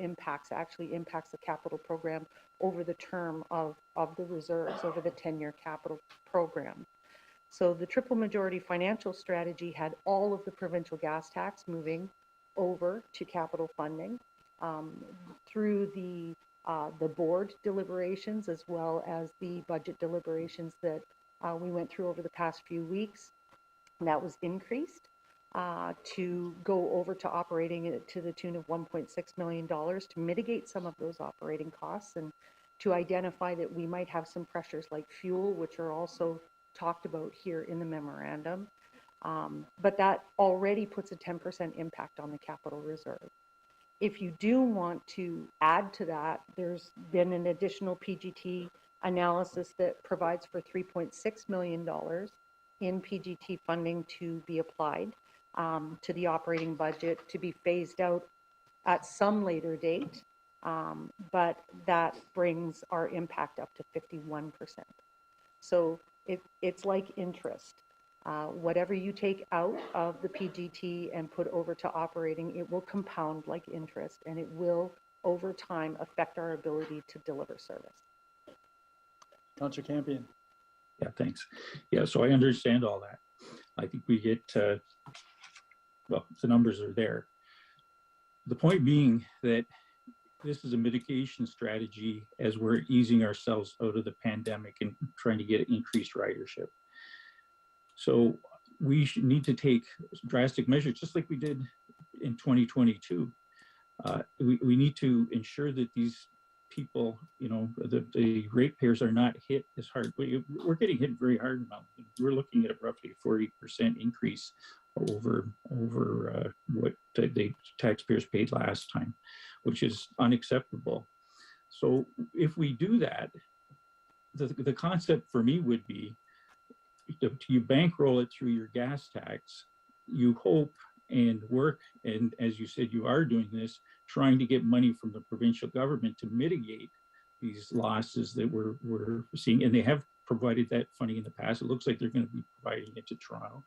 actually impacts the capital program over the term of the reserves, over the 10-year capital program. So the triple majority financial strategy had all of the provincial gas tax moving over to capital funding through the board deliberations, as well as the budget deliberations that we went through over the past few weeks. That was increased to go over to operating it to the tune of $1.6 million to mitigate some of those operating costs, and to identify that we might have some pressures like fuel, which are also talked about here in the memorandum. But that already puts a 10% impact on the capital reserve. If you do want to add to that, there's been an additional PGT analysis that provides for $3.6 million in PGT funding to be applied to the operating budget to be phased out at some later date. But that brings our impact up to 51%. So it's like interest. Whatever you take out of the PGT and put over to operating, it will compound like interest, and it will, over time, affect our ability to deliver service. Councillor Campion. Yeah, thanks. Yeah, so I understand all that. I think we get, well, the numbers are there. The point being that this is a mitigation strategy as we're easing ourselves out of the pandemic and trying to get increased ridership. So we need to take drastic measures, just like we did in 2022. We need to ensure that these people, you know, the ratepayers are not hit as hard. We're getting hit very hard now. We're looking at a roughly 40% increase over what the taxpayers paid last time, which is unacceptable. So if we do that, the concept for me would be, you bankroll it through your gas tax, you hope and work, and as you said, you are doing this, trying to get money from the provincial government to mitigate these losses that we're seeing, and they have provided that funding in the past. It looks like they're going to be providing it to Toronto.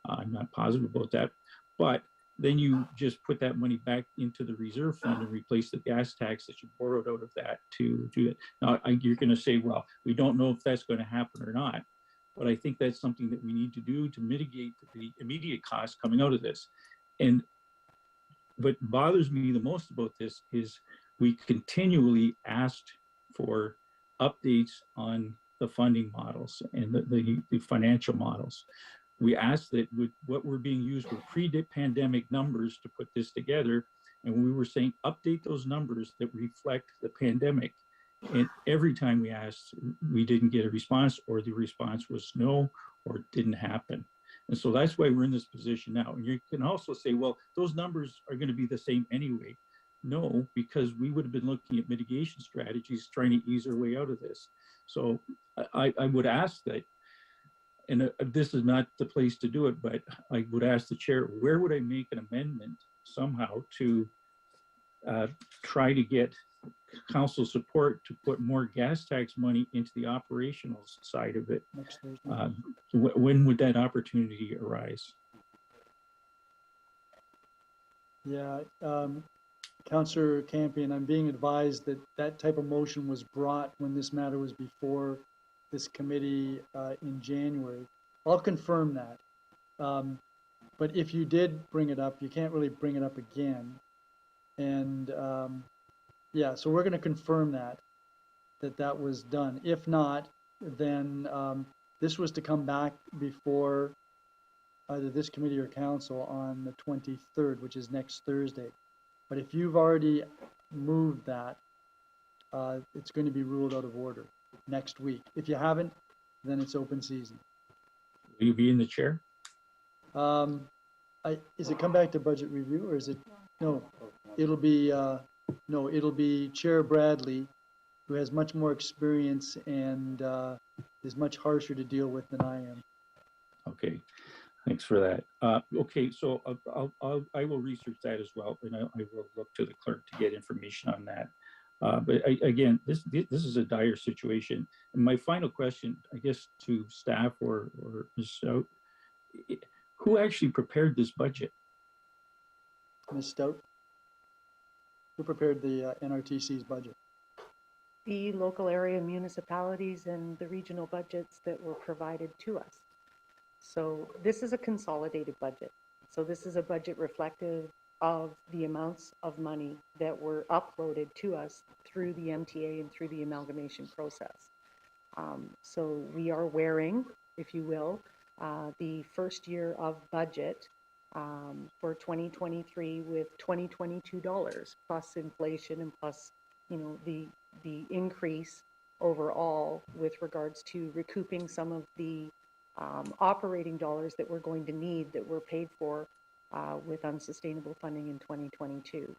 I'm not positive about that, but then you just put that money back into the reserve fund and replace the gas tax that you borrowed out of that to do it. Now, you're going to say, well, we don't know if that's going to happen or not. But I think that's something that we need to do to mitigate the immediate costs coming out of this. And what bothers me the most about this is we continually asked for updates on the funding models and the financial models. We asked that what were being used were pre-pandemic numbers to put this together. And we were saying, update those numbers that reflect the pandemic. And every time we asked, we didn't get a response, or the response was no, or it didn't happen. And so that's why we're in this position now. And you can also say, well, those numbers are going to be the same anyway. No, because we would have been looking at mitigation strategies, trying to ease our way out of this. So I would ask that, and this is not the place to do it, but I would ask the chair, where would I make an amendment somehow to try to get council support to put more gas tax money into the operational side of it? When would that opportunity arise? Yeah, Councillor Campion, I'm being advised that that type of motion was brought when this matter was before this committee in January. I'll confirm that. But if you did bring it up, you can't really bring it up again. And yeah, so we're going to confirm that was done. If not, then this was to come back before either this committee or council on the 23rd, which is next Thursday. But if you've already moved that, it's going to be ruled out of order next week. If you haven't, then it's open season. Will you be in the chair? Is it come back to budget review, or is it, no, it'll be, no, it'll be Chair Bradley, who has much more experience and is much harsher to deal with than I am. Okay, thanks for that. Okay, so I will research that as well, and I will look to the clerk to get information on that. But again, this is a dire situation. And my final question, I guess, to staff or Ms. Stout, who actually prepared this budget? Ms. Stout, who prepared the NRTC's budget? The local area municipalities and the regional budgets that were provided to us. So this is a consolidated budget. So this is a budget reflective of the amounts of money that were uploaded to us through the MTA and through the amalgamation process. So we are wearing, if you will, the first year of budget for 2023 with $2022 plus inflation and plus, you know, the increase overall with regards to recouping some of the operating dollars that we're going to need that were paid for with unsustainable funding in 2022.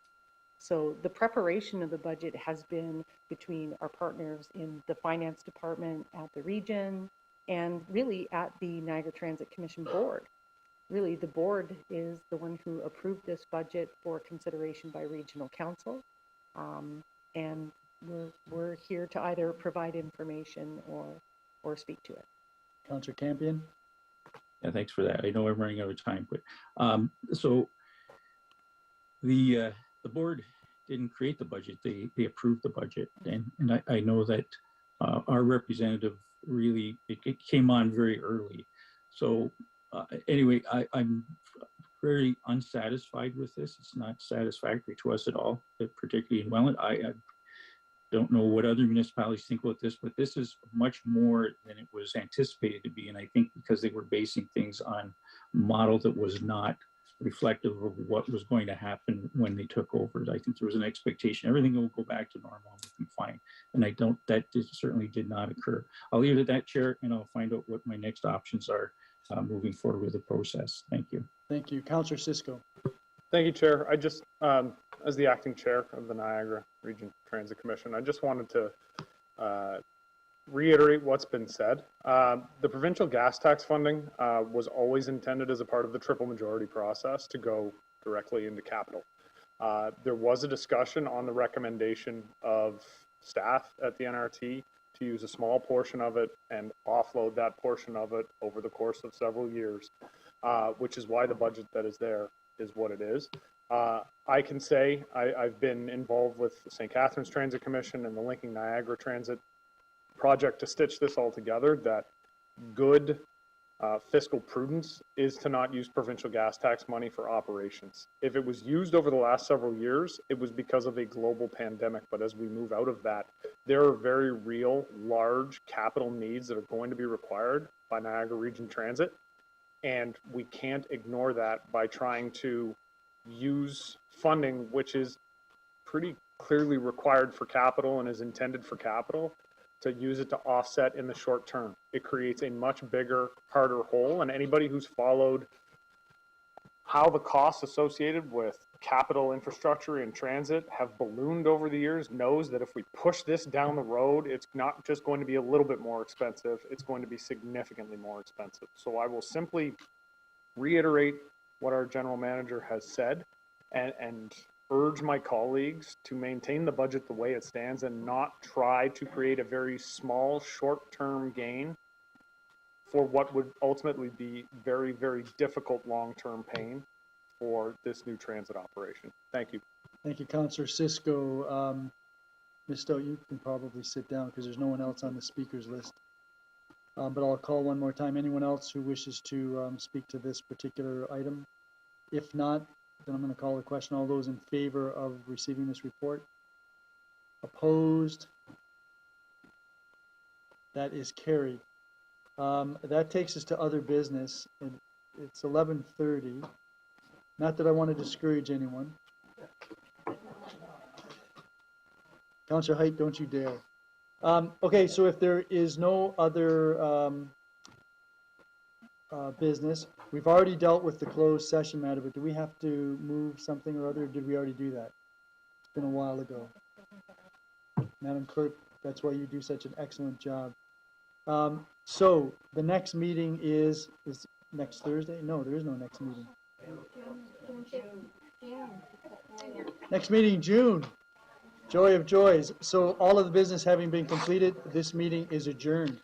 So the preparation of the budget has been between our partners in the finance department at the region and really at the Niagara Transit Commission board. Really, the board is the one who approved this budget for consideration by regional council. And we're here to either provide information or speak to it. Councillor Campion? Yeah, thanks for that. I know I'm running out of time, but so the board didn't create the budget; they approved the budget, and I know that our representative really it came on very early. So anyway, I'm very unsatisfied with this. It's not satisfactory to us at all, particularly in Welland. I don't know what other municipalities think about this, but this is much more than it was anticipated to be. And I think because they were basing things on a model that was not reflective of what was going to happen when they took over. I think there was an expectation everything will go back to normal and we can fine. And that certainly did not occur. I'll leave it at that, Chair, and I'll find out what my next options are moving forward with the process. Thank you. Thank you. Councillor Cisco. Thank you, Chair. I just, as the acting chair of the Niagara Region Transit Commission, I just wanted to reiterate what's been said. The provincial gas tax funding was always intended as a part of the triple majority process to go directly into capital. There was a discussion on the recommendation of staff at the NRT to use a small portion of it and offload that portion of it over the course of several years, which is why the budget that is there is what it is. I can say I've been involved with the St. Catharines Transit Commission and the Linking Niagara Transit project to stitch this all together, that good fiscal prudence is to not use provincial gas tax money for operations. If it was used over the last several years, it was because of a global pandemic. But as we move out of that, there are very real, large capital needs that are going to be required by Niagara Region Transit. And we can't ignore that by trying to use funding, which is pretty clearly required for capital and is intended for capital, to use it to offset in the short term. It creates a much bigger, harder hole. And anybody who's followed how the costs associated with capital infrastructure in transit have ballooned over the years knows that if we push this down the road, it's not just going to be a little bit more expensive, it's going to be significantly more expensive. So I will simply reiterate what our general manager has said and urge my colleagues to maintain the budget the way it stands and not try to create a very small short-term gain for what would ultimately be very, very difficult long-term pain for this new transit operation. Thank you. Thank you, Councillor Cisco. Ms. Stout, you can probably sit down because there's no one else on the speakers list. But I'll call one more time. Anyone else who wishes to speak to this particular item? If not, then I'm going to call the question. All those in favor of receiving this report? Opposed? That is carried. That takes us to other business. And it's 11:30. Not that I want to discourage anyone. Councillor Height, don't you dare. Okay, so if there is no other business, we've already dealt with the closed session matter, but do we have to move something or other? Or did we already do that? It's been a while ago. Madam Clerk, that's why you do such an excellent job. So the next meeting is next Thursday? No, there is no next meeting. Next meeting, June. Joy of joys. So all of the business having been completed, this meeting is adjourned.